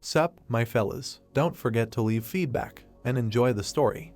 Sup, my fellas, don't forget to leave feedback and enjoy the story.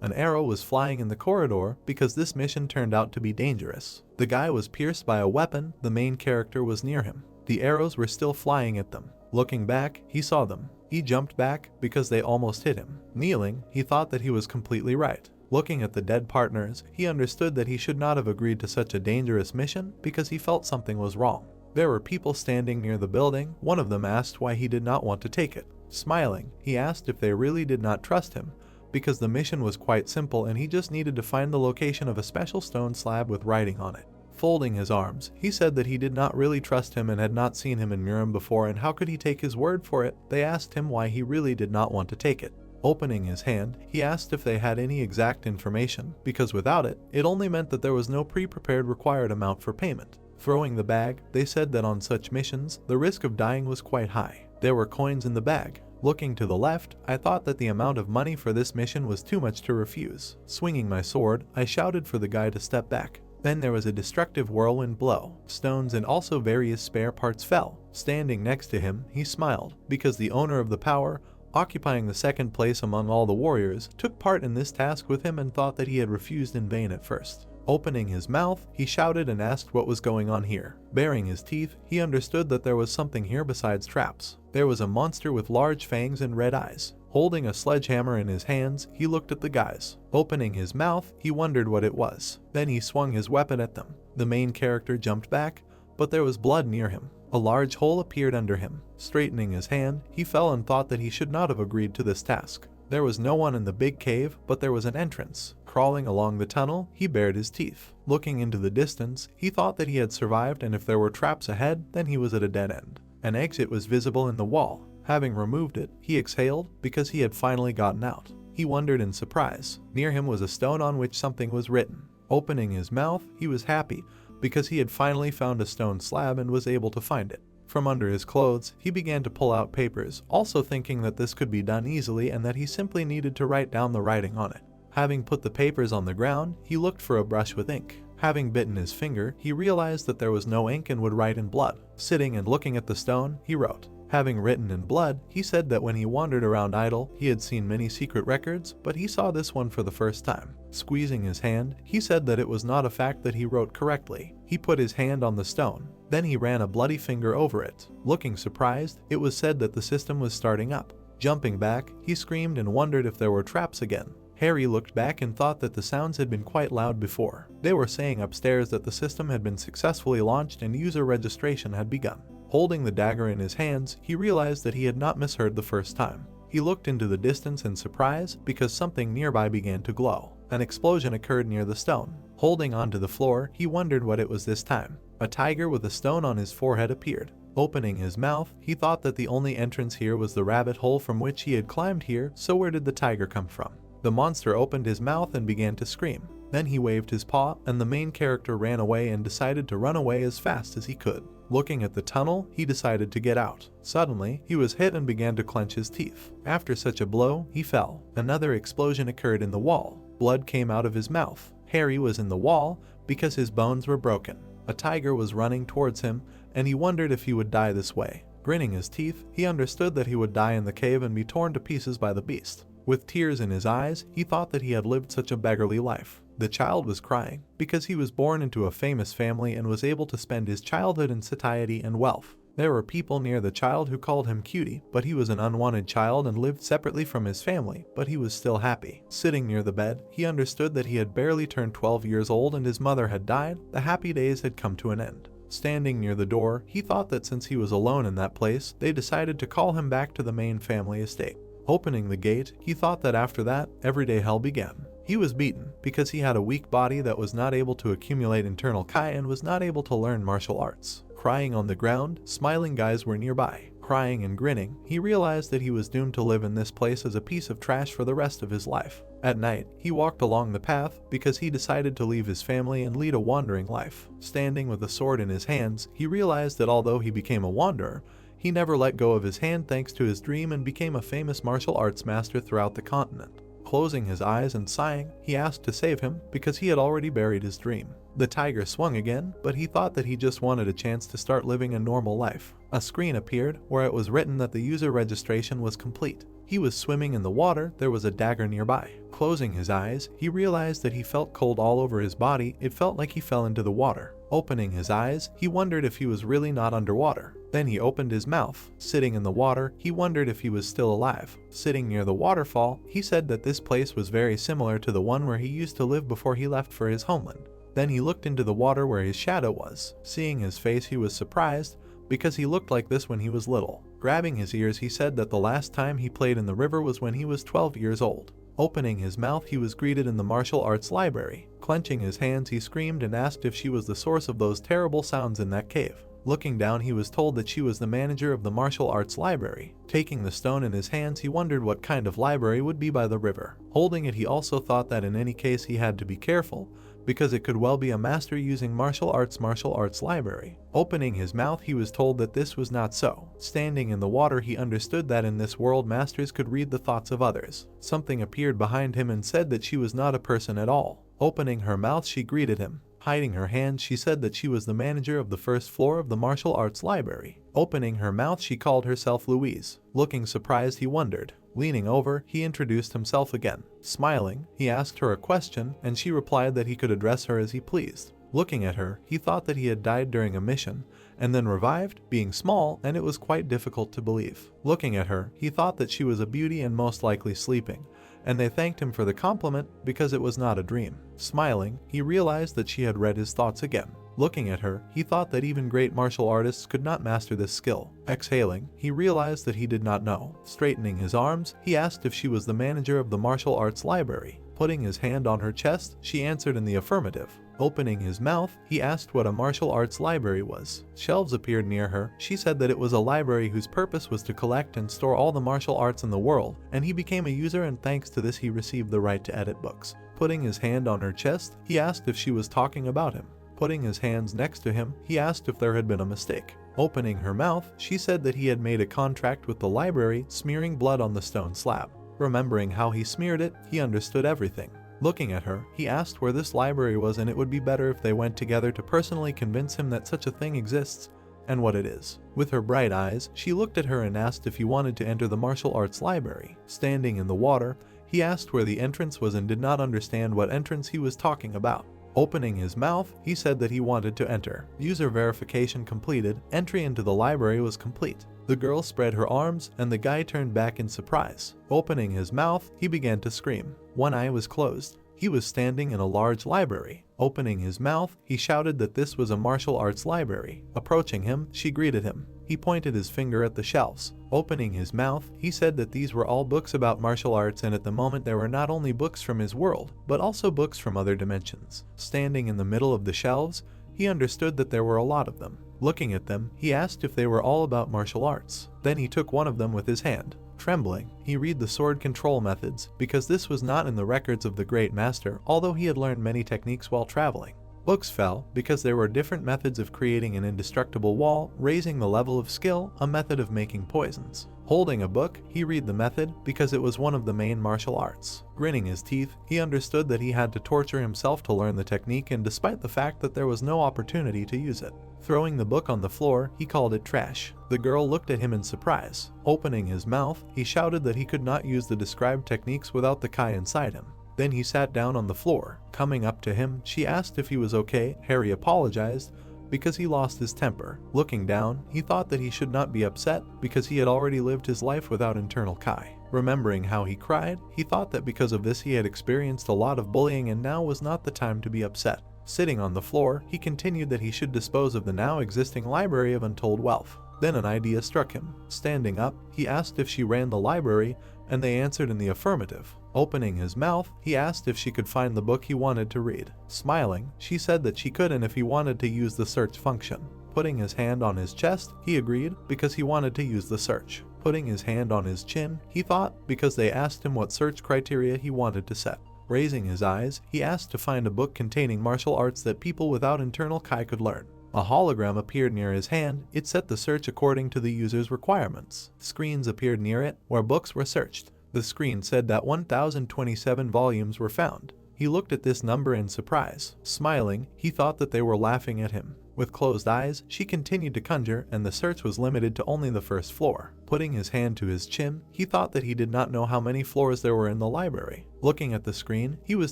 An arrow was flying in the corridor because this mission turned out to be dangerous. The guy was pierced by a weapon, the main character was near him. The arrows were still flying at them. Looking back, he saw them. He jumped back because they almost hit him. Kneeling, he thought that he was completely right. Looking at the dead partners, he understood that he should not have agreed to such a dangerous mission because he felt something was wrong. There were people standing near the building. One of them asked why he did not want to take it. Smiling, he asked if they really did not trust him, because the mission was quite simple and he just needed to find the location of a special stone slab with writing on it. Folding his arms, he said that he did not really trust him and had not seen him in Miram before, and how could he take his word for it? They asked him why he really did not want to take it. Opening his hand, he asked if they had any exact information, because without it, it only meant that there was no pre-prepared required amount for payment. Throwing the bag, they said that on such missions, the risk of dying was quite high. There were coins in the bag. Looking to the left, I thought that the amount of money for this mission was too much to refuse. Swinging my sword, I shouted for the guy to step back. Then there was a destructive whirlwind blow. Stones and also various spare parts fell. Standing next to him, he smiled, because the owner of the power, occupying the second place among all the warriors, took part in this task with him and thought that he had refused in vain at first. Opening his mouth, he shouted and asked what was going on here. Baring his teeth, he understood that there was something here besides traps. There was a monster with large fangs and red eyes. Holding a sledgehammer in his hands, he looked at the guys. Opening his mouth, he wondered what it was. Then he swung his weapon at them. The main character jumped back, but there was blood near him. A large hole appeared under him. Straightening his hand, he fell and thought that he should not have agreed to this task. There was no one in the big cave, but there was an entrance. Crawling along the tunnel, he bared his teeth. Looking into the distance, he thought that he had survived, and if there were traps ahead, then he was at a dead end. An exit was visible in the wall. Having removed it, he exhaled because he had finally gotten out. He wondered in surprise. Near him was a stone on which something was written. Opening his mouth, he was happy because he had finally found a stone slab and was able to find it. From under his clothes, he began to pull out papers, also thinking that this could be done easily and that he simply needed to write down the writing on it. Having put the papers on the ground, he looked for a brush with ink. Having bitten his finger, he realized that there was no ink and would write in blood. Sitting and looking at the stone, he wrote. Having written in blood, he said that when he wandered around idle, he had seen many secret records, but he saw this one for the first time. Squeezing his hand, he said that it was not a fact that he wrote correctly. He put his hand on the stone. Then he ran a bloody finger over it. Looking surprised, it was said that the system was starting up. Jumping back, he screamed and wondered if there were traps again. Harry looked back and thought that the sounds had been quite loud before. They were saying upstairs that the system had been successfully launched and user registration had begun. Holding the dagger in his hands, he realized that he had not misheard the first time. He looked into the distance in surprise because something nearby began to glow. An explosion occurred near the stone. Holding onto the floor, he wondered what it was this time. A tiger with a stone on his forehead appeared. Opening his mouth, he thought that the only entrance here was the rabbit hole from which he had climbed here, so where did the tiger come from? The monster opened his mouth and began to scream. Then he waved his paw, and the main character ran away and decided to run away as fast as he could. Looking at the tunnel, he decided to get out. Suddenly, he was hit and began to clench his teeth. After such a blow, he fell. Another explosion occurred in the wall. Blood came out of his mouth. Harry was in the wall because his bones were broken. A tiger was running towards him, and he wondered if he would die this way. Gritting his teeth, he understood that he would die in the cave and be torn to pieces by the beast. With tears in his eyes, he thought that he had lived such a beggarly life. The child was crying because he was born into a famous family and was able to spend his childhood in satiety and wealth. There were people near the child who called him cutie, but he was an unwanted child and lived separately from his family, but he was still happy. Sitting near the bed, he understood that he had barely turned 12 years old and his mother had died. The happy days had come to an end. Standing near the door, he thought that since he was alone in that place, they decided to call him back to the main family estate. Opening the gate, he thought that after that, everyday hell began. He was beaten because he had a weak body that was not able to accumulate internal chi and was not able to learn martial arts. Crying on the ground, smiling guys were nearby. Crying and grinning, he realized that he was doomed to live in this place as a piece of trash for the rest of his life. At night, he walked along the path because he decided to leave his family and lead a wandering life. Standing with a sword in his hands, he realized that although he became a wanderer, he never let go of his hand thanks to his dream and became a famous martial arts master throughout the continent. Closing his eyes and sighing, he asked to save him because he had already buried his dream. The tiger swung again, but he thought that he just wanted a chance to start living a normal life. A screen appeared where it was written that the user registration was complete. He was swimming in the water, there was a dagger nearby. Closing his eyes, he realized that he felt cold all over his body, it felt like he fell into the water. Opening his eyes, he wondered if he was really not underwater. Then he opened his mouth. Sitting in the water, he wondered if he was still alive. Sitting near the waterfall, he said that this place was very similar to the one where he used to live before he left for his homeland. Then he looked into the water where his shadow was. Seeing his face, he was surprised, because he looked like this when he was little. Grabbing his ears, he said that the last time he played in the river was when he was 12 years old. Opening his mouth, he was greeted in the martial arts library. Clenching his hands, he screamed and asked if she was the source of those terrible sounds in that cave. Looking down, he was told that she was the manager of the martial arts library. Taking the stone in his hands, he wondered what kind of library would be by the river. Holding it, he also thought that in any case he had to be careful, because it could well be a master using martial arts library. Opening his mouth, he was told that this was not so. Standing in the water, he understood that in this world masters could read the thoughts of others. Something appeared behind him and said that she was not a person at all. Opening her mouth, she greeted him. Hiding her hands, she said that she was the manager of the first floor of the martial arts library. Opening her mouth, she called herself Louise. Looking surprised, he wondered. Leaning over, he introduced himself again. Smiling, he asked her a question, and she replied that he could address her as he pleased. Looking at her, he thought that he had died during a mission, and then revived, being small, and it was quite difficult to believe. Looking at her, he thought that she was a beauty and most likely sleeping, and they thanked him for the compliment because it was not a dream. Smiling, he realized that she had read his thoughts again. Looking at her, he thought that even great martial artists could not master this skill. Exhaling, he realized that he did not know. Straightening his arms, he asked if she was the manager of the martial arts library. Putting his hand on her chest, she answered in the affirmative. Opening his mouth, he asked what a martial arts library was. Shelves appeared near her. She said that it was a library whose purpose was to collect and store all the martial arts in the world, and he became a user, and thanks to this he received the right to edit books. Putting his hand on her chest, he asked if she was talking about him. Putting his hands next to him, he asked if there had been a mistake. Opening her mouth, she said that he had made a contract with the library, smearing blood on the stone slab. Remembering how he smeared it, he understood everything. Looking at her, he asked where this library was, and it would be better if they went together to personally convince him that such a thing exists, and what it is. With her bright eyes, she looked at her and asked if he wanted to enter the martial arts library. Standing in the water, he asked where the entrance was and did not understand what entrance he was talking about. Opening his mouth, he said that he wanted to enter. User verification completed. Entry into the library was complete. The girl spread her arms, and the guy turned back in surprise. Opening his mouth, he began to scream. One eye was closed. He was standing in a large library. Opening his mouth, he shouted that this was a martial arts library. Approaching him, she greeted him. He pointed his finger at the shelves. Opening his mouth, he said that these were all books about martial arts, and at the moment there were not only books from his world, but also books from other dimensions. Standing in the middle of the shelves, he understood that there were a lot of them. Looking at them, he asked if they were all about martial arts. Then he took one of them with his hand. Trembling, he read the sword control methods, because this was not in the records of the great master, although he had learned many techniques while traveling. Books fell because there were different methods of creating an indestructible wall, raising the level of skill, a method of making poisons. Holding a book, he read the method because it was one of the main martial arts. Gritting his teeth, he understood that he had to torture himself to learn the technique, and despite the fact that there was no opportunity to use it. Throwing the book on the floor, he called it trash. The girl looked at him in surprise. Opening his mouth, he shouted that he could not use the described techniques without the Kai inside him. Then he sat down on the floor. Coming up to him, she asked if he was okay. Harry apologized because he lost his temper. Looking down, he thought that he should not be upset because he had already lived his life without internal Kai. Remembering how he cried, he thought that because of this he had experienced a lot of bullying and now was not the time to be upset. Sitting on the floor, he continued that he should dispose of the now existing library of untold wealth. Then an idea struck him. Standing up, he asked if she ran the library, and they answered in the affirmative. Opening his mouth, he asked if she could find the book he wanted to read. Smiling, she said that she could, and if he wanted to use the search function. Putting his hand on his chest, he agreed because he wanted to use the search. Putting his hand on his chin, he thought because they asked him what search criteria he wanted to set. Raising his eyes, he asked to find a book containing martial arts that people without internal Kai could learn. A hologram appeared near his hand. It set the search according to the user's requirements. Screens appeared near it where books were searched. The screen said that 1027 volumes were found. He looked at this number in surprise. Smiling, he thought that they were laughing at him. With closed eyes, she continued to conjure, and the search was limited to only the first floor. Putting his hand to his chin, he thought that he did not know how many floors there were in the library. Looking at the screen, he was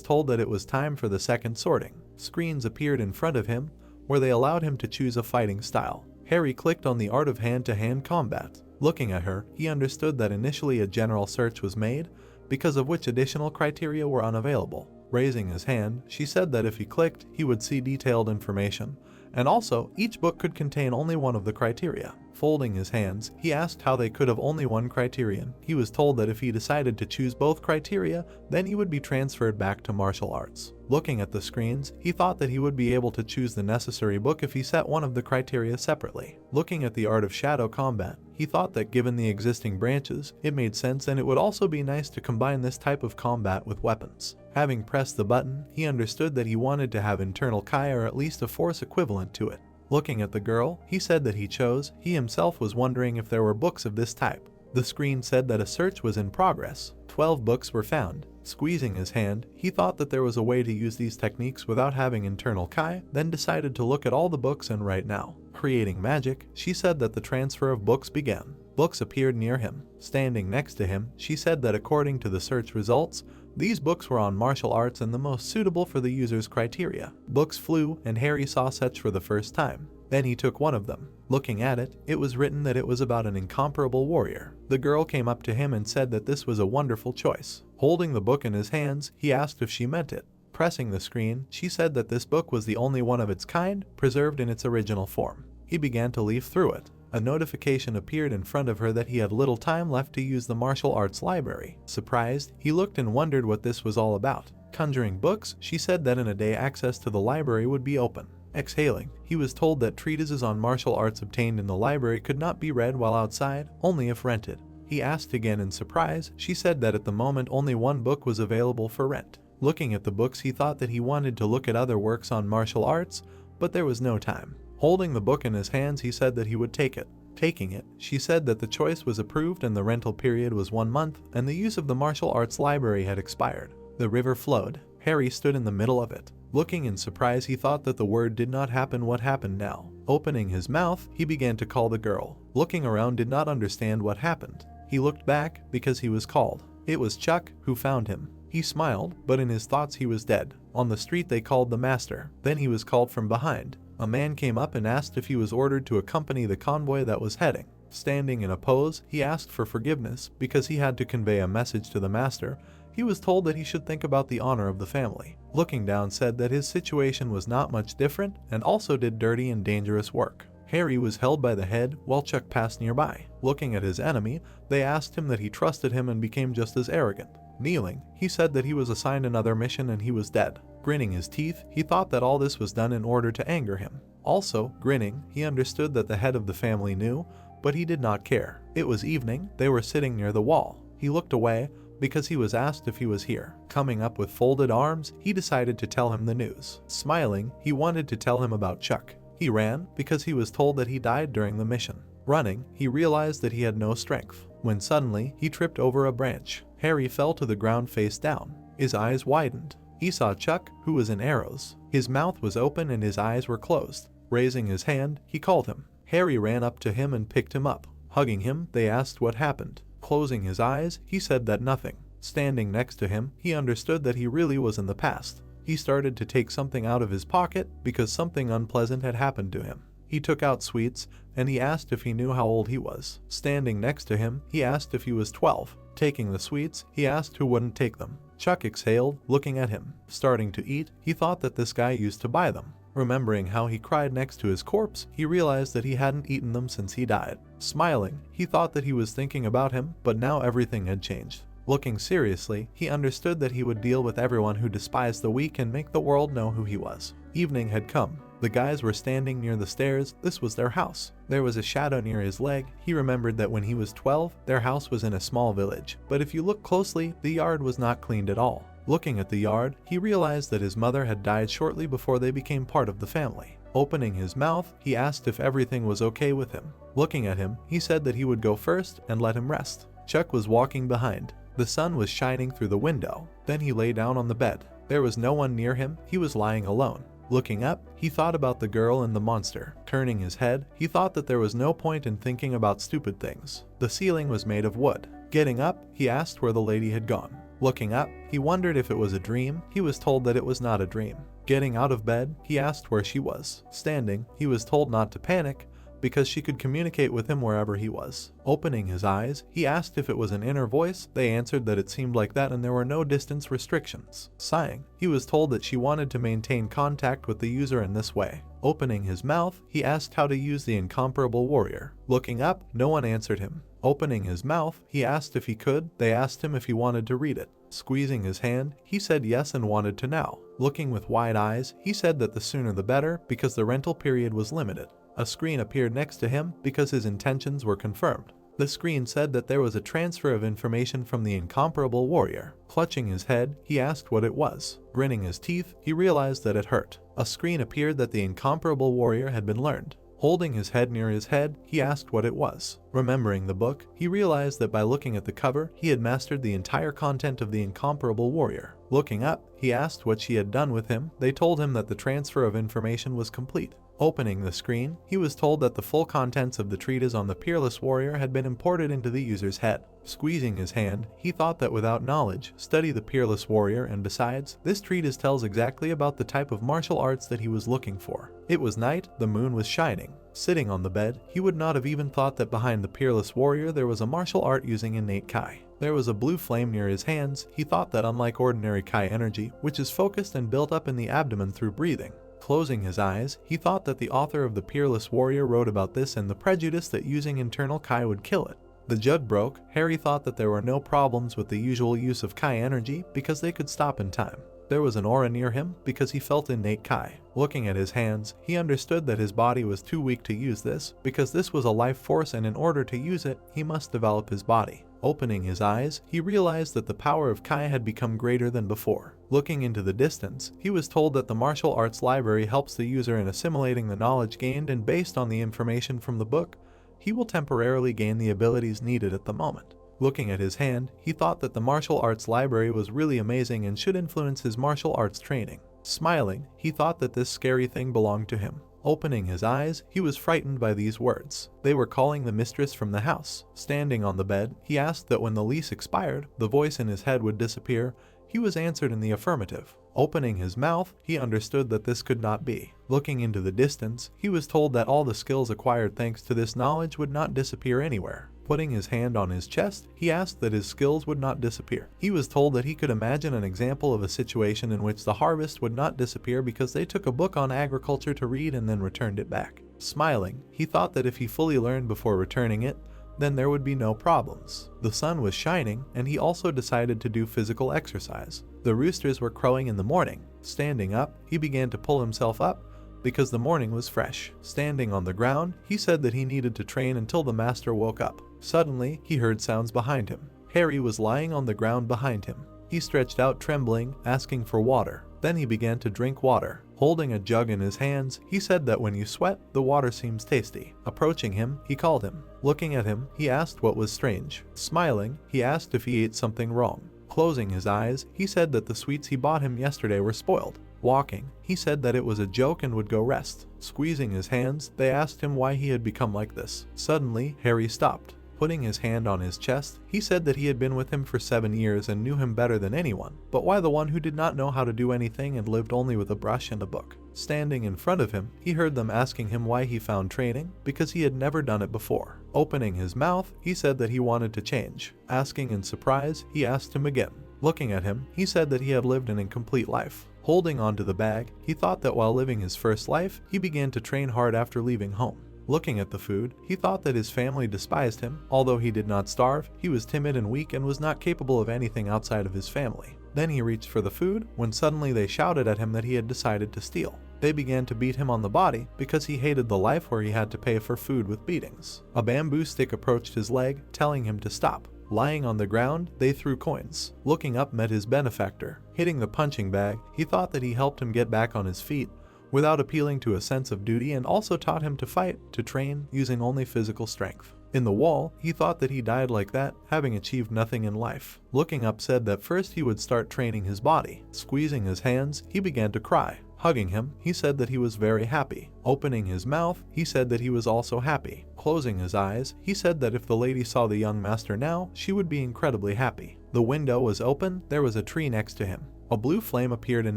told that it was time for the second sorting. Screens appeared in front of him, where they allowed him to choose a fighting style. Harry clicked on the art of hand-to-hand combat. Looking at her, he understood that initially a general search was made, because of which additional criteria were unavailable. Raising his hand, she said that if he clicked, he would see detailed information, and also each book could contain only one of the criteria. Folding his hands, he asked how they could have only one criterion. He was told that if he decided to choose both criteria, then he would be transferred back to martial arts. Looking at the screens, he thought that he would be able to choose the necessary book if he set one of the criteria separately. Looking at the art of shadow combat, he thought that given the existing branches, it made sense, and it would also be nice to combine this type of combat with weapons. Having pressed the button, he understood that he wanted to have internal Kai, or at least a force equivalent to it. Looking at the girl, he said that he himself was wondering if there were books of this type. The screen said that a search was in progress. 12 books were found. Squeezing his hand, he thought that there was a way to use these techniques without having internal Kai, then decided to look at all the books and write now. Creating magic, she said that the transfer of books began. Books appeared near him. Standing next to him, she said that according to the search results, these books were on martial arts and the most suitable for the user's criteria. Books flew, and Harry saw such for the first time. Then he took one of them. Looking at it, it was written that it was about an incomparable warrior. The girl came up to him and said that this was a wonderful choice. Holding the book in his hands, he asked if she meant it. Pressing the screen, she said that this book was the only one of its kind, preserved in its original form. He began to leaf through it. A notification appeared in front of her that he had little time left to use the martial arts library. Surprised, he looked and wondered what this was all about. Conjuring books, she said that in a day access to the library would be open. Exhaling, he was told that treatises on martial arts obtained in the library could not be read while outside, only if rented. He asked again in surprise. She said that at the moment only one book was available for rent. Looking at the books, he thought that he wanted to look at other works on martial arts, but there was no time. Holding the book in his hands, he said that he would take it. Taking it, she said that the choice was approved and the rental period was 1 month, and the use of the martial arts library had expired. The river flowed. Harry stood in the middle of it. Looking in surprise, he thought that the word did not happen. What happened now? Opening his mouth, he began to call the girl. Looking around, did not understand what happened. He looked back because he was called. It was Chuck who found him. He smiled, but in his thoughts he was dead. On the street they called the master. Then he was called from behind. A man came up and asked if he was ordered to accompany the convoy that was heading. Standing in a pose, he asked for forgiveness because he had to convey a message to the master. He was told that he should think about the honor of the family. Looking down, said that his situation was not much different and also did dirty and dangerous work. Harry was held by the head while Chuck passed nearby. Looking at his enemy, they asked him that he trusted him and became just as arrogant. Kneeling, he said that he was assigned another mission and he was dead. Grinning his teeth, he thought that all this was done in order to anger him. Also, grinning, he understood that the head of the family knew, but he did not care. It was evening. They were sitting near the wall. He looked away because he was asked if he was here. Coming up with folded arms, he decided to tell him the news. Smiling, he wanted to tell him about Chuck. He ran because he was told that he died during the mission. Running, he realized that he had no strength, when suddenly he tripped over a branch. Harry fell to the ground face down. His eyes widened. He saw Chuck, who was in arrows. His mouth was open and his eyes were closed. Raising his hand, he called him. Harry ran up to him and picked him up. Hugging him, they asked what happened. Closing his eyes, he said that nothing. Standing next to him, he understood that he really was in the past. He started to take something out of his pocket because something unpleasant had happened to him. He took out sweets, and he asked if he knew how old he was. Standing next to him, he asked if he was 12. Taking the sweets, he asked who wouldn't take them. Chuck exhaled, looking at him. Starting to eat, he thought that this guy used to buy them. Remembering how he cried next to his corpse, he realized that he hadn't eaten them since he died. Smiling, he thought that he was thinking about him, but now everything had changed. Looking seriously, he understood that he would deal with everyone who despised the weak and make the world know who he was. Evening had come. The guys were standing near the stairs. This was their house. There was a shadow near his leg. He remembered that when he was 12, their house was in a small village. But if you look closely, the yard was not cleaned at all. Looking at the yard, he realized that his mother had died shortly before they became part of the family. Opening his mouth, he asked if everything was okay with him. Looking at him, he said that he would go first and let him rest. Chuck was walking behind. The sun was shining through the window. Then he lay down on the bed. There was no one near him, he was lying alone. Looking up, he thought about the girl and the monster. Turning his head, he thought that there was no point in thinking about stupid things. The ceiling was made of wood. Getting up, he asked where the lady had gone. Looking up, he wondered if it was a dream. He was told that it was not a dream. Getting out of bed, he asked where she was. Standing, he was told not to panic, because she could communicate with him wherever he was. Opening his eyes, he asked if it was an inner voice. They answered that it seemed like that and there were no distance restrictions. Sighing, he was told that she wanted to maintain contact with the user in this way. Opening his mouth, he asked how to use the incomparable warrior. Looking up, no one answered him. Opening his mouth, he asked if he could. They asked him if he wanted to read it. Squeezing his hand, he said yes and wanted to now. Looking with wide eyes, he said that the sooner the better because the rental period was limited. A screen appeared next to him because his intentions were confirmed. The screen said that there was a transfer of information from the incomparable warrior. Clutching his head, he asked what it was. Grinning his teeth, he realized that it hurt. A screen appeared that the incomparable warrior had been learned. Holding his head near his head, he asked what it was. Remembering the book, he realized that by looking at the cover, he had mastered the entire content of the incomparable warrior. Looking up, he asked what she had done with him. They told him that the transfer of information was complete. Opening the screen, he was told that the full contents of the treatise on the peerless warrior had been imported into the user's head. Squeezing his hand, he thought that without knowledge, study the peerless warrior, and besides, this treatise tells exactly about the type of martial arts that he was looking for. It was night, the moon was shining. Sitting on the bed, he would not have even thought that behind the peerless warrior there was a martial art using innate Kai. There was a blue flame near his hands. He thought that unlike ordinary Kai energy, which is focused and built up in the abdomen through breathing. Closing his eyes, he thought that the author of the Peerless Warrior wrote about this and the prejudice that using internal Kai would kill it. The jug broke. Harry thought that there were no problems with the usual use of Kai energy because they could stop in time. There was an aura near him because he felt innate Kai. Looking at his hands, he understood that his body was too weak to use this because this was a life force and in order to use it, he must develop his body. Opening his eyes, he realized that the power of Kai had become greater than before. Looking into the distance, he was told that the martial arts library helps the user in assimilating the knowledge gained, and based on the information from the book, he will temporarily gain the abilities needed at the moment. Looking at his hand, he thought that the martial arts library was really amazing and should influence his martial arts training. Smiling, he thought that this scary thing belonged to him. Opening his eyes, he was frightened by these words. They were calling the mistress from the house. Standing on the bed, he asked that when the lease expired, the voice in his head would disappear. He was answered in the affirmative. Opening his mouth, he understood that this could not be. Looking into the distance, he was told that all the skills acquired thanks to this knowledge would not disappear anywhere. Putting his hand on his chest, he asked that his skills would not disappear. He was told that he could imagine an example of a situation in which the harvest would not disappear because they took a book on agriculture to read and then returned it back. Smiling, he thought that if he fully learned before returning it, then there would be no problems. The sun was shining, and he also decided to do physical exercise. The roosters were crowing in the morning. Standing up, he began to pull himself up because the morning was fresh. Standing on the ground, he said that he needed to train until the master woke up. Suddenly, he heard sounds behind him. Harry was lying on the ground behind him. He stretched out trembling, asking for water. Then he began to drink water. Holding a jug in his hands, he said that when you sweat, the water seems tasty. Approaching him, he called him. Looking at him, he asked what was strange. Smiling, he asked if he ate something wrong. Closing his eyes, he said that the sweets he bought him yesterday were spoiled. Walking, he said that it was a joke and would go rest. Squeezing his hands, they asked him why he had become like this. Suddenly, Harry stopped. Putting his hand on his chest, he said that he had been with him for 7 years and knew him better than anyone, but why the one who did not know how to do anything and lived only with a brush and a book? Standing in front of him, he heard them asking him why he found training, because he had never done it before. Opening his mouth, he said that he wanted to change. Asking in surprise, he asked him again. Looking at him, he said that he had lived an incomplete life. Holding onto the bag, he thought that while living his first life, he began to train hard after leaving home. Looking at the food, he thought that his family despised him. Although he did not starve, he was timid and weak and was not capable of anything outside of his family. Then he reached for the food, when suddenly they shouted at him that he had decided to steal. They began to beat him on the body because he hated the life where he had to pay for food with beatings. A bamboo stick approached his leg, telling him to stop. Lying on the ground, they threw coins. Looking up met his benefactor. Hitting the punching bag, he thought that he helped him get back on his feet, without appealing to a sense of duty, and also taught him to fight, to train, using only physical strength. in the wall. He thought that he died like that, having achieved nothing in life. Looking up, said that first he would start training his body. Squeezing his hands, he began to cry. Hugging him, he said that he was very happy. Opening his mouth, he said that he was also happy. Closing his eyes, he said that if the lady saw the young master now, she would be incredibly happy. The window was open, there was a tree next to him. A blue flame appeared in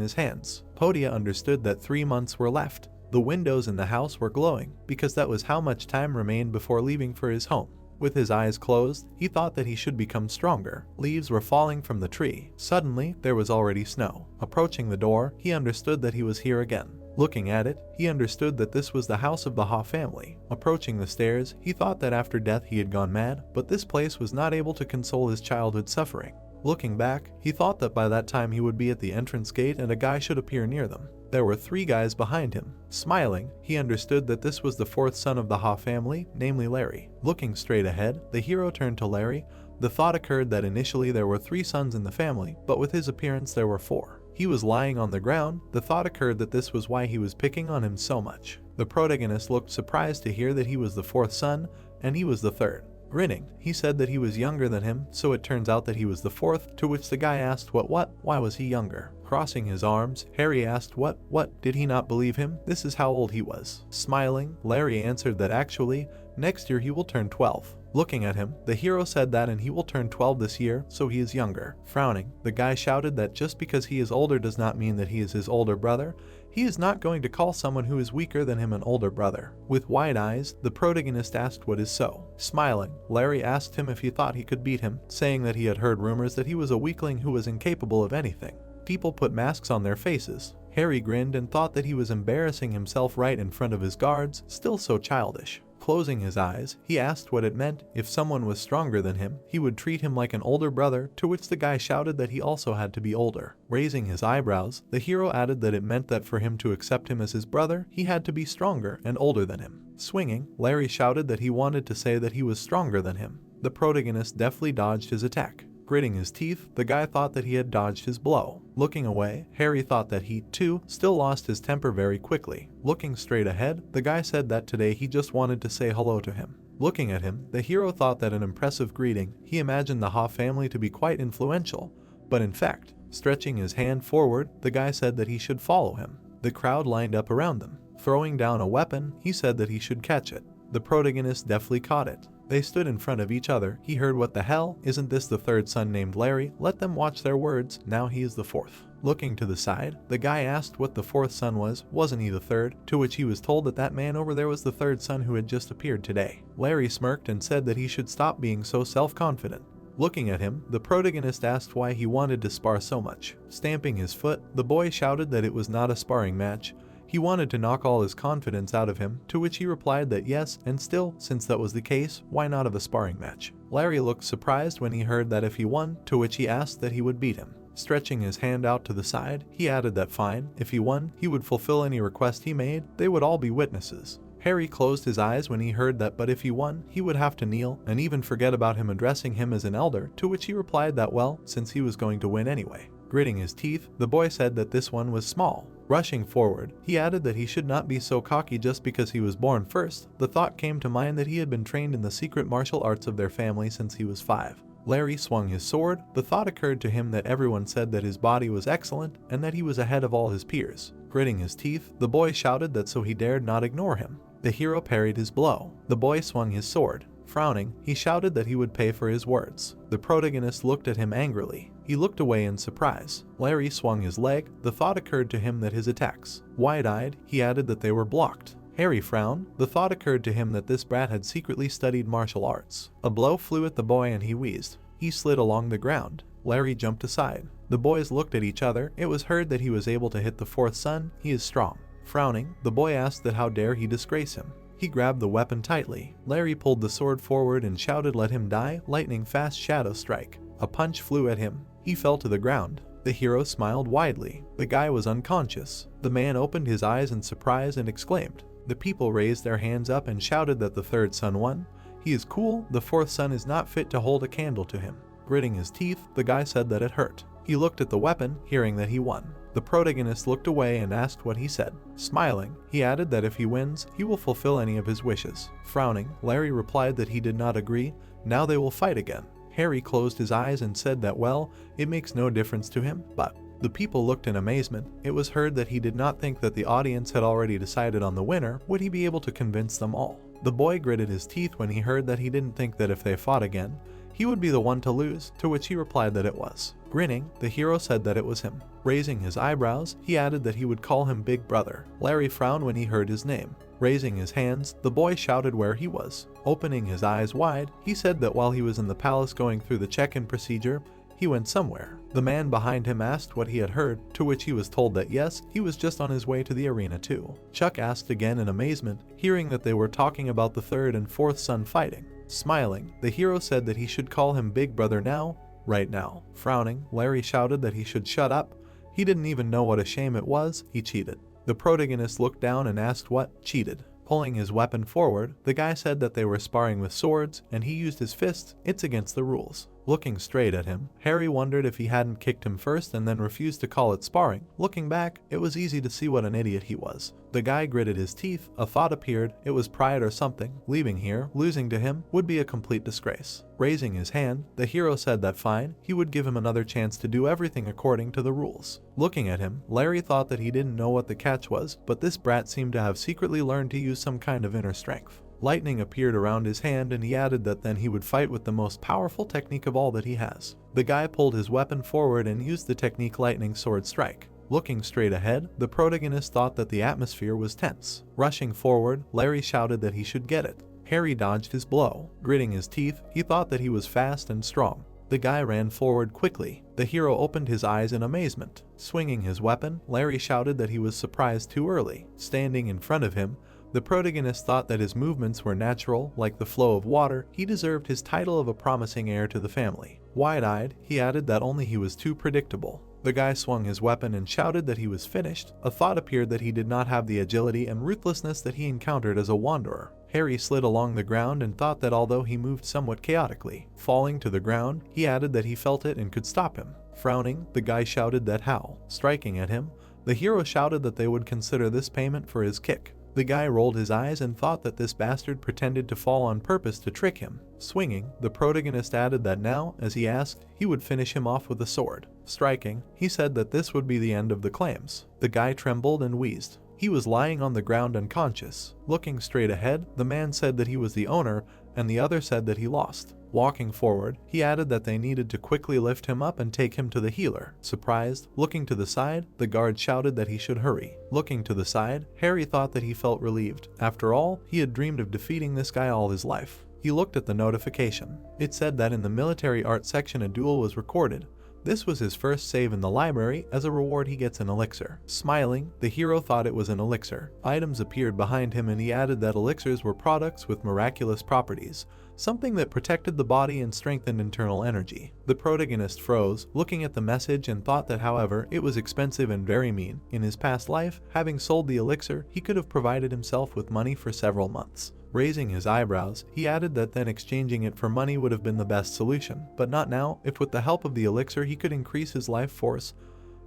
his hands. Podia understood that 3 months were left. The windows in the house were glowing, because that was how much time remained before leaving for his home. With his eyes closed, he thought that he should become stronger. Leaves were falling from the tree. Suddenly, there was already snow. Approaching the door, he understood that he was here again. Looking at it, he understood that this was the house of the Ha family. Approaching the stairs, he thought that after death he had gone mad, but this place was not able to console his childhood suffering. Looking back, he thought that by that time he would be at the entrance gate and a guy should appear near them. There were 3 guys behind him. Smiling, he understood that this was the 4th son of the Ha family, namely Larry. Looking straight ahead, the hero turned to Larry. The thought occurred that initially there were 3 sons in the family, but with his appearance there were 4. He was lying on the ground. The thought occurred that this was why he was picking on him so much. The protagonist looked surprised to hear that he was the 4th son, and he was the 3rd. Grinning, he said that he was younger than him, so it turns out that he was the 4th, to which the guy asked why was he younger? Crossing his arms, Harry asked what, did he not believe him? This is how old he was. Smiling, Larry answered that actually, next year he will turn 12. Looking at him, the hero said that and he will turn 12 this year, so he is younger. Frowning, the guy shouted that just because he is older does not mean that he is his older brother. He is not going to call someone who is weaker than him an older brother. With wide eyes, the protagonist asked what is so. Smiling, Larry asked him if he thought he could beat him, saying that he had heard rumors that he was a weakling who was incapable of anything. People put masks on their faces. Harry grinned and thought that he was embarrassing himself right in front of his guards, still so childish. Closing his eyes, he asked what it meant if someone was stronger than him, he would treat him like an older brother, to which the guy shouted that he also had to be older. Raising his eyebrows, the hero added that it meant that for him to accept him as his brother, he had to be stronger and older than him. Swinging, Larry shouted that he wanted to say that he was stronger than him. The protagonist deftly dodged his attack. Gritting his teeth, the guy thought that he had dodged his blow. Looking away, Harry thought that he, too, still lost his temper very quickly. Looking straight ahead, the guy said that today he just wanted to say hello to him. Looking at him, the hero thought that an impressive greeting. He imagined the Ha family to be quite influential, but in fact, stretching his hand forward, the guy said that he should follow him. The crowd lined up around them. Throwing down a weapon, he said that he should catch it. The protagonist deftly caught it. They stood in front of each other. He heard, what the hell, isn't this the 3rd son named Larry? Let them watch their words, now he is the 4th. Looking to the side, the guy asked what the 4th son was, wasn't he the 3rd? To which he was told that that man over there was the 3rd son who had just appeared today. Larry smirked and said that he should stop being so self-confident. Looking at him, the protagonist asked why he wanted to spar so much. Stamping his foot, the boy shouted that it was not a sparring match. He wanted to knock all his confidence out of him, to which he replied that yes, and still, since that was the case, why not have a sparring match? Larry looked surprised when he heard that if he won, to which he asked that he would beat him. Stretching his hand out to the side, he added that fine, if he won, he would fulfill any request he made, they would all be witnesses. Harry closed his eyes when he heard that, but if he won, he would have to kneel, and even forget about him addressing him as an elder, to which he replied that well, since he was going to win anyway. Gritting his teeth, the boy said that this one was small. Rushing forward, he added that he should not be so cocky just because he was born first. The thought came to mind that he had been trained in the secret martial arts of their family since he was 5. Larry swung his sword. The thought occurred to him that everyone said that his body was excellent and that he was ahead of all his peers. Gritting his teeth, the boy shouted that so he dared not ignore him. The hero parried his blow. The boy swung his sword. Frowning, he shouted that he would pay for his words. The protagonist looked at him angrily. He looked away in surprise. Larry swung his leg. The thought occurred to him that his attacks. Wide-eyed, he added that they were blocked. Harry frowned. The thought occurred to him that this brat had secretly studied martial arts. A blow flew at the boy and he wheezed. He slid along the ground. Larry jumped aside. The boys looked at each other. It was heard that he was able to hit the 4th son. He is strong. Frowning, the boy asked that how dare he disgrace him. He grabbed the weapon tightly. Larry pulled the sword forward and shouted, let him die, lightning fast shadow strike. A punch flew at him. He fell to the ground. The hero smiled widely. The guy was unconscious. The man opened his eyes in surprise and exclaimed. The people raised their hands up and shouted that the 3rd son won. He is cool, the 4th son is not fit to hold a candle to him. Gritting his teeth, the guy said that it hurt. He looked at the weapon, hearing that he won. The protagonist looked away and asked what he said. Smiling, he added that if he wins, he will fulfill any of his wishes. Frowning, Larry replied that he did not agree. Now they will fight again. Harry closed his eyes and said that well, it makes no difference to him, but the people looked in amazement. It was heard that he did not think that the audience had already decided on the winner. Would he be able to convince them all? The boy gritted his teeth when he heard that he didn't think that if they fought again, he would be the one to lose, to which he replied that it was. Grinning, the hero said that it was him. Raising his eyebrows, he added that he would call him Big Brother. Larry frowned when he heard his name. Raising his hands, the boy shouted where he was. Opening his eyes wide, he said that while he was in the palace going through the check-in procedure, he went somewhere. The man behind him asked what he had heard, to which he was told that yes, he was just on his way to the arena too. Chuck asked again in amazement, hearing that they were talking about the third and fourth son fighting. Smiling, the hero said that he should call him Big Brother now, right now. Frowning, Larry shouted that he should shut up. He didn't even know what a shame it was. He cheated. The protagonist looked down and asked what cheated. Pulling his weapon forward, the guy said that they were sparring with swords and he used his fists. It's against the rules. Looking straight at him, Harry wondered if he hadn't kicked him first and then refused to call it sparring. Looking back, it was easy to see what an idiot he was. The guy gritted his teeth. A thought appeared. It was pride or something. Leaving here, losing to him, would be a complete disgrace. Raising his hand, the hero said that fine, he would give him another chance to do everything according to the rules. Looking at him, Larry thought that he didn't know what the catch was, but this brat seemed to have secretly learned to use some kind of inner strength. Lightning appeared around his hand and he added that then he would fight with the most powerful technique of all that he has. The guy pulled his weapon forward and used the technique lightning sword strike. Looking straight ahead, the protagonist thought that the atmosphere was tense. Rushing forward, Larry shouted that he should get it. Harry dodged his blow. Gritting his teeth, he thought that he was fast and strong. The guy ran forward quickly. The hero opened his eyes in amazement. Swinging his weapon, Larry shouted that he was surprised too early. Standing in front of him, the protagonist thought that his movements were natural, like the flow of water. He deserved his title of a promising heir to the family. Wide-eyed, he added that only he was too predictable. The guy swung his weapon and shouted that he was finished. A thought appeared that he did not have the agility and ruthlessness that he encountered as a wanderer. Harry slid along the ground and thought that although he moved somewhat chaotically, falling to the ground, he added that he felt it and could stop him. Frowning, the guy shouted that how. Striking at him, the hero shouted that they would consider this payment for his kick. The guy rolled his eyes and thought that this bastard pretended to fall on purpose to trick him. Swinging, the protagonist added that now, as he asked, he would finish him off with a sword. Striking, he said that this would be the end of the claims. The guy trembled and wheezed. He was lying on the ground unconscious. Looking straight ahead, the man said that he was the owner, and the other said that he lost. Walking forward, he added that they needed to quickly lift him up and take him to the healer. Surprised, looking to the side, the guard shouted that he should hurry. Looking to the side, Harry thought that he felt relieved. After all, he had dreamed of defeating this guy all his life. He looked at the notification. It said that in the military art section a duel was recorded. This was his first save in the library. As a reward he gets an elixir. Smiling, the hero thought it was an elixir. Items appeared behind him and he added that elixirs were products with miraculous properties, something that protected the body and strengthened internal energy. The protagonist froze, looking at the message, and thought that however, it was expensive and very mean. In his past life, having sold the elixir, he could have provided himself with money for several months. Raising his eyebrows, he added that then exchanging it for money would have been the best solution, but not now. If with the help of the elixir he could increase his life force,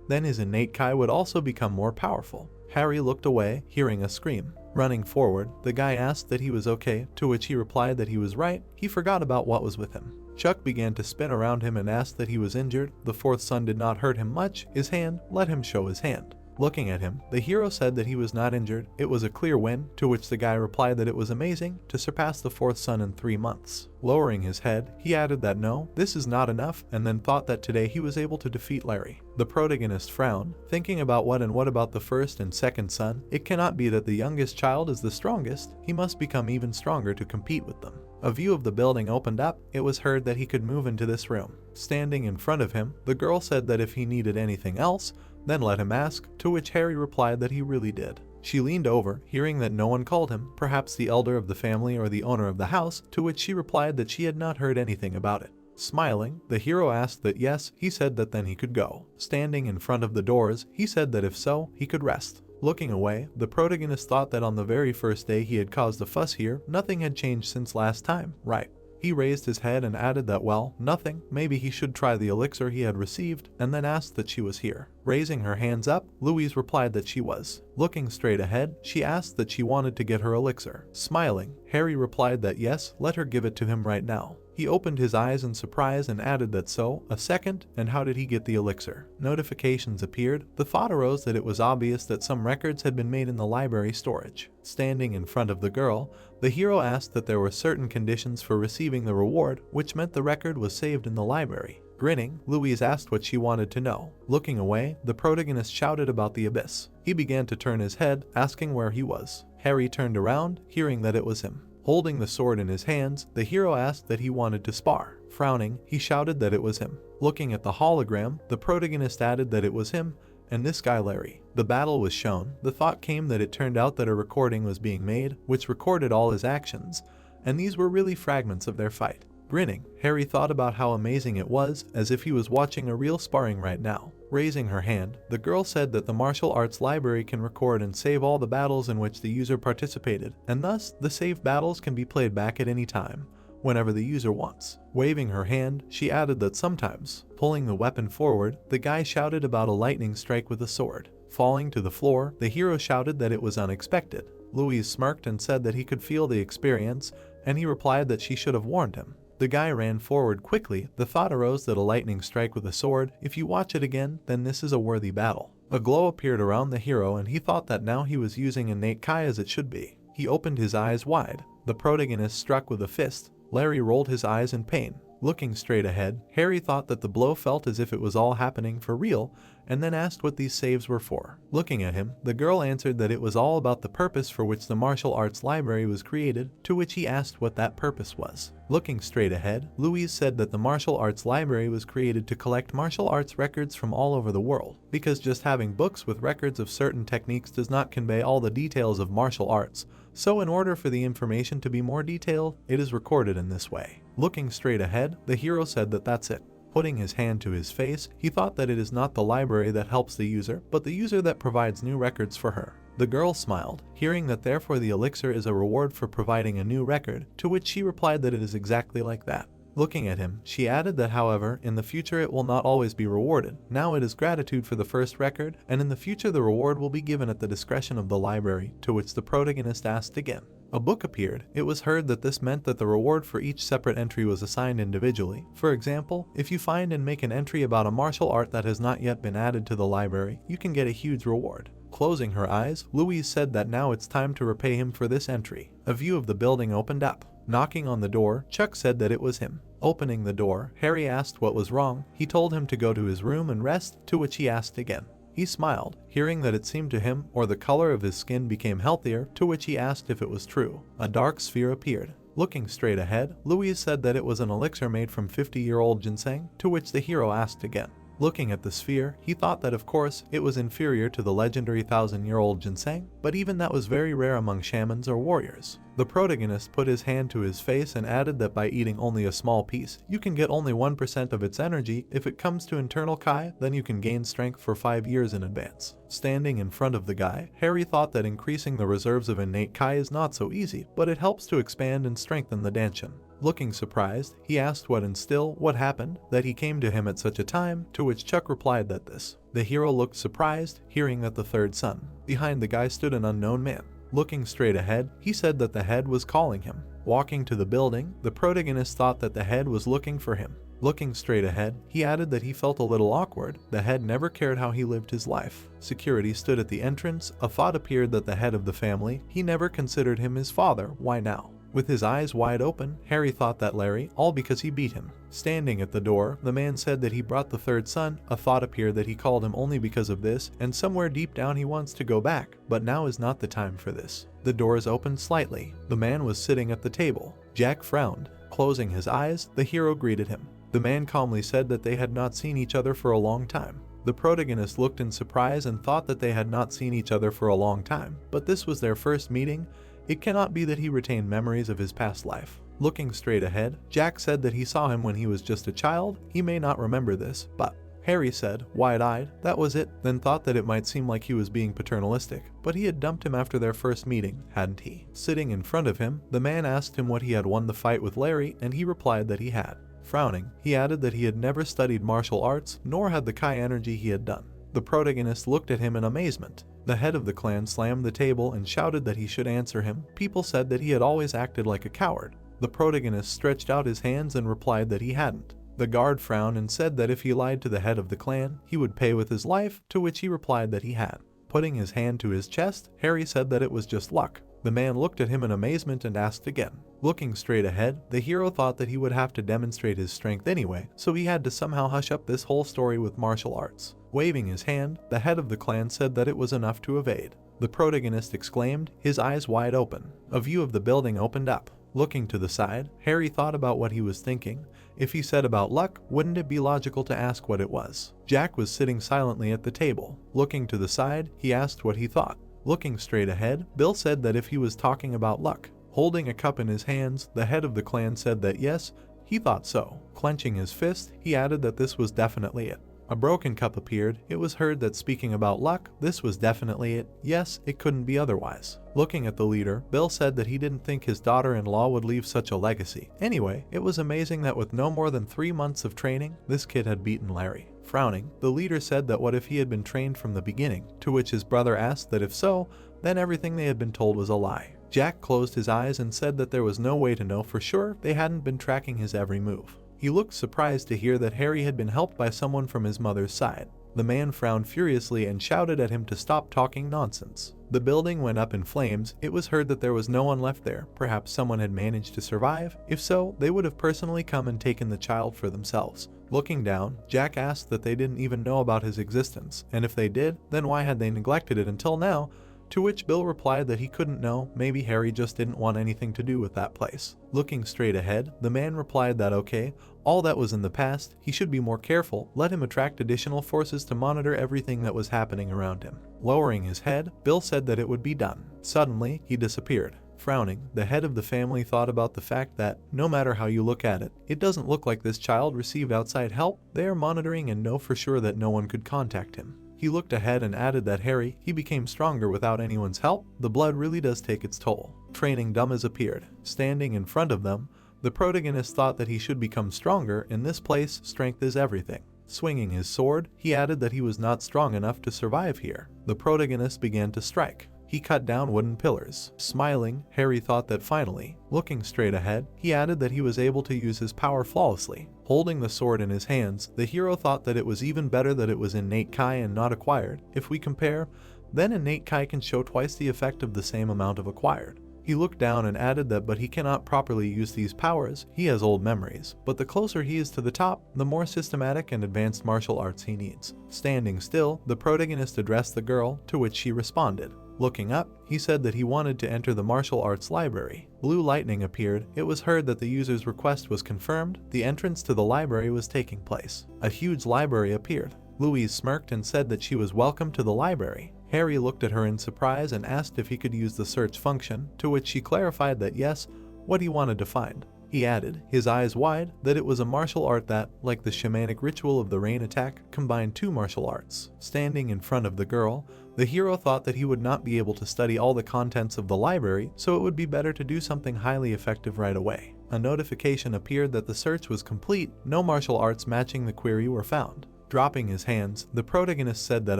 then his innate Kai would also become more powerful. Harry looked away, hearing a scream. Running forward, the guy asked that he was okay, to which he replied that he was right. He forgot about what was with him. Chuck began to spin around him and asked that he was injured. The fourth son did not hurt him much. His hand, let him show his hand. Looking at him, the hero said that he was not injured. It was a clear win, to which the guy replied that it was amazing to surpass the fourth son in 3 months. Lowering his head, he added that no, this is not enough, and then thought that today he was able to defeat Larry. The protagonist frowned, thinking about what about the first and second son. It cannot be that the youngest child is the strongest. He must become even stronger to compete with them. A view of the building opened up. It was heard that he could move into this room. Standing in front of him, the girl said that if he needed anything else, then let him ask, to which Harry replied that he really did. She leaned over, hearing that no one called him, perhaps the elder of the family or the owner of the house, to which she replied that she had not heard anything about it. Smiling, the hero asked that yes, he said that then he could go. Standing in front of the doors, he said that if so, he could rest. Looking away, the protagonist thought that on the very first day he had caused a fuss here, nothing had changed since last time, right? He raised his head and added that well, nothing, maybe he should try the elixir he had received, and then asked that she was here. Raising her hands up, Louise replied that she was. Looking straight ahead, she asked that she wanted to get her elixir. Smiling, Harry replied that yes, let her give it to him right now. He opened his eyes in surprise and added that so, a second, and how did he get the elixir? Notifications appeared. The thought arose that it was obvious that some records had been made in the library storage. Standing in front of the girl, the hero asked that there were certain conditions for receiving the reward, which meant the record was saved in the library. Grinning, Louise asked what she wanted to know. Looking away, the protagonist shouted about the abyss. He began to turn his head, asking where he was. Harry turned around, hearing that it was him. Holding the sword in his hands, the hero asked that he wanted to spar. Frowning, he shouted that it was him. Looking at the hologram, the protagonist added that it was him, and this guy Larry. The battle was shown. The thought came that it turned out that a recording was being made, which recorded all his actions, and these were really fragments of their fight. Grinning, Harry thought about how amazing it was, as if he was watching a real sparring right now. Raising her hand, the girl said that the martial arts library can record and save all the battles in which the user participated, and thus, the saved battles can be played back at any time, whenever the user wants. Waving her hand, she added that sometimes, pulling the weapon forward, the guy shouted about a lightning strike with a sword. Falling to the floor, the hero shouted that it was unexpected. Louise smirked and said that he could feel the experience, and he replied that she should have warned him. The guy ran forward quickly. The thought arose that a lightning strike with a sword, if you watch it again, then this is a worthy battle. A glow appeared around the hero and he thought that now he was using innate Kai as it should be. He opened his eyes wide. The protagonist struck with a fist. Larry rolled his eyes in pain. Looking straight ahead, Harry thought that the blow felt as if it was all happening for real, and then asked what these saves were for. Looking at him, the girl answered that it was all about the purpose for which the martial arts library was created, to which he asked what that purpose was. Looking straight ahead, Louise said that the martial arts library was created to collect martial arts records from all over the world, because just having books with records of certain techniques does not convey all the details of martial arts, so in order for the information to be more detailed, it is recorded in this way. Looking straight ahead, the hero said that that's it. Putting his hand to his face, he thought that it is not the library that helps the user, but the user that provides new records for her. The girl smiled, hearing that therefore the elixir is a reward for providing a new record, to which she replied that it is exactly like that. Looking at him, she added that however, in the future it will not always be rewarded. Now it is gratitude for the first record, and in the future the reward will be given at the discretion of the library, to which the protagonist asked again. A book appeared. It was heard that this meant that the reward for each separate entry was assigned individually. For example, if you find and make an entry about a martial art that has not yet been added to the library, you can get a huge reward. Closing her eyes, Louise said that now it's time to repay him for this entry. A view of the building opened up. Knocking on the door, Chuck said that it was him. Opening the door, Harry asked what was wrong. He told him to go to his room and rest, to which he asked again. He smiled, hearing that it seemed to him, or the color of his skin became healthier, to which he asked if it was true. A dark sphere appeared. Looking straight ahead, Louise said that it was an elixir made from 50-year-old ginseng, to which the hero asked again. Looking at the sphere, he thought that of course, it was inferior to the legendary 1,000-year-old ginseng, but even that was very rare among shamans or warriors. The protagonist put his hand to his face and added that by eating only a small piece, you can get only 1% of its energy. If it comes to internal Kai, then you can gain strength for 5 years in advance. Standing in front of the guy, Harry thought that increasing the reserves of innate Kai is not so easy, but it helps to expand and strengthen the Danshin. Looking surprised, he asked what happened, that he came to him at such a time, to which Chuck replied that this. The hero looked surprised, hearing that the third son. Behind the guy stood an unknown man. Looking straight ahead, he said that the head was calling him. Walking to the building, the protagonist thought that the head was looking for him. Looking straight ahead, he added that he felt a little awkward. The head never cared how he lived his life. Security stood at the entrance. A thought appeared that the head of the family, he never considered him his father. Why now? With his eyes wide open, Harry thought that Larry, all because he beat him. Standing at the door, the man said that he brought the third son. A thought appeared that he called him only because of this, and somewhere deep down he wants to go back, but now is not the time for this. The doors opened slightly. The man was sitting at the table. Jack frowned. Closing his eyes, the hero greeted him. The man calmly said that they had not seen each other for a long time. The protagonist looked in surprise and thought that they had not seen each other for a long time, but this was their first meeting. It cannot be that he retained memories of his past life. Looking straight ahead, Jack said that he saw him when he was just a child. He may not remember this, but Harry said, wide-eyed, that was it, then thought that it might seem like he was being paternalistic, but he had dumped him after their first meeting, hadn't he? Sitting in front of him, the man asked him what he had won the fight with Larry, and he replied that he had. Frowning, he added that he had never studied martial arts, nor had the Kai energy he had done. The protagonist looked at him in amazement. The head of the clan slammed the table and shouted that he should answer him. People said that he had always acted like a coward. The protagonist stretched out his hands and replied that he hadn't. The guard frowned and said that if he lied to the head of the clan, he would pay with his life, to which he replied that he had. Putting his hand to his chest, Harry said that it was just luck. The man looked at him in amazement and asked again. Looking straight ahead, the hero thought that he would have to demonstrate his strength anyway, so he had to somehow hush up this whole story with martial arts. Waving his hand, the head of the clan said that it was enough to evade. The protagonist exclaimed, his eyes wide open. A view of the building opened up. Looking to the side, Harry thought about what he was thinking. If he said about luck, wouldn't it be logical to ask what it was? Jack was sitting silently at the table. Looking to the side, he asked what he thought. Looking straight ahead, Bill said that if he was talking about luck. Holding a cup in his hands, the head of the clan said that yes, he thought so. Clenching his fist, he added that this was definitely it. A broken cup appeared. It was heard that speaking about luck, this was definitely it. Yes, it couldn't be otherwise. Looking at the leader, Bill said that he didn't think his daughter-in-law would leave such a legacy. Anyway, it was amazing that with no more than 3 months of training, this kid had beaten Larry. Frowning, the leader said that what if he had been trained from the beginning, to which his brother asked that if so, then everything they had been told was a lie. Jack closed his eyes and said that there was no way to know for sure they hadn't been tracking his every move. He looked surprised to hear that Harry had been helped by someone from his mother's side. The man frowned furiously and shouted at him to stop talking nonsense. The building went up in flames. It was heard that there was no one left there. Perhaps someone had managed to survive. If so, they would have personally come and taken the child for themselves. Looking down, Jack asked that they didn't even know about his existence, and if they did, then why had they neglected it until now? To which Bill replied that he couldn't know, maybe Harry just didn't want anything to do with that place. Looking straight ahead, the man replied that okay, all that was in the past, he should be more careful, let him attract additional forces to monitor everything that was happening around him. Lowering his head, Bill said that it would be done. Suddenly, he disappeared. Frowning, the head of the family thought about the fact that, no matter how you look at it, it doesn't look like this child received outside help. They are monitoring and know for sure that no one could contact him. He looked ahead and added that Harry, he became stronger without anyone's help. The blood really does take its toll. Training dummies appeared. Standing in front of them, the protagonist thought that he should become stronger. In this place, strength is everything. Swinging his sword, he added that he was not strong enough to survive here. The protagonist began to strike. He cut down wooden pillars. Smiling, Harry thought that finally, looking straight ahead, he added that he was able to use his power flawlessly. Holding the sword in his hands, the hero thought that it was even better that it was innate Kai and not acquired. If we compare, then innate Kai can show twice the effect of the same amount of acquired. He looked down and added that but he cannot properly use these powers, he has old memories, but the closer he is to the top, the more systematic and advanced martial arts he needs. Standing still, the protagonist addressed the girl, to which she responded. Looking up, he said that he wanted to enter the martial arts library. Blue lightning appeared. It was heard that the user's request was confirmed. The entrance to the library was taking place. A huge library appeared. Louise smirked and said that she was welcome to the library. Harry looked at her in surprise and asked if he could use the search function, to which she clarified that yes, what he wanted to find. He added, his eyes wide, that it was a martial art that, like the shamanic ritual of the rain attack, combined 2 martial arts. Standing in front of the girl, the hero thought that he would not be able to study all the contents of the library, so it would be better to do something highly effective right away. A notification appeared that the search was complete. No martial arts matching the query were found. Dropping his hands, the protagonist said that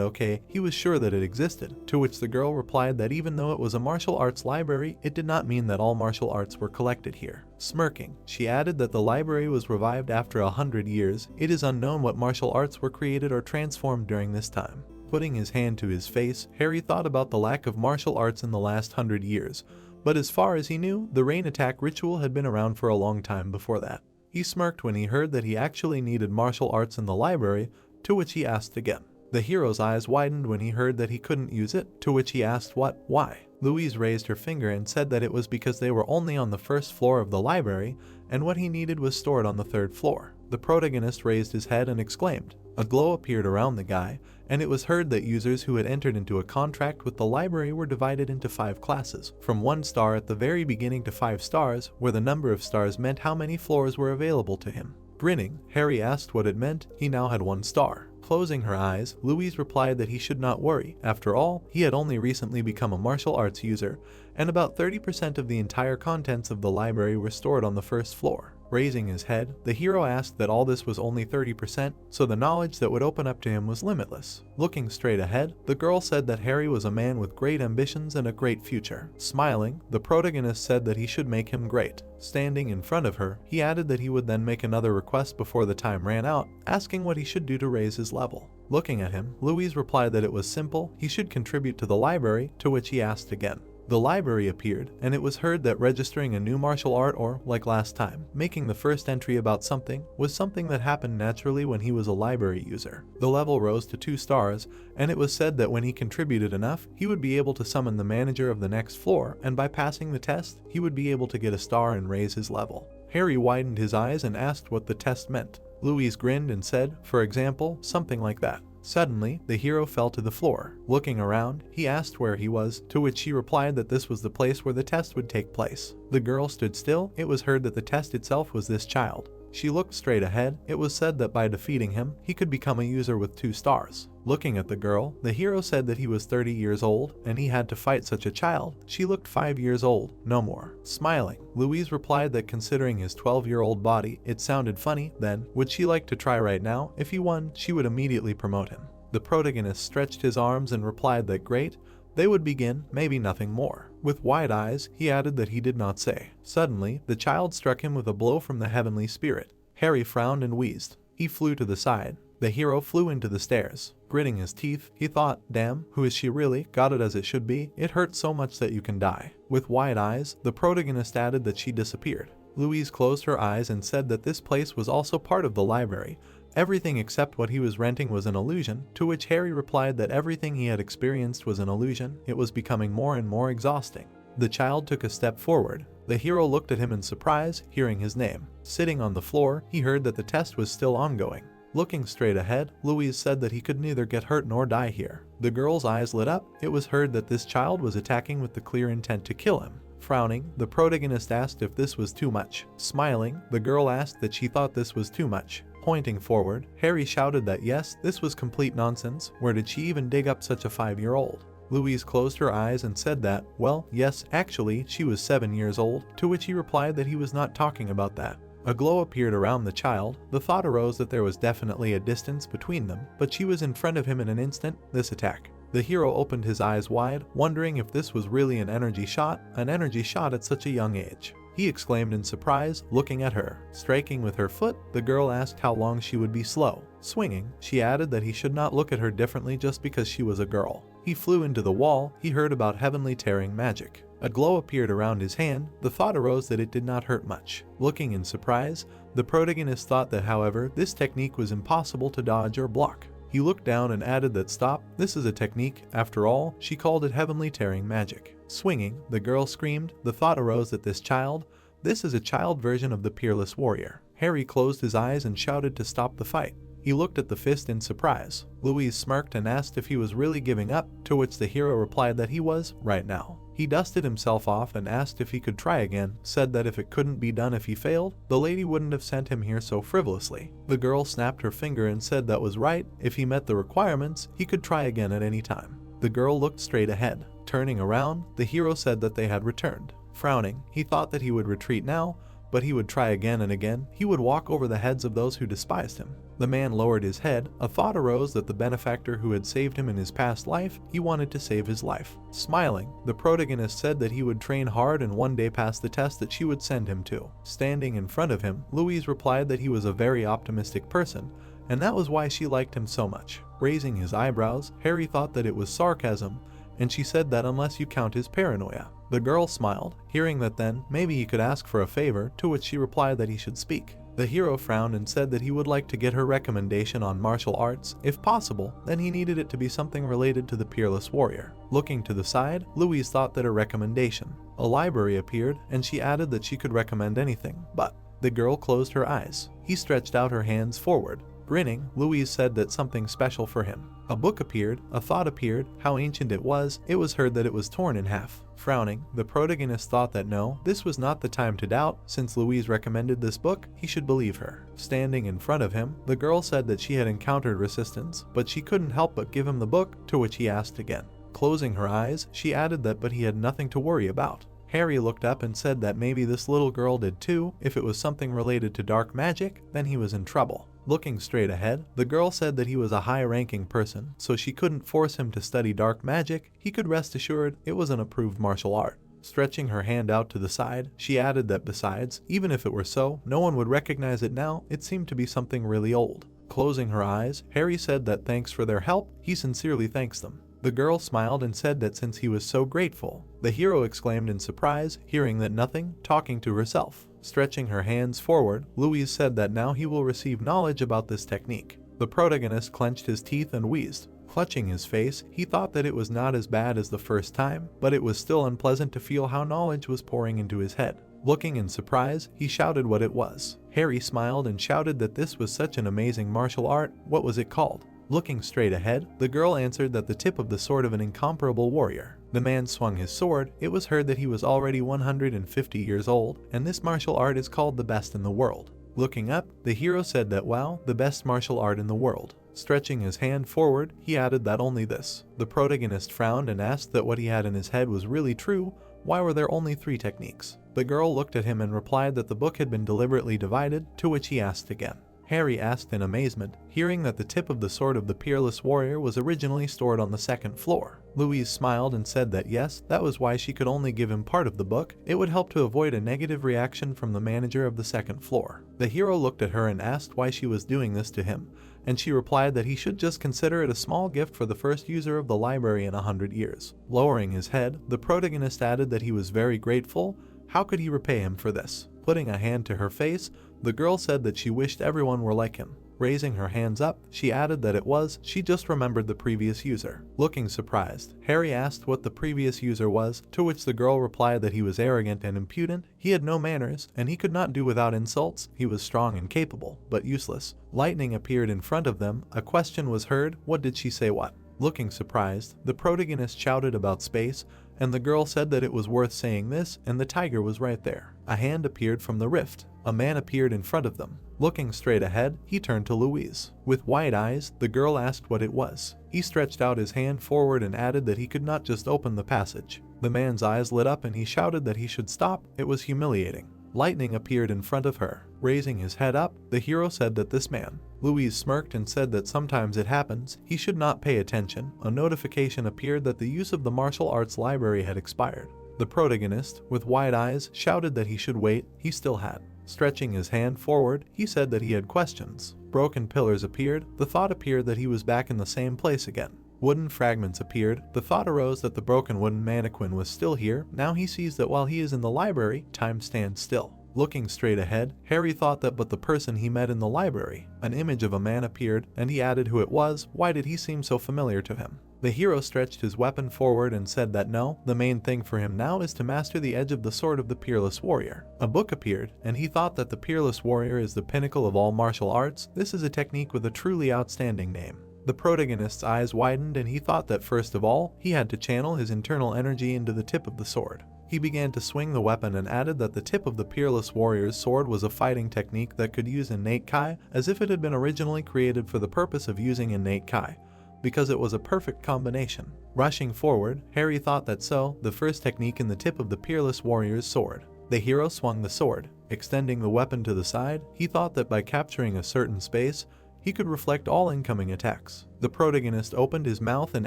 okay, he was sure that it existed, to which the girl replied that even though it was a martial arts library, it did not mean that all martial arts were collected here. Smirking, she added that the library was revived after 100 years. It is unknown what martial arts were created or transformed during this time. Putting his hand to his face, Harry thought about the lack of martial arts in the last 100 years, but as far as he knew, the rain attack ritual had been around for a long time before that. He smirked when he heard that he actually needed martial arts in the library, to which he asked again. The hero's eyes widened when he heard that he couldn't use it, to which he asked what, why. Louise raised her finger and said that it was because they were only on the first floor of the library, and what he needed was stored on the 3rd floor. The protagonist raised his head and exclaimed. A glow appeared around the guy, and it was heard that users who had entered into a contract with the library were divided into 5 classes, from 1 star at the very beginning to 5 stars, where the number of stars meant how many floors were available to him. Grinning, Harry asked what it meant. He now had 1 star. Closing her eyes, Louise replied that he should not worry. After all, he had only recently become a martial arts user, and about 30% of the entire contents of the library were stored on the first floor. Raising his head, the hero asked that all this was only 30%, so the knowledge that would open up to him was limitless. Looking straight ahead, the girl said that Harry was a man with great ambitions and a great future. Smiling, the protagonist said that he should make him great. Standing in front of her, he added that he would then make another request before the time ran out, asking what he should do to raise his level. Looking at him, Louise replied that it was simple, he should contribute to the library, to which he asked again. The library appeared, and it was heard that registering a new martial art or, like last time, making the first entry about something, was something that happened naturally when he was a library user. The level rose to 2 stars, and it was said that when he contributed enough, he would be able to summon the manager of the next floor, and by passing the test, he would be able to get a star and raise his level. Harry widened his eyes and asked what the test meant. Louise grinned and said, for example, something like that. Suddenly, the hero fell to the floor. Looking around, he asked where he was, to which she replied that this was the place where the test would take place. The girl stood still. It was heard that the test itself was this child. She looked straight ahead. It was said that by defeating him, he could become a user with 2 stars. Looking at the girl, the hero said that he was 30 years old, and he had to fight such a child. She looked 5 years old, no more. Smiling, Louise replied that considering his 12-year-old body, it sounded funny. Then, would she like to try right now? If he won, she would immediately promote him. The protagonist stretched his arms and replied that great. They would begin, maybe nothing more. With wide eyes, he added that he did not say. Suddenly, the child struck him with a blow from the heavenly spirit. Harry frowned and wheezed. He flew to the side. The hero flew into the stairs. Gritting his teeth, he thought, damn, who is she really? Got it as it should be. It hurts so much that you can die. With wide eyes, the protagonist added that she disappeared. Louise closed her eyes and said that this place was also part of the library. Everything except what he was renting was an illusion, to which Harry replied that everything he had experienced was an illusion. It was becoming more and more exhausting. The child took a step forward. The hero looked at him in surprise, hearing his name. Sitting on the floor, he heard that the test was still ongoing. Looking straight ahead, Louise said that he could neither get hurt nor die here. The girl's eyes lit up. It was heard that this child was attacking with the clear intent to kill him. Frowning, the protagonist asked if this was too much. Smiling, the girl asked that she thought this was too much. Pointing forward, Harry shouted that yes, this was complete nonsense. Where did she even dig up such a 5-year-old? Louise closed her eyes and said that, well, yes, actually, she was 7 years old, to which he replied that he was not talking about that. A glow appeared around the child. The thought arose that there was definitely a distance between them, but she was in front of him in an instant. This attack. The hero opened his eyes wide, wondering if this was really an energy shot at such a young age. He exclaimed in surprise, looking at her. Striking with her foot, the girl asked how long she would be slow. Swinging, she added that he should not look at her differently just because she was a girl. He flew into the wall. He heard about heavenly tearing magic. A glow appeared around his hand. The thought arose that it did not hurt much. Looking in surprise, the protagonist thought that, however, this technique was impossible to dodge or block. He looked down and added that stop, this is a technique. After all, she called it heavenly tearing magic. Swinging, the girl screamed. The thought arose that this is a child version of the peerless warrior. Harry closed his eyes and shouted to stop the fight. He looked at the fist in surprise. Louise smirked and asked if he was really giving up, to which the hero replied that he was, right now. He dusted himself off and asked if he could try again, said that if it couldn't be done if he failed, the lady wouldn't have sent him here so frivolously. The girl snapped her finger and said that was right. If he met the requirements, he could try again at any time. The girl looked straight ahead. Turning around, the hero said that they had returned. Frowning, he thought that he would retreat now, but he would try again and again. He would walk over the heads of those who despised him. The man lowered his head. A thought arose that the benefactor who had saved him in his past life, he wanted to save his life. Smiling, the protagonist said that he would train hard and one day pass the test that she would send him to. Standing in front of him, Louise replied that he was a very optimistic person, and that was why she liked him so much. Raising his eyebrows, Harry thought that it was sarcasm, and she said that unless you count his paranoia. The girl smiled, hearing that then, maybe he could ask for a favor, to which she replied that he should speak. The hero frowned and said that he would like to get her recommendation on martial arts. If possible, then he needed it to be something related to the peerless warrior. Looking to the side, Louise thought that a recommendation. A library appeared, and she added that she could recommend anything, but the girl closed her eyes. He stretched out her hands forward. Grinning, Louise said that something special for him. A book appeared, a thought appeared, how ancient it was heard that it was torn in half. Frowning, the protagonist thought that no, this was not the time to doubt, since Louise recommended this book, he should believe her. Standing in front of him, the girl said that she had encountered resistance, but she couldn't help but give him the book, to which he asked again. Closing her eyes, she added that but he had nothing to worry about. Harry looked up and said that maybe this little girl did too. If it was something related to dark magic, then he was in trouble. Looking straight ahead, the girl said that he was a high-ranking person, so she couldn't force him to study dark magic. He could rest assured it was an approved martial art. Stretching her hand out to the side, she added that besides, even if it were so, no one would recognize it now. It seemed to be something really old. Closing her eyes, Harry said that thanks for their help. He sincerely thanks them. The girl smiled and said that since he was so grateful. The hero exclaimed in surprise, hearing that nothing, talking to herself. Stretching her hands forward, Louise said that now he will receive knowledge about this technique. The protagonist clenched his teeth and wheezed. Clutching his face, he thought that it was not as bad as the first time, but it was still unpleasant to feel how knowledge was pouring into his head. Looking in surprise, he shouted what it was. Harry smiled and shouted that this was such an amazing martial art. What was it called? Looking straight ahead, the girl answered that the tip of the sword of an incomparable warrior. The man swung his sword. It was heard that he was already 150 years old, and this martial art is called the best in the world. Looking up, the hero said that wow, the best martial art in the world. Stretching his hand forward, he added that only this. The protagonist frowned and asked that what he had in his head was really true. Why were there only 3 techniques? The girl looked at him and replied that the book had been deliberately divided, to which he asked again. Harry asked in amazement, hearing that the tip of the sword of the peerless warrior was originally stored on the 2nd floor. Louise smiled and said that yes, that was why she could only give him part of the book. It would help to avoid a negative reaction from the manager of the 2nd floor. The hero looked at her and asked why she was doing this to him, and she replied that he should just consider it a small gift for the first user of the library in 100 years. Lowering his head, the protagonist added that he was very grateful. How could he repay him for this? Putting a hand to her face, the girl said that she wished everyone were like him. Raising her hands up, she added that it was, she just remembered the previous user. Looking surprised, Harry asked what the previous user was, to which the girl replied that he was arrogant and impudent, he had no manners, and he could not do without insults. He was strong and capable, but useless. Lightning appeared in front of them. A question was heard. What did she say what? Looking surprised, the protagonist shouted about space, and the girl said that it was worth saying this, and the tiger was right there. A hand appeared from the rift. A man appeared in front of them. Looking straight ahead, he turned to Louise. With wide eyes, the girl asked what it was. He stretched out his hand forward and added that he could not just open the passage. The man's eyes lit up and he shouted that he should stop. It was humiliating. Lightning appeared in front of her. Raising his head up, the hero said that this man. Louise smirked and said that sometimes it happens. He should not pay attention. A notification appeared that the use of the martial arts library had expired. The protagonist, with wide eyes, shouted that he should wait. He still had. Stretching his hand forward, he said that he had questions. Broken pillars appeared. The thought appeared that he was back in the same place again. Wooden fragments appeared. The thought arose that the broken wooden mannequin was still here. Now he sees that while he is in the library, time stands still. Looking straight ahead, Harry thought that but the person he met in the library. An image of a man appeared, and he added who it was. Why did he seem so familiar to him? The hero stretched his weapon forward and said that no, the main thing for him now is to master the edge of the sword of the peerless warrior. A book appeared, and he thought that the peerless warrior is the pinnacle of all martial arts. This is a technique with a truly outstanding name. The protagonist's eyes widened and he thought that first of all, he had to channel his internal energy into the tip of the sword. He began to swing the weapon and added that the tip of the peerless warrior's sword was a fighting technique that could use innate Kai, as if it had been originally created for the purpose of using innate Kai, because it was a perfect combination. Rushing forward, Harry thought that so, the first technique in the tip of the peerless warrior's sword. The hero swung the sword. Extending the weapon to the side, he thought that by capturing a certain space, he could reflect all incoming attacks. The protagonist opened his mouth and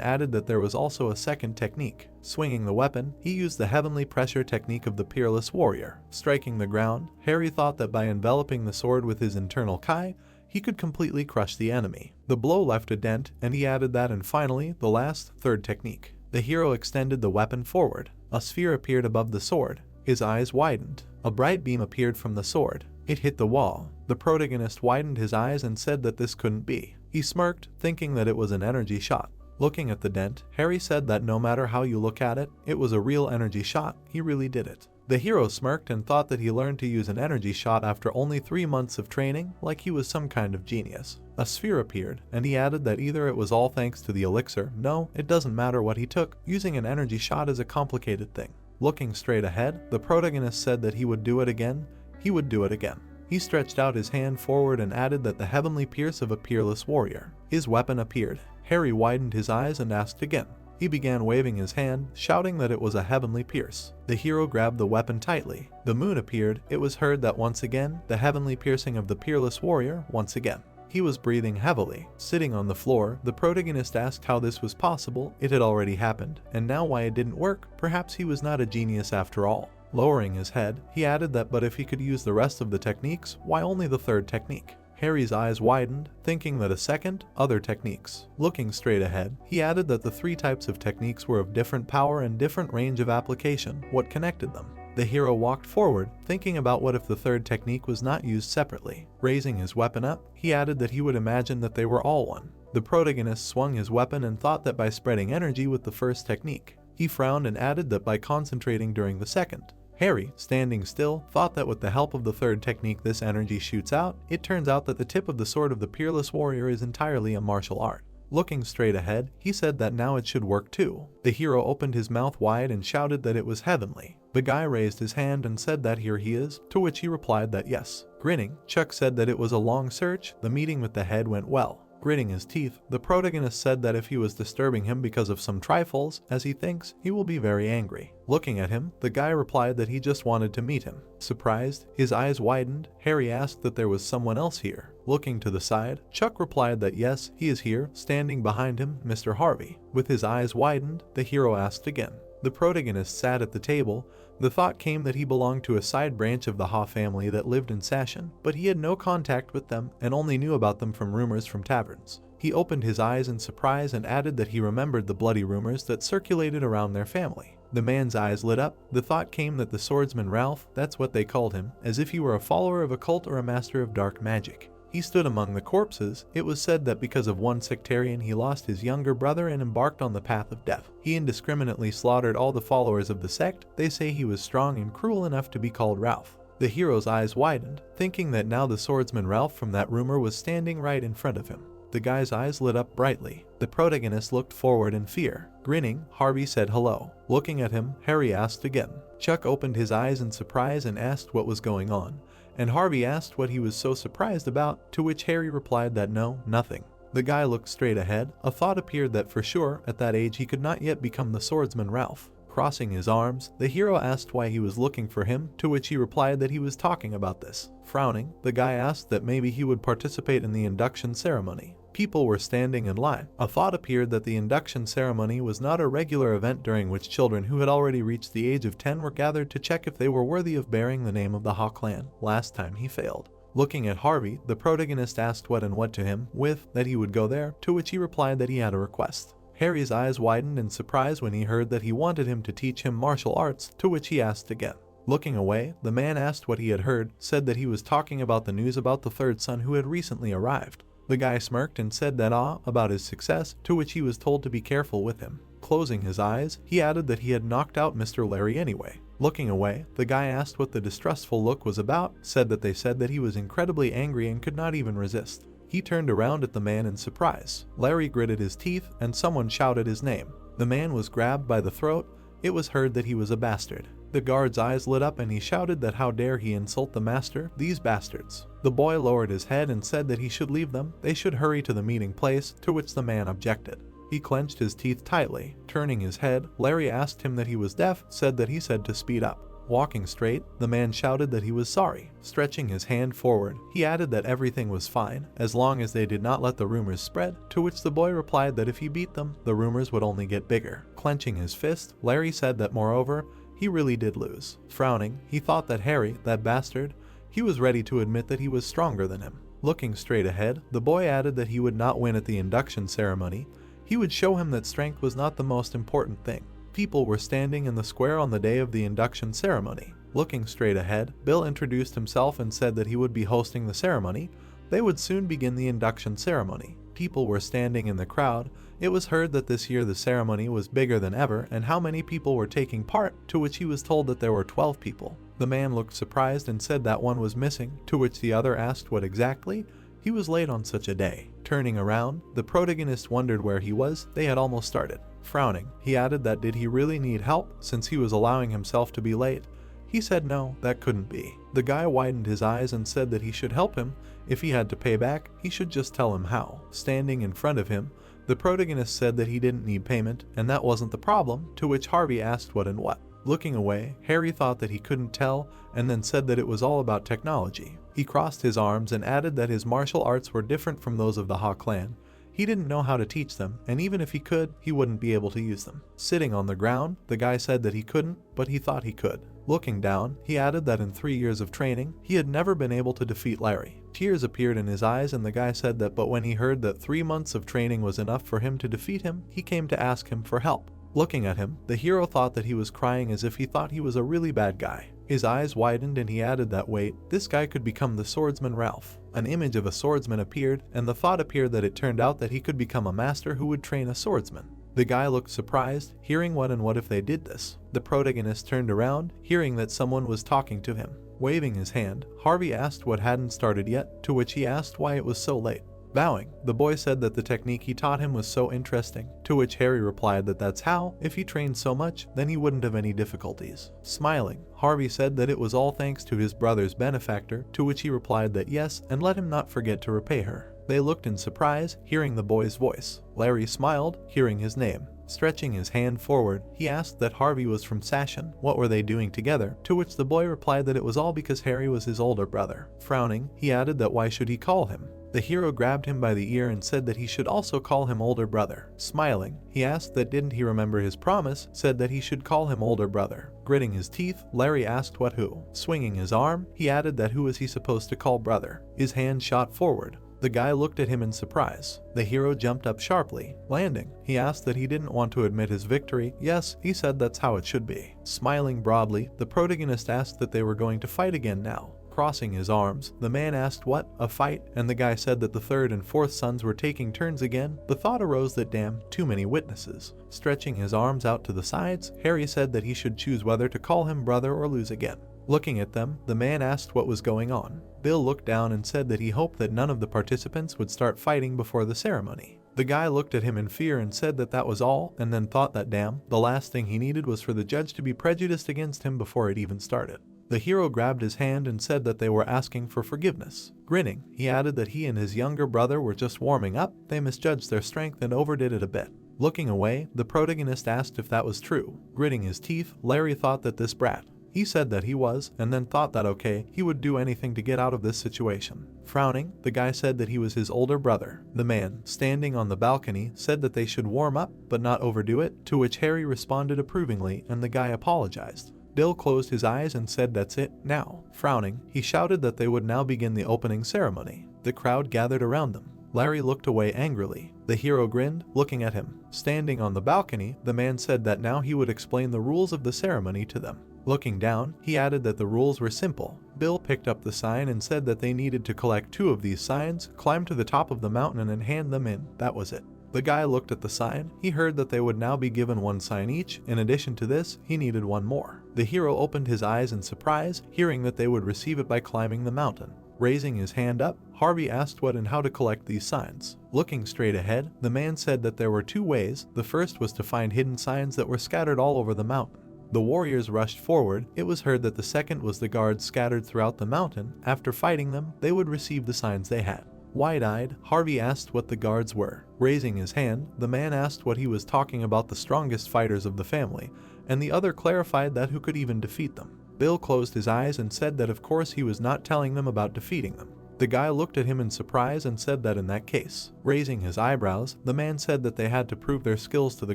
added that there was also a second technique. Swinging the weapon, he used the heavenly pressure technique of the peerless warrior. Striking the ground, Harry thought that by enveloping the sword with his internal Kai, he could completely crush the enemy. The blow left a dent, and he added that, and finally, the last, third technique. The hero extended the weapon forward. A sphere appeared above the sword. His eyes widened. A bright beam appeared from the sword. It hit the wall. The protagonist widened his eyes and said that this couldn't be. He smirked, thinking that it was an energy shot. Looking at the dent, Harry said that no matter how you look at it, it was a real energy shot. He really did it. The hero smirked and thought that he learned to use an energy shot after only 3 months of training, like he was some kind of genius. A sphere appeared, and he added that either it was all thanks to the elixir, no, it doesn't matter what he took, using an energy shot is a complicated thing. Looking straight ahead, the protagonist said that he would do it again, he would do it again. He stretched out his hand forward and added that the heavenly pierce of a peerless warrior. His weapon appeared. Harry widened his eyes and asked again. He began waving his hand, shouting that it was a heavenly pierce. The hero grabbed the weapon tightly. The moon appeared. It was heard that once again, the heavenly piercing of the peerless warrior once again. He was breathing heavily. Sitting on the floor, the protagonist asked how this was possible. It had already happened, and now why it didn't work. Perhaps he was not a genius after all. Lowering his head, he added that but if he could use the rest of the techniques, why only the third technique? Harry's eyes widened, thinking that a second, other techniques. Looking straight ahead, he added that the 3 types of techniques were of different power and different range of application. What connected them? The hero walked forward, thinking about what if the third technique was not used separately. Raising his weapon up, he added that he would imagine that they were all one. The protagonist swung his weapon and thought that by spreading energy with the first technique. He frowned and added that by concentrating during the second. Harry, standing still, thought that with the help of the third technique this energy shoots out. It turns out that the tip of the sword of the peerless warrior is entirely a martial art. Looking straight ahead, he said that now it should work too. The hero opened his mouth wide and shouted that it was heavenly. The guy raised his hand and said that here he is, to which he replied that yes. Grinning, Chuck said that it was a long search. The meeting with the head went well. Gritting his teeth, the protagonist said that if he was disturbing him because of some trifles, as he thinks, he will be very angry. Looking at him, the guy replied that he just wanted to meet him. Surprised, his eyes widened. Harry asked that there was someone else here. Looking to the side, Chuck replied that yes, he is here. Standing behind him, Mr. Harvey. With his eyes widened, the hero asked again. The protagonist sat at the table. The thought came that he belonged to a side branch of the Ha family that lived in Sashin, but he had no contact with them and only knew about them from rumors from taverns. He opened his eyes in surprise and added that he remembered the bloody rumors that circulated around their family. The man's eyes lit up. The thought came that the swordsman Ralph, that's what they called him, as if he were a follower of a cult or a master of dark magic. He stood among the corpses. It was said that because of one sectarian he lost his younger brother and embarked on the path of death. He indiscriminately slaughtered all the followers of the sect. They say he was strong and cruel enough to be called Ralph. The hero's eyes widened, thinking that now the swordsman Ralph from that rumor was standing right in front of him. The guy's eyes lit up brightly. The protagonist looked forward in fear. Grinning, Harvey said hello. Looking at him, Harry asked again. Chuck opened his eyes in surprise and asked what was going on. And Harvey asked what he was so surprised about, to which Harry replied that no, nothing. The guy looked straight ahead. A thought appeared that for sure, at that age he could not yet become the swordsman Ralph. Crossing his arms, the hero asked why he was looking for him, to which he replied that he was talking about this. Frowning, the guy asked that maybe he would participate in the induction ceremony. People were standing in line. A thought appeared that the induction ceremony was not a regular event during which children who had already reached the age of 10 were gathered to check if they were worthy of bearing the name of the Ha clan. Last time he failed. Looking at Harvey, the protagonist asked what and what to him, with that he would go there, to which he replied that he had a request. Harry's eyes widened in surprise when he heard that he wanted him to teach him martial arts, to which he asked again. Looking away, the man asked what he had heard, said that he was talking about the news about the third son who had recently arrived. The guy smirked and said that about his success, to which he was told to be careful with him. Closing his eyes, he added that he had knocked out Mr. Larry anyway. Looking away, the guy asked what the distrustful look was about, said that they said that he was incredibly angry and could not even resist. He turned around at the man in surprise. Larry gritted his teeth and someone shouted his name. The man was grabbed by the throat. It was heard that he was a bastard. The guard's eyes lit up and he shouted that how dare he insult the master, these bastards. The boy lowered his head and said that he should leave them, they should hurry to the meeting place, to which the man objected. He clenched his teeth tightly. Turning his head, Larry asked him that he was deaf, said that he said to speed up. Walking straight, the man shouted that he was sorry. Stretching his hand forward, he added that everything was fine, as long as they did not let the rumors spread, to which the boy replied that if he beat them, the rumors would only get bigger. Clenching his fist, Larry said that moreover, he really did lose. Frowning, he thought that Harry, that bastard, he was ready to admit that he was stronger than him. Looking straight ahead, the boy added that he would not win at the induction ceremony. He would show him that strength was not the most important thing. People were standing in the square on the day of the induction ceremony. Looking straight ahead, Bill introduced himself and said that he would be hosting the ceremony. They would soon begin the induction ceremony. people were standing in the crowd, it was heard that this year the ceremony was bigger than ever and how many people were taking part, to which he was told that there were 12 people. The man looked surprised and said that one was missing, to which the other asked what exactly. He was late on such a day. Turning around, the protagonist wondered where he was. They had almost started. Frowning, he added that did he really need help since he was allowing himself to be late. He said no, that couldn't be. The guy widened his eyes and said that he should help him. If he had to pay back, he should just tell him how. Standing in front of him, the protagonist said that he didn't need payment and that wasn't the problem, to which Harvey asked what and what. Looking away, Harry thought that he couldn't tell and then said that it was all about technology. He crossed his arms and added that his martial arts were different from those of the Ha clan. He didn't know how to teach them, and even if he could, he wouldn't be able to use them. Sitting on the ground, the guy said that he couldn't, but he thought he could. Looking down, he added that in 3 years of training, he had never been able to defeat Larry. Tears appeared in his eyes and the guy said that but when he heard that 3 months of training was enough for him to defeat him, he came to ask him for help. Looking at him, the hero thought that he was crying as if he thought he was a really bad guy. His eyes widened and he added that wait, this guy could become the swordsman Ralph. An image of a swordsman appeared and the thought appeared that it turned out that he could become a master who would train a swordsman. The guy looked surprised, hearing what and what if they did this. The protagonist turned around, hearing that someone was talking to him. Waving his hand, Harvey asked what hadn't started yet, to which he asked why it was so late. Bowing, the boy said that the technique he taught him was so interesting, to which Harry replied that that's how, if he trained so much, then he wouldn't have any difficulties. Smiling, Harvey said that it was all thanks to his brother's benefactor, to which he replied that yes, and let him not forget to repay her. They looked in surprise, hearing the boy's voice. Larry smiled, hearing his name. Stretching his hand forward, he asked that Harvey was from Sashin. What were they doing together? To which the boy replied that it was all because Harry was his older brother. Frowning, he added that why should he call him? The hero grabbed him by the ear and said that he should also call him older brother. Smiling, he asked that didn't he remember his promise, said that he should call him older brother. Gritting his teeth, Larry asked what who. Swinging his arm, he added that who was he supposed to call brother. His hand shot forward. The guy looked at him in surprise. The hero jumped up sharply. Landing, he asked that he didn't want to admit his victory. Yes, he said that's how it should be. Smiling broadly, the protagonist asked that they were going to fight again now. Crossing his arms, the man asked what, a fight, and the guy said that the third and fourth sons were taking turns again. The thought arose that damn, too many witnesses. Stretching his arms out to the sides, Harry said that he should choose whether to call him brother or lose again. Looking at them, the man asked what was going on. Bill looked down and said that he hoped that none of the participants would start fighting before the ceremony. The guy looked at him in fear and said that that was all, and then thought that damn, the last thing he needed was for the judge to be prejudiced against him before it even started. The hero grabbed his hand and said that they were asking for forgiveness. Grinning, he added that he and his younger brother were just warming up, they misjudged their strength and overdid it a bit. Looking away, the protagonist asked if that was true. Gritting his teeth, Larry thought that this brat. He said that he was, and then thought that okay, he would do anything to get out of this situation. Frowning, the guy said that he was his older brother. The man, standing on the balcony, said that they should warm up, but not overdo it, to which Harry responded approvingly and the guy apologized. Bill closed his eyes and said that's it, now. Frowning, he shouted that they would now begin the opening ceremony. The crowd gathered around them. Larry looked away angrily. The hero grinned, looking at him. Standing on the balcony, the man said that now he would explain the rules of the ceremony to them. Looking down, he added that the rules were simple. Bill picked up the sign and said that they needed to collect 2 of these signs, climb to the top of the mountain and hand them in. That was it. The guy looked at the sign. He heard that they would now be given 1 sign each. In addition to this, he needed 1 more. The hero opened his eyes in surprise, hearing that they would receive it by climbing the mountain. Raising his hand up, Harvey asked what and how to collect these signs. Looking straight ahead, the man said that there were 2 ways. The first was to find hidden signs that were scattered all over the mountain. The warriors rushed forward. It was heard that the second was the guards scattered throughout the mountain. After fighting them, they would receive the signs they had. Wide-eyed, Harvey asked what the guards were. Raising his hand, the man asked what he was talking about, the strongest fighters of the family, and the other clarified that who could even defeat them. Bill closed his eyes and said that of course he was not telling them about defeating them. The guy looked at him in surprise and said that in that case. Raising his eyebrows, the man said that they had to prove their skills to the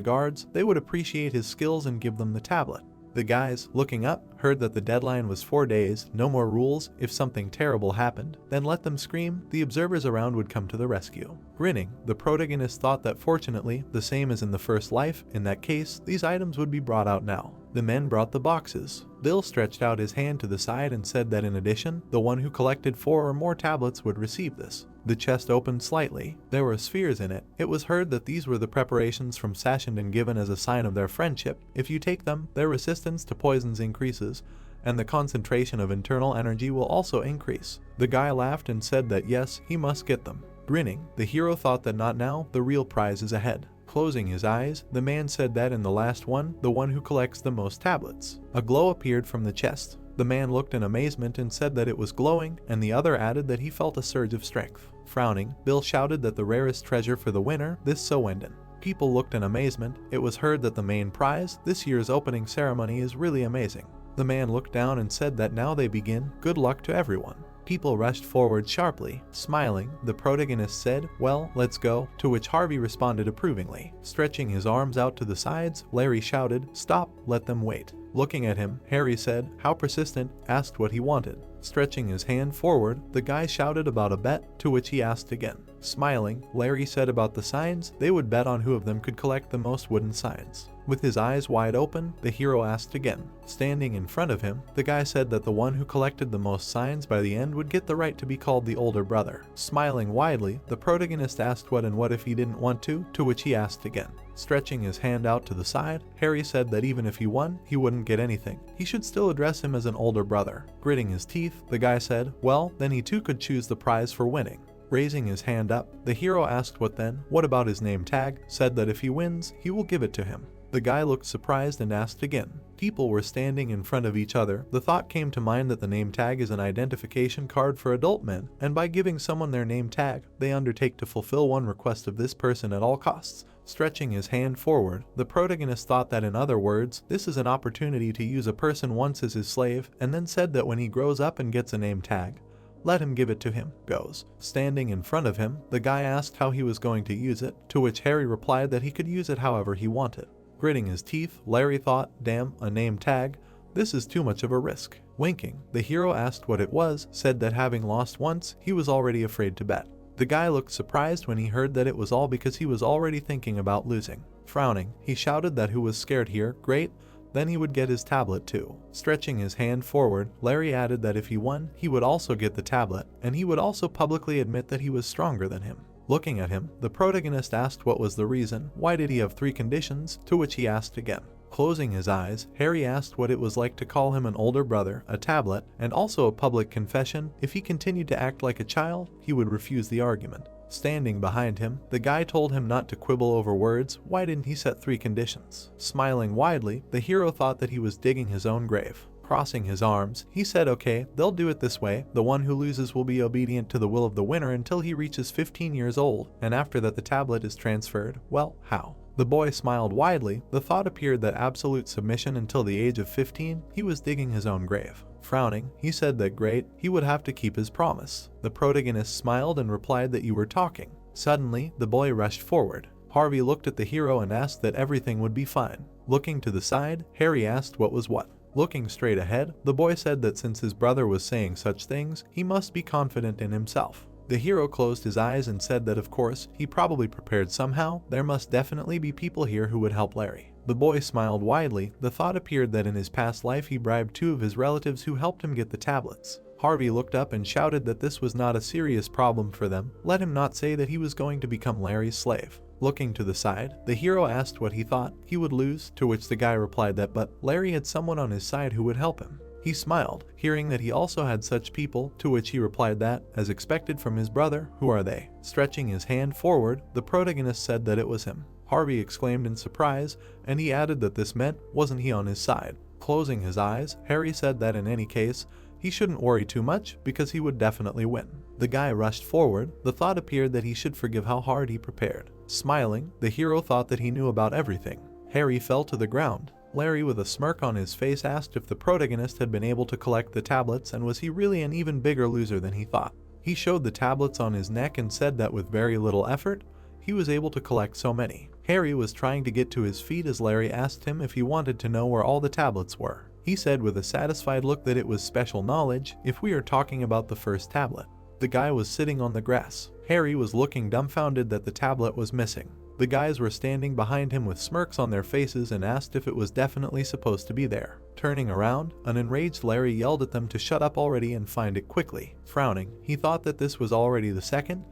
guards. They would appreciate his skills and give them the tablet. The guys, looking up, heard that the deadline was 4 days, no more rules. If something terrible happened, then let them scream, the observers around would come to the rescue. Grinning, the protagonist thought that fortunately, the same as in the first life, in that case, these items would be brought out now. The men brought the boxes. Bill stretched out his hand to the side and said that in addition, the one who collected 4 or more tablets would receive this. The chest opened slightly. There were spheres in it. It was heard that these were the preparations from Sashindan given as a sign of their friendship. If you take them, their resistance to poisons increases, and the concentration of internal energy will also increase. The guy laughed and said that yes, he must get them. Grinning, the hero thought that not now, the real prize is ahead. Closing his eyes, the man said that in the last one, the one who collects the most tablets. A glow appeared from the chest. The man looked in amazement and said that it was glowing, and the other added that he felt a surge of strength. Frowning, Bill shouted that the rarest treasure for the winner, this Sowenden. People looked in amazement. It was heard that the main prize, this year's opening ceremony, is really amazing. The man looked down and said that now they begin, good luck to everyone. People rushed forward sharply. Smiling, the protagonist said, well, let's go, to which Harvey responded approvingly. Stretching his arms out to the sides, Larry shouted, stop, let them wait. Looking at him, Harry said, how persistent, asked what he wanted. Stretching his hand forward, the guy shouted about a bet, to which he asked again. Smiling, Larry said about the signs, they would bet on who of them could collect the most wooden signs. With his eyes wide open, the hero asked again. Standing in front of him, the guy said that the one who collected the most signs by the end would get the right to be called the older brother. Smiling widely, the protagonist asked what and what if he didn't want to which he asked again. Stretching his hand out to the side, Harry said that even if he won, he wouldn't get anything. He should still address him as an older brother. Gritting his teeth, the guy said, well, then he too could choose the prize for winning. Raising his hand up, the hero asked what then, what about his name tag, said that if he wins, he will give it to him. The guy looked surprised and asked again. People were standing in front of each other. The thought came to mind that the name tag is an identification card for adult men, and by giving someone their name tag, they undertake to fulfill one request of this person at all costs. Stretching his hand forward, the protagonist thought that in other words, this is an opportunity to use a person once as his slave, and then said that when he grows up and gets a name tag, let him give it to him. Goes. Standing in front of him, the guy asked how he was going to use it, to which Harry replied that he could use it however he wanted. Gritting his teeth, Larry thought, damn, a name tag? This is too much of a risk. Winking, the hero asked what it was, said that having lost once, he was already afraid to bet. The guy looked surprised when he heard that it was all because he was already thinking about losing. Frowning, he shouted that who was scared here, great, then he would get his tablet too. Stretching his hand forward, Larry added that if he won, he would also get the tablet, and he would also publicly admit that he was stronger than him. Looking at him, the protagonist asked what was the reason, why did he have 3 conditions, to which he asked again. Closing his eyes, Harry asked what it was like to call him an older brother, a tablet, and also a public confession. If he continued to act like a child, he would refuse the argument. Standing behind him, the guy told him not to quibble over words. Why didn't he set 3 conditions? Smiling widely, the hero thought that he was digging his own grave. Crossing his arms, he said okay, they'll do it this way. The one who loses will be obedient to the will of the winner until he reaches 15 years old, and after that the tablet is transferred. Well, how? The boy smiled widely. The thought appeared that absolute submission until the age of 15, he was digging his own grave. Frowning, he said that great, he would have to keep his promise. The protagonist smiled and replied that you were talking. Suddenly, the boy rushed forward. Harvey looked at the hero and asked that everything would be fine. Looking to the side, Harry asked what was what. Looking straight ahead, the boy said that since his brother was saying such things, he must be confident in himself. The hero closed his eyes and said that of course, he probably prepared somehow. There must definitely be people here who would help Larry. The boy smiled widely. The thought appeared that in his past life he bribed 2 of his relatives who helped him get the tablets. Harvey looked up and shouted that this was not a serious problem for them. Let him not say that he was going to become Larry's slave. Looking to the side, the hero asked what he thought he would lose, to which the guy replied that but Larry had someone on his side who would help him. He smiled, hearing that he also had such people, to which he replied that, as expected from his brother, who are they? Stretching his hand forward, the protagonist said that it was him. Harvey exclaimed in surprise, and he added that this meant, wasn't he on his side? Closing his eyes, Harry said that in any case, he shouldn't worry too much because he would definitely win. The guy rushed forward. The thought appeared that he should forgive how hard he prepared. Smiling, the hero thought that he knew about everything. Harry fell to the ground. Larry, with a smirk on his face, asked if the protagonist had been able to collect the tablets and was he really an even bigger loser than he thought. He showed the tablets on his neck and said that with very little effort, he was able to collect so many. Harry was trying to get to his feet as Larry asked him if he wanted to know where all the tablets were. He said with a satisfied look that it was special knowledge if we are talking about the first tablet. The guy was sitting on the grass. Harry was looking dumbfounded that the tablet was missing. The guys were standing behind him with smirks on their faces and asked if it was definitely supposed to be there. Turning around, an enraged Larry yelled at them to shut up already and find it quickly. Frowning, he thought that this was already the second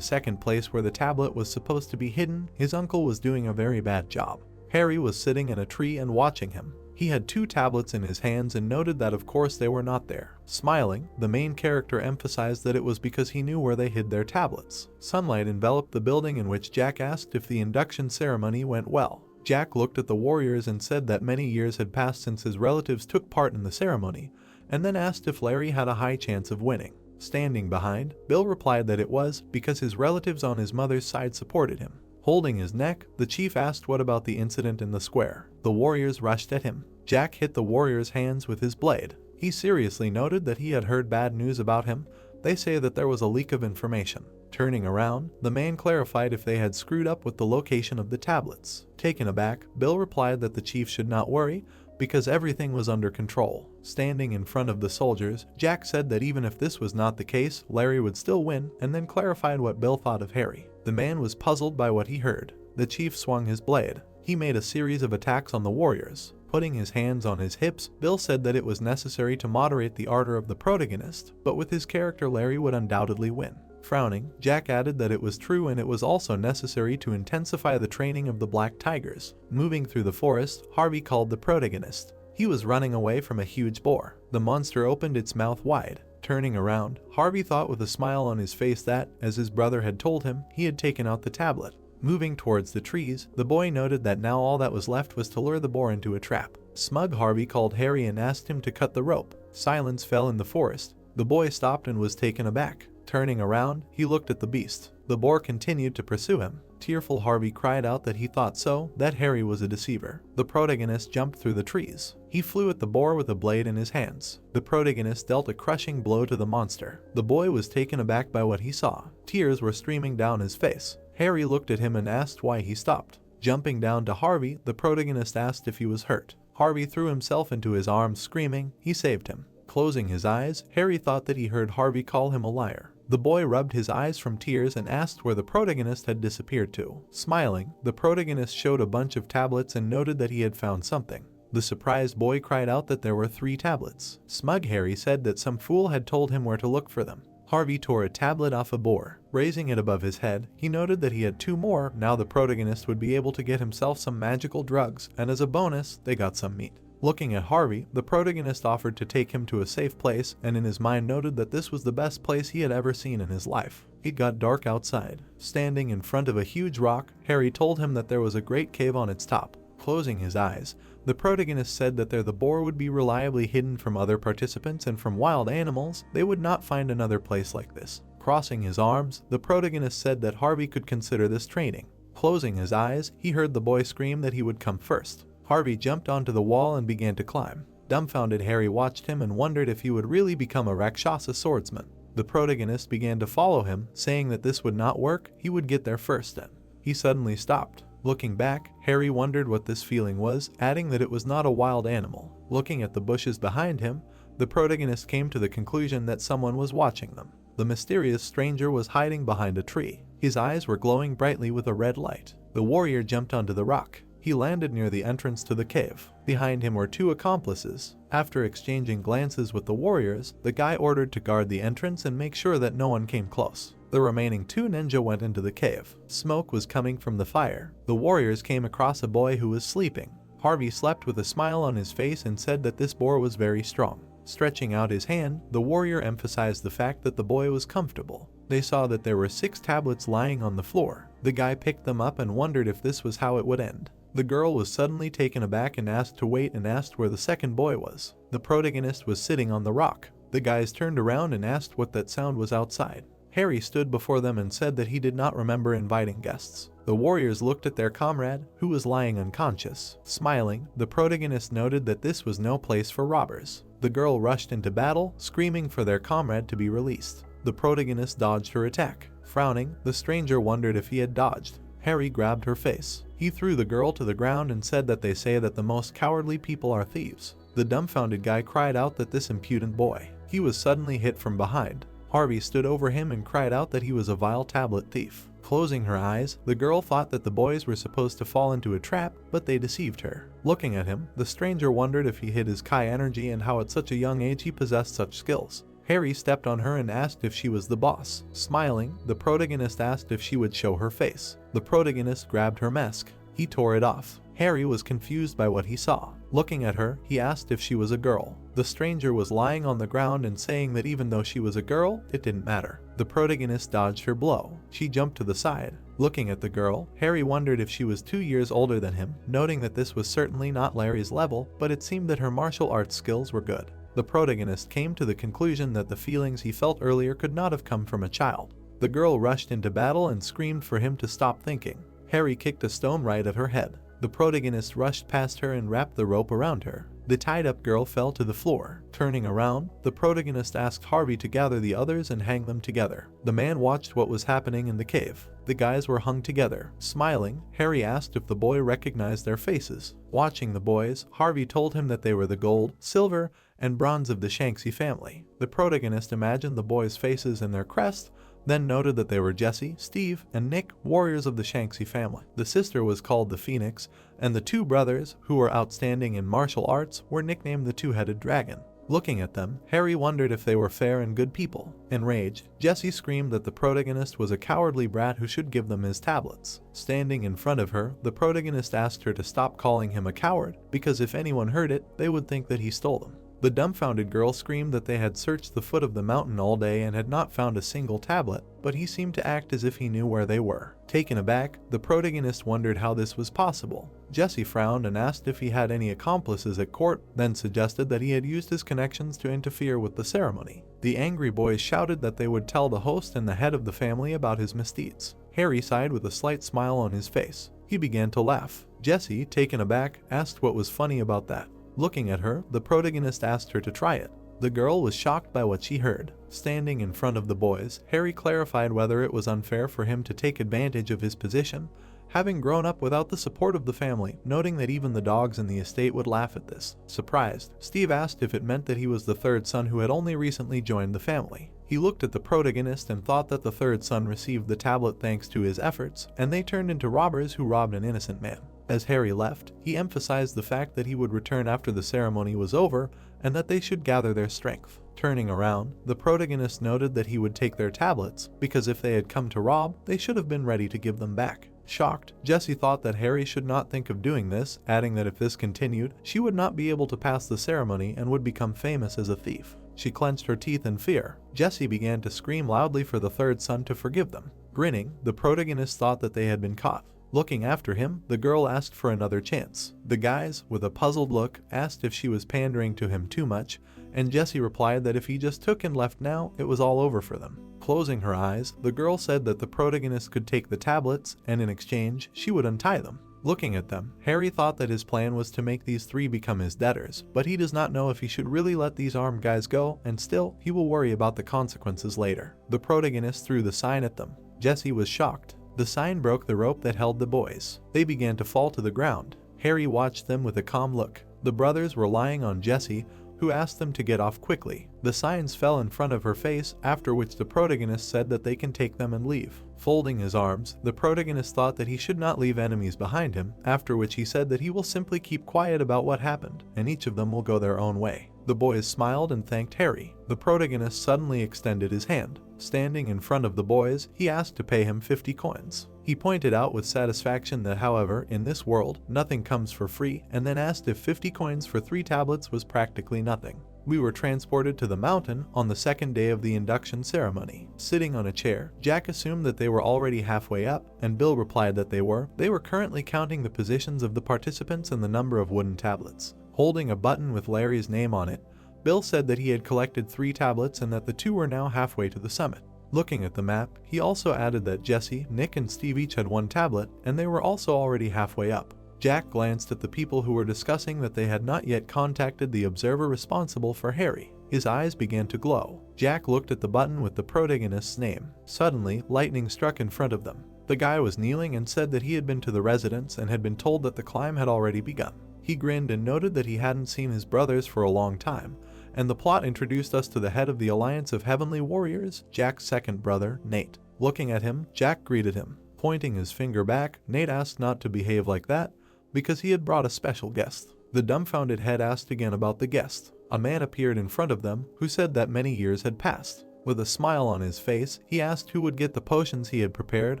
place where the tablet was supposed to be hidden. His uncle was doing a very bad job. Harry was sitting in a tree and watching him. He had 2 tablets in his hands and noted that of course they were not there. Smiling, the main character emphasized that it was because he knew where they hid their tablets. Sunlight enveloped the building in which Jack asked if the induction ceremony went well. Jack looked at the warriors and said that many years had passed since his relatives took part in the ceremony, and then asked if Larry had a high chance of winning. Standing behind, Bill replied that it was because his relatives on his mother's side supported him. Holding his neck, the chief asked what about the incident in the square. The warriors rushed at him. Jack hit the warrior's hands with his blade. He seriously noted that he had heard bad news about him. They say that there was a leak of information. Turning around, the man clarified if they had screwed up with the location of the tablets. Taken aback, Bill replied that the chief should not worry because everything was under control. Standing in front of the soldiers, Jack said that even if this was not the case, Larry would still win, and then clarified what Bill thought of Harry. The man was puzzled by what he heard. The chief swung his blade. He made a series of attacks on the warriors. Putting his hands on his hips, Bill said that it was necessary to moderate the ardor of the protagonist, but with his character Larry would undoubtedly win. Frowning, Jack added that it was true and it was also necessary to intensify the training of the black tigers. Moving through the forest, Harvey called the protagonist. He was running away from a huge boar. The monster opened its mouth wide. Turning around, Harvey thought with a smile on his face that, as his brother had told him, he had taken out the tablet. Moving towards the trees, the boy noted that now all that was left was to lure the boar into a trap. Smug Harvey called Harry and asked him to cut the rope. Silence fell in the forest. The boy stopped and was taken aback. Turning around, he looked at the beast. The boar continued to pursue him. Tearful Harvey cried out that he thought so, that Harry was a deceiver. The protagonist jumped through the trees. He flew at the boar with a blade in his hands. The protagonist dealt a crushing blow to the monster. The boy was taken aback by what he saw. Tears were streaming down his face. Harry looked at him and asked why he stopped. Jumping down to Harvey, the protagonist asked if he was hurt. Harvey threw himself into his arms screaming. He saved him. Closing his eyes, Harry thought that he heard Harvey call him a liar. The boy rubbed his eyes from tears and asked where the protagonist had disappeared to. Smiling, the protagonist showed a bunch of tablets and noted that he had found something. The surprised boy cried out that there were 3 tablets. Smug Harry said that some fool had told him where to look for them. Harvey tore a tablet off a boar. Raising it above his head, he noted that he had 2 more. Now the protagonist would be able to get himself some magical drugs, and as a bonus, they got some meat. Looking at Harvey, the protagonist offered to take him to a safe place, and in his mind noted that this was the best place he had ever seen in his life. It got dark outside. Standing in front of a huge rock, Harry told him that there was a great cave on its top. Closing his eyes, the protagonist said that there the boar would be reliably hidden from other participants and from wild animals. They would not find another place like this. Crossing his arms, the protagonist said that Harvey could consider this training. Closing his eyes, he heard the boy scream that he would come first. Harvey jumped onto the wall and began to climb. Dumbfounded Harry watched him and wondered if he would really become a Rakshasa swordsman. The protagonist began to follow him, saying that this would not work, he would get there first then. He suddenly stopped. Looking back, Harry wondered what this feeling was, adding that it was not a wild animal. Looking at the bushes behind him, the protagonist came to the conclusion that someone was watching them. The mysterious stranger was hiding behind a tree. His eyes were glowing brightly with a red light. The warrior jumped onto the rock. He landed near the entrance to the cave. Behind him were 2 accomplices. After exchanging glances with the warriors, the guy ordered to guard the entrance and make sure that no one came close. The remaining 2 ninja went into the cave. Smoke was coming from the fire. The warriors came across a boy who was sleeping. Harvey slept with a smile on his face and said that this boar was very strong. Stretching out his hand, the warrior emphasized the fact that the boy was comfortable. They saw that there were 6 tablets lying on the floor. The guy picked them up and wondered if this was how it would end. The girl was suddenly taken aback and asked to wait and asked where the second boy was. The protagonist was sitting on the rock. The guys turned around and asked what that sound was outside. Harry stood before them and said that he did not remember inviting guests. The warriors looked at their comrade, who was lying unconscious. Smiling, the protagonist noted that this was no place for robbers. The girl rushed into battle, screaming for their comrade to be released. The protagonist dodged her attack. Frowning, the stranger wondered if he had dodged. Harry grabbed her face. He threw the girl to the ground and said that they say that the most cowardly people are thieves. The dumbfounded guy cried out that this impudent boy. He was suddenly hit from behind. Harvey stood over him and cried out that he was a vile tablet thief. Closing her eyes, the girl thought that the boys were supposed to fall into a trap, but they deceived her. Looking at him, the stranger wondered if he hid his Kai energy and how at such a young age he possessed such skills. Harry stepped on her and asked if she was the boss. Smiling, the protagonist asked if she would show her face. The protagonist grabbed her mask. He tore it off. Harry was confused by what he saw. Looking at her, he asked if she was a girl. The stranger was lying on the ground and saying that even though she was a girl, it didn't matter. The protagonist dodged her blow. She jumped to the side. Looking at the girl, Harry wondered if she was 2 years older than him, noting that this was certainly not Larry's level, but it seemed that her martial arts skills were good. The protagonist came to the conclusion that the feelings he felt earlier could not have come from a child. The girl rushed into battle and screamed for him to stop thinking. Harry kicked a stone right at her head. The protagonist rushed past her and wrapped the rope around her. The tied-up girl fell to the floor. Turning around, the protagonist asked Harvey to gather the others and hang them together. The man watched what was happening in the cave. The guys were hung together. Smiling, Harry asked if the boy recognized their faces. Watching the boys, Harvey told him that they were the gold, silver, and bronze of the Shanxi family. The protagonist imagined the boys' faces and their crest, then noted that they were Jesse, Steve, and Nick, warriors of the Shanxi family. The sister was called the Phoenix, and the two brothers, who were outstanding in martial arts, were nicknamed the Two-Headed Dragon. Looking at them, Harry wondered if they were fair and good people. Enraged, Jesse screamed that the protagonist was a cowardly brat who should give them his tablets. Standing in front of her, the protagonist asked her to stop calling him a coward, because if anyone heard it, they would think that he stole them. The dumbfounded girl screamed that they had searched the foot of the mountain all day and had not found a single tablet, but he seemed to act as if he knew where they were. Taken aback, the protagonist wondered how this was possible. Jesse frowned and asked if he had any accomplices at court, then suggested that he had used his connections to interfere with the ceremony. The angry boys shouted that they would tell the host and the head of the family about his misdeeds. Harry sighed with a slight smile on his face. He began to laugh. Jesse, taken aback, asked what was funny about that. Looking at her, the protagonist asked her to try it. The girl was shocked by what she heard. Standing in front of the boys, Harry clarified whether it was unfair for him to take advantage of his position, having grown up without the support of the family, noting that even the dogs in the estate would laugh at this. Surprised, Steve asked if it meant that he was the third son who had only recently joined the family. He looked at the protagonist and thought that the third son received the tablet thanks to his efforts, and they turned into robbers who robbed an innocent man. As Harry left, he emphasized the fact that he would return after the ceremony was over and that they should gather their strength. Turning around, the protagonist noted that he would take their tablets, because if they had come to rob, they should have been ready to give them back. Shocked, Jessie thought that Harry should not think of doing this, adding that if this continued, she would not be able to pass the ceremony and would become famous as a thief. She clenched her teeth in fear. Jessie began to scream loudly for the third son to forgive them. Grinning, the protagonist thought that they had been caught. Looking after him, the girl asked for another chance. The guys, with a puzzled look, asked if she was pandering to him too much, and Jessie replied that if he just took and left now, it was all over for them. Closing her eyes, the girl said that the protagonist could take the tablets, and in exchange, she would untie them. Looking at them, Harry thought that his plan was to make these three become his debtors, but he does not know if he should really let these armed guys go, and still, he will worry about the consequences later. The protagonist threw the sign at them. Jessie was shocked. The sign broke the rope that held the boys. They began to fall to the ground. Harry watched them with a calm look. The brothers were lying on Jessie, who asked them to get off quickly. The signs fell in front of her face, after which the protagonist said that they can take them and leave. Folding his arms, the protagonist thought that he should not leave enemies behind him, after which he said that he will simply keep quiet about what happened, and each of them will go their own way. The boys smiled and thanked Harry. The protagonist suddenly extended his hand. Standing in front of the boys, he asked to pay him 50 coins. He pointed out with satisfaction that, however, in this world, nothing comes for free, and then asked if 50 coins for 3 tablets was practically nothing. We were transported to the mountain on the second day of the induction ceremony. Sitting on a chair, Jack assumed that they were already halfway up, and Bill replied that they were. They were currently counting the positions of the participants and the number of wooden tablets. Holding a button with Larry's name on it, Bill said that he had collected 3 tablets and that the 2 were now halfway to the summit. Looking at the map, he also added that Jesse, Nick, and Steve each had 1 tablet, and they were also already halfway up. Jack glanced at the people who were discussing that they had not yet contacted the observer responsible for Harry. His eyes began to glow. Jack looked at the button with the protagonist's name. Suddenly, lightning struck in front of them. The guy was kneeling and said that he had been to the residence and had been told that the climb had already begun. He grinned and noted that he hadn't seen his brothers for a long time, and the plot introduced us to the head of the Alliance of Heavenly Warriors, Jack's second brother, Nate. Looking at him, Jack greeted him. Pointing his finger back, Nate asked not to behave like that, because he had brought a special guest. The dumbfounded head asked again about the guest. A man appeared in front of them, who said that many years had passed. With a smile on his face, he asked who would get the potions he had prepared,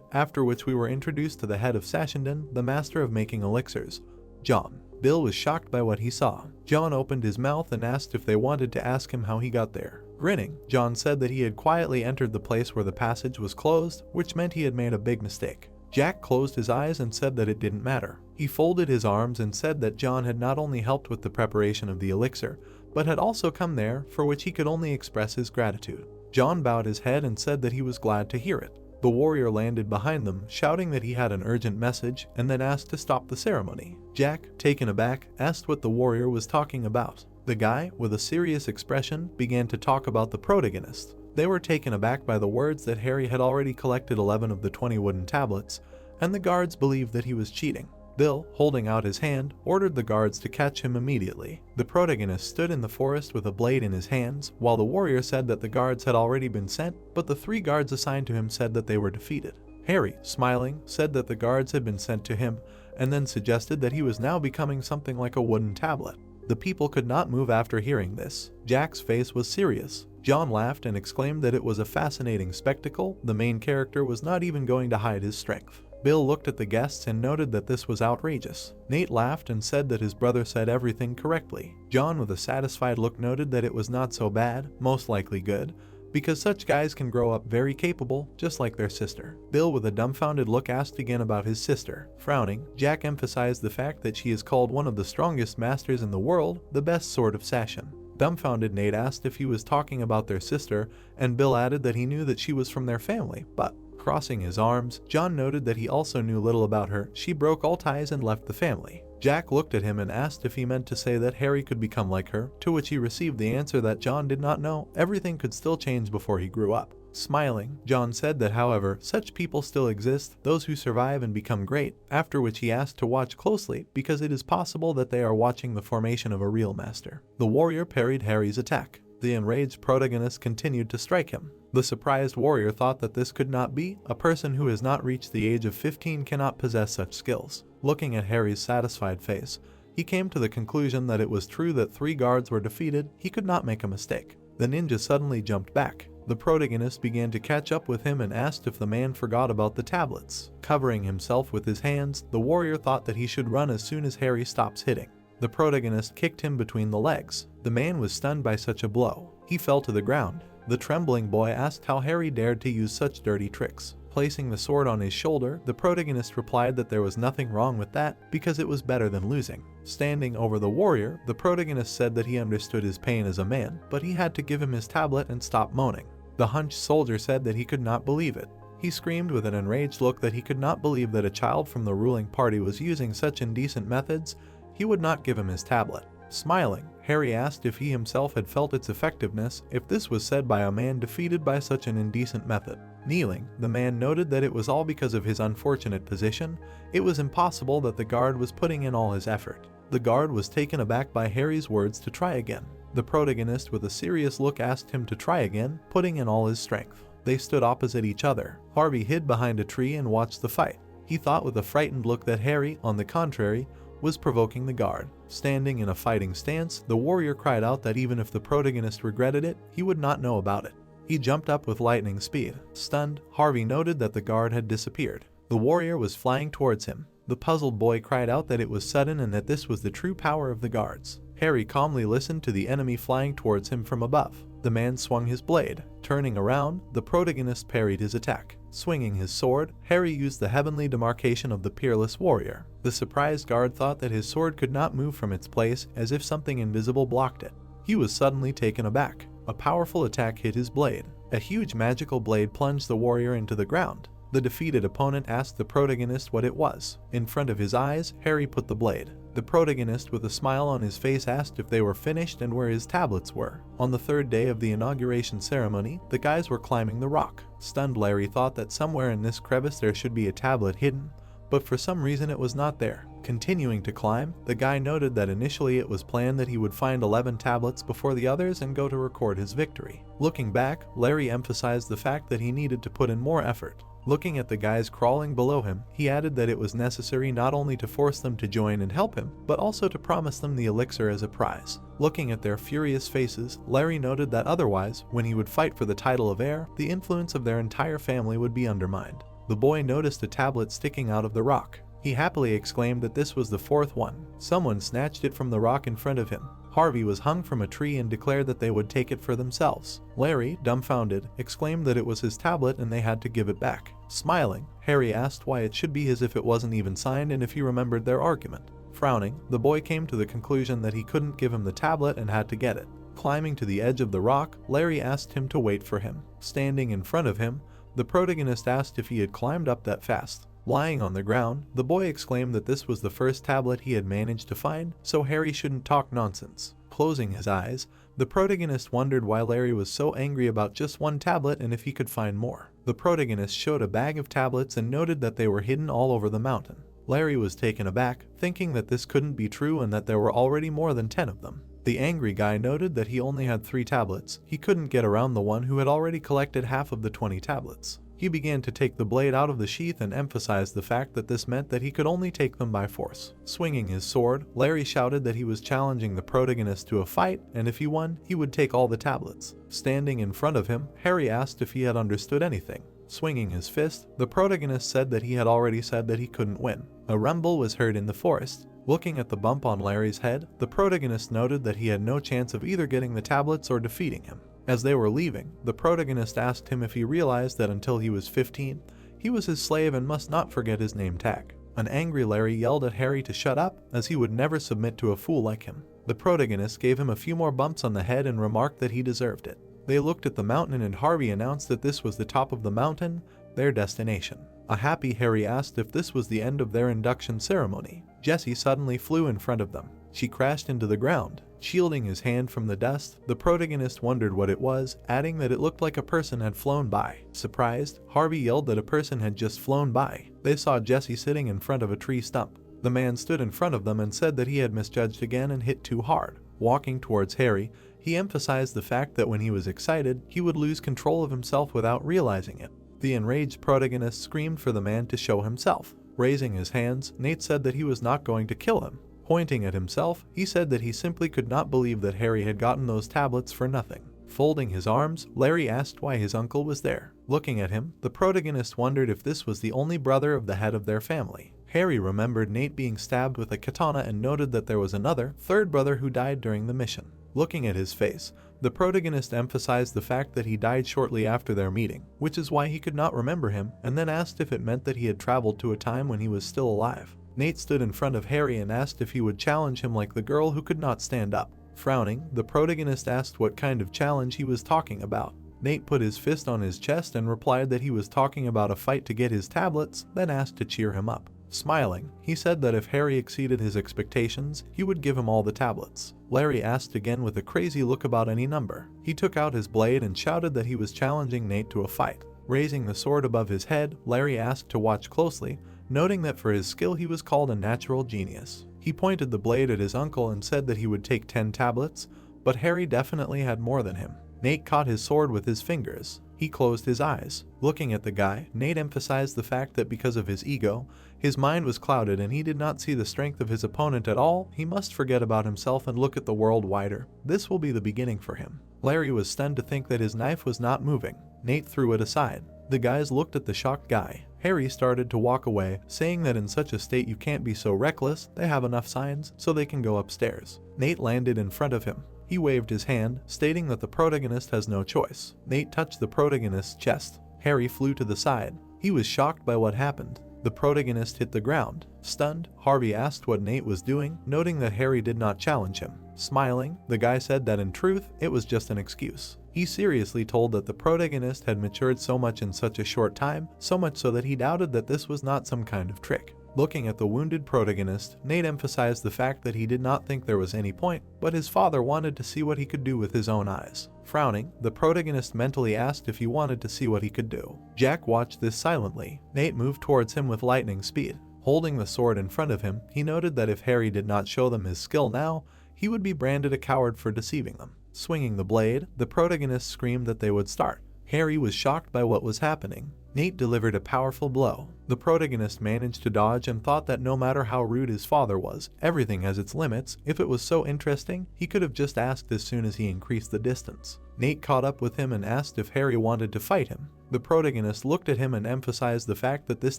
after which we were introduced to the head of Sashinden, the master of making elixirs, John. Bill was shocked by what he saw. John opened his mouth and asked if they wanted to ask him how he got there. Grinning, John said that he had quietly entered the place where the passage was closed, which meant he had made a big mistake. Jack closed his eyes and said that it didn't matter. He folded his arms and said that John had not only helped with the preparation of the elixir, but had also come there, for which he could only express his gratitude. John bowed his head and said that he was glad to hear it. The warrior landed behind them, shouting that he had an urgent message, and then asked to stop the ceremony. Jack, taken aback, asked what the warrior was talking about. The guy, with a serious expression, began to talk about the protagonist. They were taken aback by the words that Harry had already collected 11 of the 20 wooden tablets, and the guards believed that he was cheating. Bill, holding out his hand, ordered the guards to catch him immediately. The protagonist stood in the forest with a blade in his hands, while the warrior said that the guards had already been sent, but the 3 guards assigned to him said that they were defeated. Harry, smiling, said that the guards had been sent to him, and then suggested that he was now becoming something like a wooden tablet. The people could not move after hearing this. Jack's face was serious. John laughed and exclaimed that it was a fascinating spectacle. The main character was not even going to hide his strength. Bill looked at the guests and noted that this was outrageous. Nate laughed and said that his brother said everything correctly. John, with a satisfied look, noted that it was not so bad, most likely good, because such guys can grow up very capable, just like their sister. Bill, with a dumbfounded look, asked again about his sister. Frowning, Jack emphasized the fact that she is called one of the strongest masters in the world, the best sword of Sashin. Dumbfounded, Nate asked if he was talking about their sister, and Bill added that he knew that she was from their family, but crossing his arms, John noted that he also knew little about her. She broke all ties and left the family. Jack looked at him and asked if he meant to say that Harry could become like her, to which he received the answer that John did not know. Everything could still change before he grew up. Smiling, John said that however, such people still exist, those who survive and become great, after which he asked to watch closely because it is possible that they are watching the formation of a real master. The warrior parried Harry's attack. The enraged protagonist continued to strike him. The surprised warrior thought that this could not be. A person who has not reached the age of 15 cannot possess such skills. Looking at Harry's satisfied face, he came to the conclusion that it was true that 3 guards were defeated. He could not make a mistake. The ninja suddenly jumped back. The protagonist began to catch up with him and asked if the man forgot about the tablets. Covering himself with his hands, the warrior thought that he should run as soon as Harry stops hitting. The protagonist kicked him between the legs. The man was stunned by such a blow. He fell to the ground. The trembling boy asked how Harry dared to use such dirty tricks. Placing the sword on his shoulder, the protagonist replied that there was nothing wrong with that because it was better than losing. Standing over the warrior, the protagonist said that he understood his pain as a man, but he had to give him his tablet and stop moaning. The hunched soldier said that he could not believe it. He screamed with an enraged look that he could not believe that a child from the ruling party was using such indecent methods. He would not give him his tablet. Smiling, Harry asked if he himself had felt its effectiveness if this was said by a man defeated by such an indecent method. Kneeling, the man noted that it was all because of his unfortunate position. It was impossible that the guard was putting in all his effort. The guard was taken aback by Harry's words to try again. The protagonist with a serious look asked him to try again, putting in all his strength. They stood opposite each other. Harvey hid behind a tree and watched the fight. He thought with a frightened look that Harry, on the contrary, was provoking the guard. Standing in a fighting stance, the warrior cried out that even if the protagonist regretted it, he would not know about it. He jumped up with lightning speed. Stunned, Harvey noted that the guard had disappeared. The warrior was flying towards him. The puzzled boy cried out that it was sudden and that this was the true power of the guards. Harry calmly listened to the enemy flying towards him from above. The man swung his blade. Turning around, the protagonist parried his attack. Swinging his sword, Harry used the heavenly demarcation of the peerless warrior. The surprised guard thought that his sword could not move from its place, as if something invisible blocked it. He was suddenly taken aback. A powerful attack hit his blade. A huge magical blade plunged the warrior into the ground. The defeated opponent asked the protagonist what it was. In front of his eyes, Harry put the blade. The protagonist with a smile on his face asked if they were finished and where his tablets were. On the third day of the inauguration ceremony, the guys were climbing the rock. Stunned Larry thought that somewhere in this crevice there should be a tablet hidden, but for some reason it was not there. Continuing to climb, the guy noted that initially it was planned that he would find 11 tablets before the others and go to record his victory. Looking back, Larry emphasized the fact that he needed to put in more effort. Looking at the guys crawling below him, he added that it was necessary not only to force them to join and help him, but also to promise them the elixir as a prize. Looking at their furious faces, Larry noted that otherwise, when he would fight for the title of heir, the influence of their entire family would be undermined. The boy noticed a tablet sticking out of the rock. He happily exclaimed that this was the fourth one. Someone snatched it from the rock in front of him. Harvey was hung from a tree and declared that they would take it for themselves. Larry, dumbfounded, exclaimed that it was his tablet and they had to give it back. Smiling, Harry asked why it should be his if it wasn't even signed and if he remembered their argument. Frowning, the boy came to the conclusion that he couldn't give him the tablet and had to get it. Climbing to the edge of the rock, Larry asked him to wait for him. Standing in front of him, the protagonist asked if he had climbed up that fast. Lying on the ground, the boy exclaimed that this was the first tablet he had managed to find, so Harry shouldn't talk nonsense. Closing his eyes, the protagonist wondered why Larry was so angry about just one tablet and if he could find more. The protagonist showed a bag of tablets and noted that they were hidden all over the mountain. Larry was taken aback, thinking that this couldn't be true and that there were already more than 10 of them. The angry guy noted that he only had 3 tablets. He couldn't get around the one who had already collected half of the 20 tablets. He began to take the blade out of the sheath and emphasized the fact that this meant that he could only take them by force. Swinging his sword, Larry shouted that he was challenging the protagonist to a fight, and if he won, he would take all the tablets. Standing in front of him, Harry asked if he had understood anything. Swinging his fist, the protagonist said that he had already said that he couldn't win. A rumble was heard in the forest. Looking at the bump on Larry's head, the protagonist noted that he had no chance of either getting the tablets or defeating him. As they were leaving, the protagonist asked him if he realized that until he was 15, he was his slave and must not forget his name tag. An angry Larry yelled at Harry to shut up, as he would never submit to a fool like him. The protagonist gave him a few more bumps on the head and remarked that he deserved it. They looked at the mountain and Harvey announced that this was the top of the mountain, their destination. A happy Harry asked if this was the end of their induction ceremony. Jessie suddenly flew in front of them. She crashed into the ground. Shielding his hand from the dust, the protagonist wondered what it was, adding that it looked like a person had flown by. Surprised, Harvey yelled that a person had just flown by. They saw Jessie sitting in front of a tree stump. The man stood in front of them and said that he had misjudged again and hit too hard. Walking towards Harry, he emphasized the fact that when he was excited, he would lose control of himself without realizing it. The enraged protagonist screamed for the man to show himself. Raising his hands, Nate said that he was not going to kill him. Pointing at himself, he said that he simply could not believe that Harry had gotten those tablets for nothing. Folding his arms, Larry asked why his uncle was there. Looking at him, the protagonist wondered if this was the only brother of the head of their family. Harry remembered Nate being stabbed with a katana and noted that there was another, third brother who died during the mission. Looking at his face, the protagonist emphasized the fact that he died shortly after their meeting, which is why he could not remember him, and then asked if it meant that he had traveled to a time when he was still alive. Nate stood in front of Harry and asked if he would challenge him like the girl who could not stand up. Frowning, the protagonist asked what kind of challenge he was talking about. Nate put his fist on his chest and replied that he was talking about a fight to get his tablets, then asked to cheer him up. Smiling, he said that if Harry exceeded his expectations, he would give him all the tablets. Larry asked again with a crazy look about any number. He took out his blade and shouted that he was challenging Nate to a fight. Raising the sword above his head, Larry asked to watch closely, noting that for his skill he was called a natural genius. He pointed the blade at his uncle and said that he would take 10 tablets, but Harry definitely had more than him. Nate caught his sword with his fingers. He closed his eyes. Looking at the guy, Nate emphasized the fact that because of his ego, his mind was clouded and he did not see the strength of his opponent at all. He must forget about himself and look at the world wider. This will be the beginning for him. Larry was stunned to think that his knife was not moving. Nate threw it aside. The guys looked at the shocked guy. Harry started to walk away, saying that in such a state you can't be so reckless. They have enough signs, so they can go upstairs. Nate landed in front of him. He waved his hand, stating that the protagonist has no choice. Nate touched the protagonist's chest. Harry flew to the side. He was shocked by what happened. The protagonist hit the ground. Stunned, Harvey asked what Nate was doing, noting that Harry did not challenge him. Smiling, the guy said that in truth, it was just an excuse. He seriously told that the protagonist had matured so much in such a short time, so much so that he doubted that this was not some kind of trick. Looking at the wounded protagonist, Nate emphasized the fact that he did not think there was any point, but his father wanted to see what he could do with his own eyes. Frowning, the protagonist mentally asked if he wanted to see what he could do. Jack watched this silently. Nate moved towards him with lightning speed. Holding the sword in front of him, he noted that if Harry did not show them his skill now, he would be branded a coward for deceiving them. Swinging the blade, the protagonist screamed that they would start. Harry was shocked by what was happening. Nate delivered a powerful blow. The protagonist managed to dodge and thought that no matter how rude his father was, everything has its limits. If it was so interesting, he could have just asked as soon as he increased the distance. Nate caught up with him and asked if Harry wanted to fight him. The protagonist looked at him and emphasized the fact that this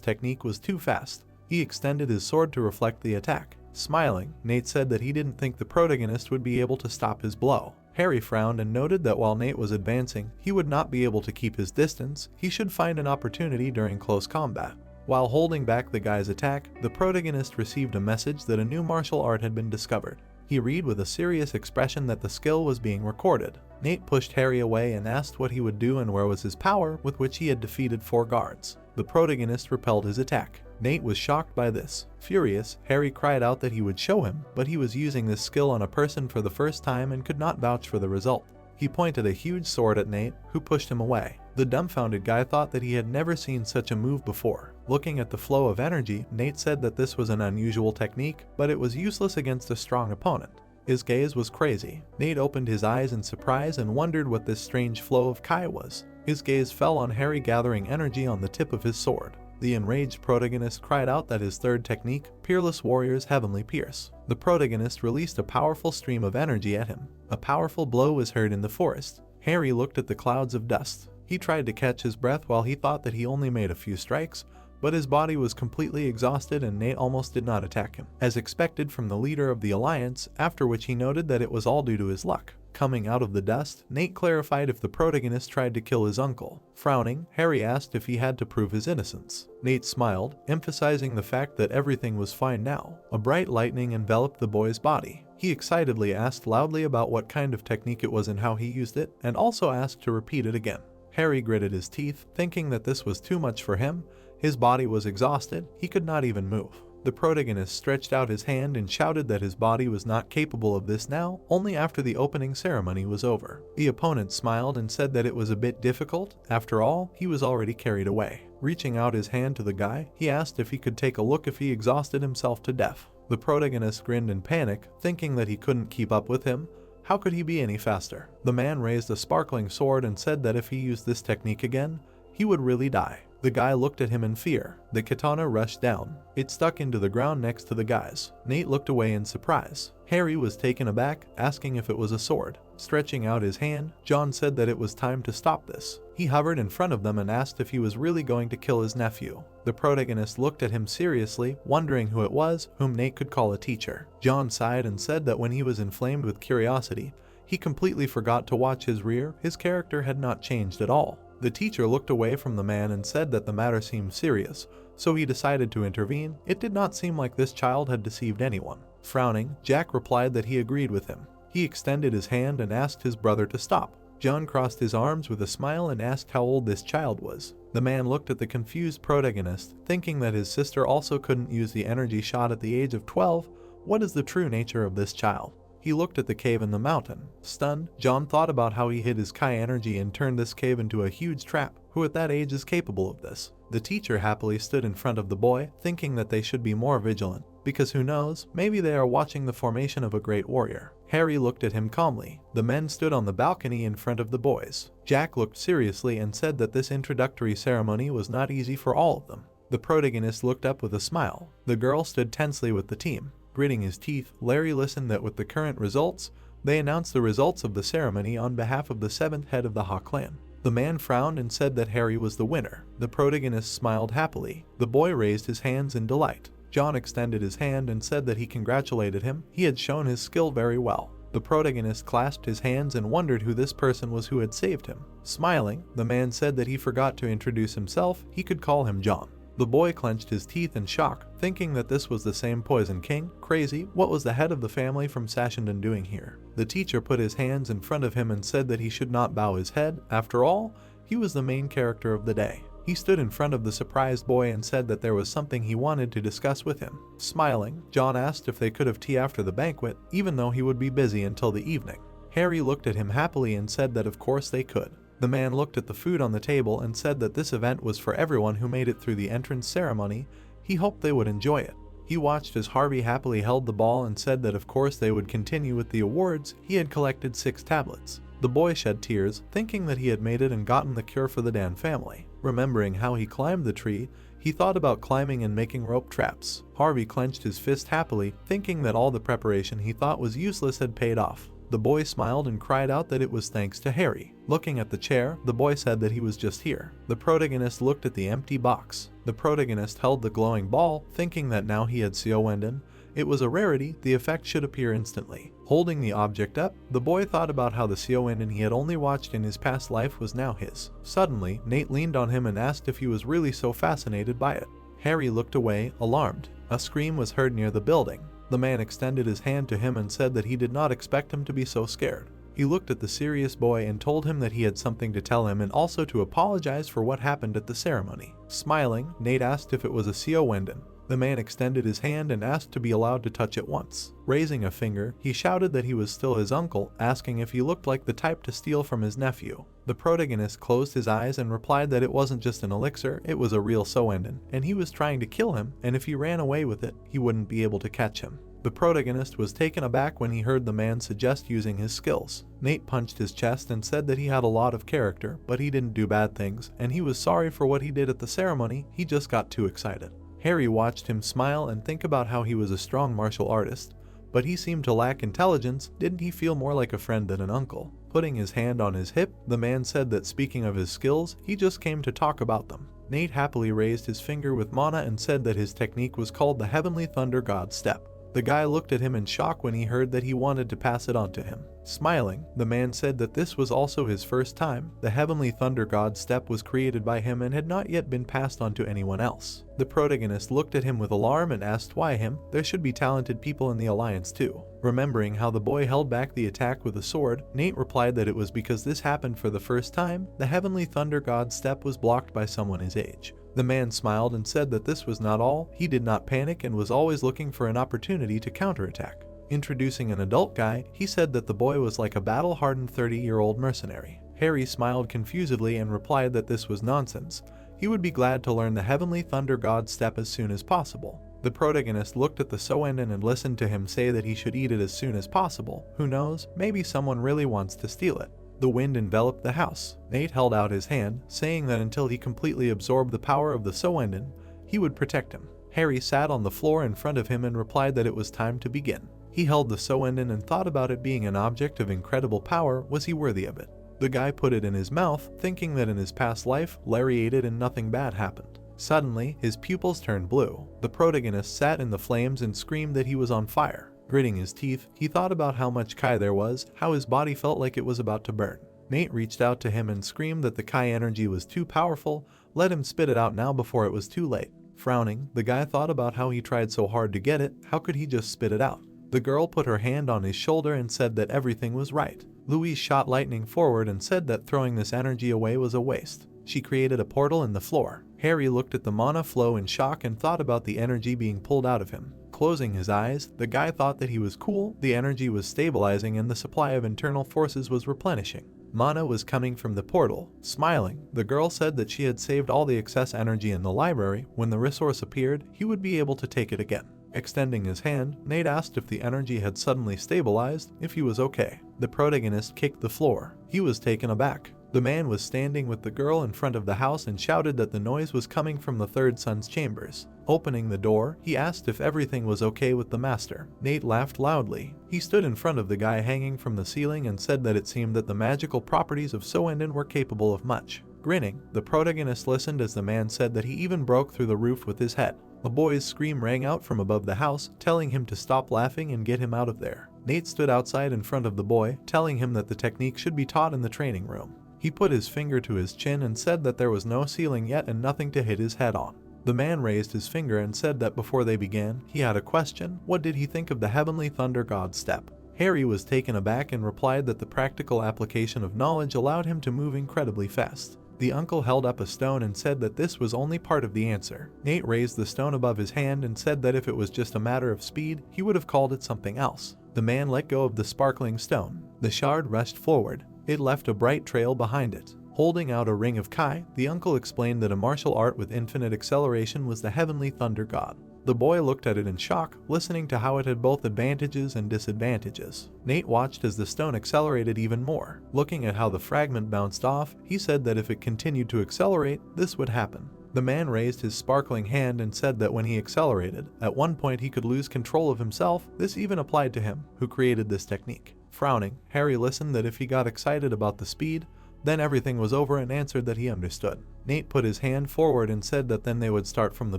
technique was too fast. He extended his sword to reflect the attack. Smiling, Nate said that he didn't think the protagonist would be able to stop his blow. Harry frowned and noted that while Nate was advancing, he would not be able to keep his distance. He should find an opportunity during close combat. While holding back the guy's attack, the protagonist received a message that a new martial art had been discovered. He read with a serious expression that the skill was being recorded. Nate pushed Harry away and asked what he would do and where was his power with which he had defeated 4 guards. The protagonist repelled his attack. Nate was shocked by this. Furious, Harry cried out that he would show him, but he was using this skill on a person for the first time and could not vouch for the result. He pointed a huge sword at Nate, who pushed him away. The dumbfounded guy thought that he had never seen such a move before. Looking at the flow of energy, Nate said that this was an unusual technique, but it was useless against a strong opponent. His gaze was crazy. Nate opened his eyes in surprise and wondered what this strange flow of Kai was. His gaze fell on Harry gathering energy on the tip of his sword. The enraged protagonist cried out that his third technique, Peerless Warrior's Heavenly Pierce. The protagonist released a powerful stream of energy at him. A powerful blow was heard in the forest. Harry looked at the clouds of dust. He tried to catch his breath while he thought that he only made a few strikes, but his body was completely exhausted and Nate almost did not attack him, as expected from the leader of the Alliance, after which he noted that it was all due to his luck. Coming out of the dust, Nate clarified if the protagonist tried to kill his uncle. Frowning, Harry asked if he had to prove his innocence. Nate smiled, emphasizing the fact that everything was fine now. A bright lightning enveloped the boy's body. He excitedly asked loudly about what kind of technique it was and how he used it, and also asked to repeat it again. Harry gritted his teeth, thinking that this was too much for him. His body was exhausted, he could not even move. The protagonist stretched out his hand and shouted that his body was not capable of this now, only after the opening ceremony was over. The opponent smiled and said that it was a bit difficult. After all, he was already carried away. Reaching out his hand to the guy, he asked if he could take a look if he exhausted himself to death. The protagonist grinned in panic, thinking that he couldn't keep up with him. How could he be any faster? The man raised a sparkling sword and said that if he used this technique again, he would really die. The guy looked at him in fear. The katana rushed down. It stuck into the ground next to the guys. Nate looked away in surprise. Harry was taken aback, asking if it was a sword. Stretching out his hand, John said that it was time to stop this. He hovered in front of them and asked if he was really going to kill his nephew. The protagonist looked at him seriously, wondering who it was, whom Nate could call a teacher. John sighed and said that when he was inflamed with curiosity, he completely forgot to watch his rear. His character had not changed at all. The teacher looked away from the man and said that the matter seemed serious, so he decided to intervene. It did not seem like this child had deceived anyone. Frowning, Jack replied that he agreed with him. He extended his hand and asked his brother to stop. John crossed his arms with a smile and asked how old this child was. The man looked at the confused protagonist, thinking that his sister also couldn't use the energy shot at the age of 12. What is the true nature of this child? He looked at the cave in the mountain. Stunned, John thought about how he hid his Kai energy and turned this cave into a huge trap. Who at that age is capable of this? The teacher happily stood in front of the boy, thinking that they should be more vigilant, because who knows, maybe they are watching the formation of a great warrior. Harry looked at him calmly. The men stood on the balcony in front of the boys. Jack looked seriously and said that this introductory ceremony was not easy for all of them. The protagonist looked up with a smile. The girl stood tensely with the team. Gritting his teeth, Larry listened that with the current results, they announced the results of the ceremony on behalf of the 7th head of the Ha clan. The man frowned and said that Harry was the winner. The protagonist smiled happily. The boy raised his hands in delight. John extended his hand and said that he congratulated him. He had shown his skill very well. The protagonist clasped his hands and wondered who this person was who had saved him. Smiling, the man said that he forgot to introduce himself. He could call him John. The boy clenched his teeth in shock, thinking that this was the same Poison King. Crazy, what was the head of the family from Sashandon doing here? The teacher put his hands in front of him and said that he should not bow his head. After all, he was the main character of the day. He stood in front of the surprised boy and said that there was something he wanted to discuss with him. Smiling, John asked if they could have tea after the banquet, even though he would be busy until the evening. Harry looked at him happily and said that of course they could. The man looked at the food on the table and said that this event was for everyone who made it through the entrance ceremony. He hoped they would enjoy it. He watched as Harvey happily held the ball and said that of course they would continue with the awards. He had collected 6 tablets. The boy shed tears, thinking that he had made it and gotten the cure for the Dan family. Remembering how he climbed the tree, he thought about climbing and making rope traps. Harvey clenched his fist happily, thinking that all the preparation he thought was useless had paid off. The boy smiled and cried out that it was thanks to Harry. Looking at the chair, the boy said that he was just here. The protagonist looked at the empty box. The protagonist held the glowing ball, thinking that now he had Seowenden. It was a rarity, the effect should appear instantly. Holding the object up, the boy thought about how the Seowenden he had only watched in his past life was now his. Suddenly, Nate leaned on him and asked if he was really so fascinated by it. Harry looked away, alarmed. A scream was heard near the building. The man extended his hand to him and said that he did not expect him to be so scared. He looked at the serious boy and told him that he had something to tell him and also to apologize for what happened at the ceremony. Smiling, Nate asked if it was a Seowenden. The man extended his hand and asked to be allowed to touch it once. Raising a finger, he shouted that he was still his uncle, asking if he looked like the type to steal from his nephew. The protagonist closed his eyes and replied that it wasn't just an elixir, it was a real Seowenden, and he was trying to kill him, and if he ran away with it, he wouldn't be able to catch him. The protagonist was taken aback when he heard the man suggest using his skills. Nate punched his chest and said that he had a lot of character, but he didn't do bad things, and he was sorry for what he did at the ceremony. He just got too excited. Harry watched him smile and think about how he was a strong martial artist, but he seemed to lack intelligence. Didn't he feel more like a friend than an uncle? Putting his hand on his hip, the man said that speaking of his skills, he just came to talk about them. Nate happily raised his finger with mana and said that his technique was called the Heavenly Thunder God Step. The guy looked at him in shock when he heard that he wanted to pass it on to him. Smiling, the man said that this was also his first time. The Heavenly Thunder God Step was created by him and had not yet been passed on to anyone else. The protagonist looked at him with alarm and asked why him. There should be talented people in the alliance too. Remembering how the boy held back the attack with a sword, Nate replied that it was because this happened for the first time. The Heavenly Thunder God Step was blocked by someone his age. The man smiled and said that this was not all. He did not panic and was always looking for an opportunity to counterattack. Introducing an adult guy, he said that the boy was like a battle-hardened 30-year-old mercenary. Harry smiled confusedly and replied that this was nonsense. He would be glad to learn the Heavenly Thunder God Step as soon as possible. The protagonist looked at the Seowenden and listened to him say that he should eat it as soon as possible. Who knows, maybe someone really wants to steal it. The wind enveloped the house. Nate held out his hand, saying that until he completely absorbed the power of the Seowenden, he would protect him. Harry sat on the floor in front of him and replied that it was time to begin. He held the Seowenden and thought about it being an object of incredible power. Was he worthy of it? The guy put it in his mouth, thinking that in his past life, Larry ate it and nothing bad happened. Suddenly, his pupils turned blue. The protagonist sat in the flames and screamed that he was on fire. Gritting his teeth, he thought about how much Kai there was, how his body felt like it was about to burn. Nate reached out to him and screamed that the Kai energy was too powerful. Let him spit it out now before it was too late. Frowning, the guy thought about how he tried so hard to get it. How could he just spit it out? The girl put her hand on his shoulder and said that everything was right. Louise shot lightning forward and said that throwing this energy away was a waste. She created a portal in the floor. Harry looked at the mana flow in shock and thought about the energy being pulled out of him. Closing his eyes, the guy thought that he was cool. The energy was stabilizing and the supply of internal forces was replenishing. Mana was coming from the portal. Smiling, the girl said that she had saved all the excess energy in the library. When the resource appeared, he would be able to take it again. Extending his hand, Nate asked if the energy had suddenly stabilized, if he was okay. The protagonist kicked the floor. He was taken aback. The man was standing with the girl in front of the house and shouted that the noise was coming from the third son's chambers. Opening the door, he asked if everything was okay with the master. Nate laughed loudly. He stood in front of the guy hanging from the ceiling and said that it seemed that the magical properties of Seowenden were capable of much. Grinning, the protagonist listened as the man said that he even broke through the roof with his head. A boy's scream rang out from above the house, telling him to stop laughing and get him out of there. Nate stood outside in front of the boy, telling him that the technique should be taught in the training room. He put his finger to his chin and said that there was no ceiling yet and nothing to hit his head on. The man raised his finger and said that before they began, he had a question. What did he think of the Heavenly Thunder God step? Harry was taken aback and replied that the practical application of knowledge allowed him to move incredibly fast. The uncle held up a stone and said that this was only part of the answer. Nate raised the stone above his hand and said that if it was just a matter of speed, he would have called it something else. The man let go of the sparkling stone. The shard rushed forward. It left a bright trail behind it. Holding out a ring of Kai, the uncle explained that a martial art with infinite acceleration was the Heavenly Thunder God. The boy looked at it in shock, listening to how it had both advantages and disadvantages. Nate watched as the stone accelerated even more. Looking at how the fragment bounced off, he said that if it continued to accelerate, this would happen. The man raised his sparkling hand and said that when he accelerated, at one point he could lose control of himself. This even applied to him, who created this technique. Frowning, Harry listened that if he got excited about the speed, then everything was over and answered that he understood. Nate put his hand forward and said that then they would start from the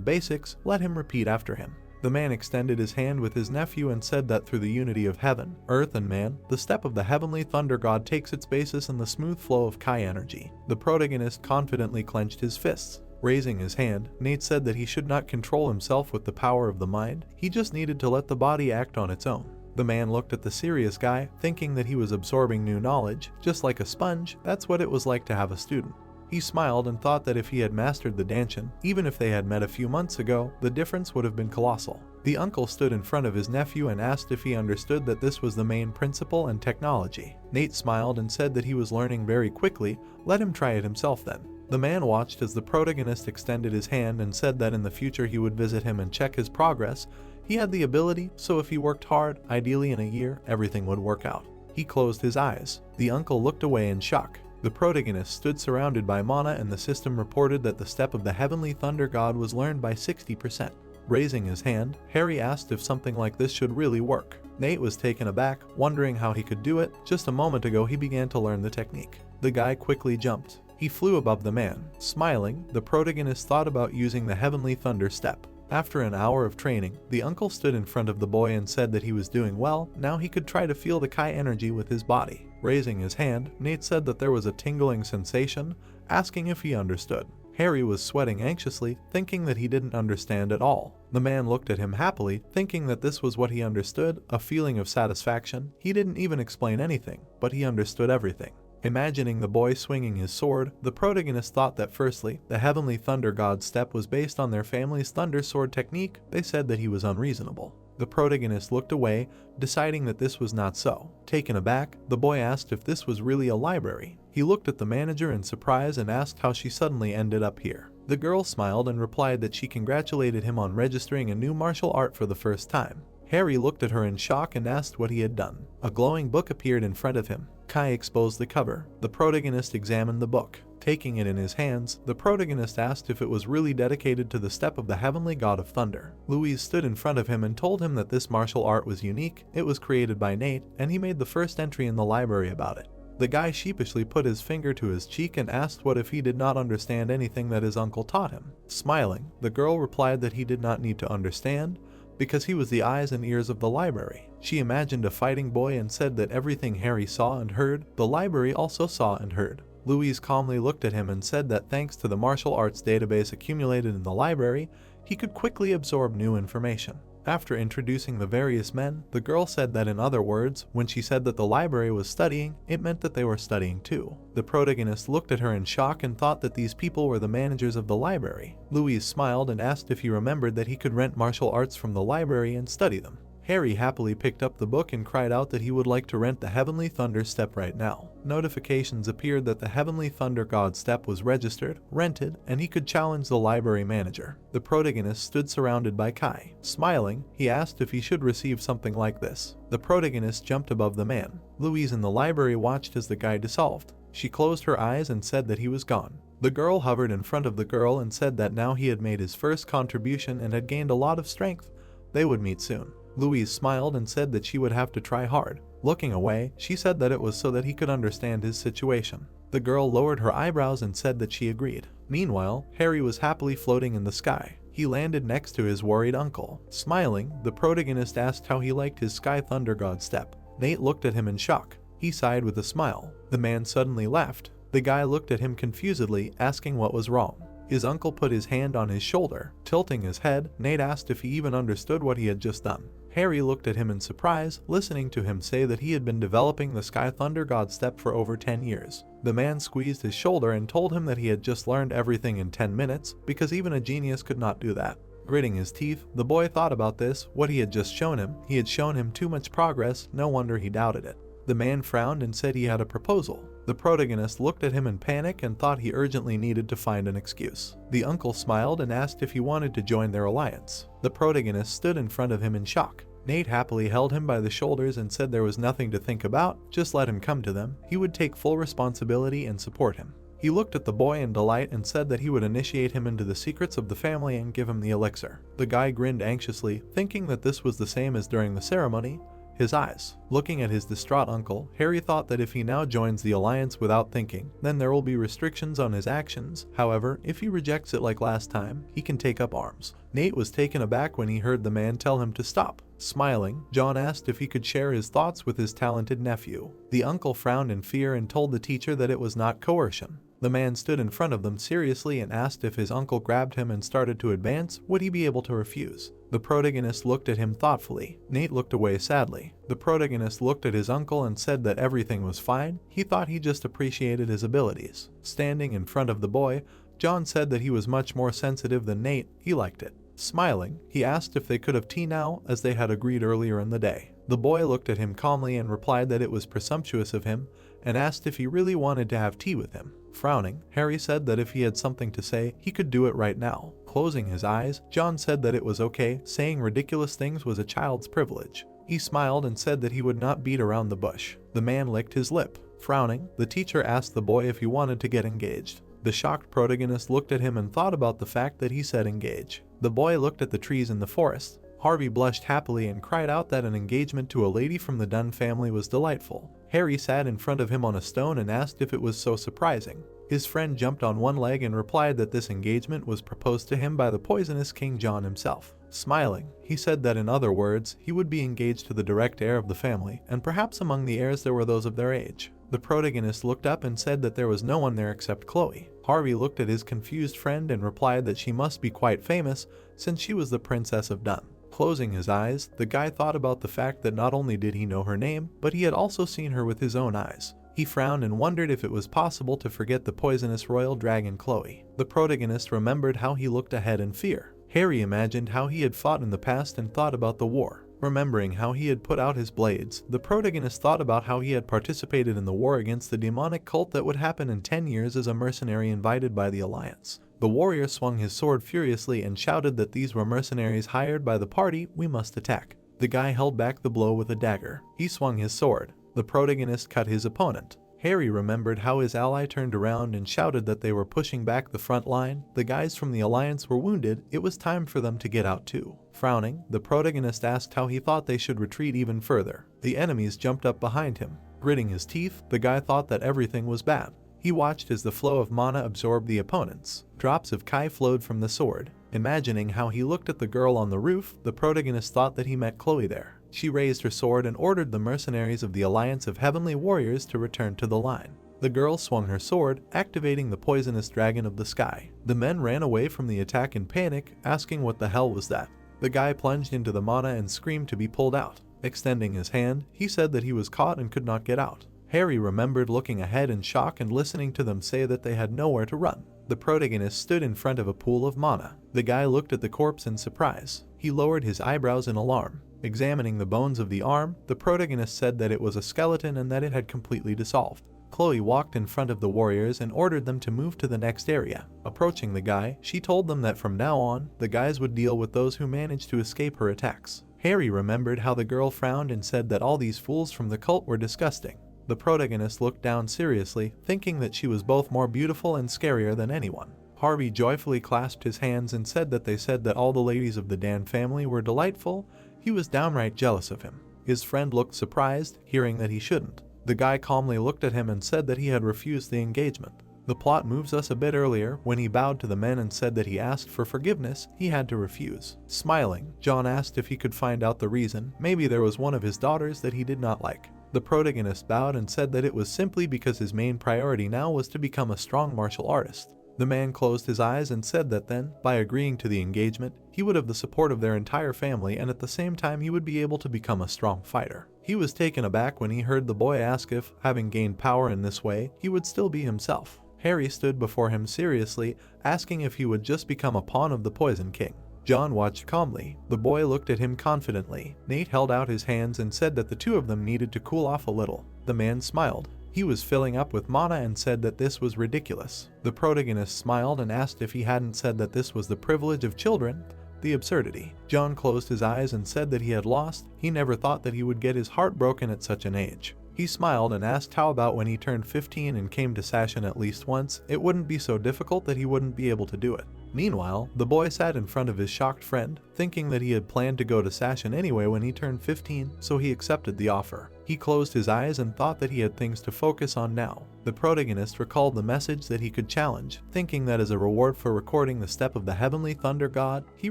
basics. Let him repeat after him. The man extended his hand with his nephew and said that through the unity of heaven, earth, and man, the step of the Heavenly Thunder God takes its basis in the smooth flow of Kai energy. The protagonist confidently clenched his fists. Raising his hand, Nate said that he should not control himself with the power of the mind, he just needed to let the body act on its own. The man looked at the serious guy, thinking that he was absorbing new knowledge. Just like a sponge, that's what it was like to have a student. He smiled and thought that if he had mastered the Danshin, even if they had met a few months ago, the difference would have been colossal. The uncle stood in front of his nephew and asked if he understood that this was the main principle and technology. Nate smiled and said that he was learning very quickly. Let him try it himself then. The man watched as the protagonist extended his hand and said that in the future he would visit him and check his progress. He had the ability, so if he worked hard, ideally in a year, everything would work out. He closed his eyes. The uncle looked away in shock. The protagonist stood surrounded by mana and the system reported that the step of the Heavenly Thunder God was learned by 60%. Raising his hand, Harry asked if something like this should really work. Nate was taken aback, wondering how he could do it. Just a moment ago he began to learn the technique. The guy quickly jumped. He flew above the man. Smiling, the protagonist thought about using the Heavenly Thunder step. After an hour of training, the uncle stood in front of the boy and said that he was doing well. Now he could try to feel the Kai energy with his body. Raising his hand, Nate said that there was a tingling sensation, asking if he understood. Harry was sweating anxiously, thinking that he didn't understand at all. The man looked at him happily, thinking that this was what he understood, a feeling of satisfaction. He didn't even explain anything, but he understood everything. Imagining the boy swinging his sword, the protagonist thought that firstly, the Heavenly Thunder God's step was based on their family's thunder sword technique. They said that he was unreasonable. The protagonist looked away, deciding that this was not so. Taken aback, the boy asked if this was really a library. He looked at the manager in surprise and asked how she suddenly ended up here. The girl smiled and replied that she congratulated him on registering a new martial art for the first time. Harry looked at her in shock and asked what he had done. A glowing book appeared in front of him. Kai exposed the cover. The protagonist examined the book. Taking it in his hands, the protagonist asked if it was really dedicated to the step of the Heavenly God of Thunder. Louise stood in front of him and told him that this martial art was unique. It was created by Nate, and he made the first entry in the library about it. The guy sheepishly put his finger to his cheek and asked what if he did not understand anything that his uncle taught him. Smiling, the girl replied that he did not need to understand, because he was the eyes and ears of the library. She imagined a fighting boy and said that everything Harry saw and heard, the library also saw and heard. Louise calmly looked at him and said that thanks to the martial arts database accumulated in the library, he could quickly absorb new information. After introducing the various men, the girl said that in other words, when she said that the library was studying, it meant that they were studying too. The protagonist looked at her in shock and thought that these people were the managers of the library. Louise smiled and asked if he remembered that he could rent martial arts from the library and study them. Harry happily picked up the book and cried out that he would like to rent the Heavenly Thunder step right now. Notifications appeared that the Heavenly Thunder God step was registered, rented, and he could challenge the library manager. The protagonist stood surrounded by Kai. Smiling, he asked if he should receive something like this. The protagonist jumped above the man. Louise in the library watched as the guy dissolved. She closed her eyes and said that he was gone. The girl hovered in front of the girl and said that now he had made his first contribution and had gained a lot of strength. They would meet soon. Louise smiled and said that she would have to try hard. Looking away, she said that it was so that he could understand his situation. The girl lowered her eyebrows and said that she agreed. Meanwhile, Harry was happily floating in the sky. He landed next to his worried uncle. Smiling, the protagonist asked how he liked his Sky Thunder God step. Nate looked at him in shock. He sighed with a smile. The man suddenly laughed. The guy looked at him confusedly, asking what was wrong. His uncle put his hand on his shoulder. Tilting his head, Nate asked if he even understood what he had just done. Harry looked at him in surprise, listening to him say that he had been developing the Sky Thunder God step for over 10 years. The man squeezed his shoulder and told him that he had just learned everything in 10 minutes, because even a genius could not do that. Gritting his teeth, the boy thought about this, what he had just shown him. He had shown him too much progress, no wonder he doubted it. The man frowned and said he had a proposal. The protagonist looked at him in panic and thought he urgently needed to find an excuse. The uncle smiled and asked if he wanted to join their alliance. The protagonist stood in front of him in shock. Nate happily held him by the shoulders and said there was nothing to think about, just let him come to them. He would take full responsibility and support him. He looked at the boy in delight and said that he would initiate him into the secrets of the family and give him the elixir. The guy grinned anxiously, thinking that this was the same as during the ceremony. His eyes. Looking at his distraught uncle, Harry thought that if he now joins the alliance without thinking, then there will be restrictions on his actions. However, if he rejects it like last time, he can take up arms. Nate was taken aback when he heard the man tell him to stop. Smiling, John asked if he could share his thoughts with his talented nephew. The uncle frowned in fear and told the teacher that it was not coercion. The man stood in front of them seriously and asked if his uncle grabbed him and started to advance, would he be able to refuse? The protagonist looked at him thoughtfully. Nate looked away sadly. The protagonist looked at his uncle and said that everything was fine. He thought he just appreciated his abilities. Standing in front of the boy, John said that he was much more sensitive than Nate. He liked it. Smiling, he asked if they could have tea now, as they had agreed earlier in the day. The boy looked at him calmly and replied that it was presumptuous of him, and asked if he really wanted to have tea with him. Frowning, Harry said that if he had something to say, he could do it right now. Closing his eyes, John said that it was okay, saying ridiculous things was a child's privilege. He smiled and said that he would not beat around the bush. The man licked his lip. Frowning, the teacher asked the boy if he wanted to get engaged. The shocked protagonist looked at him and thought about the fact that he said engage. The boy looked at the trees in the forest. Harvey blushed happily and cried out that an engagement to a lady from the Dunn family was delightful. Harry sat in front of him on a stone and asked if it was so surprising. His friend jumped on one leg and replied that this engagement was proposed to him by the poisonous King John himself. Smiling, he said that in other words, he would be engaged to the direct heir of the family, and perhaps among the heirs there were those of their age. The protagonist looked up and said that there was no one there except Chloe. Harvey looked at his confused friend and replied that she must be quite famous, since she was the Princess of Dunn. Closing his eyes, the guy thought about the fact that not only did he know her name, but he had also seen her with his own eyes. He frowned and wondered if it was possible to forget the poisonous royal dragon Chloe. The protagonist remembered how he looked ahead in fear. Harry imagined how he had fought in the past and thought about the war. Remembering how he had put out his blades, the protagonist thought about how he had participated in the war against the demonic cult that would happen in 10 years as a mercenary invited by the Alliance. The warrior swung his sword furiously and shouted that these were mercenaries hired by the party, we must attack. The guy held back the blow with a dagger. He swung his sword. The protagonist cut his opponent. Harry remembered how his ally turned around and shouted that they were pushing back the front line. The guys from the Alliance were wounded. It was time for them to get out too. Frowning, the protagonist asked how he thought they should retreat even further. The enemies jumped up behind him. Gritting his teeth, the guy thought that everything was bad. He watched as the flow of mana absorbed the opponents. Drops of Kai flowed from the sword. Imagining how he looked at the girl on the roof, the protagonist thought that he met Chloe there. She raised her sword and ordered the mercenaries of the Alliance of Heavenly Warriors to return to the line. The girl swung her sword, activating the poisonous dragon of the sky. The men ran away from the attack in panic, asking what the hell was that. The guy plunged into the mana and screamed to be pulled out. Extending his hand, he said that he was caught and could not get out. Harry remembered looking ahead in shock and listening to them say that they had nowhere to run. The protagonist stood in front of a pool of mana. The guy looked at the corpse in surprise. He lowered his eyebrows in alarm. Examining the bones of the arm, the protagonist said that it was a skeleton and that it had completely dissolved. Chloe walked in front of the warriors and ordered them to move to the next area. Approaching the guy, she told them that from now on, the guys would deal with those who managed to escape her attacks. Harry remembered how the girl frowned and said that all these fools from the cult were disgusting. The protagonist looked down seriously, thinking that she was both more beautiful and scarier than anyone. Harvey joyfully clasped his hands and said that all the ladies of the Dan family were delightful. He was downright jealous of him. His friend looked surprised, hearing that he shouldn't. The guy calmly looked at him and said that he had refused the engagement. The plot moves us a bit earlier, when he bowed to the men and said that he asked for forgiveness, he had to refuse. Smiling, John asked if he could find out the reason. Maybe there was one of his daughters that he did not like. The protagonist bowed and said that it was simply because his main priority now was to become a strong martial artist. The man closed his eyes and said that then, by agreeing to the engagement, he would have the support of their entire family and at the same time he would be able to become a strong fighter. He was taken aback when he heard the boy ask if, having gained power in this way, he would still be himself. Harry stood before him seriously, asking if he would just become a pawn of the Poison King. John watched calmly. The boy looked at him confidently. Nate held out his hands and said that the two of them needed to cool off a little. The man smiled. He was filling up with mana and said that this was ridiculous. The protagonist smiled and asked if he hadn't said that this was the privilege of children. The absurdity. John closed his eyes and said that he had lost. He never thought that he would get his heart broken at such an age. He smiled and asked how about when he turned 15 and came to Sashin at least once, it wouldn't be so difficult that he wouldn't be able to do it. Meanwhile, the boy sat in front of his shocked friend, thinking that he had planned to go to Sashin anyway when he turned 15, so he accepted the offer. He closed his eyes and thought that he had things to focus on now. The protagonist recalled the message that he could challenge, thinking that as a reward for recording the step of the Heavenly Thunder God, he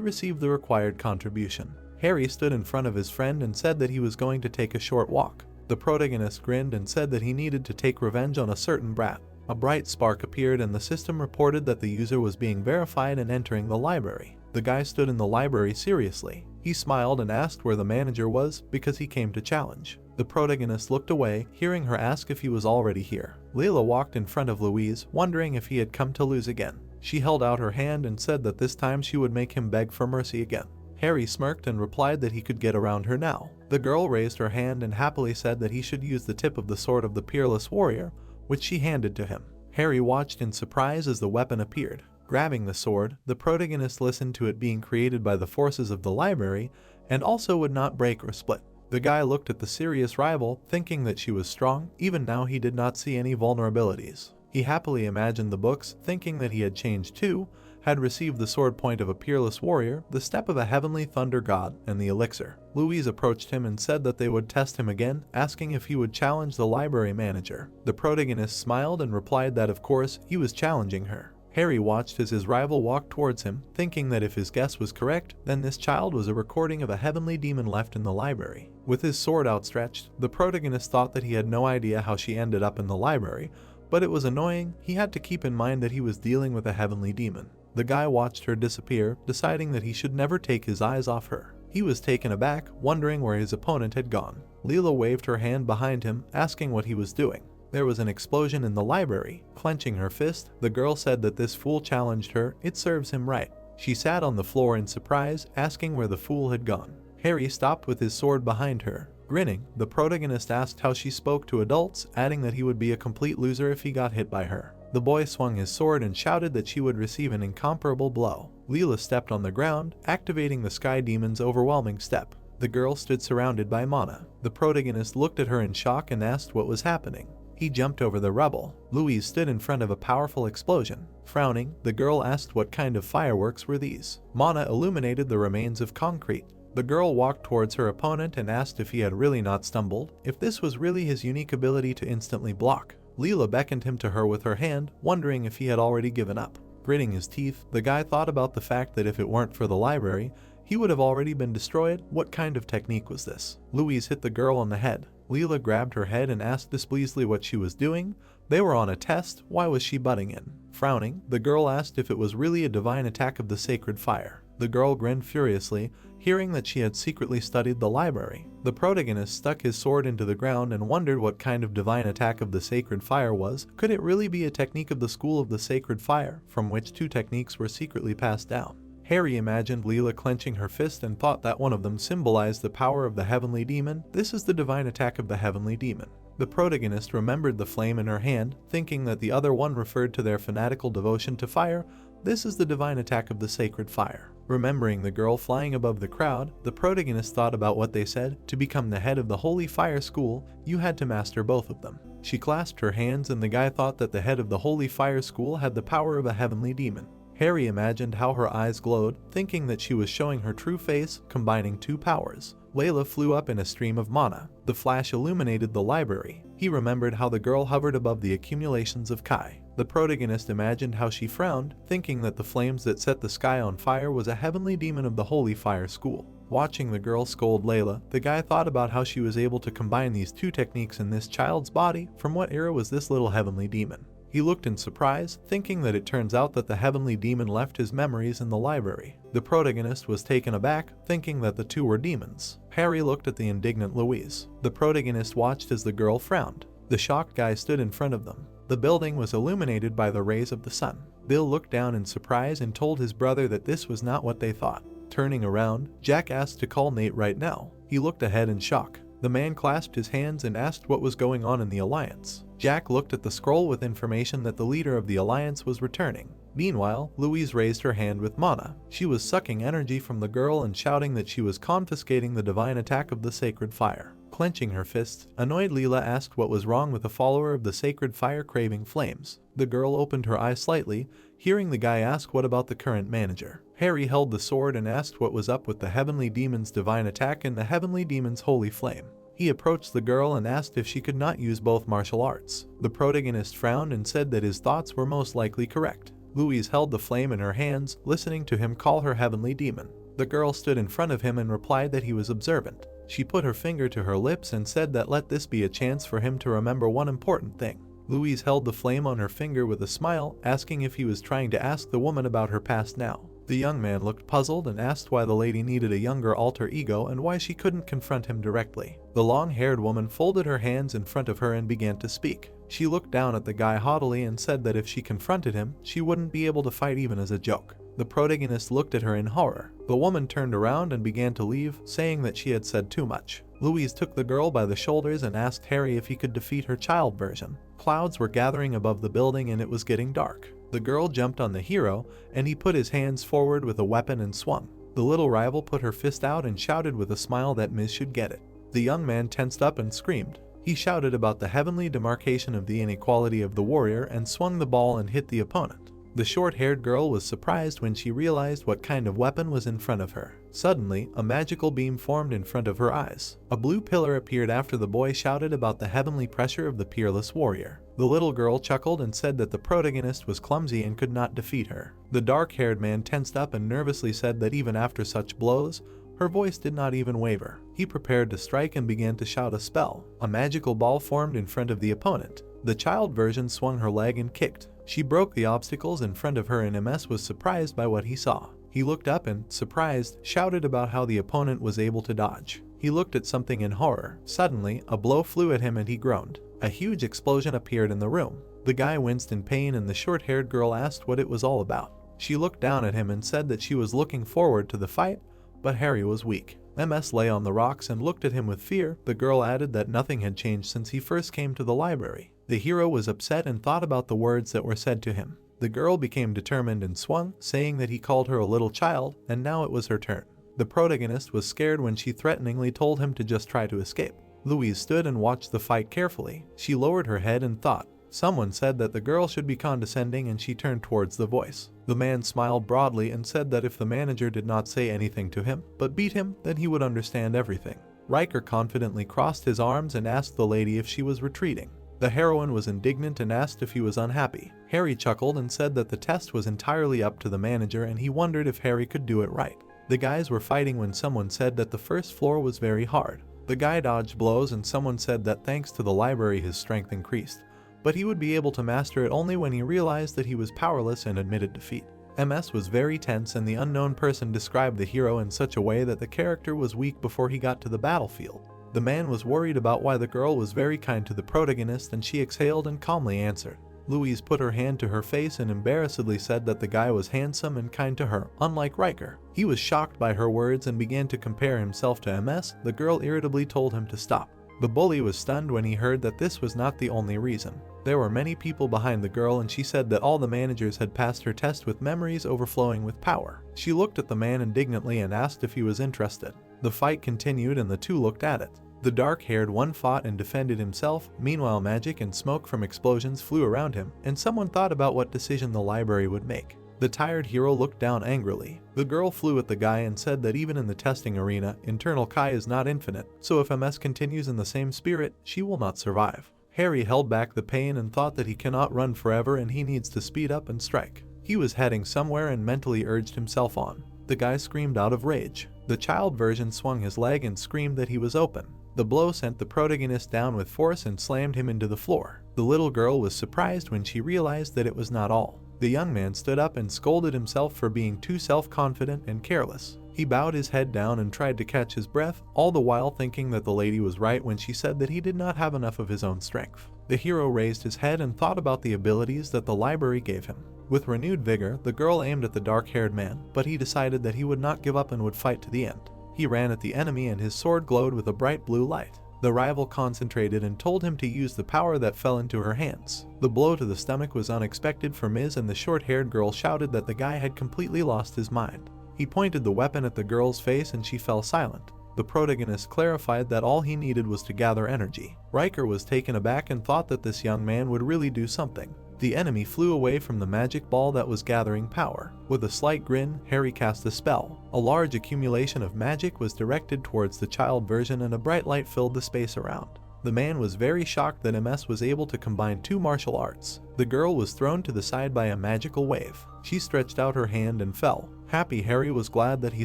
received the required contribution. Harry stood in front of his friend and said that he was going to take a short walk. The protagonist grinned and said that he needed to take revenge on a certain brat. A bright spark appeared and the system reported that the user was being verified and entering the library. The guy stood in the library seriously. He smiled and asked where the manager was because he came to challenge. The protagonist looked away, hearing her ask if he was already here. Layla walked in front of Louise, wondering if he had come to lose again. She held out her hand and said that this time she would make him beg for mercy again. Harry smirked and replied that he could get around her now. The girl raised her hand and happily said that he should use the tip of the sword of the peerless warrior, which she handed to him. Harry watched in surprise as the weapon appeared. Grabbing the sword, the protagonist listened to it being created by the forces of the library and also would not break or split. The guy looked at the serious rival, thinking that she was strong. Even now he did not see any vulnerabilities. He happily imagined the books, thinking that he had changed too, had received the sword point of a peerless warrior, the step of a heavenly thunder god, and the elixir. Louise approached him and said that they would test him again, asking if he would challenge the library manager. The protagonist smiled and replied that of course, he was challenging her. Harry watched as his rival walked towards him, thinking that if his guess was correct, then this child was a recording of a heavenly demon left in the library. With his sword outstretched, the protagonist thought that he had no idea how she ended up in the library, but it was annoying. He had to keep in mind that he was dealing with a heavenly demon. The guy watched her disappear, deciding that he should never take his eyes off her. He was taken aback, wondering where his opponent had gone. Leela waved her hand behind him, asking what he was doing. There was an explosion in the library. Clenching her fist, the girl said that this fool challenged her. It serves him right. She sat on the floor in surprise, asking where the fool had gone. Harry stopped with his sword behind her. Grinning, the protagonist asked how she spoke to adults, adding that he would be a complete loser if he got hit by her. The boy swung his sword and shouted that she would receive an incomparable blow. Leela stepped on the ground, activating the Sky Demon's overwhelming step. The girl stood surrounded by mana. The protagonist looked at her in shock and asked what was happening. He jumped over the rubble. Louise stood in front of a powerful explosion. Frowning, the girl asked what kind of fireworks were these. Mana illuminated the remains of concrete. The girl walked towards her opponent and asked if he had really not stumbled, if this was really his unique ability to instantly block. Leela beckoned him to her with her hand, wondering if he had already given up. Gritting his teeth, the guy thought about the fact that if it weren't for the library, he would have already been destroyed. What kind of technique was this? Louise hit the girl on the head. Leela grabbed her head and asked displeasedly what she was doing. They were on a test. Why was she butting in? Frowning, the girl asked if it was really a divine attack of the sacred fire. The girl grinned furiously, hearing that she had secretly studied the library. The protagonist stuck his sword into the ground and wondered what kind of divine attack of the sacred fire was. Could it really be a technique of the school of the sacred fire, from which two techniques were secretly passed down? Harry imagined Leela clenching her fist and thought that one of them symbolized the power of the heavenly demon. This is the divine attack of the heavenly demon. The protagonist remembered the flame in her hand, thinking that the other one referred to their fanatical devotion to fire. This is the divine attack of the sacred fire. Remembering the girl flying above the crowd, the protagonist thought about what they said. To become the head of the Holy Fire School, you had to master both of them. She clasped her hands and the guy thought that the head of the Holy Fire School had the power of a heavenly demon. Harry imagined how her eyes glowed, thinking that she was showing her true face, combining two powers. Layla flew up in a stream of mana. The flash illuminated the library. He remembered how the girl hovered above the accumulations of Kai. The protagonist imagined how she frowned, thinking that the flames that set the sky on fire was a heavenly demon of the Holy Fire School. Watching the girl scold Layla, the guy thought about how she was able to combine these two techniques in this child's body. From what era was this little heavenly demon? He looked in surprise, thinking that it turns out that the heavenly demon left his memories in the library. The protagonist was taken aback, thinking that the two were demons. Harry looked at the indignant Louise. The protagonist watched as the girl frowned. The shocked guy stood in front of them. The building was illuminated by the rays of the sun. Bill looked down in surprise and told his brother that this was not what they thought. Turning around, Jack asked to call Nate right now. He looked ahead in shock. The man clasped his hands and asked what was going on in the Alliance. Jack looked at the scroll with information that the leader of the Alliance was returning. Meanwhile, Louise raised her hand with mana. She was sucking energy from the girl and shouting that she was confiscating the divine attack of the sacred fire. Clenching her fists, annoyed Leela asked what was wrong with a follower of the sacred fire craving flames. The girl opened her eyes slightly, hearing the guy ask what about the current manager. Harry held the sword and asked what was up with the heavenly demon's divine attack and the heavenly demon's holy flame. He approached the girl and asked if she could not use both martial arts. The protagonist frowned and said that his thoughts were most likely correct. Louise held the flame in her hands, listening to him call her heavenly demon. The girl stood in front of him and replied that he was observant. She put her finger to her lips and said that let this be a chance for him to remember one important thing. Louise held the flame on her finger with a smile, asking if he was trying to ask the woman about her past now. The young man looked puzzled and asked why the lady needed a younger alter ego and why she couldn't confront him directly. The long-haired woman folded her hands in front of her and began to speak. She looked down at the guy haughtily and said that if she confronted him, she wouldn't be able to fight even as a joke. The protagonist looked at her in horror. The woman turned around and began to leave, saying that she had said too much. Louise took the girl by the shoulders and asked Harry if he could defeat her child version. Clouds were gathering above the building and it was getting dark. The girl jumped on the hero, and he put his hands forward with a weapon and swung. The little rival put her fist out and shouted with a smile that Miz should get it. The young man tensed up and screamed. He shouted about the heavenly demarcation of the inequality of the warrior and swung the ball and hit the opponent. The short-haired girl was surprised when she realized what kind of weapon was in front of her. Suddenly, a magical beam formed in front of her eyes. A blue pillar appeared after the boy shouted about the heavenly pressure of the peerless warrior. The little girl chuckled and said that the protagonist was clumsy and could not defeat her. The dark-haired man tensed up and nervously said that even after such blows, her voice did not even waver. He prepared to strike and began to shout a spell. A magical ball formed in front of the opponent. The child version swung her leg and kicked. She broke the obstacles in front of her and MS was surprised by what he saw. He looked up and, surprised, shouted about how the opponent was able to dodge. He looked at something in horror. Suddenly, a blow flew at him and he groaned. A huge explosion appeared in the room. The guy winced in pain and the short-haired girl asked what it was all about. She looked down at him and said that she was looking forward to the fight, but Harry was weak. MS lay on the rocks and looked at him with fear. The girl added that nothing had changed since he first came to the library. The hero was upset and thought about the words that were said to him. The girl became determined and swung, saying that he called her a little child, and now it was her turn. The protagonist was scared when she threateningly told him to just try to escape. Louise stood and watched the fight carefully. She lowered her head and thought. Someone said that the girl should be condescending and she turned towards the voice. The man smiled broadly and said that if the manager did not say anything to him, but beat him, then he would understand everything. Riker confidently crossed his arms and asked the lady if she was retreating. The heroine was indignant and asked if he was unhappy. Harry chuckled and said that the test was entirely up to the manager and he wondered if Harry could do it right. The guys were fighting when someone said that the first floor was very hard. The guy dodged blows and someone said that thanks to the library his strength increased, but he would be able to master it only when he realized that he was powerless and admitted defeat. MS was very tense and the unknown person described the hero in such a way that the character was weak before he got to the battlefield. The man was worried about why the girl was very kind to the protagonist and she exhaled and calmly answered. Louise put her hand to her face and embarrassedly said that the guy was handsome and kind to her, unlike Riker. He was shocked by her words and began to compare himself to MS. The girl irritably told him to stop. The bully was stunned when he heard that this was not the only reason. There were many people behind the girl and she said that all the managers had passed her test with memories overflowing with power. She looked at the man indignantly and asked if he was interested. The fight continued and the two looked at it. The dark-haired one fought and defended himself. Meanwhile, magic and smoke from explosions flew around him, and someone thought about what decision the library would make. The tired hero looked down angrily. The girl flew at the guy and said that even in the testing arena, internal Chi is not infinite, so if MS continues in the same spirit, she will not survive. Harry held back the pain and thought that he cannot run forever and he needs to speed up and strike. He was heading somewhere and mentally urged himself on. The guy screamed out of rage. The child version swung his leg and screamed that he was open. The blow sent the protagonist down with force and slammed him into the floor. The little girl was surprised when she realized that it was not all. The young man stood up and scolded himself for being too self-confident and careless. He bowed his head down and tried to catch his breath, all the while thinking that the lady was right when she said that he did not have enough of his own strength. The hero raised his head and thought about the abilities that the library gave him. With renewed vigor, the girl aimed at the dark-haired man, but he decided that he would not give up and would fight to the end. He ran at the enemy and his sword glowed with a bright blue light. The rival concentrated and told him to use the power that fell into her hands. The blow to the stomach was unexpected for Ms., and the short-haired girl shouted that the guy had completely lost his mind. He pointed the weapon at the girl's face and she fell silent. The protagonist clarified that all he needed was to gather energy. Riker was taken aback and thought that this young man would really do something. The enemy flew away from the magic ball that was gathering power. With a slight grin, Harry cast a spell. A large accumulation of magic was directed towards the child version and a bright light filled the space around. The man was very shocked that MS was able to combine two martial arts. The girl was thrown to the side by a magical wave. She stretched out her hand and fell. Happy Harry was glad that he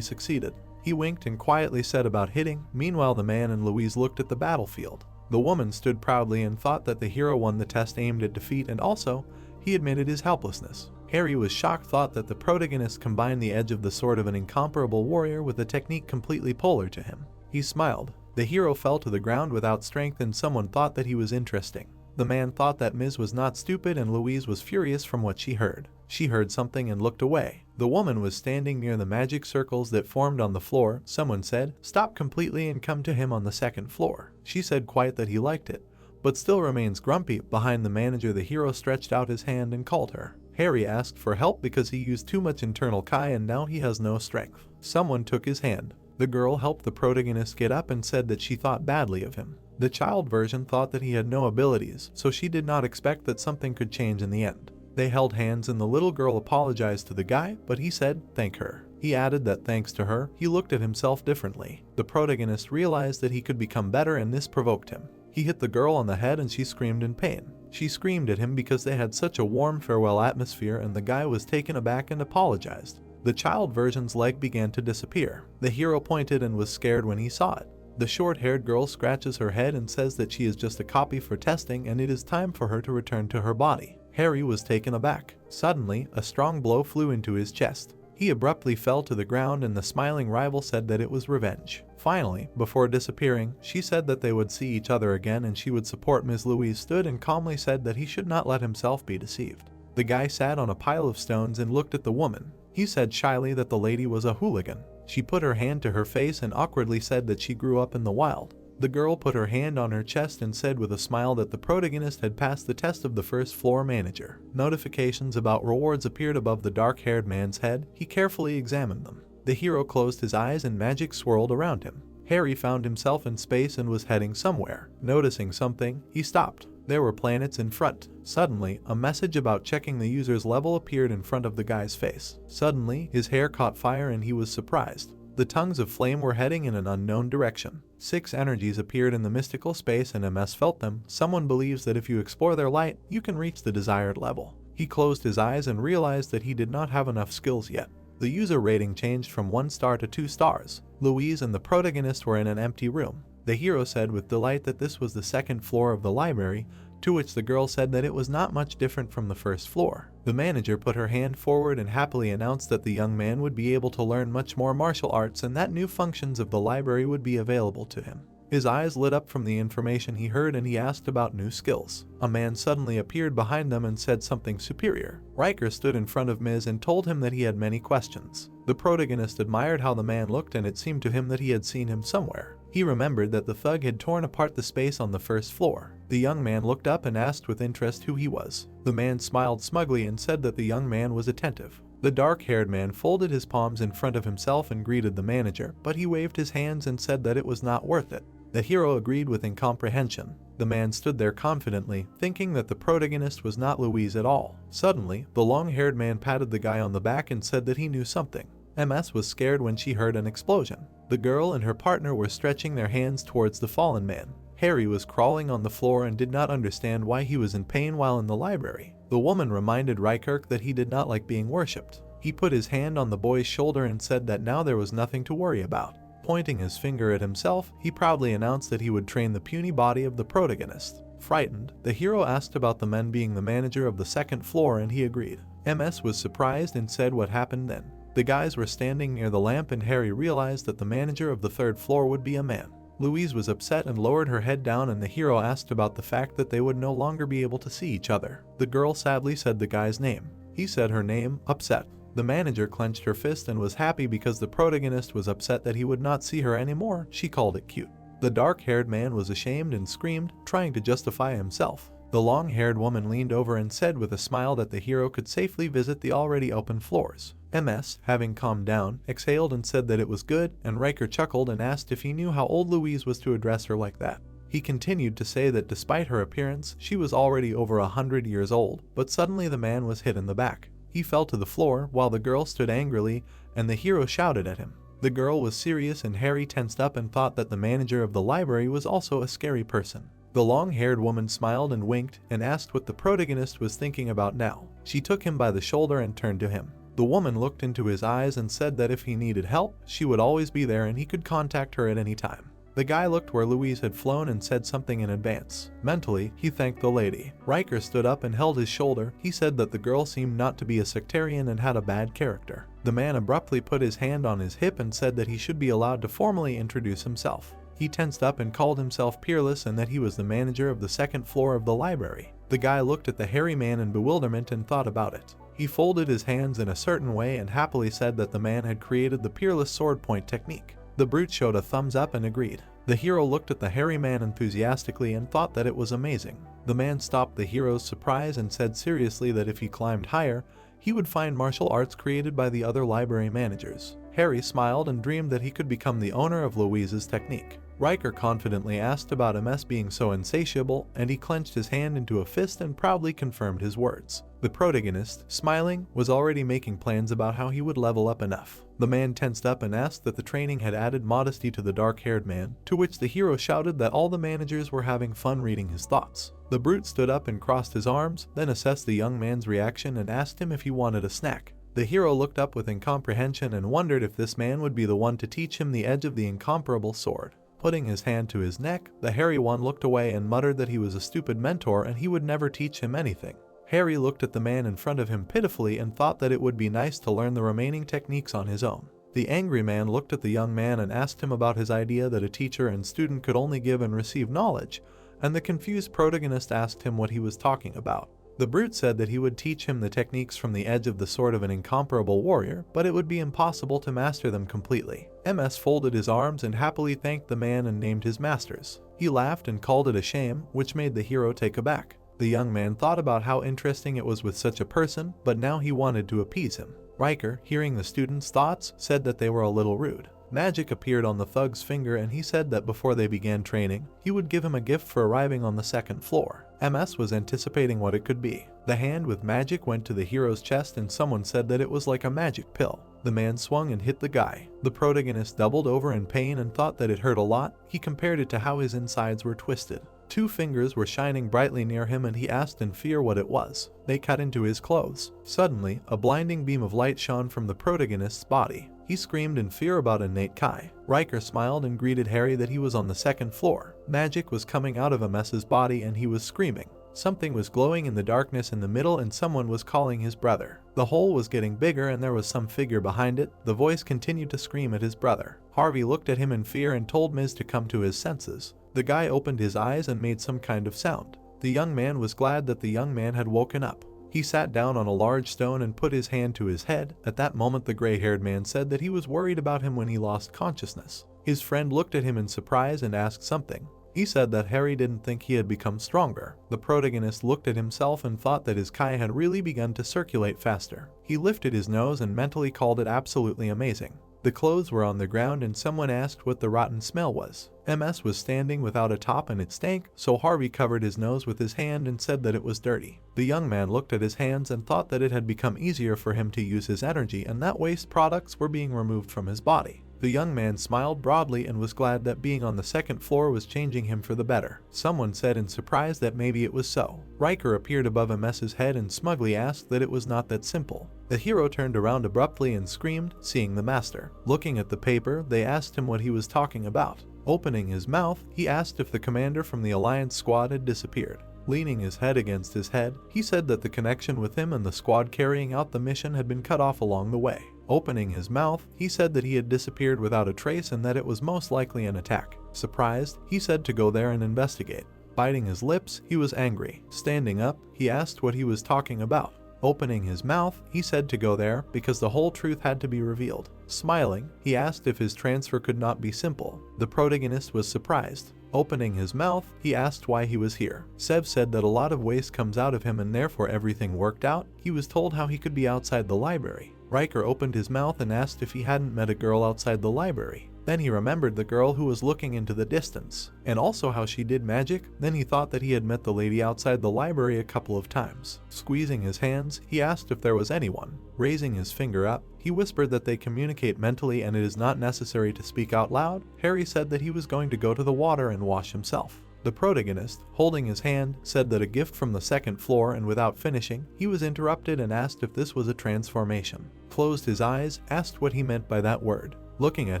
succeeded. He winked and quietly said about hitting. Meanwhile, the man and Louise looked at the battlefield. The woman stood proudly and thought that the hero won the test aimed at defeat, and also, he admitted his helplessness. Harry was shocked, thought that the protagonist combined the edge of the sword of an incomparable warrior with a technique completely polar to him. He smiled. The hero fell to the ground without strength and someone thought that he was interesting. The man thought that Ms. was not stupid and Louise was furious from what she heard. She heard something and looked away. The woman was standing near the magic circles that formed on the floor. Someone said, "Stop completely and come to him on the second floor." She said quiet that he liked it, but still remains grumpy. Behind the manager, the hero stretched out his hand and called her. Harry asked for help because he used too much internal chi and now he has no strength. Someone took his hand. The girl helped the protagonist get up and said that she thought badly of him. The child version thought that he had no abilities, so she did not expect that something could change in the end. They held hands and the little girl apologized to the guy, but he said, "Thank her." He added that thanks to her, he looked at himself differently. The protagonist realized that he could become better and this provoked him. He hit the girl on the head and she screamed in pain. She screamed at him because they had such a warm farewell atmosphere and the guy was taken aback and apologized. The child version's leg began to disappear. The hero pointed and was scared when he saw it. The short-haired girl scratches her head and says that she is just a copy for testing and it is time for her to return to her body. Harry was taken aback. Suddenly, a strong blow flew into his chest. He abruptly fell to the ground and the smiling rival said that it was revenge. Finally, before disappearing, she said that they would see each other again and she would support Ms. Louise stood and calmly said that he should not let himself be deceived. The guy sat on a pile of stones and looked at the woman. He said shyly that the lady was a hooligan. She put her hand to her face and awkwardly said that she grew up in the wild. The girl put her hand on her chest and said with a smile that the protagonist had passed the test of the first floor manager. Notifications about rewards appeared above the dark-haired man's head. He carefully examined them. The hero closed his eyes and magic swirled around him. Harry found himself in space and was heading somewhere. Noticing something, he stopped. There were planets in front. Suddenly, a message about checking the user's level appeared in front of the guy's face. Suddenly, his hair caught fire and he was surprised. The tongues of flame were heading in an unknown direction. 6 energies appeared in the mystical space and MS felt them. Someone believes that if you explore their light, you can reach the desired level. He closed his eyes and realized that he did not have enough skills yet. The user rating changed from 1 star to 2 stars. Louise and the protagonist were in an empty room. The hero said with delight that this was the second floor of the library, to which the girl said that it was not much different from the first floor. The manager put her hand forward and happily announced that the young man would be able to learn much more martial arts and that new functions of the library would be available to him. His eyes lit up from the information he heard and he asked about new skills. A man suddenly appeared behind them and said something superior. Riker stood in front of Ms. and told him that he had many questions. The protagonist admired how the man looked and it seemed to him that he had seen him somewhere. He remembered that the thug had torn apart the space on the first floor. The young man looked up and asked with interest who he was. The man smiled smugly and said that the young man was attentive. The dark-haired man folded his palms in front of himself and greeted the manager, but he waved his hands and said that it was not worth it. The hero agreed with incomprehension. The man stood there confidently, thinking that the protagonist was not Louise at all. Suddenly, the long-haired man patted the guy on the back and said that he knew something. MS was scared when she heard an explosion. The girl and her partner were stretching their hands towards the fallen man. Harry was crawling on the floor and did not understand why he was in pain while in the library. The woman reminded Riker that he did not like being worshipped. He put his hand on the boy's shoulder and said that now there was nothing to worry about. Pointing his finger at himself, he proudly announced that he would train the puny body of the protagonist. Frightened, the hero asked about the men being the manager of the second floor and he agreed. MS was surprised and said what happened then. The guys were standing near the lamp and Harry realized that the manager of the third floor would be a man. Louise was upset and lowered her head down and the hero asked about the fact that they would no longer be able to see each other. The girl sadly said the guy's name. He said her name, upset. The manager clenched her fist and was happy because the protagonist was upset that he would not see her anymore. She called it cute. The dark-haired man was ashamed and screamed, trying to justify himself. The long-haired woman leaned over and said with a smile that the hero could safely visit the already open floors. MS, having calmed down, exhaled and said that it was good, and Riker chuckled and asked if he knew how old Louise was to address her like that. He continued to say that despite her appearance, she was already over 100 years old, but suddenly the man was hit in the back. He fell to the floor while the girl stood angrily, and the hero shouted at him. The girl was serious and Harry tensed up and thought that the manager of the library was also a scary person. The long-haired woman smiled and winked and asked what the protagonist was thinking about now. She took him by the shoulder and turned to him. The woman looked into his eyes and said that if he needed help, she would always be there and he could contact her at any time. The guy looked where Louise had flown and said something in advance. Mentally, he thanked the lady. Riker stood up and held his shoulder. He said that the girl seemed not to be a sectarian and had a bad character. The man abruptly put his hand on his hip and said that he should be allowed to formally introduce himself. He tensed up and called himself Peerless and that he was the manager of the second floor of the library. The guy looked at the hairy man in bewilderment and thought about it. He folded his hands in a certain way and happily said that the man had created the Peerless sword point technique. The brute showed a thumbs up and agreed. The hero looked at the hairy man enthusiastically and thought that it was amazing. The man stopped the hero's surprise and said seriously that if he climbed higher, he would find martial arts created by the other library managers. Harry smiled and dreamed that he could become the owner of Louise's technique. Riker confidently asked about MS being so insatiable, and he clenched his hand into a fist and proudly confirmed his words. The protagonist, smiling, was already making plans about how he would level up enough. The man tensed up and asked that the training had added modesty to the dark-haired man, to which the hero shouted that all the managers were having fun reading his thoughts. The brute stood up and crossed his arms, then assessed the young man's reaction and asked him if he wanted a snack. The hero looked up with incomprehension and wondered if this man would be the one to teach him the edge of the incomparable sword. Putting his hand to his neck, the hairy one looked away and muttered that he was a stupid mentor and he would never teach him anything. Harry looked at the man in front of him pitifully and thought that it would be nice to learn the remaining techniques on his own. The angry man looked at the young man and asked him about his idea that a teacher and student could only give and receive knowledge, and the confused protagonist asked him what he was talking about. The brute said that he would teach him the techniques from the edge of the sword of an incomparable warrior, but it would be impossible to master them completely. MS folded his arms and happily thanked the man and named his masters. He laughed and called it a shame, which made the hero take aback. The young man thought about how interesting it was with such a person, but now he wanted to appease him. Riker, hearing the students' thoughts, said that they were a little rude. Magic appeared on the thug's finger and he said that before they began training, he would give him a gift for arriving on the second floor. MS was anticipating what it could be. The hand with magic went to the hero's chest and someone said that it was like a magic pill. The man swung and hit the guy. The protagonist doubled over in pain and thought that it hurt a lot. He compared it to how his insides were twisted. 2 fingers were shining brightly near him and he asked in fear what it was. They cut into his clothes. Suddenly, a blinding beam of light shone from the protagonist's body. He screamed in fear about Innate Kai. Riker smiled and greeted Harry that he was on the second floor. Magic was coming out of MS's body and he was screaming. Something was glowing in the darkness in the middle and someone was calling his brother. The hole was getting bigger and there was some figure behind it. The voice continued to scream at his brother. Harvey looked at him in fear and told Ms. to come to his senses. The guy opened his eyes and made some kind of sound. The young man was glad that the young man had woken up. He sat down on a large stone and put his hand to his head. At that moment the gray-haired man said that he was worried about him when he lost consciousness. His friend looked at him in surprise and asked something. He said that Harry didn't think he had become stronger. The protagonist looked at himself and thought that his Kai had really begun to circulate faster. He lifted his nose and mentally called it absolutely amazing. The clothes were on the ground and someone asked what the rotten smell was. MS was standing without a top and it stank, so Harvey covered his nose with his hand and said that it was dirty. The young man looked at his hands and thought that it had become easier for him to use his energy and that waste products were being removed from his body. The young man smiled broadly and was glad that being on the second floor was changing him for the better. Someone said in surprise that maybe it was so. Riker appeared above MS's head and smugly asked that it was not that simple. The hero turned around abruptly and screamed, seeing the master. Looking at the paper, they asked him what he was talking about. Opening his mouth, he asked if the commander from the Alliance squad had disappeared. Leaning his head against his head, he said that the connection with him and the squad carrying out the mission had been cut off along the way. Opening his mouth, he said that he had disappeared without a trace and that it was most likely an attack. Surprised, he said to go there and investigate. Biting his lips, he was angry. Standing up, he asked what he was talking about. Opening his mouth, he said to go there because the whole truth had to be revealed. Smiling, he asked if his transfer could not be simple. The protagonist was surprised. Opening his mouth, he asked why he was here. Sev said that a lot of waste comes out of him and therefore everything worked out. He was told how he could be outside the library. Riker opened his mouth and asked if he hadn't met a girl outside the library. Then he remembered the girl who was looking into the distance, and also how she did magic. Then he thought that he had met the lady outside the library a couple of times. Squeezing his hands, he asked if there was anyone. Raising his finger up, he whispered that they communicate mentally and it is not necessary to speak out loud. Harry said that he was going to go to the water and wash himself. The protagonist, holding his hand, said that a gift from the second floor, and without finishing, he was interrupted and asked if this was a transformation. Closed his eyes, asked what he meant by that word. Looking at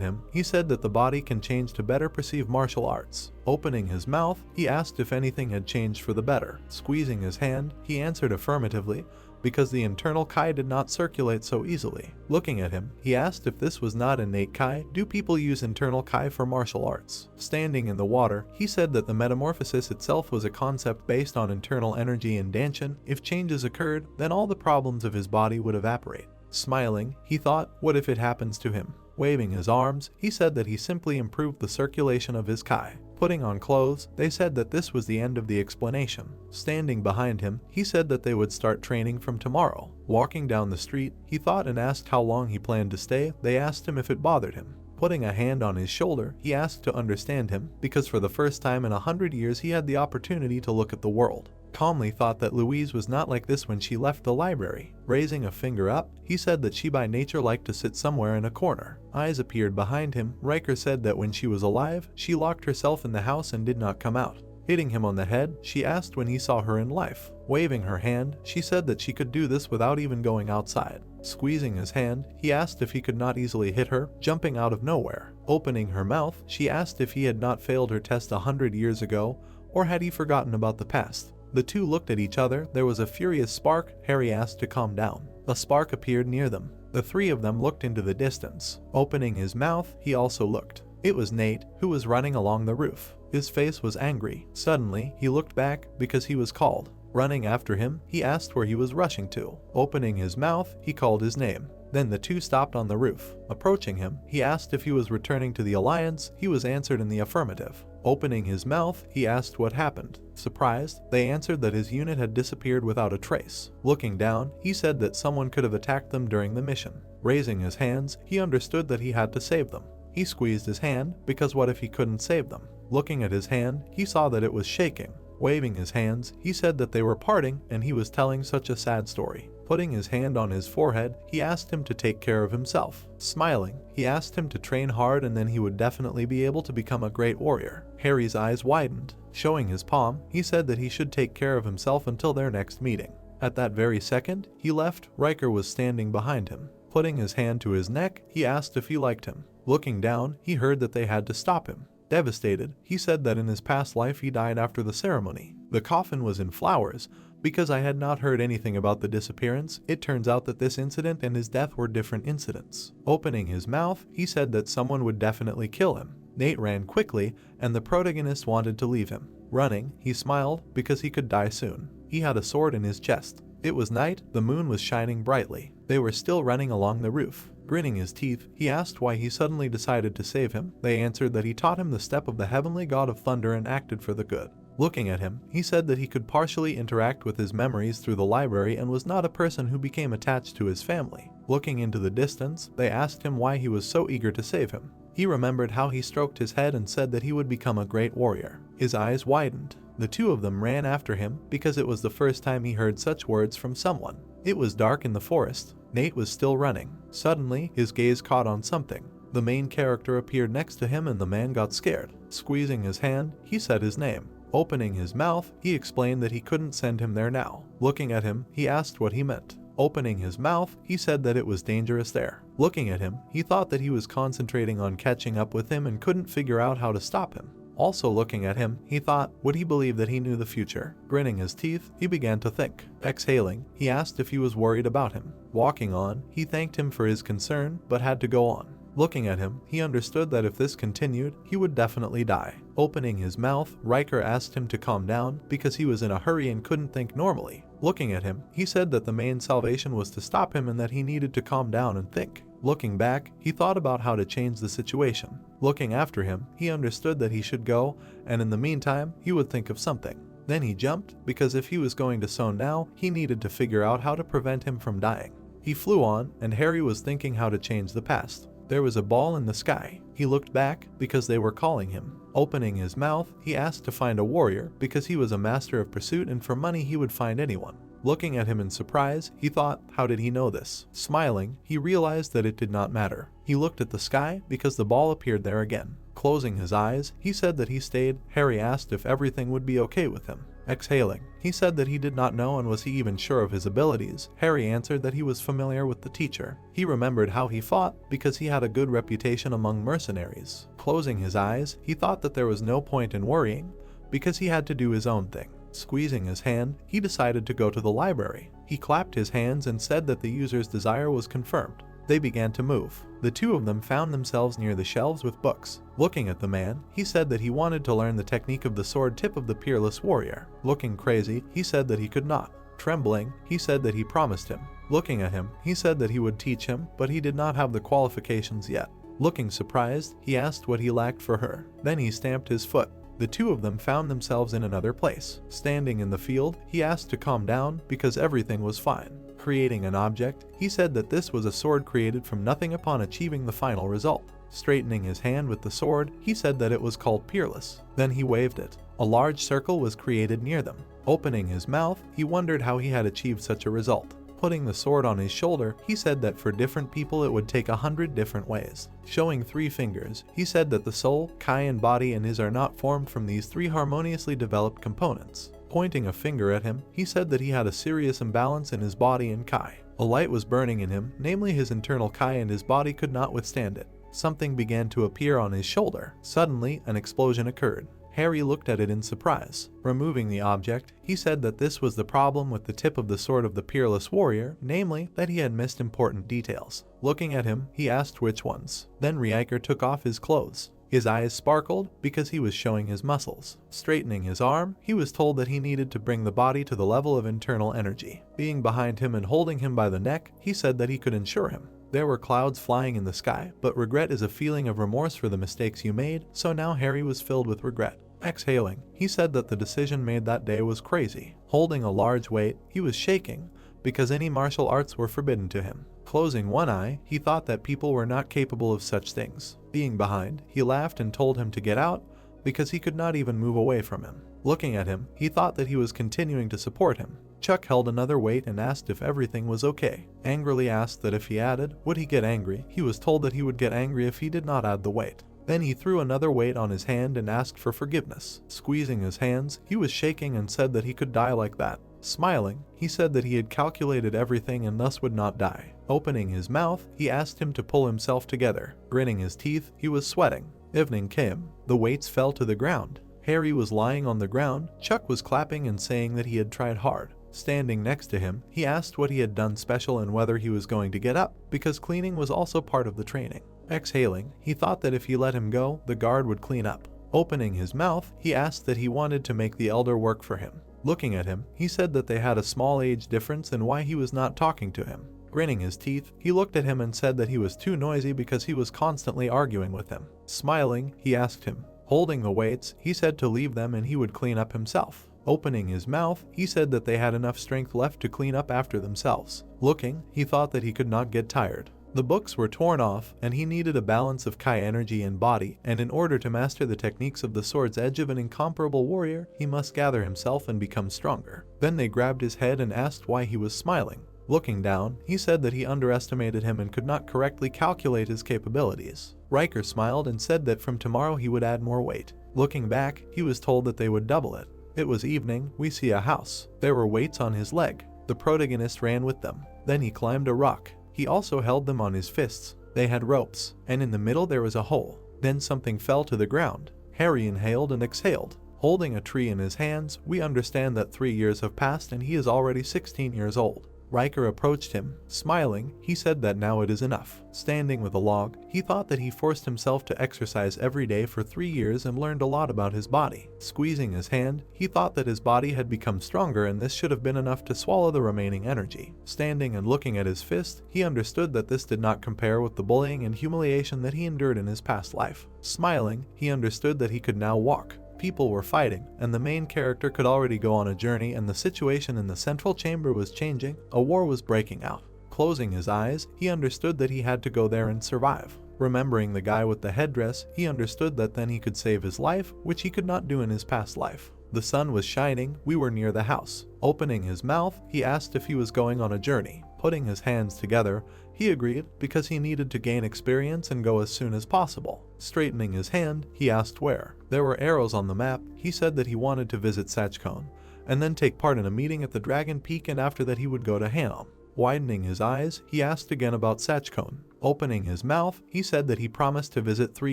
him, he said that the body can change to better perceive martial arts. Opening his mouth, he asked if anything had changed for the better. Squeezing his hand, he answered affirmatively, because the internal Kai did not circulate so easily. Looking at him, he asked if this was not innate Kai. Do people use internal Kai for martial arts? Standing in the water, he said that the metamorphosis itself was a concept based on internal energy and Danshin. If changes occurred, then all the problems of his body would evaporate. Smiling, he thought, what if it happens to him? Waving his arms, he said that he simply improved the circulation of his Kai. Putting on clothes, they said that this was the end of the explanation. Standing behind him, he said that they would start training from tomorrow. Walking down the street, he thought and asked how long he planned to stay. They asked him if it bothered him. Putting a hand on his shoulder, he asked to understand him, because for the first time in 100 years he had the opportunity to look at the world. Calmly thought that Louise was not like this when she left the library. Raising a finger up, he said that she by nature liked to sit somewhere in a corner. Eyes appeared behind him. Riker said that when she was alive, she locked herself in the house and did not come out. Hitting him on the head, she asked when he saw her in life. Waving her hand, she said that she could do this without even going outside. Squeezing his hand, he asked if he could not easily hit her, jumping out of nowhere. Opening her mouth, she asked if he had not failed her test 100 years ago, or had he forgotten about the past. The two looked at each other. There was a furious spark. Harry asked to calm down. A spark appeared near them. The three of them looked into the distance. Opening his mouth, he also looked. It was Nate, who was running along the roof. His face was angry. Suddenly, he looked back because he was called. Running after him, he asked where he was rushing to. Opening his mouth, he called his name. Then the two stopped on the roof. Approaching him, he asked if he was returning to the Alliance. He was answered in the affirmative. Opening his mouth, he asked what happened. Surprised, they answered that his unit had disappeared without a trace. Looking down, he said that someone could have attacked them during the mission. Raising his hands, he understood that he had to save them. He squeezed his hand, because what if he couldn't save them? Looking at his hand, he saw that it was shaking. Waving his hands, he said that they were parting and he was telling such a sad story. Putting his hand on his forehead, he asked him to take care of himself. Smiling, he asked him to train hard and then he would definitely be able to become a great warrior. Harry's eyes widened. Showing his palm, he said that he should take care of himself until their next meeting. At that very second, he left. Riker was standing behind him. Putting his hand to his neck, he asked if he liked him. Looking down, he heard that they had to stop him. Devastated, he said that in his past life he died after the ceremony. The coffin was in flowers. Because I had not heard anything about the disappearance, it turns out that this incident and his death were different incidents. Opening his mouth, he said that someone would definitely kill him. Nate ran quickly, and the protagonist wanted to leave him. Running, he smiled because he could die soon. He had a sword in his chest. It was night, the moon was shining brightly. They were still running along the roof. Grinning his teeth, he asked why he suddenly decided to save him. They answered that he taught him the step of the heavenly god of thunder and acted for the good. Looking at him, he said that he could partially interact with his memories through the library and was not a person who became attached to his family. Looking into the distance, they asked him why he was so eager to save him. He remembered how he stroked his head and said that he would become a great warrior. His eyes widened. The two of them ran after him because it was the first time he heard such words from someone. It was dark in the forest. Nate was still running. Suddenly, his gaze caught on something. The main character appeared next to him and the man got scared. Squeezing his hand, he said his name. Opening his mouth, he explained that he couldn't send him there now. Looking at him, he asked what he meant. Opening his mouth, he said that it was dangerous there. Looking at him, he thought that he was concentrating on catching up with him and couldn't figure out how to stop him. Also looking at him, he thought, would he believe that he knew the future? Grinning his teeth, he began to think. Exhaling, he asked if he was worried about him. Walking on, he thanked him for his concern, but had to go on. Looking at him, he understood that if this continued, he would definitely die. Opening his mouth, Riker asked him to calm down because he was in a hurry and couldn't think normally. Looking at him, he said that the main salvation was to stop him and that he needed to calm down and think. Looking back, he thought about how to change the situation. Looking after him, he understood that he should go, and in the meantime, he would think of something. Then he jumped, because if he was going to so now, he needed to figure out how to prevent him from dying. He flew on, and Harry was thinking how to change the past. There was a ball in the sky. He looked back, because they were calling him. Opening his mouth, he asked to find a warrior, because he was a master of pursuit and for money he would find anyone. Looking at him in surprise, he thought, how did he know this? Smiling, he realized that it did not matter. He looked at the sky because the ball appeared there again. Closing his eyes, he said that he stayed. Harry asked if everything would be okay with him. Exhaling, he said that he did not know and was he even sure of his abilities. Harry answered that he was familiar with the teacher. He remembered how he fought because he had a good reputation among mercenaries. Closing his eyes, he thought that there was no point in worrying because he had to do his own thing. Squeezing his hand, he decided to go to the library. He clapped his hands and said that the user's desire was confirmed. They began to move. The two of them found themselves near the shelves with books. Looking at the man, he said that he wanted to learn the technique of the sword tip of the peerless warrior. Looking crazy, he said that he could not. Trembling, he said that he promised him. Looking at him, he said that he would teach him, but he did not have the qualifications yet. Looking surprised, he asked what he lacked for her. Then he stamped his foot. The two of them found themselves in another place. Standing in the field, he asked to calm down because everything was fine. Creating an object, he said that this was a sword created from nothing upon achieving the final result. Straightening his hand with the sword, he said that it was called Peerless. Then he waved it. A large circle was created near them. Opening his mouth, he wondered how he had achieved such a result. Putting the sword on his shoulder, he said that for different people it would take 100 different ways. Showing 3 fingers, he said that the soul, kai and body and his are not formed from these 3 harmoniously developed components. Pointing a finger at him, he said that he had a serious imbalance in his body and kai. A light was burning in him, namely his internal kai, and his body could not withstand it. Something began to appear on his shoulder. Suddenly, an explosion occurred. Harry looked at it in surprise. Removing the object, he said that this was the problem with the tip of the sword of the peerless warrior, namely that he had missed important details. Looking at him, he asked which ones. Then Riker took off his clothes. His eyes sparkled because he was showing his muscles. Straightening his arm, he was told that he needed to bring the body to the level of internal energy. Being behind him and holding him by the neck, he said that he could ensure him. There were clouds flying in the sky, but regret is a feeling of remorse for the mistakes you made, so now Harry was filled with regret. Exhaling, he said that the decision made that day was crazy. Holding a large weight, he was shaking because any martial arts were forbidden to him. Closing one eye, he thought that people were not capable of such things. Being behind, he laughed and told him to get out because he could not even move away from him. Looking at him, he thought that he was continuing to support him. Chuck held another weight and asked if everything was okay. Angrily asked that if he added, would he get angry? He was told that he would get angry if he did not add the weight. Then he threw another weight on his hand and asked for forgiveness. Squeezing his hands, he was shaking and said that he could die like that. Smiling, he said that he had calculated everything and thus would not die. Opening his mouth, he asked him to pull himself together. Gritting his teeth, he was sweating. Evening came. The weights fell to the ground. Harry was lying on the ground. Chuck was clapping and saying that he had tried hard. Standing next to him, he asked what he had done special and whether he was going to get up, because cleaning was also part of the training. Exhaling, he thought that if he let him go, the guard would clean up. Opening his mouth, he asked that he wanted to make the elder work for him. Looking at him, he said that they had a small age difference and why he was not talking to him. Grinning his teeth, he looked at him and said that he was too noisy because he was constantly arguing with him. Smiling, he asked him. Holding the weights, he said to leave them and he would clean up himself. Opening his mouth, he said that they had enough strength left to clean up after themselves. Looking, he thought that he could not get tired. The books were torn off, and he needed a balance of Kai energy and body, and in order to master the techniques of the sword's edge of an incomparable warrior, he must gather himself and become stronger. Then they grabbed his head and asked why he was smiling. Looking down, he said that he underestimated him and could not correctly calculate his capabilities. Riker smiled and said that from tomorrow he would add more weight. Looking back, he was told that they would double it. It was evening. We see a house. There were weights on his leg. The protagonist ran with them. Then he climbed a rock. He also held them on his fists. They had ropes, and in the middle there was a hole. Then something fell to the ground. Harry inhaled and exhaled. Holding a tree in his hands, we understand that 3 years have passed and he is already 16 years old. Riker approached him. Smiling, he said that now it is enough. Standing with a log, he thought that he forced himself to exercise every day for 3 years and learned a lot about his body. Squeezing his hand, he thought that his body had become stronger and this should have been enough to swallow the remaining energy. Standing and looking at his fist, he understood that this did not compare with the bullying and humiliation that he endured in his past life. Smiling, he understood that he could now walk. People were fighting, and the main character could already go on a journey, and the situation in the central chamber was changing. A war was breaking out. Closing his eyes, he understood that he had to go there and survive. Remembering the guy with the headdress, he understood that then he could save his life, which he could not do in his past life. The sun was shining. We were near the house. Opening his mouth, he asked if he was going on a journey. Putting his hands together, he agreed because he needed to gain experience and go as soon as possible. Straightening his hand, he asked where. There were arrows on the map. He said that he wanted to visit Sachcone, and then take part in a meeting at the Dragon Peak, and after that he would go to Hanam. Widening his eyes, he asked again about Sachcone. Opening his mouth, he said that he promised to visit 3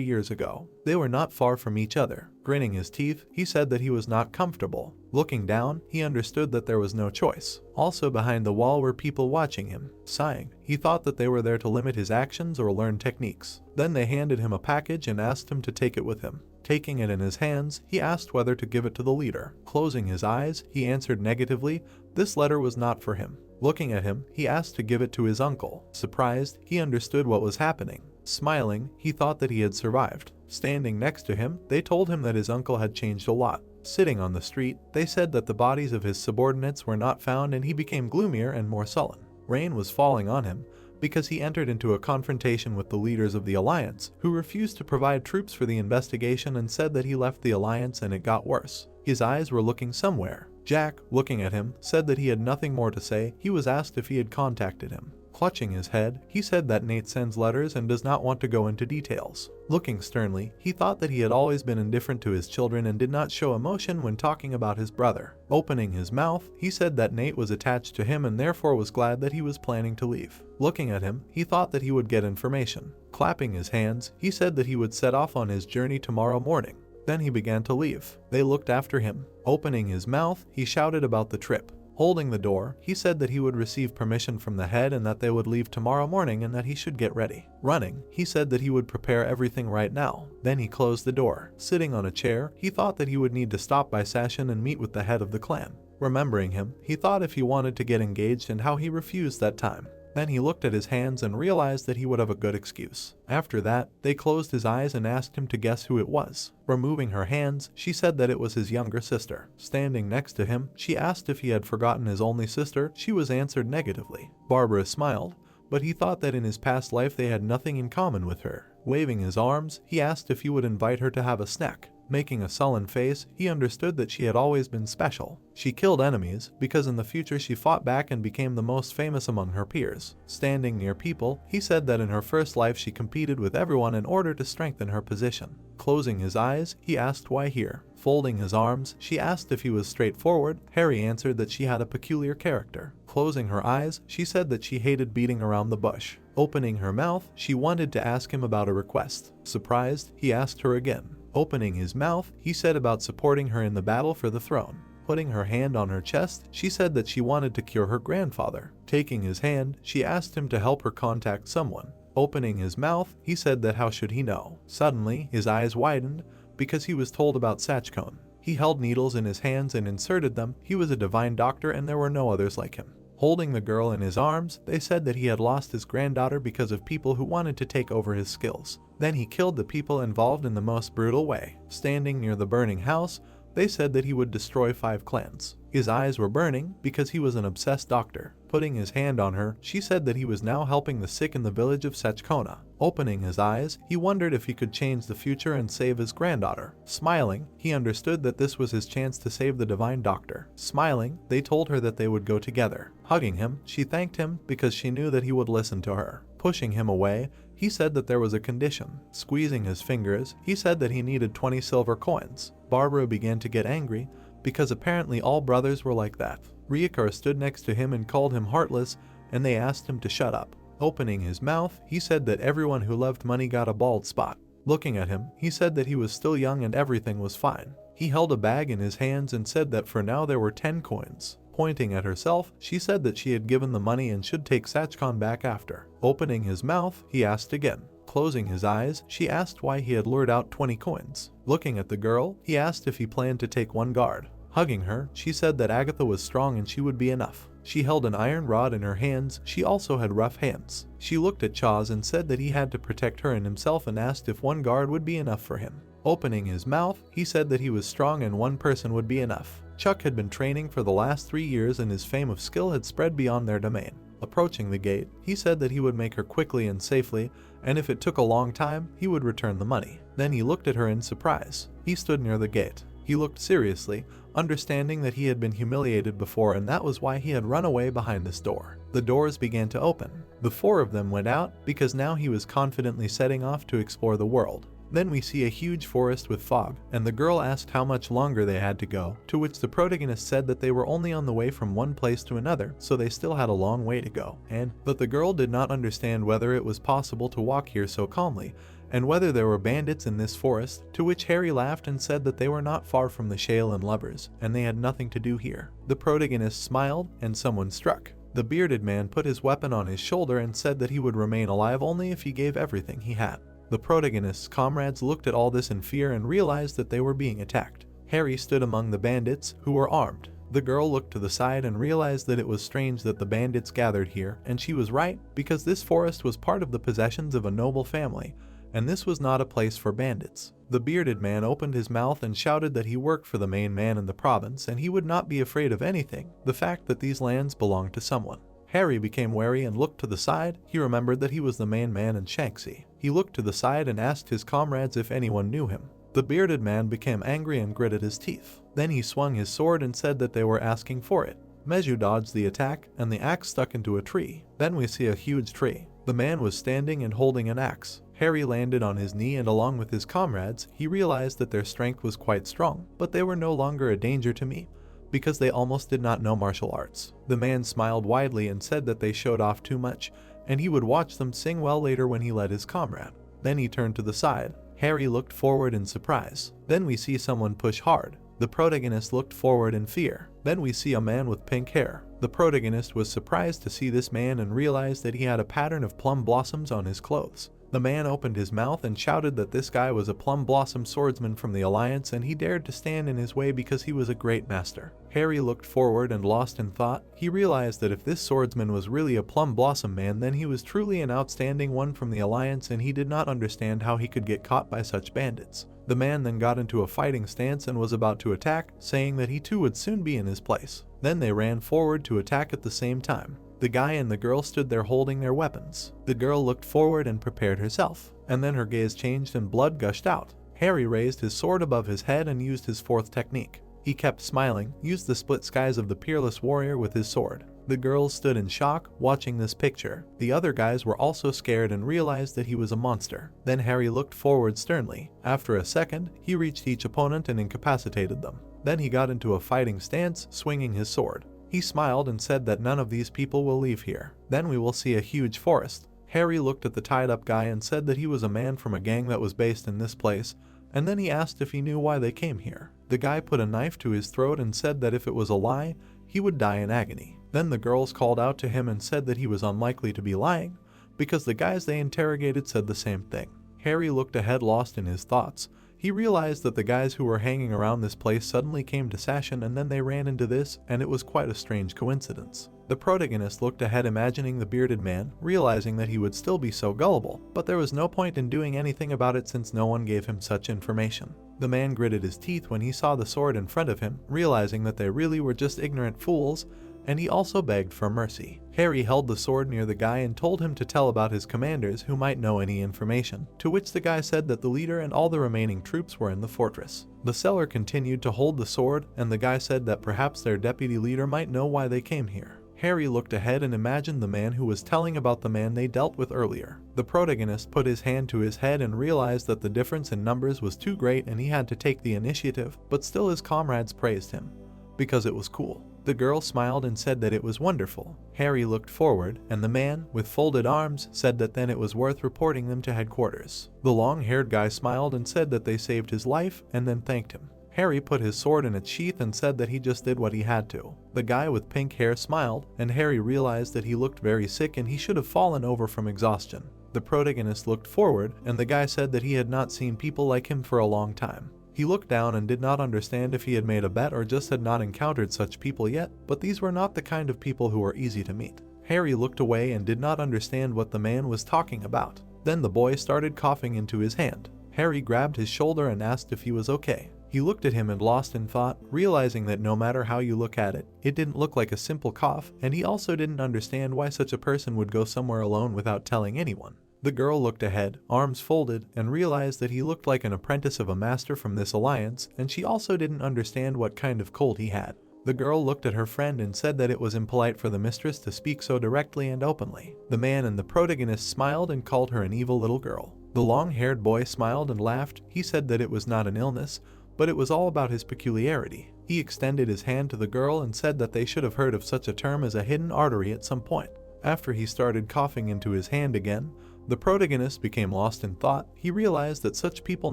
years ago. They were not far from each other. Grinning his teeth, he said that he was not comfortable. Looking down, he understood that there was no choice. Also behind the wall were people watching him. Sighing, he thought that they were there to limit his actions or learn techniques. Then they handed him a package and asked him to take it with him. Taking it in his hands, he asked whether to give it to the leader. Closing his eyes, he answered negatively. This letter was not for him. Looking at him, he asked to give it to his uncle. Surprised, he understood what was happening. Smiling, he thought that he had survived. Standing next to him, they told him that his uncle had changed a lot. Sitting on the street, they said that the bodies of his subordinates were not found, and he became gloomier and more sullen. Rain was falling on him because he entered into a confrontation with the leaders of the Alliance, who refused to provide troops for the investigation and said that he left the Alliance, and it got worse. His eyes were looking somewhere. Jack, looking at him, said that he had nothing more to say. He was asked if he had contacted him. Clutching his head, he said that Nate sends letters and does not want to go into details. Looking sternly, he thought that he had always been indifferent to his children and did not show emotion when talking about his brother. Opening his mouth, he said that Nate was attached to him and therefore was glad that he was planning to leave. Looking at him, he thought that he would get information. Clapping his hands, he said that he would set off on his journey tomorrow morning. Then he began to leave. They looked after him. Opening his mouth, he shouted about the trip. Holding the door, he said that he would receive permission from the head and that they would leave tomorrow morning and that he should get ready. Running, he said that he would prepare everything right now. Then he closed the door. Sitting on a chair, he thought that he would need to stop by Sashin and meet with the head of the clan. Remembering him, he thought if he wanted to get engaged and how he refused that time. Then he looked at his hands and realized that he would have a good excuse. After that, they closed his eyes and asked him to guess who it was. Removing her hands, she said that it was his younger sister. Standing next to him, she asked if he had forgotten his only sister. She was answered negatively. Barbara smiled, but he thought that in his past life they had nothing in common with her. Waving his arms, he asked if he would invite her to have a snack. Making a sullen face, he understood that she had always been special. She killed enemies because in the future she fought back and became the most famous among her peers. Standing near people, he said that in her first life she competed with everyone in order to strengthen her position. Closing his eyes, he asked why here. Folding his arms, she asked if he was straightforward. Harry answered that she had a peculiar character. Closing her eyes, she said that she hated beating around the bush. Opening her mouth, she wanted to ask him about a request. Surprised, he asked her again. Opening his mouth, he said about supporting her in the battle for the throne. Putting her hand on her chest, she said that she wanted to cure her grandfather. Taking his hand, she asked him to help her contact someone. Opening his mouth, he said that how should he know. Suddenly, his eyes widened because he was told about Sachcone. He held needles in his hands and inserted them. He was a divine doctor and there were no others like him. Holding the girl in his arms, they said that he had lost his granddaughter because of people who wanted to take over his skills. Then he killed the people involved in the most brutal way. Standing near the burning house, they said that he would destroy 5 clans. His eyes were burning because he was an obsessed doctor. Putting his hand on her, she said that he was now helping the sick in the village of Sachcona. Opening his eyes, he wondered if he could change the future and save his granddaughter. Smiling, he understood that this was his chance to save the divine doctor. Smiling, they told her that they would go together. Hugging him, she thanked him because she knew that he would listen to her. Pushing him away, he said that there was a condition. Squeezing his fingers, he said that he needed 20 silver coins. Barbara began to get angry because apparently all brothers were like that. Ryukar stood next to him and called him heartless and they asked him to shut up. Opening his mouth, he said that everyone who loved money got a bald spot. Looking at him, he said that he was still young and everything was fine. He held a bag in his hands and said that for now there were 10 coins. Pointing at herself, she said that she had given the money and should take Sachkon back after. Opening his mouth, he asked again. Closing his eyes, she asked why he had lured out 20 coins. Looking at the girl, he asked if he planned to take one guard. Hugging her, she said that Agatha was strong and she would be enough. She held an iron rod in her hands. She also had rough hands. She looked at Chaz and said that he had to protect her and himself and asked if one guard would be enough for him. Opening his mouth, he said that he was strong and one person would be enough. Chuck had been training for the last 3 years and his fame of skill had spread beyond their domain. Approaching the gate, he said that he would make her quickly and safely, and if it took a long time, he would return the money. Then he looked at her in surprise. He stood near the gate. He looked seriously, understanding that he had been humiliated before and that was why he had run away behind this door. The doors began to open. The 4 of them went out because now he was confidently setting off to explore the world. Then we see a huge forest with fog, and the girl asked how much longer they had to go, to which the protagonist said that they were only on the way from one place to another, so they still had a long way to go. But the girl did not understand whether it was possible to walk here so calmly, and whether there were bandits in this forest, to which Harry laughed and said that they were not far from the Shale and Lovers, and they had nothing to do here. The protagonist smiled, and someone struck. The bearded man put his weapon on his shoulder and said that he would remain alive only if he gave everything he had. The protagonist's comrades looked at all this in fear and realized that they were being attacked. Harry stood among the bandits, who were armed. The girl looked to the side and realized that it was strange that the bandits gathered here, and she was right, because this forest was part of the possessions of a noble family, and this was not a place for bandits. The bearded man opened his mouth and shouted that he worked for the main man in the province and he would not be afraid of anything, the fact that these lands belonged to someone. Harry became wary and looked to the side. He remembered that he was the main man in Shanxi. He looked to the side and asked his comrades if anyone knew him. The bearded man became angry and gritted his teeth. Then he swung his sword and said that they were asking for it. Meju dodged the attack and the axe stuck into a tree. Then we see a huge tree. The man was standing and holding an axe. Harry landed on his knee and along with his comrades, he realized that their strength was quite strong, but they were no longer a danger to me, because they almost did not know martial arts. The man smiled widely and said that they showed off too much, and he would watch them sing well later when he led his comrade. Then he turned to the side. Harry looked forward in surprise. Then we see someone push hard. The protagonist looked forward in fear. Then we see a man with pink hair. The protagonist was surprised to see this man and realized that he had a pattern of plum blossoms on his clothes. The man opened his mouth and shouted that this guy was a plum blossom swordsman from the Alliance and he dared to stand in his way because he was a great master. Harry looked forward and lost in thought. He realized that if this swordsman was really a plum blossom man, then he was truly an outstanding one from the Alliance and he did not understand how he could get caught by such bandits. The man then got into a fighting stance and was about to attack, saying that he too would soon be in his place. Then they ran forward to attack at the same time. The guy and the girl stood there holding their weapons. The girl looked forward and prepared herself, and then her gaze changed and blood gushed out. Harry raised his sword above his head and used his 4th technique. He kept smiling, used the split skies of the peerless warrior with his sword. The girls stood in shock, watching this picture. The other guys were also scared and realized that he was a monster. Then Harry looked forward sternly. After a second, he reached each opponent and incapacitated them. Then he got into a fighting stance, swinging his sword. He smiled and said that none of these people will leave here. Then we will see a huge forest. Harry looked at the tied-up guy and said that he was a man from a gang that was based in this place, and then he asked if he knew why they came here. The guy put a knife to his throat and said that if it was a lie, he would die in agony. Then the girls called out to him and said that he was unlikely to be lying, because the guys they interrogated said the same thing. Harry looked ahead, lost in his thoughts. He realized that the guys who were hanging around this place suddenly came to Sashin and then they ran into this, and it was quite a strange coincidence. The protagonist looked ahead, imagining the bearded man, realizing that he would still be so gullible, but there was no point in doing anything about it since no one gave him such information. The man gritted his teeth when he saw the sword in front of him, realizing that they really were just ignorant fools, and he also begged for mercy. Harry held the sword near the guy and told him to tell about his commanders who might know any information, to which the guy said that the leader and all the remaining troops were in the fortress. The seller continued to hold the sword, and the guy said that perhaps their deputy leader might know why they came here. Harry looked ahead and imagined the man who was telling about the man they dealt with earlier. The protagonist put his hand to his head and realized that the difference in numbers was too great and he had to take the initiative, but still his comrades praised him, because it was cool. The girl smiled and said that it was wonderful. Harry looked forward, and the man, with folded arms, said that then it was worth reporting them to headquarters. The long-haired guy smiled and said that they saved his life, and then thanked him. Harry put his sword in its sheath and said that he just did what he had to. The guy with pink hair smiled, and Harry realized that he looked very sick and he should have fallen over from exhaustion. The protagonist looked forward, and the guy said that he had not seen people like him for a long time. He looked down and did not understand if he had made a bet or just had not encountered such people yet, but these were not the kind of people who were easy to meet. Harry looked away and did not understand what the man was talking about. Then the boy started coughing into his hand. Harry grabbed his shoulder and asked if he was okay. He looked at him and lost in thought, realizing that no matter how you look at it, it didn't look like a simple cough, and he also didn't understand why such a person would go somewhere alone without telling anyone. The girl looked ahead, arms folded, and realized that he looked like an apprentice of a master from this alliance, and she also didn't understand what kind of cold he had. The girl looked at her friend and said that it was impolite for the mistress to speak so directly and openly. The man and the protagonist smiled and called her an evil little girl. The long-haired boy smiled and laughed. He said that it was not an illness, but it was all about his peculiarity. He extended his hand to the girl and said that they should have heard of such a term as a hidden artery at some point. After he started coughing into his hand again, the protagonist became lost in thought. He realized that such people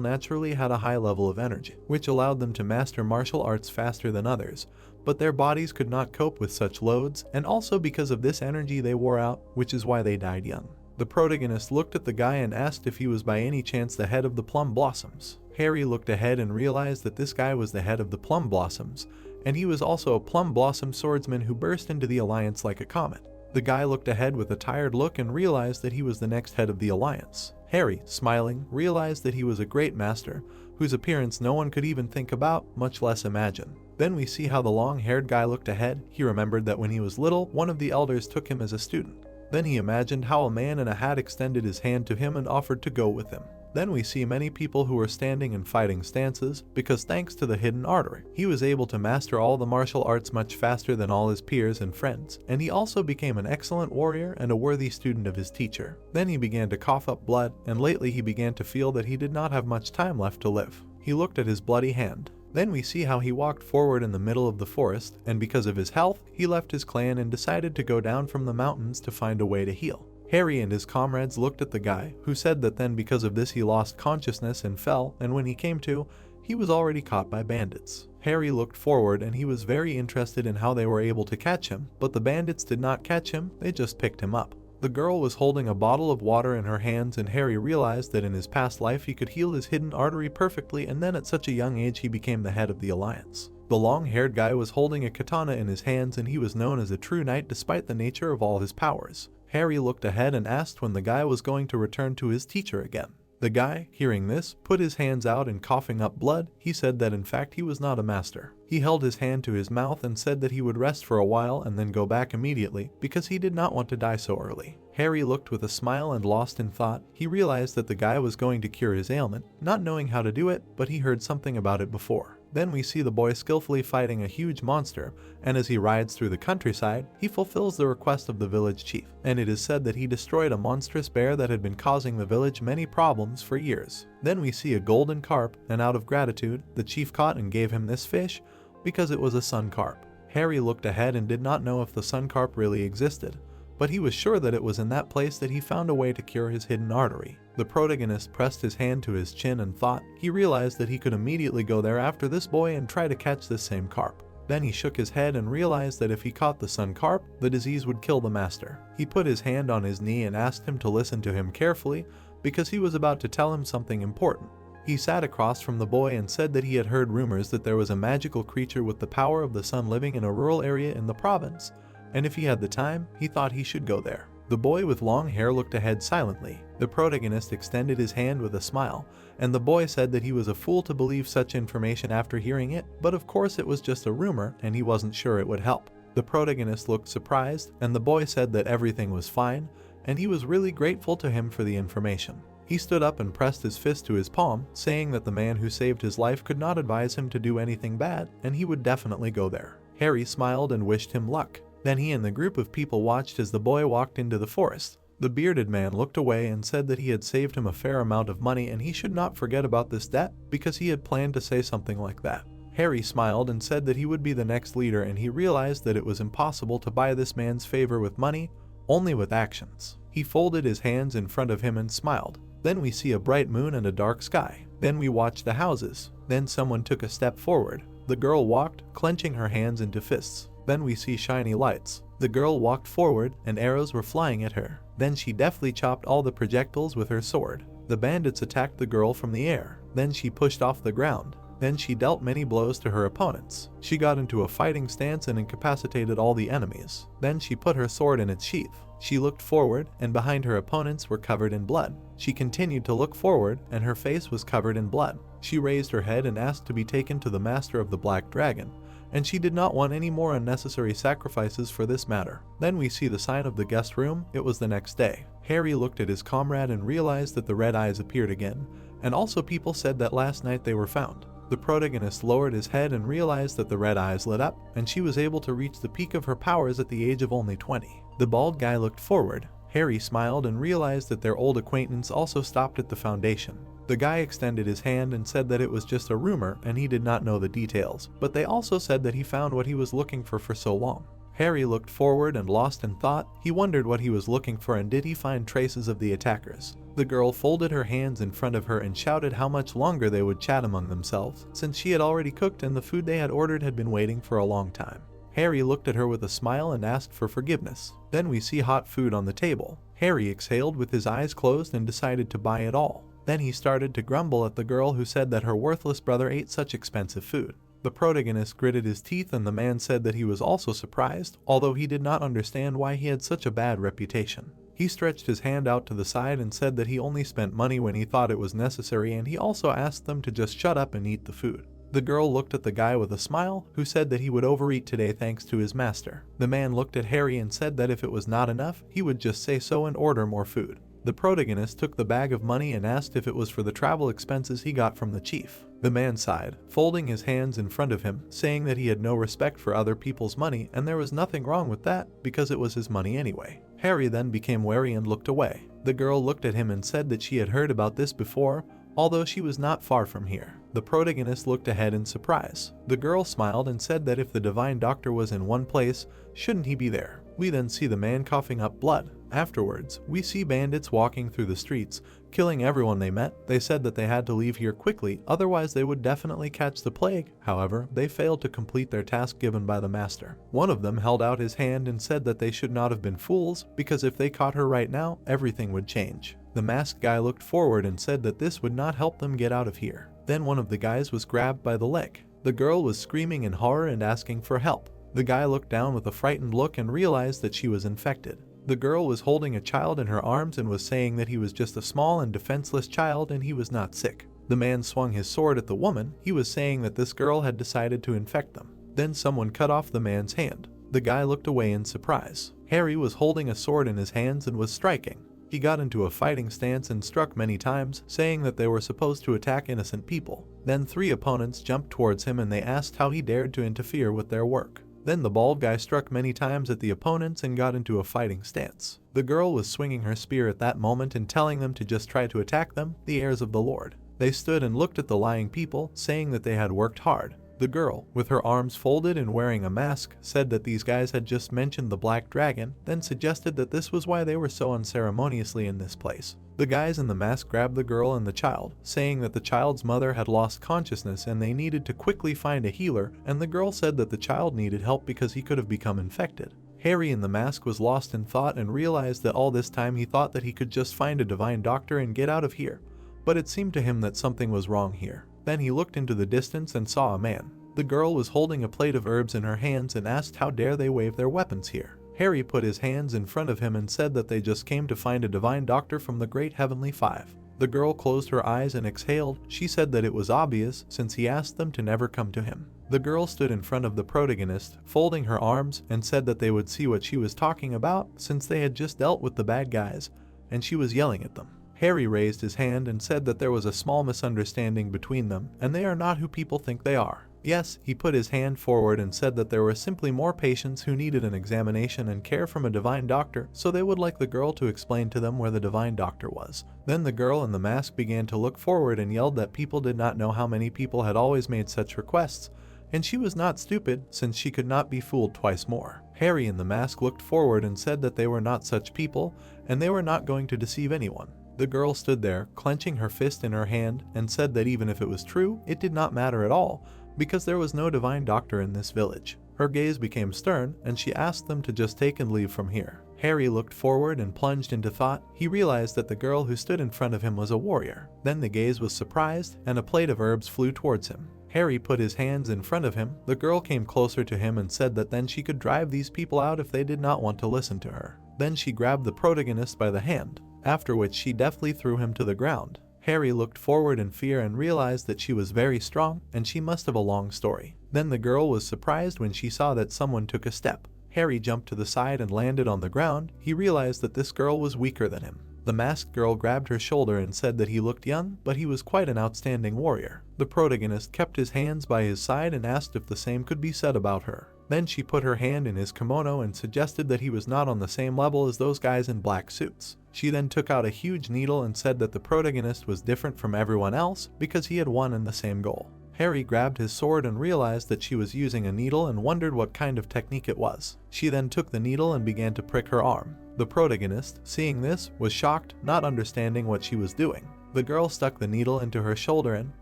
naturally had a high level of energy, which allowed them to master martial arts faster than others, but their bodies could not cope with such loads, and also because of this energy they wore out, which is why they died young. The protagonist looked at the guy and asked if he was by any chance the head of the Plum Blossoms. Harry looked ahead and realized that this guy was the head of the Plum Blossoms, and he was also a Plum Blossom swordsman who burst into the alliance like a comet. The guy looked ahead with a tired look and realized that he was the next head of the alliance. Harry, smiling, realized that he was a great master, whose appearance no one could even think about, much less imagine. Then we see how the long-haired guy looked ahead. He remembered that when he was little, one of the elders took him as a student. Then he imagined how a man in a hat extended his hand to him and offered to go with him. Then we see many people who were standing and fighting stances, because thanks to the hidden artery, he was able to master all the martial arts much faster than all his peers and friends, and he also became an excellent warrior and a worthy student of his teacher. Then he began to cough up blood, and lately he began to feel that he did not have much time left to live. He looked at his bloody hand. Then we see how he walked forward in the middle of the forest, and because of his health, he left his clan and decided to go down from the mountains to find a way to heal. Harry and his comrades looked at the guy, who said that then because of this he lost consciousness and fell, and when he came to, he was already caught by bandits. Harry looked forward and he was very interested in how they were able to catch him, but the bandits did not catch him, they just picked him up. The girl was holding a bottle of water in her hands, and Harry realized that in his past life he could heal his hidden artery perfectly, and then at such a young age he became the head of the alliance. The long-haired guy was holding a katana in his hands, and he was known as a true knight despite the nature of all his powers. Harry looked ahead and asked when the guy was going to return to his teacher again. The guy, hearing this, put his hands out and coughing up blood. He said that in fact he was not a master. He held his hand to his mouth and said that he would rest for a while and then go back immediately, because he did not want to die so early. Harry looked with a smile and lost in thought. He realized that the guy was going to cure his ailment, not knowing how to do it, but he heard something about it before. Then we see the boy skillfully fighting a huge monster, and as he rides through the countryside, he fulfills the request of the village chief, and it is said that he destroyed a monstrous bear that had been causing the village many problems for years. Then we see a golden carp, and out of gratitude, the chief caught and gave him this fish, because it was a sun carp. Harry looked ahead and did not know if the sun carp really existed, but he was sure that it was in that place that he found a way to cure his hidden artery. The protagonist pressed his hand to his chin and thought. He realized that he could immediately go there after this boy and try to catch this same carp. Then he shook his head and realized that if he caught the sun carp, the disease would kill the master. He put his hand on his knee and asked him to listen to him carefully, because he was about to tell him something important. He sat across from the boy and said that he had heard rumors that there was a magical creature with the power of the sun living in a rural area in the province, and if he had the time, he thought he should go there. The boy with long hair looked ahead silently. The protagonist extended his hand with a smile, and the boy said that he was a fool to believe such information after hearing it, but of course it was just a rumor and he wasn't sure it would help. The protagonist looked surprised, and the boy said that everything was fine, and he was really grateful to him for the information. He stood up and pressed his fist to his palm, saying that the man who saved his life could not advise him to do anything bad, and he would definitely go there. Harry smiled and wished him luck. Then he and the group of people watched as the boy walked into the forest. The bearded man looked away and said that he had saved him a fair amount of money and he should not forget about this debt, because he had planned to say something like that. Harry smiled and said that he would be the next leader, and he realized that it was impossible to buy this man's favor with money, only with actions. He folded his hands in front of him and smiled. Then we see a bright moon and a dark sky. Then we watch the houses. Then someone took a step forward. The girl walked, clenching her hands into fists. Then we see shiny lights. The girl walked forward and arrows were flying at her. Then she deftly chopped all the projectiles with her sword. The bandits attacked the girl from the air. Then she pushed off the ground. Then she dealt many blows to her opponents. She got into a fighting stance and incapacitated all the enemies. Then she put her sword in its sheath. She looked forward, and behind her opponents were covered in blood. She continued to look forward, and her face was covered in blood. She raised her head and asked to be taken to the master of the Black Dragon, and she did not want any more unnecessary sacrifices for this matter. Then we see the sign of the guest room. It was the next day. Harry looked at his comrade and realized that the red eyes appeared again, and also people said that last night they were found. The protagonist lowered his head and realized that the red eyes lit up, and she was able to reach the peak of her powers at the age of only 20. The bald guy looked forward. Harry smiled and realized that their old acquaintance also stopped at the foundation. The guy extended his hand and said that it was just a rumor and he did not know the details, but they also said that he found what he was looking for so long. Harry looked forward and lost in thought. He wondered what he was looking for and did he find traces of the attackers. The girl folded her hands in front of her and shouted how much longer they would chat among themselves, since she had already cooked and the food they had ordered had been waiting for a long time. Harry looked at her with a smile and asked for forgiveness. Then we see hot food on the table. Harry exhaled with his eyes closed and decided to buy it all. Then he started to grumble at the girl who said that her worthless brother ate such expensive food. The protagonist gritted his teeth and the man said that he was also surprised, although he did not understand why he had such a bad reputation. He stretched his hand out to the side and said that he only spent money when he thought it was necessary, and he also asked them to just shut up and eat the food. The girl looked at the guy with a smile, who said that he would overeat today thanks to his master. The man looked at Harry and said that if it was not enough, he would just say so and order more food. The protagonist took the bag of money and asked if it was for the travel expenses he got from the chief. The man sighed, folding his hands in front of him, saying that he had no respect for other people's money and there was nothing wrong with that because it was his money anyway. Harry then became wary and looked away. The girl looked at him and said that she had heard about this before, although she was not far from here. The protagonist looked ahead in surprise. The girl smiled and said that if the divine doctor was in one place, shouldn't he be there? We then see the man coughing up blood. Afterwards, we see bandits walking through the streets, killing everyone they met. They said that they had to leave here quickly, otherwise they would definitely catch the plague. However, they failed to complete their task given by the master. One of them held out his hand and said that they should not have been fools, because if they caught her right now, everything would change. The masked guy looked forward and said that this would not help them get out of here. Then one of the guys was grabbed by the leg. The girl was screaming in horror and asking for help. The guy looked down with a frightened look and realized that she was infected. The girl was holding a child in her arms and was saying that he was just a small and defenseless child and he was not sick. The man swung his sword at the woman. He was saying that this girl had decided to infect them. Then someone cut off the man's hand. The guy looked away in surprise. Harry was holding a sword in his hands and was striking. He got into a fighting stance and struck many times, saying that they were supposed to attack innocent people. Then 3 opponents jumped towards him and they asked how he dared to interfere with their work. Then the bald guy struck many times at the opponents and got into a fighting stance. The girl was swinging her spear at that moment and telling them to just try to attack them, the heirs of the Lord. They stood and looked at the lying people, saying that they had worked hard. The girl, with her arms folded and wearing a mask, said that these guys had just mentioned the Black Dragon, then suggested that this was why they were so unceremoniously in this place. The guys in the mask grabbed the girl and the child, saying that the child's mother had lost consciousness and they needed to quickly find a healer, and the girl said that the child needed help because he could have become infected. Harry in the mask was lost in thought and realized that all this time he thought that he could just find a divine doctor and get out of here, but it seemed to him that something was wrong here. Then he looked into the distance and saw a man. The girl was holding a plate of herbs in her hands and asked how dare they wave their weapons here. Harry put his hands in front of him and said that they just came to find a divine doctor from the Great Heavenly Five. The girl closed her eyes and exhaled. She said that it was obvious since he asked them to never come to him. The girl stood in front of the protagonist, folding her arms, and said that they would see what she was talking about since they had just dealt with the bad guys, and she was yelling at them. Harry raised his hand and said that there was a small misunderstanding between them, and they are not who people think they are. Yes, he put his hand forward and said that there were simply more patients who needed an examination and care from a divine doctor, so they would like the girl to explain to them where the divine doctor was. Then the girl in the mask began to look forward and yelled that people did not know how many people had always made such requests, and she was not stupid since she could not be fooled twice more. Harry in the mask looked forward and said that they were not such people, and they were not going to deceive anyone. The girl stood there, clenching her fist in her hand, and said that even if it was true, it did not matter at all, because there was no divine doctor in this village. Her gaze became stern, and she asked them to just take and leave from here. Harry looked forward and plunged into thought. He realized that the girl who stood in front of him was a warrior. Then the gaze was surprised, and a plate of herbs flew towards him. Harry put his hands in front of him. The girl came closer to him and said that then she could drive these people out if they did not want to listen to her. Then she grabbed the protagonist by the hand, after which she deftly threw him to the ground. Harry looked forward in fear and realized that she was very strong, and she must have a long story. Then the girl was surprised when she saw that someone took a step. Harry jumped to the side and landed on the ground. He realized that this girl was weaker than him. The masked girl grabbed her shoulder and said that he looked young, but he was quite an outstanding warrior. The protagonist kept his hands by his side and asked if the same could be said about her. Then she put her hand in his kimono and suggested that he was not on the same level as those guys in black suits. She then took out a huge needle and said that the protagonist was different from everyone else because he had won in the same goal. Harry grabbed his sword and realized that she was using a needle and wondered what kind of technique it was. She then took the needle and began to prick her arm. The protagonist, seeing this, was shocked, not understanding what she was doing. The girl stuck the needle into her shoulder and,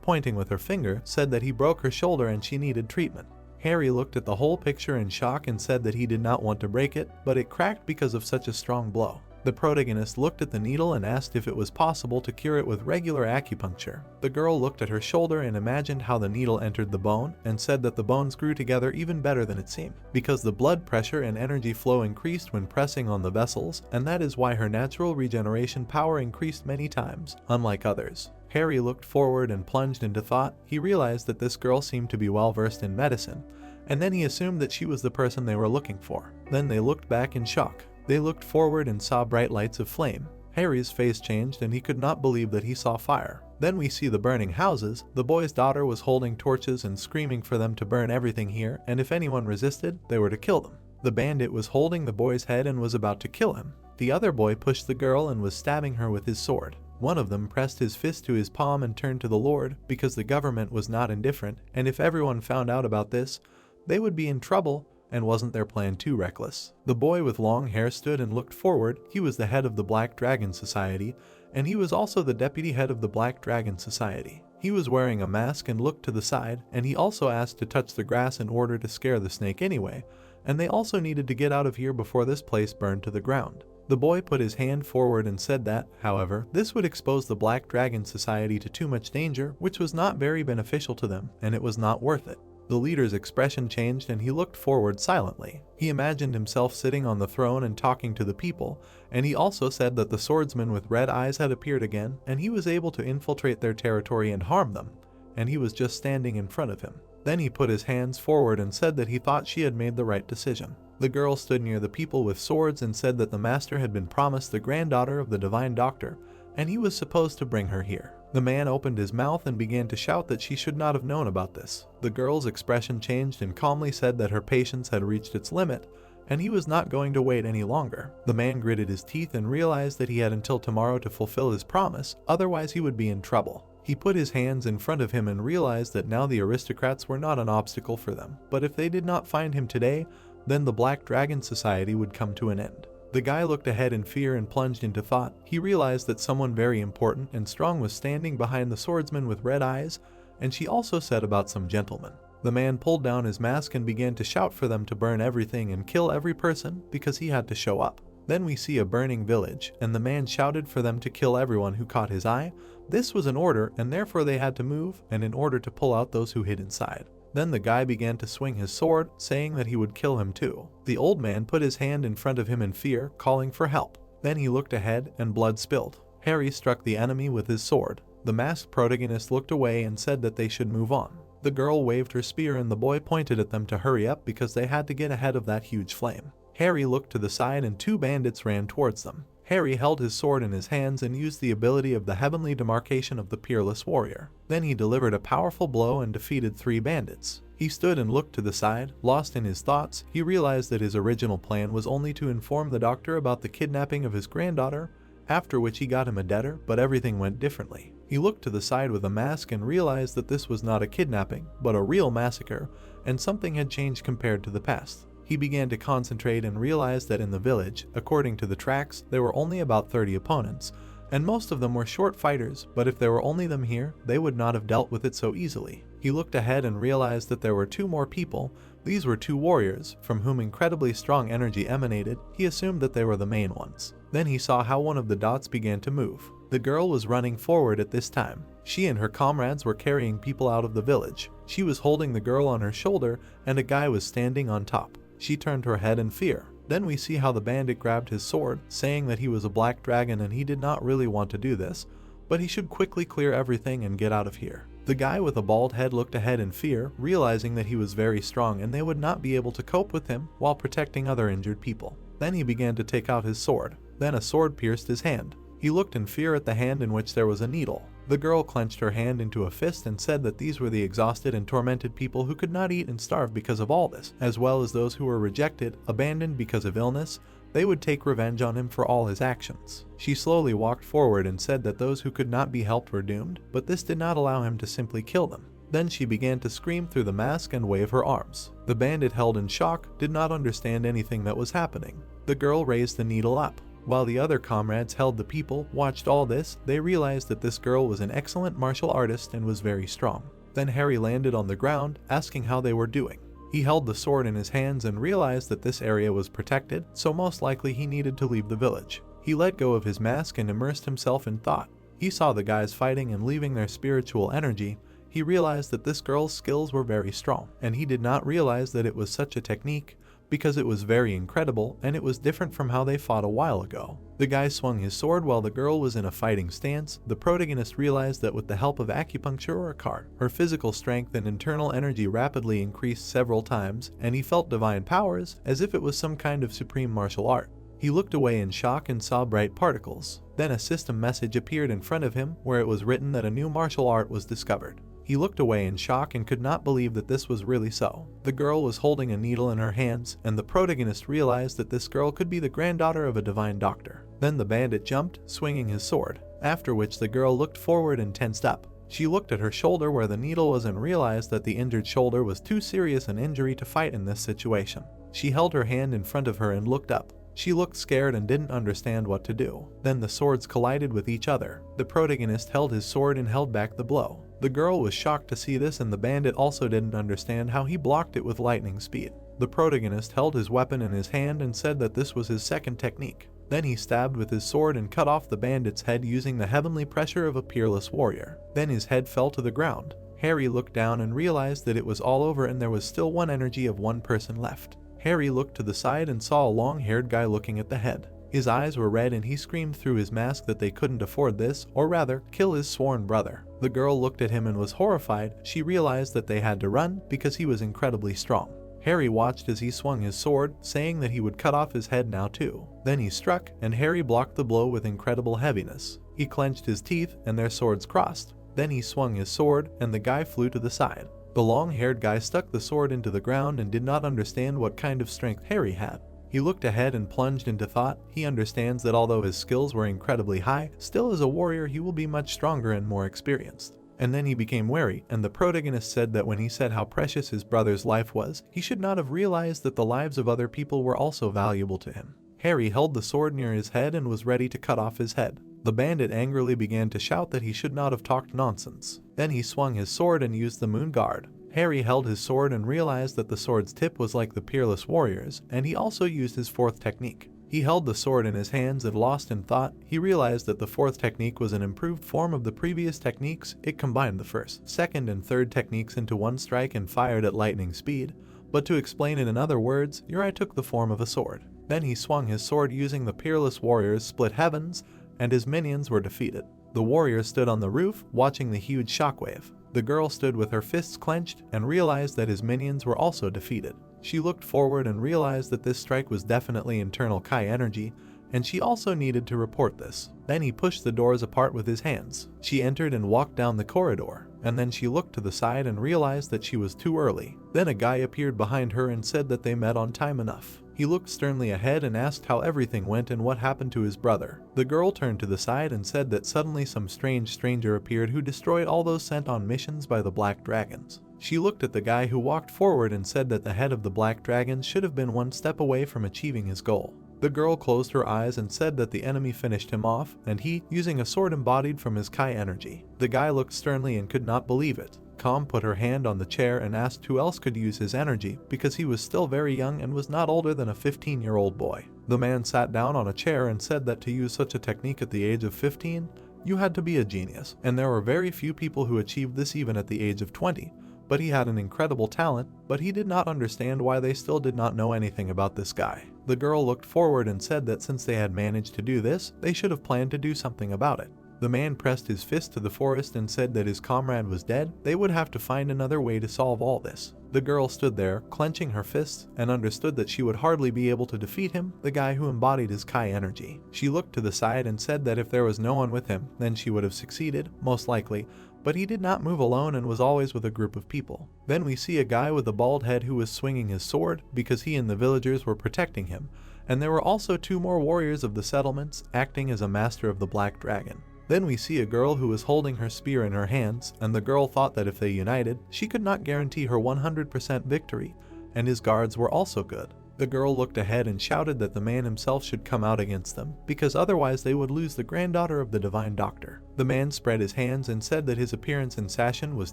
pointing with her finger, said that he broke her shoulder and she needed treatment. Harry looked at the whole picture in shock and said that he did not want to break it, but it cracked because of such a strong blow. The protagonist looked at the needle and asked if it was possible to cure it with regular acupuncture. The girl looked at her shoulder and imagined how the needle entered the bone and said that the bones grew together even better than it seemed, because the blood pressure and energy flow increased when pressing on the vessels, and that is why her natural regeneration power increased many times, unlike others. Harry looked forward and plunged into thought. He realized that this girl seemed to be well versed in medicine, and then he assumed that she was the person they were looking for. Then they looked back in shock. They looked forward and saw bright lights of flame. Harry's face changed and he could not believe that he saw fire. Then we see the burning houses. The boy's daughter was holding torches and screaming for them to burn everything here, and if anyone resisted, they were to kill them. The bandit was holding the boy's head and was about to kill him. The other boy pushed the girl and was stabbing her with his sword. One of them pressed his fist to his palm and turned to the Lord, because the government was not indifferent, and if everyone found out about this, they would be in trouble, and wasn't their plan too reckless? The boy with long hair stood and looked forward. He was the head of the Black Dragon Society, and he was also the deputy head of the Black Dragon Society. He was wearing a mask and looked to the side, and he also asked to touch the grass in order to scare the snake anyway, and they also needed to get out of here before this place burned to the ground. The boy put his hand forward and said that, however, this would expose the Black Dragon Society to too much danger, which was not very beneficial to them, and it was not worth it. The leader's expression changed and he looked forward silently. He imagined himself sitting on the throne and talking to the people, and he also said that the swordsman with red eyes had appeared again, and he was able to infiltrate their territory and harm them, and he was just standing in front of him. Then he put his hands forward and said that he thought she had made the right decision. The girl stood near the people with swords and said that the master had been promised the granddaughter of the divine doctor, and he was supposed to bring her here. The man opened his mouth and began to shout that she should not have known about this. The girl's expression changed and calmly said that her patience had reached its limit, and he was not going to wait any longer. The man gritted his teeth and realized that he had until tomorrow to fulfill his promise, otherwise he would be in trouble. He put his hands in front of him and realized that now the aristocrats were not an obstacle for them, but if they did not find him today, then the Black Dragon Society would come to an end. The guy looked ahead in fear and plunged into thought. He realized that someone very important and strong was standing behind the swordsman with red eyes, and she also said about some gentlemen. The man pulled down his mask and began to shout for them to burn everything and kill every person because he had to show up. Then we see a burning village, and the man shouted for them to kill everyone who caught his eye. This was an order, and therefore they had to move, and in order to pull out those who hid inside. Then the guy began to swing his sword, saying that he would kill him too. The old man put his hand in front of him in fear, calling for help. Then he looked ahead, and blood spilled. Harry struck the enemy with his sword. The masked protagonist looked away and said that they should move on. The girl waved her spear and the boy pointed at them to hurry up because they had to get ahead of that huge flame. Harry looked to the side and two bandits ran towards them. Harry held his sword in his hands and used the ability of the heavenly demarcation of the peerless warrior. Then he delivered a powerful blow and defeated 3 bandits. He stood and looked to the side, lost in his thoughts. He realized that his original plan was only to inform the doctor about the kidnapping of his granddaughter, after which he got him a debtor, but everything went differently. He looked to the side with a mask and realized that this was not a kidnapping, but a real massacre, and something had changed compared to the past. He began to concentrate and realized that in the village, according to the tracks, there were only about 30 opponents, and most of them were short fighters, but if there were only them here, they would not have dealt with it so easily. He looked ahead and realized that there were 2 more people. These were 2 warriors, from whom incredibly strong energy emanated. He assumed that they were the main ones. Then he saw how one of the dots began to move. The girl was running forward at this time. She and her comrades were carrying people out of the village. She was holding the girl on her shoulder, and a guy was standing on top. She turned her head in fear. Then we see how the bandit grabbed his sword, saying that he was a black dragon and he did not really want to do this, but he should quickly clear everything and get out of here. The guy with a bald head looked ahead in fear, realizing that he was very strong and they would not be able to cope with him while protecting other injured people. Then he began to take out his sword. Then a sword pierced his hand. He looked in fear at the hand in which there was a needle. The girl clenched her hand into a fist and said that these were the exhausted and tormented people who could not eat and starve because of all this, as well as those who were rejected, abandoned because of illness. They would take revenge on him for all his actions. She slowly walked forward and said that those who could not be helped were doomed, but this did not allow him to simply kill them. Then she began to scream through the mask and wave her arms. The bandit, held in shock, did not understand anything that was happening. The girl raised the needle up. While the other comrades held the people, watched all this, they realized that this girl was an excellent martial artist and was very strong. Then Harry landed on the ground, asking how they were doing. He held the sword in his hands and realized that this area was protected, so most likely he needed to leave the village. He let go of his mask and immersed himself in thought. He saw the guys fighting and leaving their spiritual energy. He realized that this girl's skills were very strong, and he did not realize that it was such a technique, because it was very incredible and it was different from how they fought a while ago. The guy swung his sword while the girl was in a fighting stance. The protagonist realized that with the help of acupuncture or a card, her physical strength and internal energy rapidly increased several times, and he felt divine powers as if it was some kind of supreme martial art. He looked away in shock and saw bright particles. Then a system message appeared in front of him where it was written that a new martial art was discovered. He looked away in shock and could not believe that this was really so. The girl was holding a needle in her hands, and the protagonist realized that this girl could be the granddaughter of a divine doctor. Then the bandit jumped, swinging his sword, after which the girl looked forward and tensed up. She looked at her shoulder where the needle was and realized that the injured shoulder was too serious an injury to fight in this situation. She held her hand in front of her and looked up. She looked scared and didn't understand what to do. Then the swords collided with each other. The protagonist held his sword and held back the blow. The girl was shocked to see this, and the bandit also didn't understand how he blocked it with lightning speed. The protagonist held his weapon in his hand and said that this was his second technique. Then he stabbed with his sword and cut off the bandit's head using the heavenly pressure of a peerless warrior. Then his head fell to the ground. Harry looked down and realized that it was all over and there was still one energy of one person left. Harry looked to the side and saw a long-haired guy looking at the head. His eyes were red and he screamed through his mask that they couldn't afford this, or rather, kill his sworn brother. The girl looked at him and was horrified. She realized that they had to run because he was incredibly strong. Harry watched as he swung his sword, saying that he would cut off his head now too. Then he struck, and Harry blocked the blow with incredible heaviness. He clenched his teeth, and their swords crossed. Then he swung his sword, and the guy flew to the side. The long-haired guy stuck the sword into the ground and did not understand what kind of strength Harry had. He looked ahead and plunged into thought. He understands that although his skills were incredibly high, still as a warrior he will be much stronger and more experienced. And then he became wary, and the protagonist said that when he said how precious his brother's life was, he should not have realized that the lives of other people were also valuable to him. Harry held the sword near his head and was ready to cut off his head. The bandit angrily began to shout that he should not have talked nonsense. Then he swung his sword and used the moon guard. Harry held his sword and realized that the sword's tip was like the peerless warrior's, and he also used his fourth technique. He held the sword in his hands and lost in thought. He realized that the fourth technique was an improved form of the previous techniques. It combined the first, second, and third techniques into one strike and fired at lightning speed. But to explain it in other words, Uri took the form of a sword. Then he swung his sword using the peerless warrior's split heavens, and his minions were defeated. The warrior stood on the roof, watching the huge shockwave. The girl stood with her fists clenched and realized that his minions were also defeated. She looked forward and realized that this strike was definitely internal Kai energy, and she also needed to report this. Then he pushed the doors apart with his hands. She entered and walked down the corridor. and then she looked to the side and realized that she was too early. Then a guy appeared behind her and said that they met on time enough. He looked sternly ahead and asked how everything went and what happened to his brother. The girl turned to the side and said that suddenly some strange stranger appeared who destroyed all those sent on missions by the Black Dragons. She looked at the guy who walked forward and said that the head of the Black Dragons should have been one step away from achieving his goal. The girl closed her eyes and said that the enemy finished him off, and he, using a sword embodied from his Kai energy. The guy looked sternly and could not believe it. Calm put her hand on the chair and asked who else could use his energy because he was still very young and was not older than a 15-year-old boy. The man sat down on a chair and said that to use such a technique at the age of 15, you had to be a genius, and there were very few people who achieved this even at the age of 20. But he had an incredible talent, but he did not understand why they still did not know anything about this guy. The girl looked forward and said that since they had managed to do this, they should have planned to do something about it. The man pressed his fist to the forest and said that his comrade was dead. They would have to find another way to solve all this. The girl stood there, clenching her fists, and understood that she would hardly be able to defeat him, the guy who embodied his Kai energy. She looked to the side and said that if there was no one with him, then she would have succeeded, most likely, but he did not move alone and was always with a group of people. Then we see a guy with a bald head who was swinging his sword because he and the villagers were protecting him, and there were also 2 more warriors of the settlements acting as a master of the Black Dragon. Then we see a girl who was holding her spear in her hands, and the girl thought that if they united, she could not guarantee her 100% victory, and his guards were also good. The girl looked ahead and shouted that the man himself should come out against them, because otherwise they would lose the granddaughter of the Divine Doctor. The man spread his hands and said that his appearance in Sashin was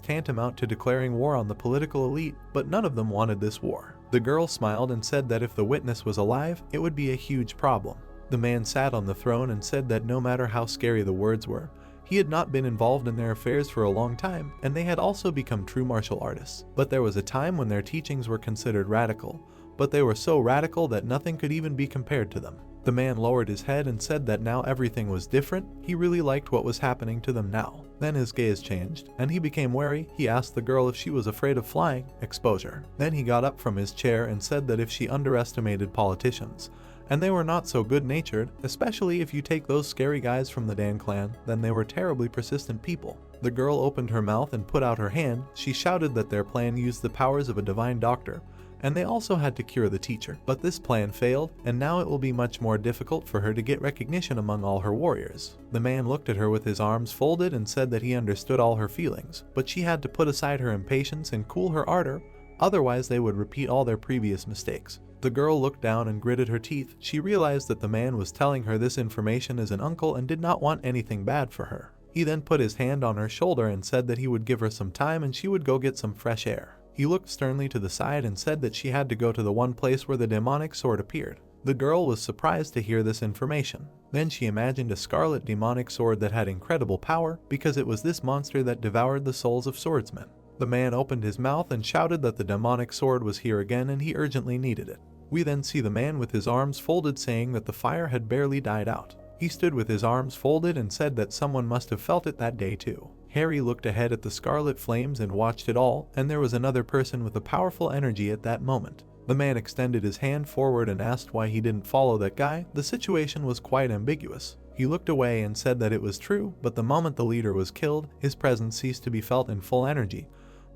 tantamount to declaring war on the political elite, but none of them wanted this war. The girl smiled and said that if the witness was alive, it would be a huge problem. The man sat on the throne and said that no matter how scary the words were, he had not been involved in their affairs for a long time, and they had also become true martial artists. But there was a time when their teachings were considered radical, but they were so radical that nothing could even be compared to them. The man lowered his head and said that now everything was different. He really liked what was happening to them now. Then his gaze changed, and he became wary. He asked the girl if she was afraid of flying. Exposure. Then he got up from his chair and said that if she underestimated politicians, and they were not so good-natured, especially if you take those scary guys from the Dan clan, then they were terribly persistent people. The girl opened her mouth and put out her hand. She shouted that their plan used the powers of a divine doctor, and they also had to cure the teacher. But this plan failed, and now it will be much more difficult for her to get recognition among all her warriors. The man looked at her with his arms folded and said that he understood all her feelings, but she had to put aside her impatience and cool her ardor, otherwise they would repeat all their previous mistakes. The girl looked down and gritted her teeth. She realized that the man was telling her this information as an uncle and did not want anything bad for her. He then put his hand on her shoulder and said that he would give her some time and she would go get some fresh air. He looked sternly to the side and said that she had to go to the one place where the demonic sword appeared. The girl was surprised to hear this information. Then she imagined a scarlet demonic sword that had incredible power because it was this monster that devoured the souls of swordsmen. The man opened his mouth and shouted that the demonic sword was here again and he urgently needed it. We then see the man with his arms folded saying that the fire had barely died out. He stood with his arms folded and said that someone must have felt it that day too. Harry looked ahead at the scarlet flames and watched it all, and there was another person with a powerful energy at that moment. The man extended his hand forward and asked why he didn't follow that guy. The situation was quite ambiguous. He looked away and said that it was true, but the moment the leader was killed, his presence ceased to be felt in full energy.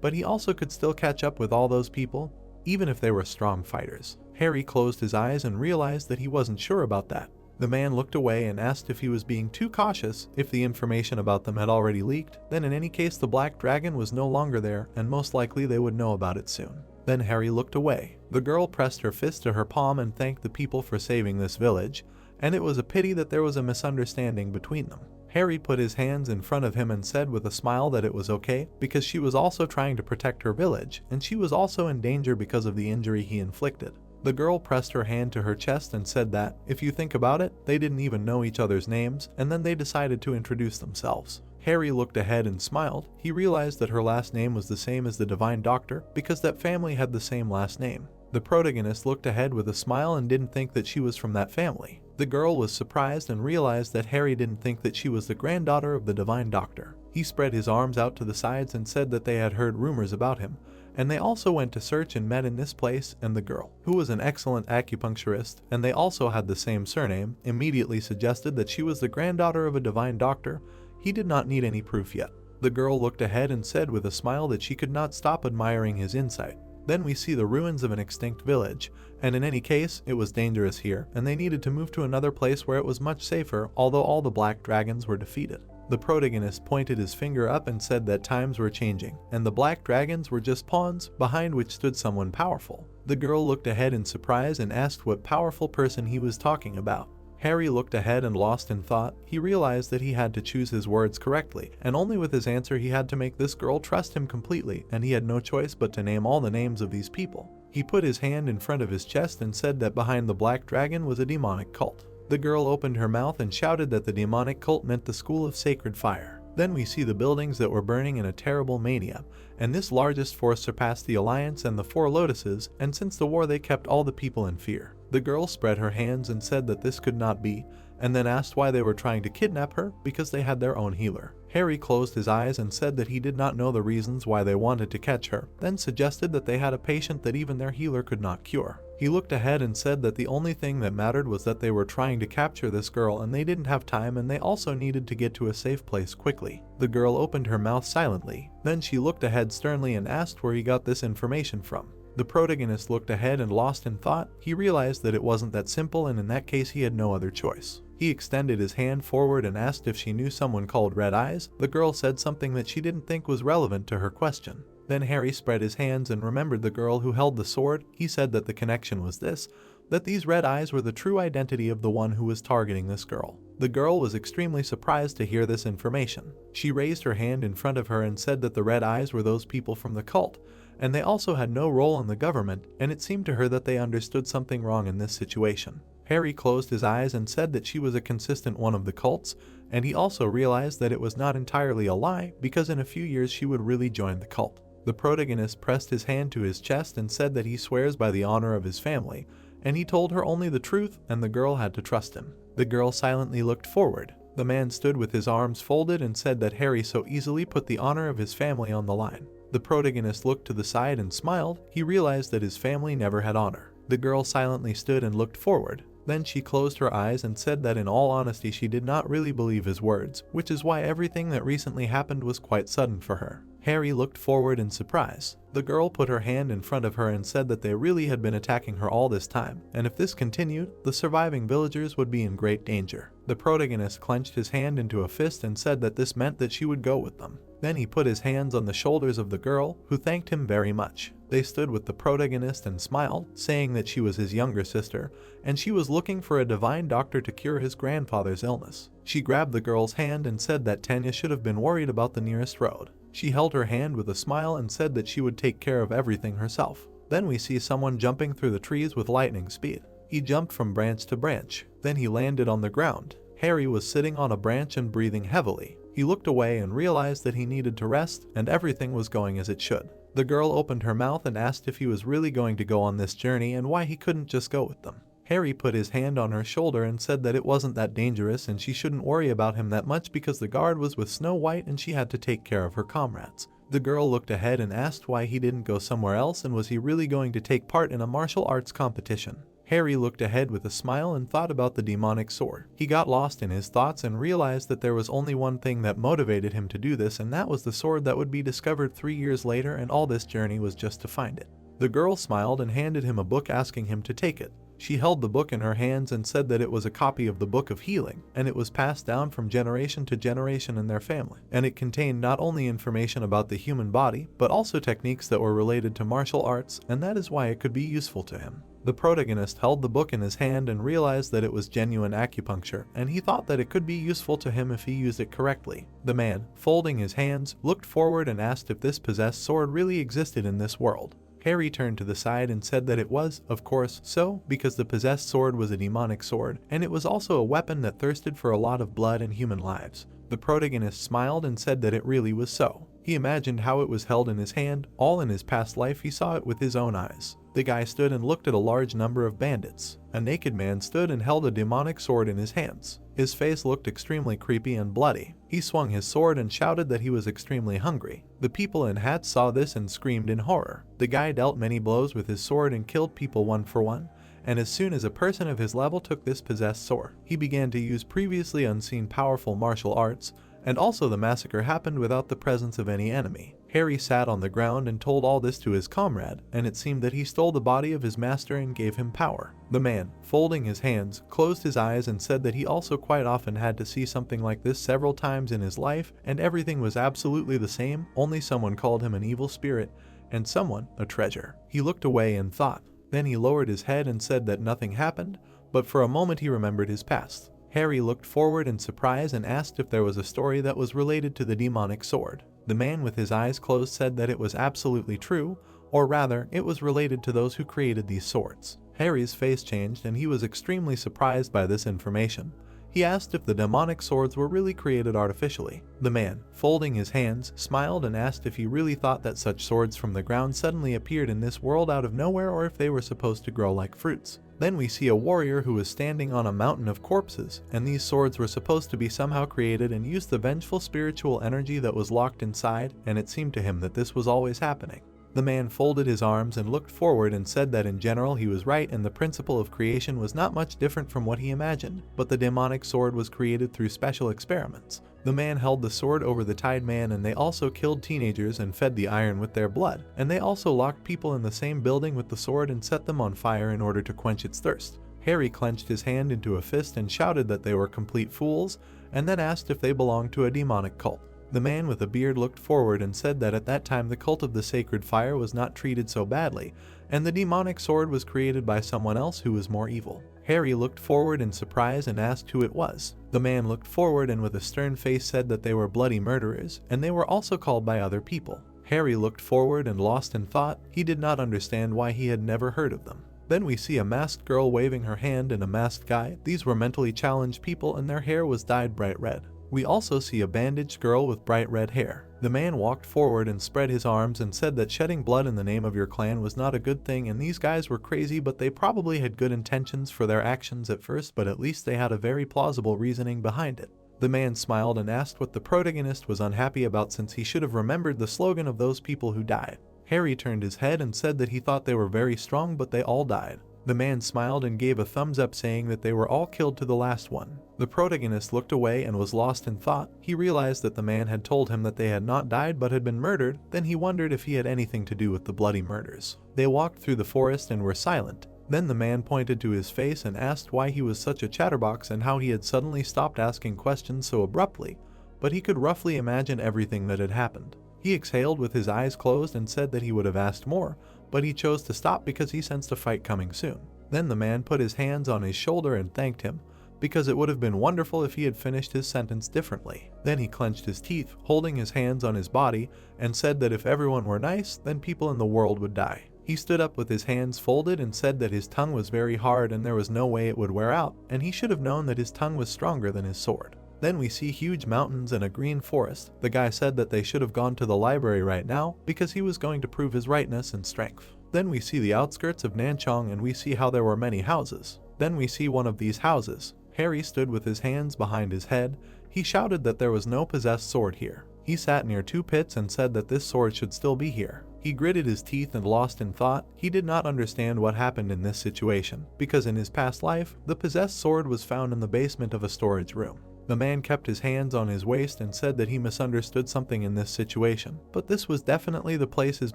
But he also could still catch up with all those people, even if they were strong fighters. Harry closed his eyes and realized that he wasn't sure about that. The man looked away and asked if he was being too cautious. If the information about them had already leaked, then in any case the Black Dragon was no longer there, and most likely they would know about it soon. Then Harry looked away. The girl pressed her fist to her palm and thanked the people for saving this village, and it was a pity that there was a misunderstanding between them. Harry put his hands in front of him and said with a smile that it was okay, because she was also trying to protect her village, and she was also in danger because of the injury he inflicted. The girl pressed her hand to her chest and said that, if you think about it, they didn't even know each other's names, and then they decided to introduce themselves. Harry looked ahead and smiled. He realized that her last name was the same as the Divine Doctor, because that family had the same last name. The protagonist looked ahead with a smile and didn't think that she was from that family. The girl was surprised and realized that Harry didn't think that she was the granddaughter of the Divine Doctor. He spread his arms out to the sides and said that they had heard rumors about him, and they also went to search and met in this place, and the girl, who was an excellent acupuncturist, and they also had the same surname, immediately suggested that she was the granddaughter of a divine doctor. He did not need any proof yet. The girl looked ahead and said with a smile that she could not stop admiring his insight. Then we see the ruins of an extinct village, and in any case, it was dangerous here, and they needed to move to another place where it was much safer, although all the black dragons were defeated. The protagonist pointed his finger up and said that times were changing, and the black dragons were just pawns, behind which stood someone powerful. The girl looked ahead in surprise and asked what powerful person he was talking about. Harry looked ahead and lost in thought. He realized that he had to choose his words correctly, and only with his answer he had to make this girl trust him completely, and he had no choice but to name all the names of these people. He put his hand in front of his chest and said that behind the black dragon was a demonic cult. The girl opened her mouth and shouted that the demonic cult meant the School of Sacred Fire. Then we see the buildings that were burning in a terrible mania, and this largest force surpassed the Alliance and the Four Lotuses, and since the war they kept all the people in fear. The girl spread her hands and said that this could not be, and then asked why they were trying to kidnap her, because they had their own healer. Harry closed his eyes and said that he did not know the reasons why they wanted to catch her, then suggested that they had a patient that even their healer could not cure. He looked ahead and said that the only thing that mattered was that they were trying to capture this girl and they didn't have time, and they also needed to get to a safe place quickly. The girl opened her mouth silently. Then she looked ahead sternly and asked where he got this information from. The protagonist looked ahead and lost in thought. He realized that it wasn't that simple, and in that case he had no other choice. He extended his hand forward and asked if she knew someone called Red Eyes. The girl said something that she didn't think was relevant to her question. Then Harry spread his hands and remembered the girl who held the sword. He said that the connection was this, that these red eyes were the true identity of the one who was targeting this girl. The girl was extremely surprised to hear this information. She raised her hand in front of her and said that the red eyes were those people from the cult, and they also had no role in the government, and it seemed to her that they understood something wrong in this situation. Harry closed his eyes and said that she was a consistent one of the cults, and he also realized that it was not entirely a lie, because in a few years she would really join the cult. The protagonist pressed his hand to his chest and said that he swears by the honor of his family, and he told her only the truth, and the girl had to trust him. The girl silently looked forward. The man stood with his arms folded and said that Harry so easily put the honor of his family on the line. The protagonist looked to the side and smiled. He realized that his family never had honor. The girl silently stood and looked forward. Then she closed her eyes and said that in all honesty she did not really believe his words, which is why everything that recently happened was quite sudden for her. Harry looked forward in surprise. The girl put her hand in front of her and said that they really had been attacking her all this time, and if this continued, the surviving villagers would be in great danger. The protagonist clenched his hand into a fist and said that this meant that she would go with them. Then he put his hands on the shoulders of the girl, who thanked him very much. They stood with the protagonist and smiled, saying that she was his younger sister, and she was looking for a divine doctor to cure his grandfather's illness. She grabbed the girl's hand and said that Tanya should have been worried about the nearest road. She held her hand with a smile and said that she would take care of everything herself. Then we see someone jumping through the trees with lightning speed. He jumped from branch to branch. Then he landed on the ground. Harry was sitting on a branch and breathing heavily. He looked away and realized that he needed to rest, and everything was going as it should. The girl opened her mouth and asked if he was really going to go on this journey and why he couldn't just go with them. Harry put his hand on her shoulder and said that it wasn't that dangerous and she shouldn't worry about him that much because the guard was with Snow White and she had to take care of her comrades. The girl looked ahead and asked why he didn't go somewhere else and was he really going to take part in a martial arts competition. Harry looked ahead with a smile and thought about the demonic sword. He got lost in his thoughts and realized that there was only one thing that motivated him to do this, and that was the sword that would be discovered 3 years later, and all this journey was just to find it. The girl smiled and handed him a book asking him to take it. She held the book in her hands and said that it was a copy of the Book of Healing, and it was passed down from generation to generation in their family, and it contained not only information about the human body, but also techniques that were related to martial arts, and that is why it could be useful to him. The protagonist held the book in his hand and realized that it was genuine acupuncture, and he thought that it could be useful to him if he used it correctly. The man, folding his hands, looked forward and asked if this possessed sword really existed in this world. Harry turned to the side and said that it was, of course, so, because the possessed sword was a demonic sword, and it was also a weapon that thirsted for a lot of blood and human lives. The protagonist smiled and said that it really was so. He imagined how it was held in his hand. All in his past life he saw it with his own eyes. The guy stood and looked at a large number of bandits. A naked man stood and held a demonic sword in his hands. His face looked extremely creepy and bloody. He swung his sword and shouted that he was extremely hungry. The people in hats saw this and screamed in horror. The guy dealt many blows with his sword and killed people one for one, and as soon as a person of his level took this possessed sword, he began to use previously unseen powerful martial arts, And also the massacre happened without the presence of any enemy. Harry sat on the ground and told all this to his comrade, and it seemed that he stole the body of his master and gave him power. The man, folding his hands, closed his eyes and said that he also quite often had to see something like this several times in his life, and everything was absolutely the same, only someone called him an evil spirit, and someone a treasure. He looked away and thought. Then he lowered his head and said that nothing happened, but for a moment he remembered his past. Harry looked forward in surprise and asked if there was a story that was related to the demonic sword. The man with his eyes closed said that it was absolutely true, or rather, it was related to those who created these swords. Harry's face changed and he was extremely surprised by this information. He asked if the demonic swords were really created artificially. The man, folding his hands, smiled and asked if he really thought that such swords from the ground suddenly appeared in this world out of nowhere or if they were supposed to grow like fruits. Then we see a warrior who was standing on a mountain of corpses, and these swords were supposed to be somehow created and used the vengeful spiritual energy that was locked inside, and it seemed to him that this was always happening. The man folded his arms and looked forward and said that in general he was right and the principle of creation was not much different from what he imagined, but the demonic sword was created through special experiments. The man held the sword over the tied man, and they also killed teenagers and fed the iron with their blood, and they also locked people in the same building with the sword and set them on fire in order to quench its thirst. Harry clenched his hand into a fist and shouted that they were complete fools, and then asked if they belonged to a demonic cult. The man with a beard looked forward and said that at that time the cult of the sacred fire was not treated so badly, and the demonic sword was created by someone else who was more evil. Harry looked forward in surprise and asked who it was. The man looked forward and with a stern face said that they were bloody murderers, and they were also called by other people. Harry looked forward and lost in thought. He did not understand why he had never heard of them. Then we see a masked girl waving her hand and a masked guy. These were mentally challenged people and their hair was dyed bright red. We also see a bandaged girl with bright red hair. The man walked forward and spread his arms and said that shedding blood in the name of your clan was not a good thing, and these guys were crazy, but they probably had good intentions for their actions at first, but at least they had a very plausible reasoning behind it. The man smiled and asked what the protagonist was unhappy about since he should have remembered the slogan of those people who died. Harry turned his head and said that he thought they were very strong, but they all died. The man smiled and gave a thumbs up saying that they were all killed to the last one. The protagonist looked away and was lost in thought. He realized that the man had told him that they had not died but had been murdered. Then he wondered if he had anything to do with the bloody murders. They walked through the forest and were silent. Then the man pointed to his face and asked why he was such a chatterbox and how he had suddenly stopped asking questions so abruptly, but he could roughly imagine everything that had happened. He exhaled with his eyes closed and said that he would have asked more, but he chose to stop because he sensed a fight coming soon. Then the man put his hands on his shoulder and thanked him, because it would have been wonderful if he had finished his sentence differently. Then he clenched his teeth, holding his hands on his body, and said that if everyone were nice, then people in the world would die. He stood up with his hands folded and said that his tongue was very hard and there was no way it would wear out, and he should have known that his tongue was stronger than his sword. Then we see huge mountains and a green forest. The guy said that they should have gone to the library right now because he was going to prove his rightness and strength. Then we see the outskirts of Nanchang and we see how there were many houses. Then we see one of these houses. Harry stood with his hands behind his head. He shouted that there was no possessed sword here. He sat near two pits and said that this sword should still be here. He gritted his teeth and lost in thought. He did not understand what happened in this situation, because in his past life, the possessed sword was found in the basement of a storage room. The man kept his hands on his waist and said that he misunderstood something in this situation, but this was definitely the place his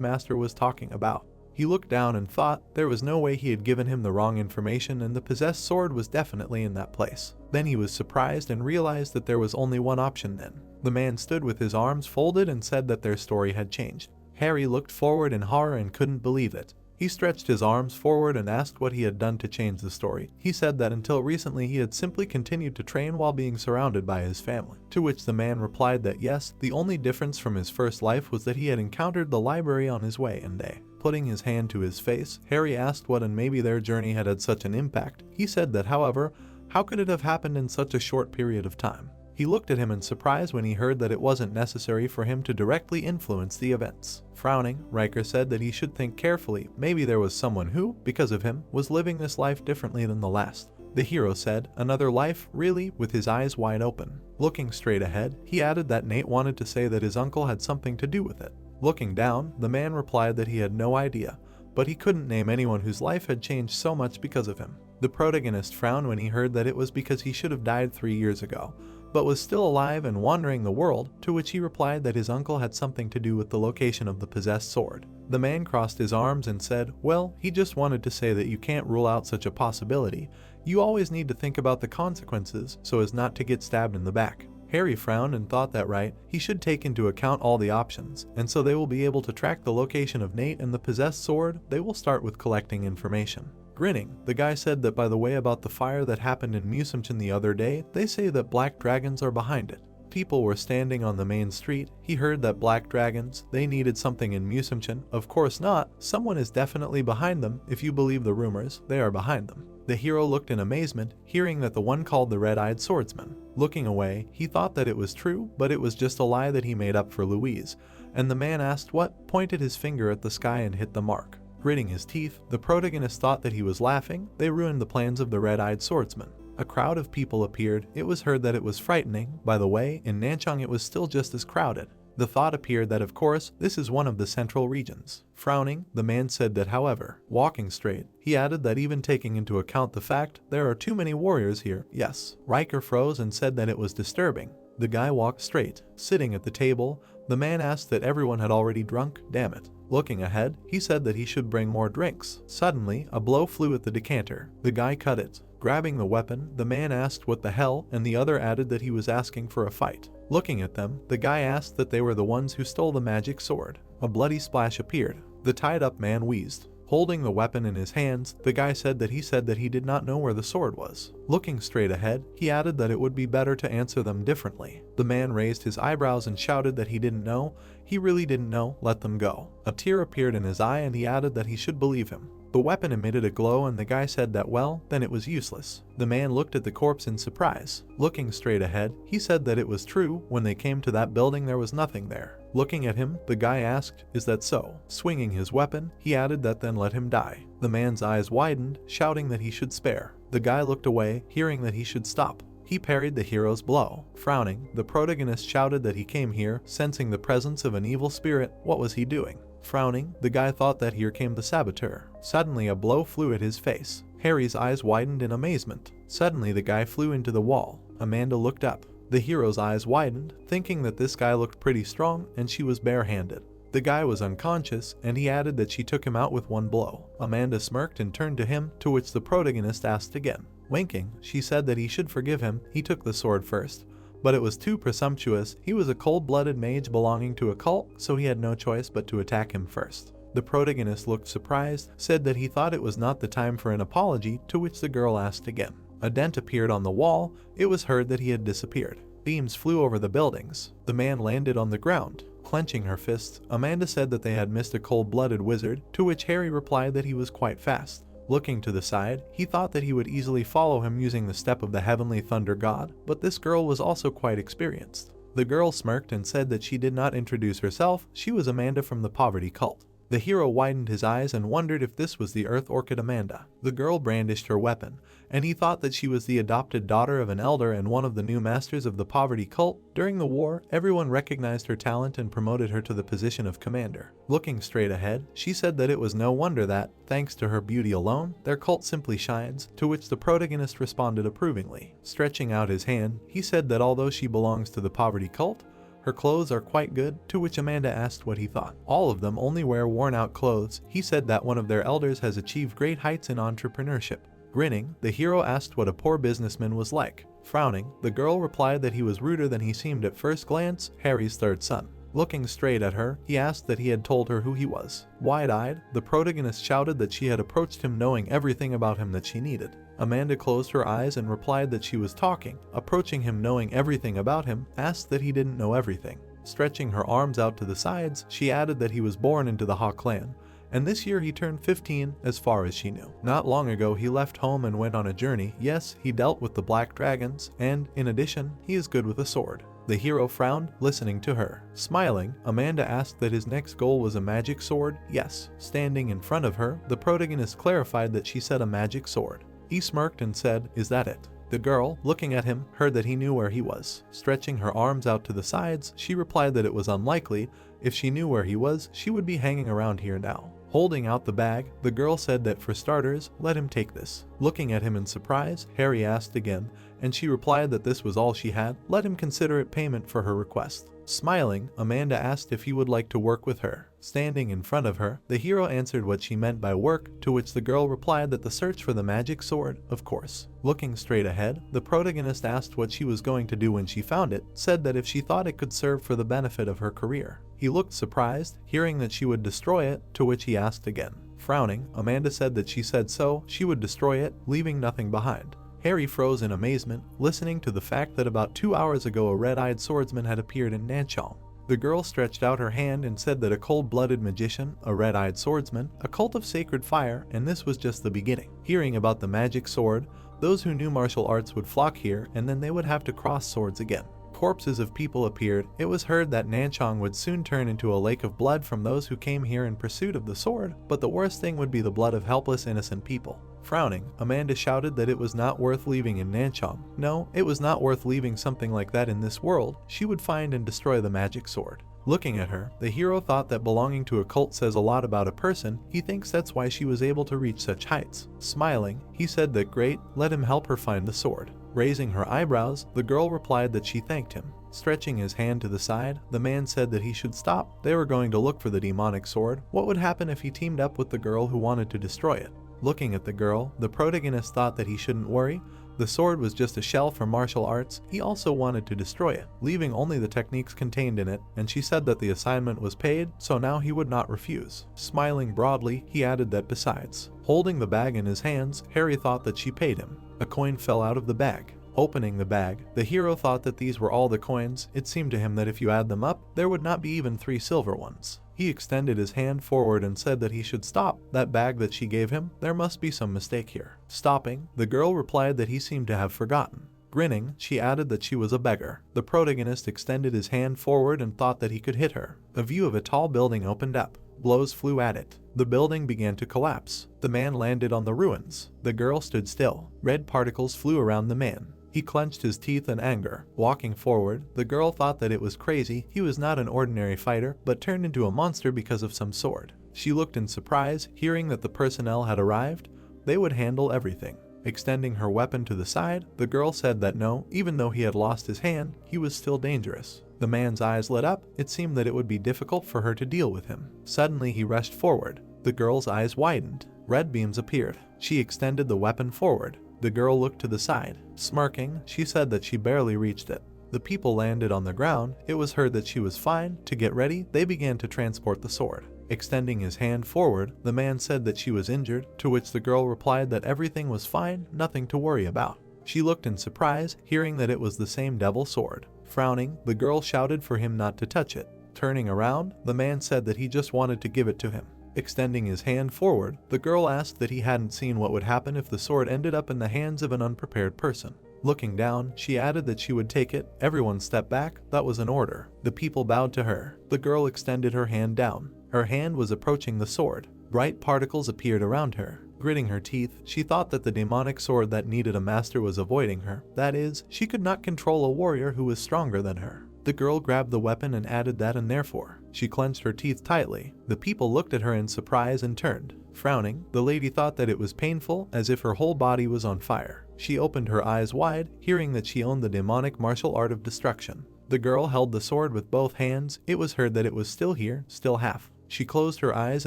master was talking about. He looked down and thought there was no way he had given him the wrong information and the possessed sword was definitely in that place. Then he was surprised and realized that there was only one option then. The man stood with his arms folded and said that their story had changed. Harry looked forward in horror and couldn't believe it. He stretched his arms forward and asked what he had done to change the story. He said that until recently he had simply continued to train while being surrounded by his family. To which the man replied that yes, the only difference from his first life was that he had encountered the library on his way and putting his hand to his face, Harry asked what and maybe their journey had had such an impact. He said that however, how could it have happened in such a short period of time? He looked at him in surprise when he heard that it wasn't necessary for him to directly influence the events. Frowning, Riker said that he should think carefully. Maybe there was someone who, because of him, was living this life differently than the last. The hero said, another life, really, with his eyes wide open. Looking straight ahead, he added that Nate wanted to say that his uncle had something to do with it. Looking down, the man replied that he had no idea, but he couldn't name anyone whose life had changed so much because of him. The protagonist frowned when he heard that it was because he should have died 3 years ago, but was still alive and wandering the world, to which he replied that his uncle had something to do with the location of the possessed sword. The man crossed his arms and said, well, he just wanted to say that you can't rule out such a possibility. You always need to think about the consequences so as not to get stabbed in the back. Harry frowned and thought that right, he should take into account all the options, and so they will be able to track the location of Nate and the possessed sword. They will start with collecting information. Grinning, the guy said that by the way about the fire that happened in Musumchen the other day, they say that black dragons are behind it. People were standing on the main street. He heard that black dragons, they needed something in Musumchen. Of course not, someone is definitely behind them. If you believe the rumors, they are behind them. The hero looked in amazement, hearing that the one called the red-eyed swordsman. Looking away, he thought that it was true, but it was just a lie that he made up for Louise. And the man asked what, pointed his finger at the sky and hit the mark. Gritting his teeth, the protagonist thought that he was laughing. They ruined the plans of the red-eyed swordsman. A crowd of people appeared. It was heard that it was frightening. By the way, in Nanchang it was still just as crowded. The thought appeared that of course, this is one of the central regions. Frowning, the man said that however, walking straight, he added that even taking into account the fact there are too many warriors here, yes. Riker froze and said that it was disturbing. The guy walked straight, sitting at the table. The man asked that everyone had already drunk, damn it. Looking ahead, he said that he should bring more drinks. Suddenly, a blow flew at the decanter. The guy cut it. Grabbing the weapon, the man asked what the hell, and the other added that he was asking for a fight. Looking at them, the guy asked that they were the ones who stole the magic sword. A bloody splash appeared. The tied-up man wheezed. Holding the weapon in his hands, the guy said that he did not know where the sword was. Looking straight ahead, he added that it would be better to answer them differently. The man raised his eyebrows and shouted that he didn't know. He really didn't know, let them go. A tear appeared in his eye and he added that he should believe him. The weapon emitted a glow and the guy said that well, then it was useless. The man looked at the corpse in surprise. Looking straight ahead, he said that it was true. When they came to that building there was nothing there. Looking at him, the guy asked, is that so? Swinging his weapon, he added that then let him die. The man's eyes widened, shouting that he should spare. The guy looked away, hearing that he should stop. He parried the hero's blow. Frowning, the protagonist shouted that he came here, sensing the presence of an evil spirit. What was he doing? Frowning, the guy thought that here came the saboteur. Suddenly a blow flew at his face. Harry's eyes widened in amazement. Suddenly the guy flew into the wall. Amanda looked up. The hero's eyes widened, thinking that this guy looked pretty strong and she was barehanded. The guy was unconscious and he added that she took him out with one blow. Amanda smirked and turned to him, to which the protagonist asked again. Winking, she said that he should forgive him. He took the sword first. But it was too presumptuous. He was a cold-blooded mage belonging to a cult, so he had no choice but to attack him first. The protagonist looked surprised, said that he thought it was not the time for an apology, to which the girl asked again. A dent appeared on the wall. It was heard that he had disappeared. Beams flew over the buildings. The man landed on the ground. Clenching her fists, Amanda said that they had missed a cold-blooded wizard, to which Harry replied that he was quite fast. Looking to the side, he thought that he would easily follow him using the step of the heavenly thunder god, but this girl was also quite experienced. The girl smirked and said that she did not introduce herself. She was Amanda from the poverty cult. The hero widened his eyes and wondered if this was the Earth Orchid Amanda. The girl brandished her weapon, and he thought that she was the adopted daughter of an elder and one of the new masters of the poverty cult. During the war, everyone recognized her talent and promoted her to the position of commander. Looking straight ahead, she said that it was no wonder that, thanks to her beauty alone, their cult simply shines, to which the protagonist responded approvingly. Stretching out his hand, he said that although she belongs to the poverty cult, her clothes are quite good, to which Amanda asked what he thought. All of them only wear worn-out clothes. He said that one of their elders has achieved great heights in entrepreneurship. Grinning, the hero asked what a poor businessman was like. Frowning, the girl replied that he was ruder than he seemed at first glance, Harry's third son. Looking straight at her, he asked that he had told her who he was. Wide-eyed, the protagonist shouted that she had approached him knowing everything about him that she needed. Amanda closed her eyes and replied that she was talking. Approaching him knowing everything about him, asked that he didn't know everything. Stretching her arms out to the sides, she added that he was born into the Ha clan, and this year he turned 15 as far as she knew. Not long ago he left home and went on a journey. Yes, he dealt with the black dragons, and in addition, he is good with a sword. The hero frowned, listening to her. Smiling, Amanda asked that his next goal was a magic sword. Yes. Standing in front of her, the protagonist clarified that she said a magic sword. He smirked and said, "Is that it?" The girl, looking at him, heard that he knew where he was. Stretching her arms out to the sides, she replied that it was unlikely. If she knew where he was, she would be hanging around here now. Holding out the bag, the girl said that for starters, let him take this. Looking at him in surprise, Harry asked again, and she replied that this was all she had. Let him consider it payment for her request. Smiling, Amanda asked if he would like to work with her. Standing in front of her, the hero answered what she meant by work, to which the girl replied that the search for the magic sword, of course. Looking straight ahead, the protagonist asked what she was going to do when she found it, said that if she thought it could serve for the benefit of her career. He looked surprised, hearing that she would destroy it, to which he asked again. Frowning, Amanda said that she said so, she would destroy it, leaving nothing behind. Harry froze in amazement, listening to the fact that about 2 hours ago a red-eyed swordsman had appeared in Nanchong. The girl stretched out her hand and said that a cold-blooded magician, a red-eyed swordsman, a cult of sacred fire, and this was just the beginning. Hearing about the magic sword, those who knew martial arts would flock here, and then they would have to cross swords again. Corpses of people appeared. It was heard that Nanchong would soon turn into a lake of blood from those who came here in pursuit of the sword, but the worst thing would be the blood of helpless innocent people. Frowning, Amanda shouted that it was not worth leaving in Nanchong. No, it was not worth leaving something like that in this world. She would find and destroy the magic sword. Looking at her, the hero thought that belonging to a cult says a lot about a person. He thinks that's why she was able to reach such heights. Smiling, he said that great, let him help her find the sword. Raising her eyebrows, the girl replied that she thanked him. Stretching his hand to the side, the man said that he should stop. They were going to look for the demonic sword. What would happen if he teamed up with the girl who wanted to destroy it? Looking at the girl, the protagonist thought that he shouldn't worry. The sword was just a shell for martial arts. He also wanted to destroy it, leaving only the techniques contained in it, and she said that the assignment was paid, so now he would not refuse. Smiling broadly, he added that besides. Holding the bag in his hands, Harry thought that she paid him. A coin fell out of the bag. Opening the bag, the hero thought that these were all the coins. It seemed to him that if you add them up, there would not be even 3 silver ones. He extended his hand forward and said that he should stop. That bag that she gave him, there must be some mistake here. Stopping, the girl replied that he seemed to have forgotten. Grinning, she added that she was a beggar. The protagonist extended his hand forward and thought that he could hit her. A view of a tall building opened up. Blows flew at it. The building began to collapse. The man landed on the ruins. The girl stood still. Red particles flew around the man. He clenched his teeth in anger. Walking forward, the girl thought that it was crazy. He was not an ordinary fighter, but turned into a monster because of some sword. She looked in surprise, hearing that the personnel had arrived. They would handle everything. Extending her weapon to the side, the girl said that no, even though he had lost his hand, he was still dangerous. The man's eyes lit up. It seemed that it would be difficult for her to deal with him. Suddenly he rushed forward. The girl's eyes widened. Red beams appeared. She extended the weapon forward. The girl looked to the side. Smirking, she said that she barely reached it. The people landed on the ground. It was heard that she was fine. To get ready, they began to transport the sword. Extending his hand forward, the man said that she was injured, to which the girl replied that everything was fine, nothing to worry about. She looked in surprise, hearing that it was the same devil sword. Frowning, the girl shouted for him not to touch it. Turning around, the man said that he just wanted to give it to him. Extending his hand forward, the girl asked that he hadn't seen what would happen if the sword ended up in the hands of an unprepared person. Looking down, she added that she would take it. Everyone stepped back. That was an order. The people bowed to her. The girl extended her hand down. Her hand was approaching the sword. Bright particles appeared around her. Gritting her teeth, she thought that the demonic sword that needed a master was avoiding her. That is, she could not control a warrior who was stronger than her. The girl grabbed the weapon and added that and therefore. She clenched her teeth tightly. The people looked at her in surprise and turned. Frowning, the lady thought that it was painful, as if her whole body was on fire. She opened her eyes wide, hearing that she owned the demonic martial art of destruction. The girl held the sword with both hands. It was heard that it was still here, still half. She closed her eyes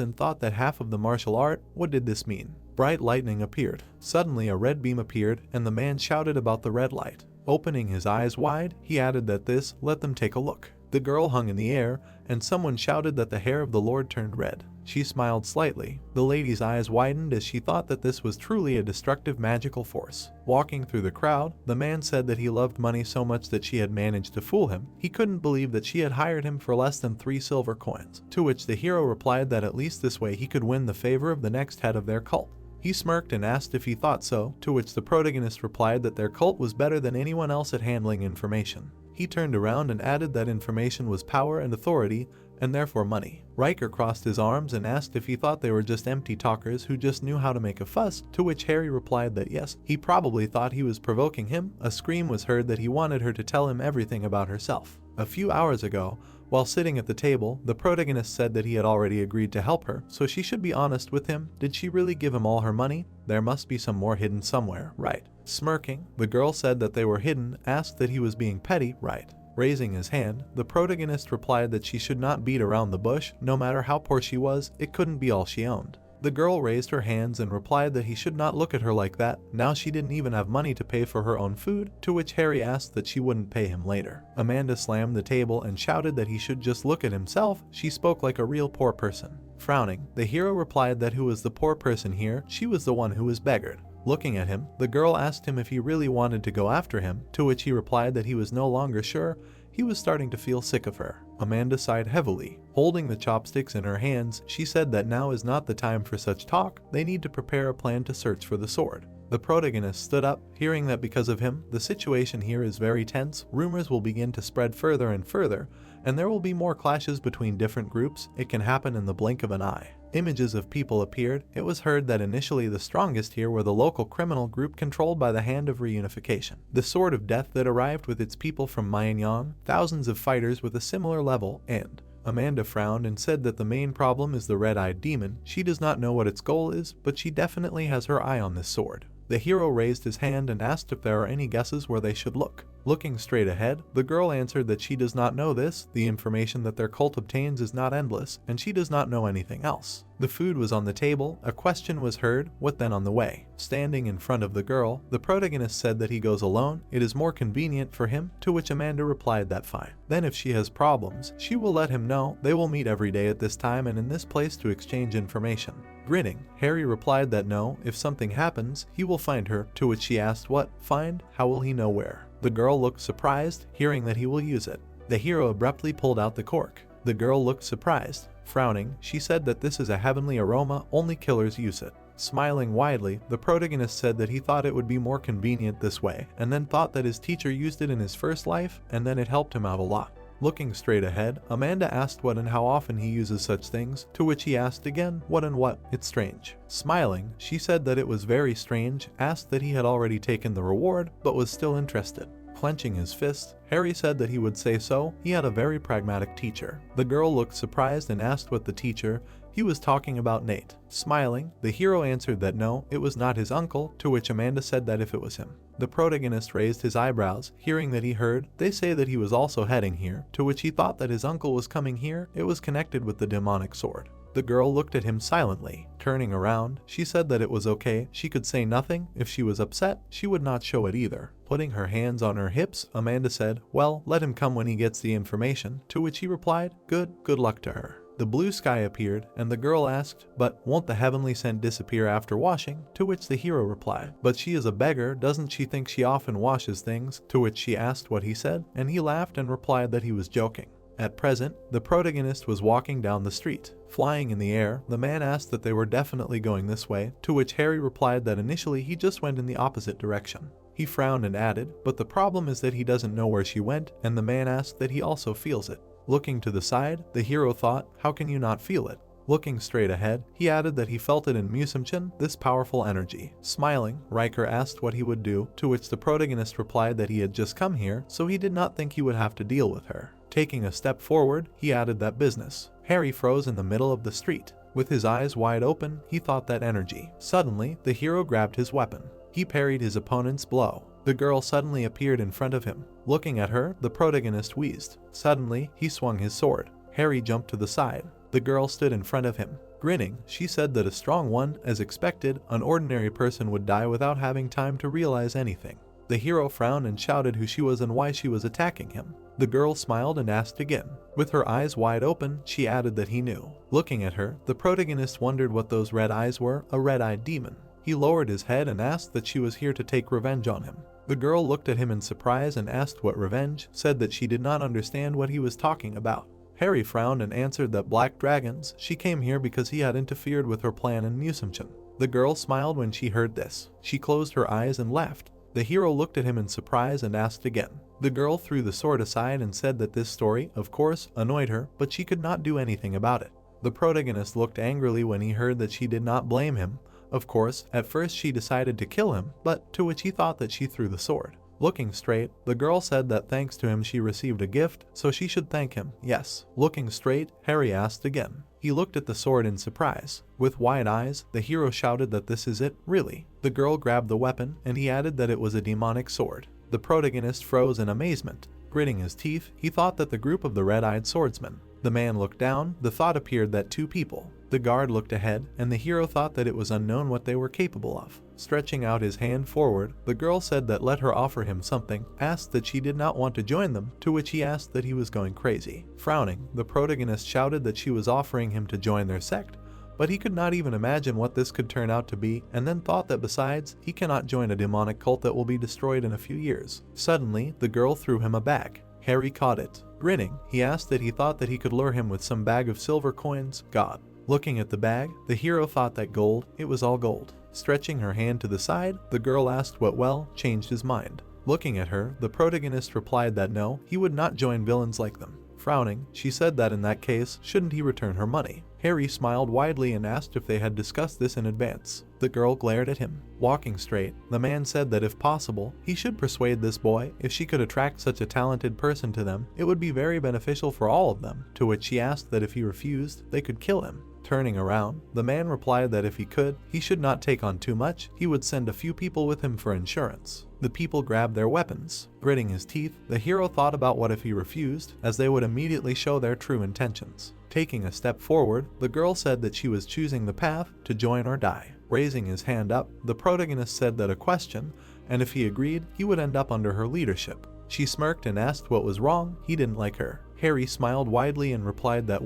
and thought that half of the martial art. What did this mean? Bright lightning appeared. Suddenly a red beam appeared, and the man shouted about the red light. Opening his eyes wide, he added that this, let them take a look. The girl hung in the air, and someone shouted that the hair of the Lord turned red. She smiled slightly. The lady's eyes widened as she thought that this was truly a destructive magical force. Walking through the crowd, the man said that he loved money so much that she had managed to fool him. He couldn't believe that she had hired him for less than 3 silver coins, to which the hero replied that at least this way he could win the favor of the next head of their cult. He smirked and asked if he thought so, to which the protagonist replied that their cult was better than anyone else at handling information. He turned around and added that information was power and authority, and therefore money. Riker crossed his arms and asked if he thought they were just empty talkers who just knew how to make a fuss, to which Harry replied that yes, he probably thought he was provoking him. A scream was heard that he wanted her to tell him everything about herself. A few hours ago, While sitting at the table, the protagonist said that he had already agreed to help her, so she should be honest with him. Did she really give him all her money? There must be some more hidden somewhere, right? Smirking, the girl said that they were hidden, asked that he was being petty, right? Raising his hand, the protagonist replied that she should not beat around the bush. No matter how poor she was, it couldn't be all she owned. The girl raised her hands and replied that he should not look at her like that. Now she didn't even have money to pay for her own food, to which Harry asked that she wouldn't pay him later. Amanda slammed the table and shouted that he should just look at himself. She spoke like a real poor person. Frowning, the hero replied that who was the poor person here? She was the one who was beggared. Looking at him, the girl asked him if he really wanted to go after him, to which he replied that he was no longer sure. He was starting to feel sick of her. Amanda sighed heavily. Holding the chopsticks in her hands, she said that now is not the time for such talk. They need to prepare a plan to search for the sword. The protagonist stood up, hearing that because of him, the situation here is very tense. Rumors will begin to spread further and further, and there will be more clashes between different groups. It can happen in the blink of an eye. Images of people appeared. It was heard that initially the strongest here were the local criminal group controlled by the Hand of Reunification, the Sword of Death that arrived with its people from Myanmar, thousands of fighters with a similar level, and Amanda frowned and said that the main problem is the red-eyed demon. She does not know what its goal is, but she definitely has her eye on this sword. The hero raised his hand and asked if there are any guesses where they should look. Looking straight ahead, the girl answered that she does not know this. The information that their cult obtains is not endless, and she does not know anything else. The food was on the table. A question was heard. What then on the way? Standing in front of the girl, the protagonist said that he goes alone. It is more convenient for him, to which Amanda replied that fine. Then if she has problems, she will let him know. They will meet every day at this time and in this place to exchange information. Grinning, Harry replied that no, if something happens, he will find her, to which she asked what? Find? How will he know where? The girl looked surprised, hearing that he will use it. The hero abruptly pulled out the cork. The girl looked surprised. Frowning, she said that this is a heavenly aroma, only killers use it. Smiling widely, the protagonist said that he thought it would be more convenient this way, and then thought that his teacher used it in his first life, and then it helped him out a lot. Looking straight ahead, Amanda asked what and how often he uses such things, to which he asked again, what and what? It's strange. Smiling, she said that it was very strange, asked that he had already taken the reward, but was still interested. Clenching his fist, Harry said that he would say so. He had a very pragmatic teacher. The girl looked surprised and asked what the teacher. He was talking about Nate. Smiling, the hero answered that no, it was not his uncle, to which Amanda said that if it was him. The protagonist raised his eyebrows, hearing that he heard, they say that he was also heading here, to which he thought that his uncle was coming here. It was connected with the demonic sword. The girl looked at him silently. Turning around, she said that it was okay. She could say nothing. If she was upset, she would not show it either. Putting her hands on her hips, Amanda said, well, let him come when he gets the information, to which he replied, good luck to her. The blue sky appeared, and the girl asked, but won't the heavenly scent disappear after washing? To which the hero replied, but she is a beggar, doesn't she think she often washes things? To which she asked what he said, and he laughed and replied that he was joking. At present, the protagonist was walking down the street. Flying in the air, the man asked that they were definitely going this way, to which Harry replied that initially he just went in the opposite direction. He frowned and added, but the problem is that he doesn't know where she went, and the man asked that he also feels it. Looking to the side, the hero thought, how can you not feel it? Looking straight ahead, he added that he felt it in Musumchin, this powerful energy. Smiling, Riker asked what he would do, to which the protagonist replied that he had just come here, so he did not think he would have to deal with her. Taking a step forward, he added that business. Harry froze in the middle of the street. With his eyes wide open, he thought that energy. Suddenly, the hero grabbed his weapon. He parried his opponent's blow. The girl suddenly appeared in front of him. Looking at her, the protagonist wheezed. Suddenly, he swung his sword. Harry jumped to the side. The girl stood in front of him. Grinning, she said that a strong one, as expected, an ordinary person would die without having time to realize anything. The hero frowned and shouted who she was and why she was attacking him. The girl smiled and asked again. With her eyes wide open, she added that he knew. Looking at her, the protagonist wondered what those red eyes were, a red-eyed demon. He lowered his head and asked that she was here to take revenge on him. The girl looked at him in surprise and asked what revenge, said that she did not understand what he was talking about. Harry frowned and answered that black dragons, she came here because he had interfered with her plan in Musumchin. The girl smiled when she heard this. She closed her eyes and laughed. The hero looked at him in surprise and asked again. The girl threw the sword aside and said that this story, of course, annoyed her, but she could not do anything about it. The protagonist looked angrily when he heard that she did not blame him. Of course, at first she decided to kill him, but to which he thought that she threw the sword. Looking straight, the girl said that thanks to him she received a gift, so she should thank him, yes. Looking straight, Harry asked again. He looked at the sword in surprise. With wide eyes, the hero shouted that this is it, really. The girl grabbed the weapon, and he added that it was a demonic sword. The protagonist froze in amazement. Gritting his teeth, he thought that the group of the red-eyed swordsman. The man looked down, the thought appeared that two people. The guard looked ahead, and the hero thought that it was unknown what they were capable of. Stretching out his hand forward, the girl said that let her offer him something, asked that she did not want to join them, to which he asked that he was going crazy. Frowning, the protagonist shouted that she was offering him to join their sect, but he could not even imagine what this could turn out to be, and then thought that besides, he cannot join a demonic cult that will be destroyed in a few years. Suddenly, the girl threw him a bag. Harry caught it. Grinning, he asked that he thought that he could lure him with some bag of silver coins. God. Looking at the bag, the hero thought that gold, it was all gold. Stretching her hand to the side, the girl asked what changed his mind. Looking at her, the protagonist replied that no, he would not join villains like them. Frowning, she said that in that case, shouldn't he return her money? Harry smiled widely and asked if they had discussed this in advance. The girl glared at him. Walking straight, the man said that if possible, he should persuade this boy. If she could attract such a talented person to them, it would be very beneficial for all of them, to which she asked that if he refused, they could kill him. Turning around, the man replied that if he could, he should not take on too much, he would send a few people with him for insurance. The people grabbed their weapons. Gritting his teeth, the hero thought about what if he refused, as they would immediately show their true intentions. Taking a step forward, the girl said that she was choosing the path to join or die. Raising his hand up, the protagonist said that a question, and if he agreed, he would end up under her leadership. She smirked and asked what was wrong, he didn't like her. Harry smiled widely and replied that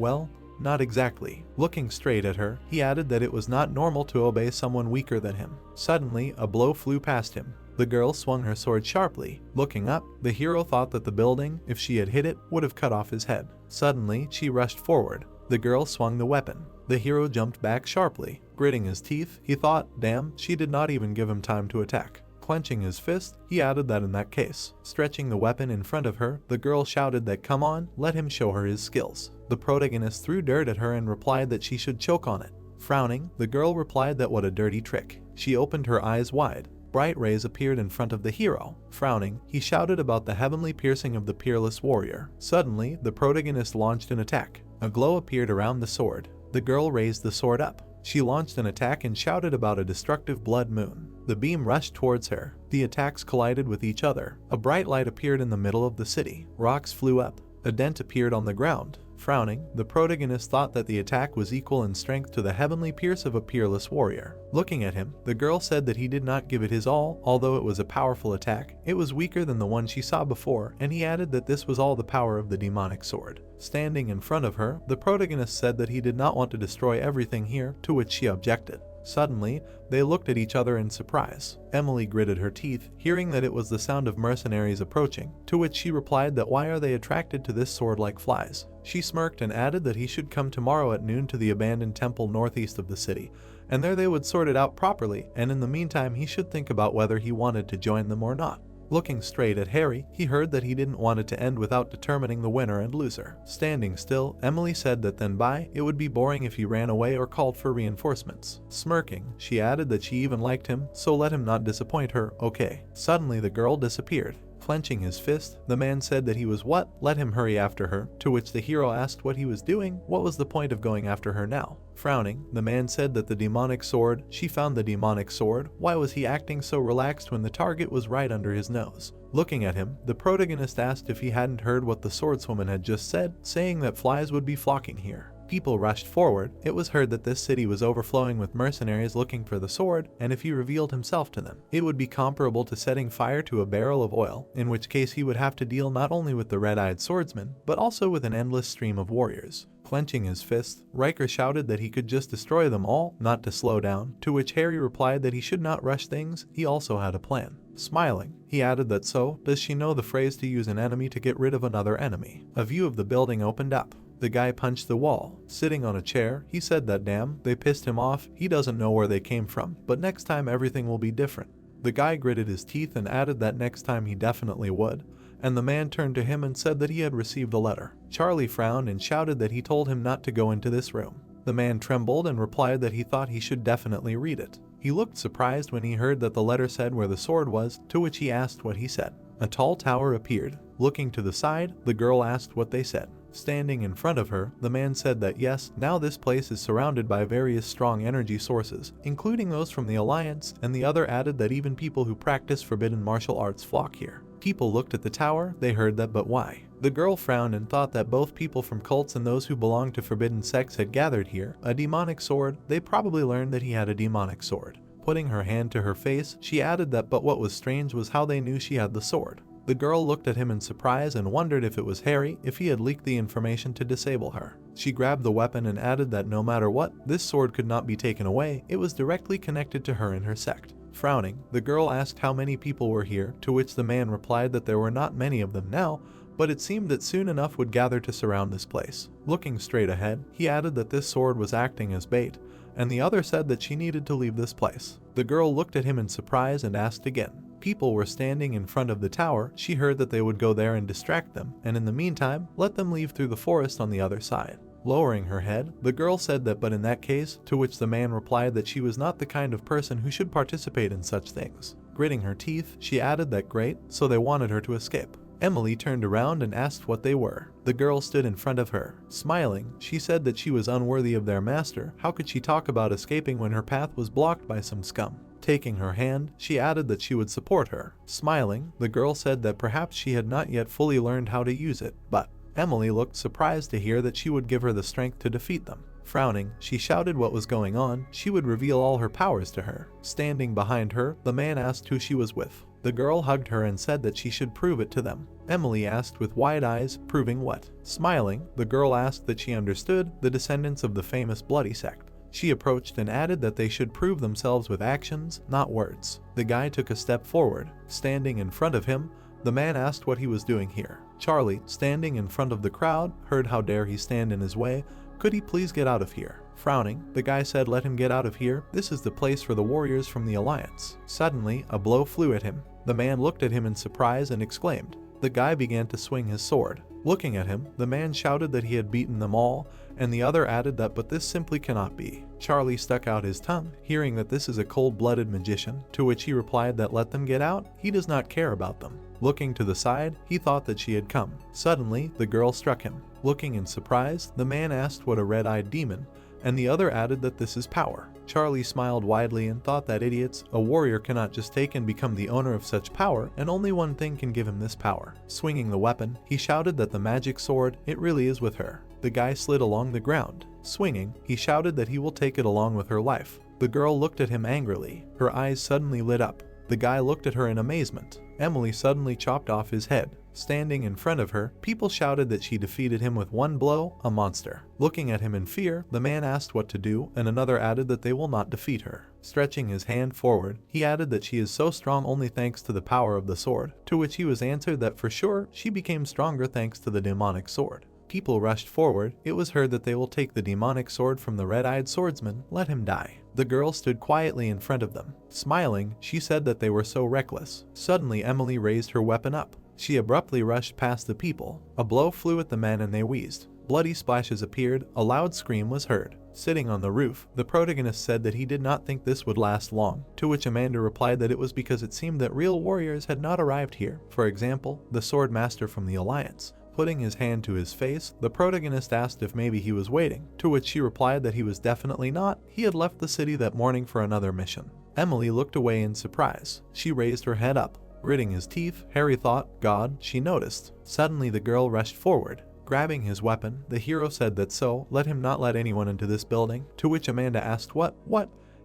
not exactly. Looking straight at her, he added that it was not normal to obey someone weaker than him. Suddenly, a blow flew past him. The girl swung her sword sharply. Looking up, the hero thought that the building, if she had hit it, would have cut off his head. Suddenly, she rushed forward. The girl swung the weapon. The hero jumped back sharply. Gritting his teeth, he thought, damn, she did not even give him time to attack. Clenching his fist, he added that in that case. Stretching the weapon in front of her, the girl shouted that come on, let him show her his skills. The protagonist threw dirt at her and replied that she should choke on it. Frowning, the girl replied that what a dirty trick. She opened her eyes wide. Bright rays appeared in front of the hero. Frowning, he shouted about the heavenly piercing of the peerless warrior. Suddenly, the protagonist launched an attack. A glow appeared around the sword. The girl raised the sword up. She launched an attack and shouted about a destructive blood moon. The beam rushed towards her. The attacks collided with each other. A bright light appeared in the middle of the city. Rocks flew up. A dent appeared on the ground. Frowning, the protagonist thought that the attack was equal in strength to the heavenly pierce of a peerless warrior. Looking at him, the girl said that he did not give it his all, although it was a powerful attack. It was weaker than the one she saw before, and he added that this was all the power of the demonic sword. Standing in front of her, the protagonist said that he did not want to destroy everything here, to which she objected. Suddenly, they looked at each other in surprise. Emily gritted her teeth, hearing that it was the sound of mercenaries approaching, to which she replied that why are they attracted to this sword like flies? She smirked and added that he should come tomorrow at noon to the abandoned temple northeast of the city, and there they would sort it out properly, and in the meantime he should think about whether he wanted to join them or not. Looking straight at Harry, he heard that he didn't want it to end without determining the winner and loser. Standing still, Emily said that then it would be boring if he ran away or called for reinforcements. Smirking, she added that she even liked him, so let him not disappoint her, okay. Suddenly the girl disappeared. Clenching his fist, the man said that he was let him hurry after her, to which the hero asked what he was doing, what was the point of going after her now. Frowning, the man said that the demonic sword, she found the demonic sword, why was he acting so relaxed when the target was right under his nose? Looking at him, the protagonist asked if he hadn't heard what the swordswoman had just said, saying that flies would be flocking here. People rushed forward. It was heard that this city was overflowing with mercenaries looking for the sword, and if he revealed himself to them, it would be comparable to setting fire to a barrel of oil, in which case he would have to deal not only with the red-eyed swordsman, but also with an endless stream of warriors. Clenching his fist, Riker shouted that he could just destroy them all, not to slow down, to which Harry replied that he should not rush things, he also had a plan. Smiling, he added that does she know the phrase to use an enemy to get rid of another enemy? A view of the building opened up. The guy punched the wall. Sitting on a chair, he said that damn, they pissed him off, he doesn't know where they came from, but next time everything will be different. The guy gritted his teeth and added that next time he definitely would, and the man turned to him and said that he had received the letter. Charlie frowned and shouted that he told him not to go into this room. The man trembled and replied that he thought he should definitely read it. He looked surprised when he heard that the letter said where the sword was, to which he asked what he said. A tall tower appeared. Looking to the side, the girl asked what they said. Standing in front of her, the man said that yes, now this place is surrounded by various strong energy sources, including those from the Alliance, and the other added that even people who practice forbidden martial arts flock here. People looked at the tower, they heard that, but why? The girl frowned and thought that both people from cults and those who belonged to forbidden sects had gathered here. A demonic sword, they probably learned that he had a demonic sword. Putting her hand to her face, she added that, but what was strange was how they knew she had the sword. The girl looked at him in surprise and wondered if it was Harry, if he had leaked the information to disable her. She grabbed the weapon and added that no matter what, this sword could not be taken away, it was directly connected to her and her sect. Frowning, the girl asked how many people were here, to which the man replied that there were not many of them now, but it seemed that soon enough would gather to surround this place. Looking straight ahead, he added that this sword was acting as bait, and the other said that she needed to leave this place. The girl looked at him in surprise and asked again. People were standing in front of the tower. She heard that they would go there and distract them, and in the meantime, let them leave through the forest on the other side. Lowering her head, the girl said that, but in that case, to which the man replied that she was not the kind of person who should participate in such things. Gritting her teeth, she added that great, so they wanted her to escape. Emily turned around and asked what they were. The girl stood in front of her. Smiling, she said that she was unworthy of their master. How could she talk about escaping when her path was blocked by some scum? Taking her hand, she added that she would support her. Smiling, the girl said that perhaps she had not yet fully learned how to use it, but Emily looked surprised to hear that she would give her the strength to defeat them. Frowning, she shouted what was going on. She would reveal all her powers to her. Standing behind her, the man asked who she was with. The girl hugged her and said that she should prove it to them. Emily asked with wide eyes, proving what? Smiling, the girl asked that she understood, the descendants of the famous Bloody sect. She approached and added that they should prove themselves with actions, not words. The guy took a step forward. Standing in front of him, the man asked what he was doing here. Charlie, standing in front of the crowd, heard how dare he stand in his way. Could he please get out of here? Frowning, the guy said let him get out of here. This is the place for the warriors from the Alliance. Suddenly, a blow flew at him. The man looked at him in surprise and exclaimed. The guy began to swing his sword. Looking at him, the man shouted that he had beaten them all, and the other added that but this simply cannot be. Charlie stuck out his tongue, hearing that this is a cold-blooded magician, to which he replied that let them get out, he does not care about them. Looking to the side, he thought that she had come. Suddenly, the girl struck him. Looking in surprise, the man asked what a red-eyed demon, and the other added that this is power. Charlie smiled widely and thought that idiots, a warrior cannot just take and become the owner of such power, and only one thing can give him this power. Swinging the weapon, he shouted that the magic sword, it really is with her. The guy slid along the ground. Swinging, he shouted that he will take it along with her life. The girl looked at him angrily. Her eyes suddenly lit up. The guy looked at her in amazement. Emily suddenly chopped off his head. Standing in front of her, people shouted that she defeated him with one blow, a monster. Looking at him in fear, the man asked what to do, and another added that they will not defeat her. Stretching his hand forward, he added that she is so strong only thanks to the power of the sword, to which he was answered that for sure, she became stronger thanks to the demonic sword. People rushed forward. It was heard that they will take the demonic sword from the red-eyed swordsman, let him die. The girl stood quietly in front of them. Smiling, she said that they were so reckless. Suddenly Emily raised her weapon up. She abruptly rushed past the people. A blow flew at the men and they wheezed. Bloody splashes appeared. A loud scream was heard. Sitting on the roof, the protagonist said that he did not think this would last long, to which Amanda replied that it was because it seemed that real warriors had not arrived here. For example, the sword master from the Alliance. Putting his hand to his face, the protagonist asked if maybe he was waiting, to which she replied that he was definitely not. He had left the city that morning for another mission. Emily looked away in surprise. She raised her head up. Gritting his teeth, Harry thought, God, she noticed. Suddenly the girl rushed forward. Grabbing his weapon, the hero said that so, let him not let anyone into this building, to which Amanda asked what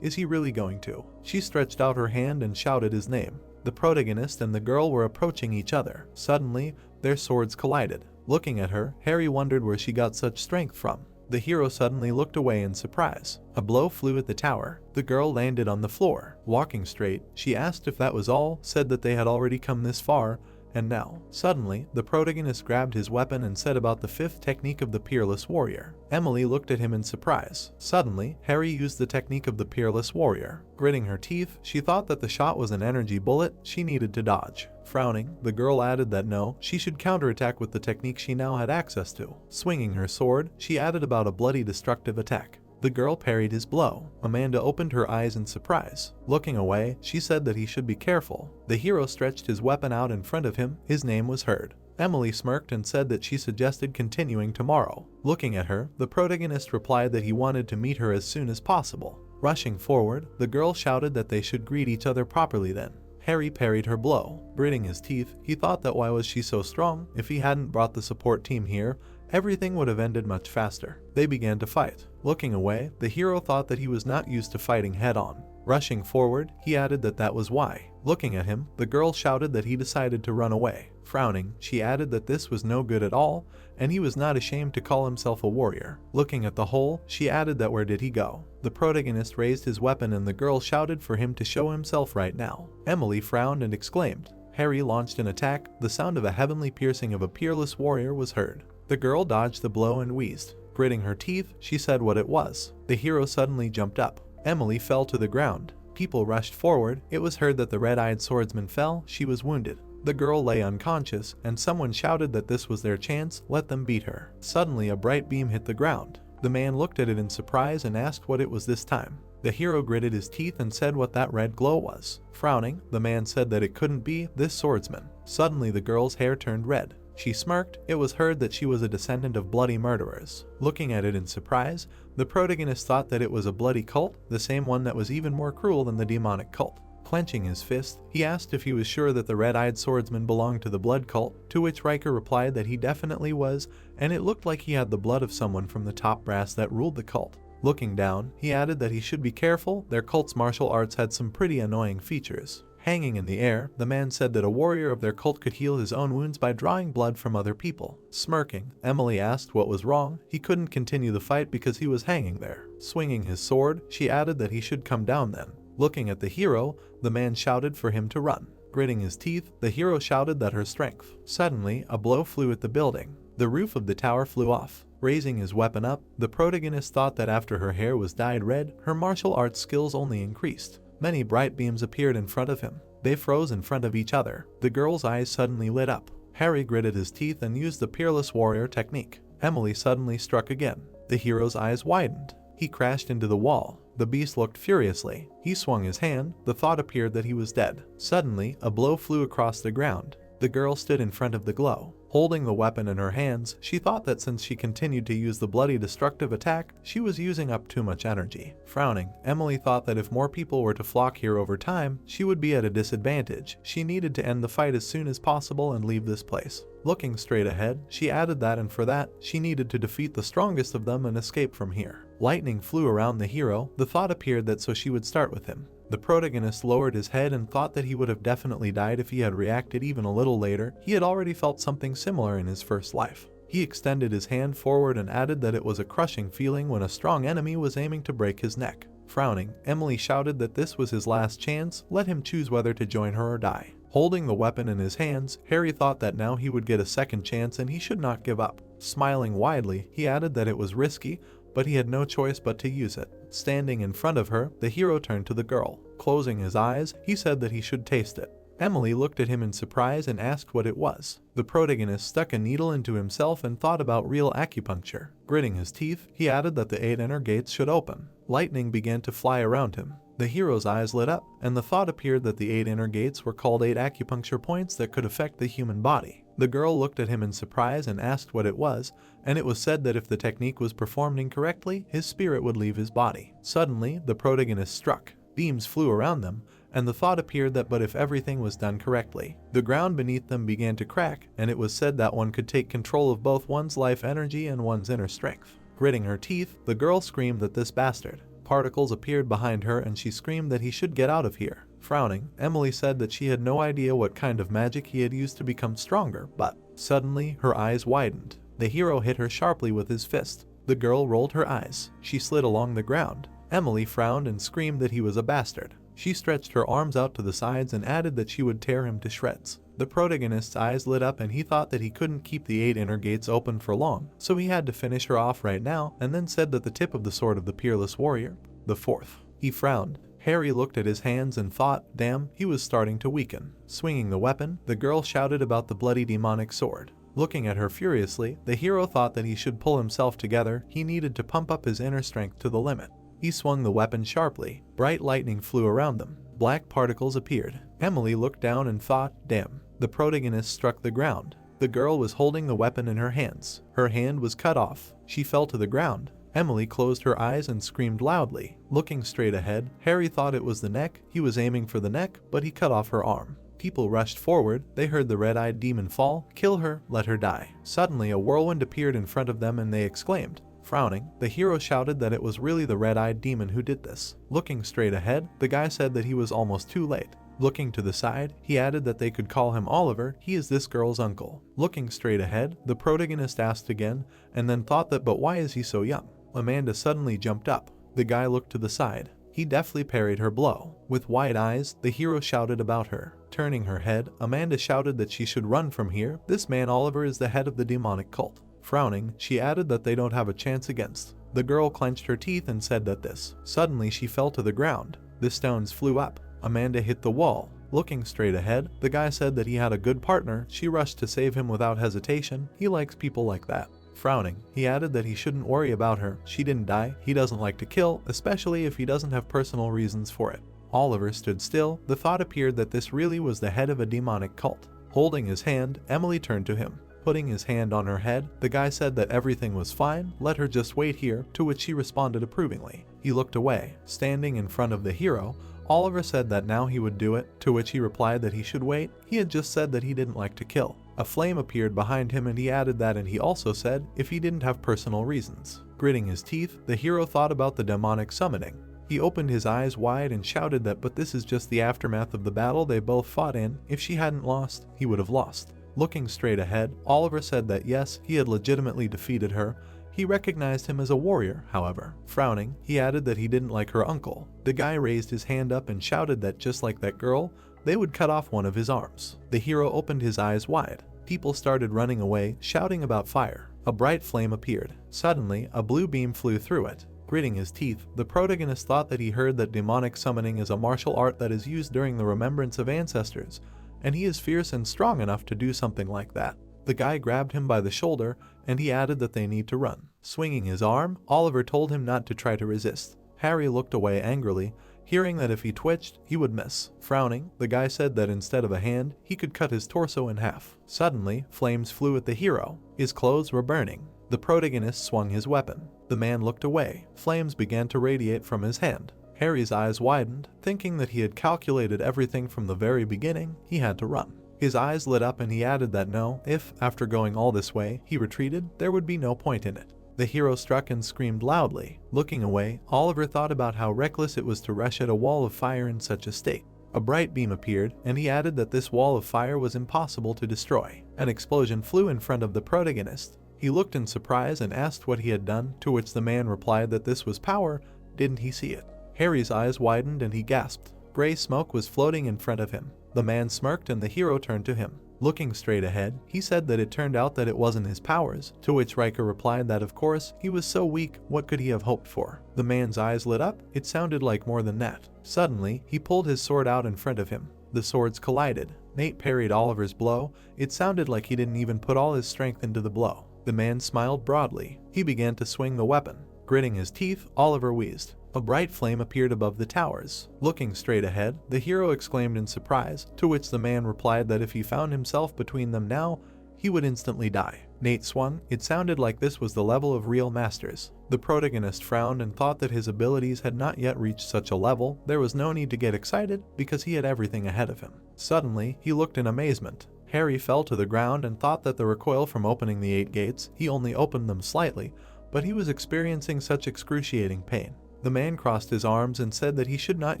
is he really going to? She stretched out her hand and shouted his name. The protagonist and the girl were approaching each other. Suddenly, their swords collided. Looking at her, Harry wondered where she got such strength from. The hero suddenly looked away in surprise. A blow flew at the tower. The girl landed on the floor. Walking straight, she asked if that was all, said that they had already come this far, and now. Suddenly, the protagonist grabbed his weapon and said about the fifth technique of the Peerless Warrior. Emily looked at him in surprise. Suddenly, Harry used the technique of the Peerless Warrior. Gritting her teeth, she thought that the shot was an energy bullet she needed to dodge. Frowning, the girl added that no, she should counterattack with the technique she now had access to. Swinging her sword, she added about a bloody destructive attack. The girl parried his blow. Amanda opened her eyes in surprise. Looking away, she said that he should be careful. The hero stretched his weapon out in front of him. His name was heard. Emily smirked and said that she suggested continuing tomorrow. Looking at her, the protagonist replied that he wanted to meet her as soon as possible. Rushing forward, the girl shouted that they should greet each other properly then. Harry parried her blow. Gritting his teeth, he thought that why was she so strong? If he hadn't brought the support team here, everything would have ended much faster. They began to fight. Looking away, the hero thought that he was not used to fighting head-on. Rushing forward, he added that that was why. Looking at him, the girl shouted that he decided to run away. Frowning, she added that this was no good at all, and he was not ashamed to call himself a warrior. Looking at the hole, she added that where did he go? The protagonist raised his weapon and the girl shouted for him to show himself right now. Emily frowned and exclaimed. Harry launched an attack. The sound of a heavenly piercing of a peerless warrior was heard. The girl dodged the blow and wheezed. Gritting her teeth, she said what it was. The hero suddenly jumped up. Emily fell to the ground. People rushed forward. It was heard that the red-eyed swordsman fell. She was wounded. The girl lay unconscious, and someone shouted that this was their chance, let them beat her. Suddenly a bright beam hit the ground. The man looked at it in surprise and asked what it was this time. The hero gritted his teeth and said what that red glow was. Frowning, the man said that it couldn't be this swordsman. Suddenly the girl's hair turned red. She smirked. It was heard that she was a descendant of bloody murderers. Looking at it in surprise, the protagonist thought that it was a bloody cult, the same one that was even more cruel than the demonic cult. Clenching his fist, he asked if he was sure that the red-eyed swordsman belonged to the blood cult, to which Riker replied that he definitely was, and it looked like he had the blood of someone from the top brass that ruled the cult. Looking down, he added that he should be careful. Their cult's martial arts had some pretty annoying features. Hanging in the air, the man said that a warrior of their cult could heal his own wounds by drawing blood from other people. Smirking, Emily asked what was wrong. He couldn't continue the fight because he was hanging there. Swinging his sword, she added that he should come down then. Looking at the hero, the man shouted for him to run. Gritting his teeth, the hero shouted that her strength. Suddenly, a blow flew at the building. The roof of the tower flew off. Raising his weapon up, the protagonist thought that after her hair was dyed red, her martial arts skills only increased. Many bright beams appeared in front of him. They froze in front of each other. The girl's eyes suddenly lit up. Harry gritted his teeth and used the peerless warrior technique. Emily suddenly struck again. The hero's eyes widened. He crashed into the wall. The beast looked furiously. He swung his hand. The thought appeared that he was dead. Suddenly, a blow flew across the ground. The girl stood in front of the glow. Holding the weapon in her hands, she thought that since she continued to use the bloody destructive attack, she was using up too much energy. Frowning, Emily thought that if more people were to flock here over time, she would be at a disadvantage. She needed to end the fight as soon as possible and leave this place. Looking straight ahead, she added that and for that, she needed to defeat the strongest of them and escape from here. Lightning flew around the hero. The thought appeared that so she would start with him. The protagonist lowered his head and thought that he would have definitely died if he had reacted even a little later. He had already felt something similar in his first life. He extended his hand forward and added that it was a crushing feeling when a strong enemy was aiming to break his neck. Frowning, Emily shouted that this was his last chance. Let him choose whether to join her or die. Holding the weapon in his hands, Harry thought that now he would get a second chance and he should not give up. Smiling widely, he added that it was risky, but he had no choice but to use it. Standing in front of her, the hero turned to the girl. Closing his eyes, he said that he should taste it. Emily looked at him in surprise and asked what it was. The protagonist stuck a needle into himself and thought about real acupuncture. Gritting his teeth, he added that the 8 inner gates should open. Lightning began to fly around him. The hero's eyes lit up, and the thought appeared that the 8 inner gates were called 8 acupuncture points that could affect the human body. The girl looked at him in surprise and asked what it was, and it was said that if the technique was performed incorrectly, his spirit would leave his body. Suddenly, the protagonist struck. Beams flew around them, and the thought appeared that but if everything was done correctly. The ground beneath them began to crack, and it was said that one could take control of both one's life energy and one's inner strength. Gritting her teeth, the girl screamed at this bastard. Particles appeared behind her and she screamed that he should get out of here. Frowning, Emily said that she had no idea what kind of magic he had used to become stronger, but suddenly her eyes widened. The hero hit her sharply with his fist. The girl rolled her eyes. She slid along the ground. Emily frowned and screamed that he was a bastard. She stretched her arms out to the sides and added that she would tear him to shreds. The protagonist's eyes lit up and he thought that he couldn't keep the 8 inner gates open for long, so he had to finish her off right now, and then said that the tip of the sword of the peerless warrior, the 4th. He frowned. Harry looked at his hands and thought, damn, he was starting to weaken. Swinging the weapon, the girl shouted about the bloody demonic sword. Looking at her furiously, the hero thought that he should pull himself together. He needed to pump up his inner strength to the limit. He swung the weapon sharply. Bright lightning flew around them. Black particles appeared. Emily looked down and thought, damn. The protagonist struck the ground. The girl was holding the weapon in her hands. Her hand was cut off. She fell to the ground. Emily closed her eyes and screamed loudly. Looking straight ahead, Harry thought it was the neck. He was aiming for the neck, but he cut off her arm. People rushed forward. They heard the red-eyed demon fall. Kill her, let her die. Suddenly a whirlwind appeared in front of them and they exclaimed. Frowning, the hero shouted that it was really the red-eyed demon who did this. Looking straight ahead, the guy said that he was almost too late. Looking to the side, he added that they could call him Oliver. He is this girl's uncle. Looking straight ahead, the protagonist asked again and then thought that, but why is he so young? Amanda suddenly jumped up. The guy looked to the side. He deftly parried her blow. With wide eyes, the hero shouted about her. Turning her head, Amanda shouted that she should run from here. This man Oliver is the head of the demonic cult. Frowning, she added that they don't have a chance against. The girl clenched her teeth and said that this. Suddenly she fell to the ground. The stones flew up. Amanda hit the wall. Looking straight ahead, the guy said that he had a good partner. She rushed to save him without hesitation. He likes people like that. Frowning, he added that he shouldn't worry about her. She didn't die. He doesn't like to kill, especially if he doesn't have personal reasons for it. Oliver stood still. The thought appeared that this really was the head of a demonic cult. Holding his hand, Emily turned to him. Putting his hand on her head, the guy said that everything was fine. Let her just wait here, to which she responded approvingly. He looked away. Standing in front of the hero, Oliver said that now he would do it, to which he replied that he should wait. He had just said that he didn't like to kill. A flame appeared behind him and he added that, and he also said if he didn't have personal reasons. Gritting his teeth, the hero thought about the demonic summoning. He opened his eyes wide and shouted that, but this is just the aftermath of the battle they both fought in. If she hadn't lost, he would have lost. Looking straight ahead, Oliver said that yes, he had legitimately defeated her. He recognized him as a warrior, however. Frowning, he added that he didn't like her uncle. The guy raised his hand up and shouted that just like that girl, they would cut off one of his arms. The hero opened his eyes wide. People started running away, shouting about fire. A bright flame appeared. Suddenly, a blue beam flew through it. Gritting his teeth, the protagonist thought that he heard that demonic summoning is a martial art that is used during the remembrance of ancestors, and he is fierce and strong enough to do something like that. The guy grabbed him by the shoulder, and he added that they need to run. Swinging his arm, Oliver told him not to try to resist. Harry looked away angrily, hearing that if he twitched, he would miss. Frowning, the guy said that instead of a hand, he could cut his torso in half. Suddenly, flames flew at the hero. His clothes were burning. The protagonist swung his weapon. The man looked away. Flames began to radiate from his hand. Harry's eyes widened, thinking that he had calculated everything from the very beginning. He had to run. His eyes lit up and he added that no, if, after going all this way, he retreated, there would be no point in it. The hero struck and screamed loudly. Looking away, Oliver thought about how reckless it was to rush at a wall of fire in such a state. A bright beam appeared, and he added that this wall of fire was impossible to destroy. An explosion flew in front of the protagonist. He looked in surprise and asked what he had done, to which the man replied that this was power. Didn't he see it? Harry's eyes widened and he gasped. Gray smoke was floating in front of him. The man smirked and the hero turned to him. Looking straight ahead, he said that it turned out that it wasn't his powers, to which Riker replied that of course, he was so weak, what could he have hoped for? The man's eyes lit up. It sounded like more than that. Suddenly, he pulled his sword out in front of him. The swords collided. Nate parried Oliver's blow. It sounded like he didn't even put all his strength into the blow. The man smiled broadly. He began to swing the weapon. Gritting his teeth, Oliver wheezed. A bright flame appeared above the towers. Looking straight ahead, the hero exclaimed in surprise, to which the man replied that if he found himself between them now, he would instantly die. Nate swung. It sounded like this was the level of real masters. The protagonist frowned and thought that his abilities had not yet reached such a level. There was no need to get excited because he had everything ahead of him. Suddenly, he looked in amazement. Harry fell to the ground and thought that the recoil from opening the 8 gates, he only opened them slightly, but he was experiencing such excruciating pain. The man crossed his arms and said that he should not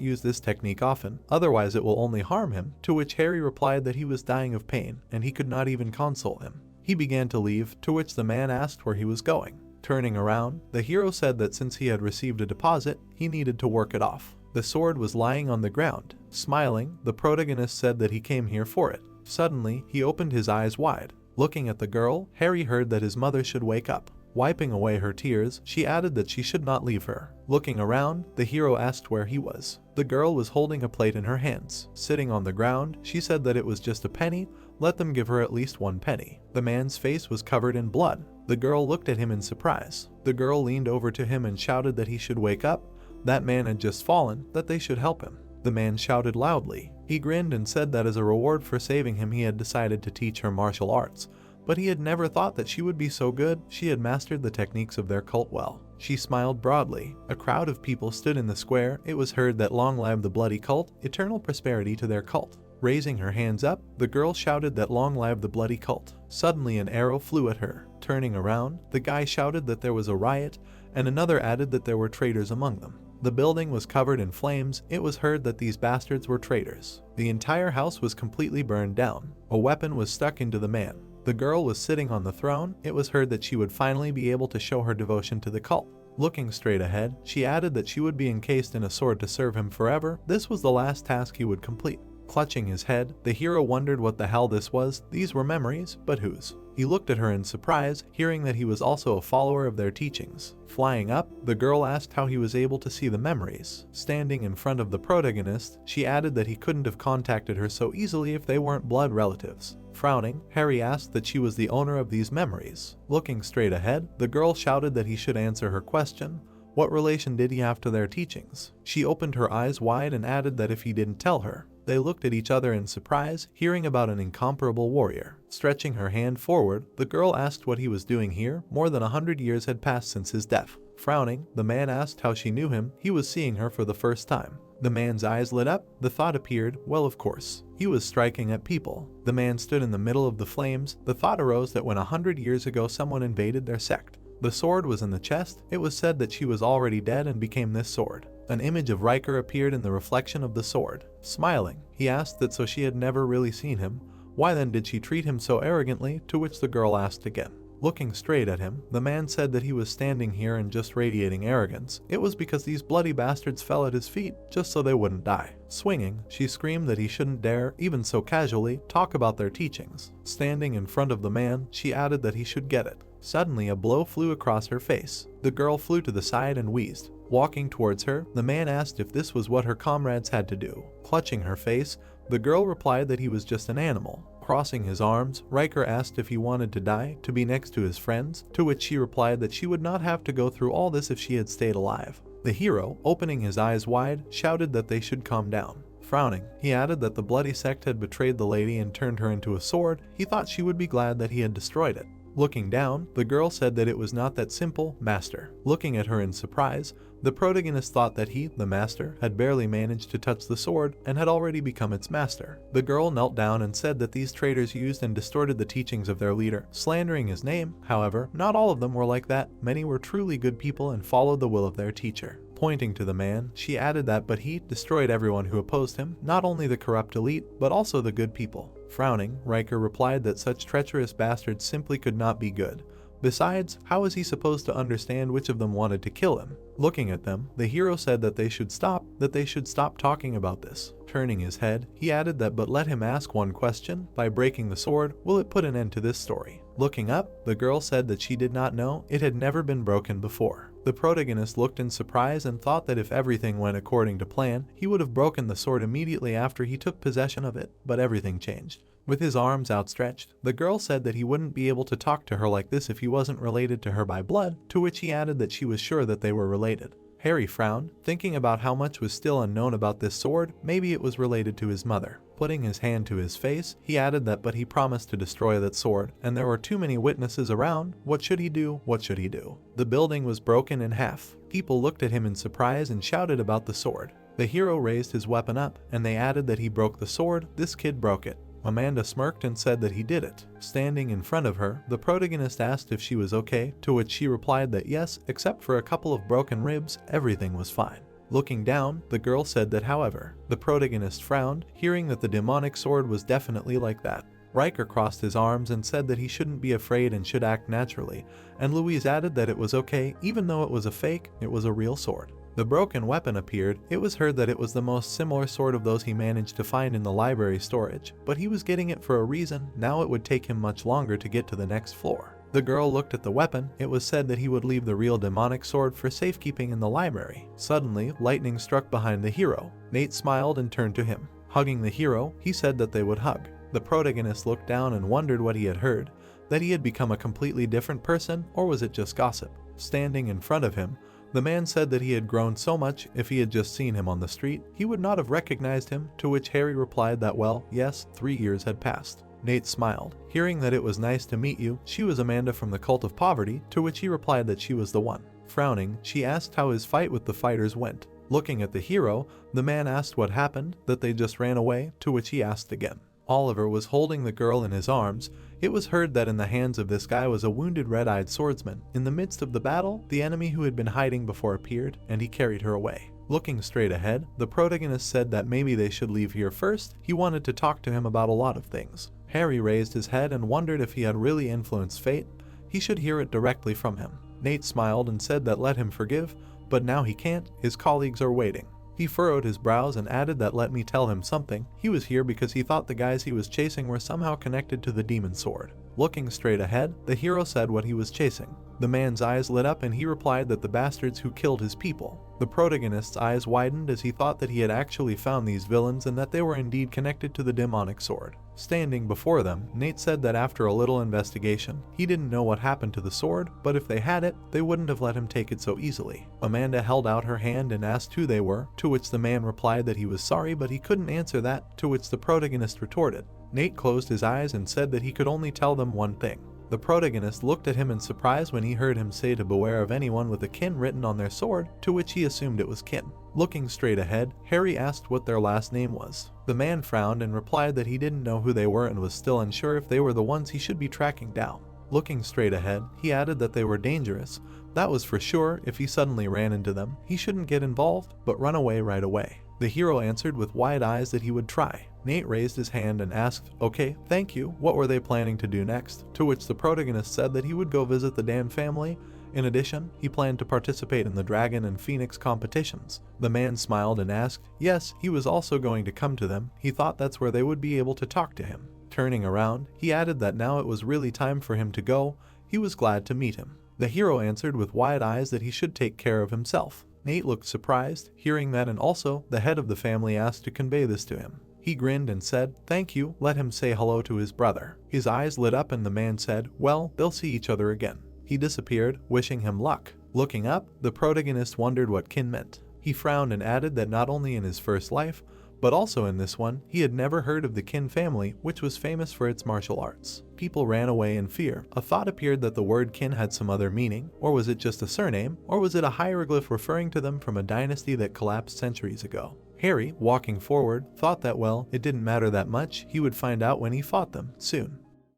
use this technique often, otherwise it will only harm him, to which Harry replied that he was dying of pain, and he could not even console him. He began to leave, to which the man asked where he was going. Turning around, the hero said that since he had received a deposit, he needed to work it off. The sword was lying on the ground. Smiling, the protagonist said that he came here for it. Suddenly, he opened his eyes wide. Looking at the girl, Harry heard that his mother should wake up. Wiping away her tears, she added that she should not leave her. Looking around, the hero asked where he was. The girl was holding a plate in her hands. Sitting on the ground, she said that it was just a penny, let them give her at least 1 penny. The man's face was covered in blood. The girl looked at him in surprise. The girl leaned over to him and shouted that he should wake up. That man had just fallen, that they should help him. The man shouted loudly. He grinned and said that as a reward for saving him he had decided to teach her martial arts. But he had never thought that she would be so good. She had mastered the techniques of their cult well. She smiled broadly. A crowd of people stood in the square. It was heard that long live the bloody cult, eternal prosperity to their cult. Raising her hands up, the girl shouted that long live the bloody cult. Suddenly an arrow flew at her. Turning around, the guy shouted that there was a riot, and another added that there were traitors among them. The building was covered in flames. It was heard that these bastards were traitors. The entire house was completely burned down. A weapon was stuck into the man. The girl was sitting on the throne. It was heard that she would finally be able to show her devotion to the cult. Looking straight ahead, she added that she would be encased in a sword to serve him forever. This was the last task he would complete. Clutching his head, the hero wondered what the hell this was. These were memories, but whose? He looked at her in surprise, hearing that he was also a follower of their teachings. Flying up, the girl asked how he was able to see the memories. Standing in front of the protagonist, she added that he couldn't have contacted her so easily if they weren't blood relatives. Frowning, Harry asked that she was the owner of these memories. Looking straight ahead, the girl shouted that he should answer her question. What relation did he have to their teachings? She opened her eyes wide and added that if he didn't tell her. They looked at each other in surprise, hearing about an incomparable warrior. Stretching her hand forward, the girl asked what he was doing here. More than 100 years had passed since his death. Frowning, the man asked how she knew him. He was seeing her for the first time. The man's eyes lit up. The thought appeared, well, of course. He was striking at people. The man stood in the middle of the flames. The thought arose that when 100 years ago someone invaded their sect. The sword was in the chest. It was said that she was already dead and became this sword. An image of Riker appeared in the reflection of the sword. Smiling, he asked that so she had never really seen him. Why then did she treat him so arrogantly? To which the girl asked again. Looking straight at him, the man said that he was standing here and just radiating arrogance. It was because these bloody bastards fell at his feet, just so they wouldn't die. Swinging, she screamed that he shouldn't dare, even so casually, talk about their teachings. Standing in front of the man, she added that he should get it. Suddenly a blow flew across her face. The girl flew to the side and wheezed. Walking towards her, the man asked if this was what her comrades had to do. Clutching her face, the girl replied that he was just an animal. Crossing his arms, Riker asked if he wanted to die, to be next to his friends, to which she replied that she would not have to go through all this if she had stayed alive. The hero, opening his eyes wide, shouted that they should calm down. Frowning, he added that the bloody sect had betrayed the lady and turned her into a sword. He thought she would be glad that he had destroyed it. Looking down, the girl said that it was not that simple, master. Looking at her in surprise, the protagonist thought that he, the master, had barely managed to touch the sword and had already become its master. The girl knelt down and said that these traitors used and distorted the teachings of their leader, slandering his name. However, not all of them were like that. Many were truly good people and followed the will of their teacher. Pointing to the man, she added that but he destroyed everyone who opposed him, not only the corrupt elite, but also the good people. Frowning, Riker replied that such treacherous bastards simply could not be good. Besides, how was he supposed to understand which of them wanted to kill him? Looking at them, the hero said that they should stop talking about this. Turning his head, he added that but let him ask one question. By breaking the sword, will it put an end to this story? Looking up, the girl said that she did not know. It had never been broken before. The protagonist looked in surprise and thought that if everything went according to plan, he would have broken the sword immediately after he took possession of it, but everything changed. With his arms outstretched, the girl said that he wouldn't be able to talk to her like this if he wasn't related to her by blood, to which he added that she was sure that they were related. Harry frowned, thinking about how much was still unknown about this sword. Maybe it was related to his mother. Putting his hand to his face, he added that but he promised to destroy that sword, and there were too many witnesses around. What should he do? What should he do? The building was broken in half. People looked at him in surprise and shouted about the sword. The hero raised his weapon up, and they added that he broke the sword. This kid broke it. Amanda smirked and said that he did it. Standing in front of her, the protagonist asked if she was okay, to which she replied that yes, except for a couple of broken ribs, everything was fine. Looking down, the girl said that however, the protagonist frowned, hearing that the demonic sword was definitely like that. Riker crossed his arms and said that he shouldn't be afraid and should act naturally, and Louise added that it was okay, even though it was a fake, it was a real sword. The broken weapon appeared. It was heard that it was the most similar sword of those he managed to find in the library storage, but he was getting it for a reason. Now it would take him much longer to get to the next floor. The girl looked at the weapon. It was said that he would leave the real demonic sword for safekeeping in the library. Suddenly, lightning struck behind the hero. Nate smiled and turned to him. Hugging the hero, he said that they would hug. The protagonist looked down and wondered what he had heard, that he had become a completely different person, or was it just gossip? Standing in front of him, the man said that he had grown so much. If he had just seen him on the street, he would not have recognized him, to which Harry replied that, well, yes, 3 years had passed. Nate smiled. Hearing that it was nice to meet you, she was Amanda from the Cult of Poverty, to which he replied that she was the one. Frowning, she asked how his fight with the fighters went. Looking at the hero, the man asked what happened, that they just ran away, to which he asked again. Oliver was holding the girl in his arms. It was heard that in the hands of this guy was a wounded red-eyed swordsman. In the midst of the battle, the enemy who had been hiding before appeared, and he carried her away. Looking straight ahead, the protagonist said that maybe they should leave here first. He wanted to talk to him about a lot of things. Harry raised his head and wondered if he had really influenced fate. He should hear it directly from him. Nate smiled and said that let him forgive, but now he can't. His colleagues are waiting. He furrowed his brows and added that let me tell him something. He was here because he thought the guys he was chasing were somehow connected to the demon sword. Looking straight ahead, the hero said what he was chasing. The man's eyes lit up and he replied that the bastards who killed his people. The protagonist's eyes widened as he thought that he had actually found these villains and that they were indeed connected to the demonic sword. Standing before them, Nate said that after a little investigation, he didn't know what happened to the sword, but if they had it, they wouldn't have let him take it so easily. Amanda held out her hand and asked who they were, to which the man replied that he was sorry but he couldn't answer that, to which the protagonist retorted. Nate closed his eyes and said that he could only tell them one thing. The protagonist looked at him in surprise when he heard him say to beware of anyone with a kin written on their sword, to which he assumed it was kin. Looking straight ahead, Harry asked what their last name was. The man frowned and replied that he didn't know who they were and was still unsure if they were the ones he should be tracking down. Looking straight ahead, he added that they were dangerous. That was for sure. If he suddenly ran into them, he shouldn't get involved, but run away right away. The hero answered with wide eyes that he would try. Nate raised his hand and asked, okay, thank you, what were they planning to do next? To which the protagonist said that he would go visit the Dan family. In addition, he planned to participate in the Dragon and Phoenix competitions. The man smiled and asked, yes, he was also going to come to them. He thought that's where they would be able to talk to him. Turning around, he added that now it was really time for him to go. He was glad to meet him. The hero answered with wide eyes that he should take care of himself. Nate looked surprised, hearing that, and also, the head of the family asked to convey this to him. He grinned and said, thank you, let him say hello to his brother. His eyes lit up and the man said, well, they'll see each other again. He disappeared, wishing him luck. Looking up, the protagonist wondered what kin meant. He frowned and added that not only in his first life, but also in this one, he had never heard of the Kin family, which was famous for its martial arts. People ran away in fear. A thought appeared that the word kin had some other meaning, or was it just a surname, or was it a hieroglyph referring to them from a dynasty that collapsed centuries ago? Harry, walking forward, thought that well, it didn't matter that much, he would find out when he fought them, soon.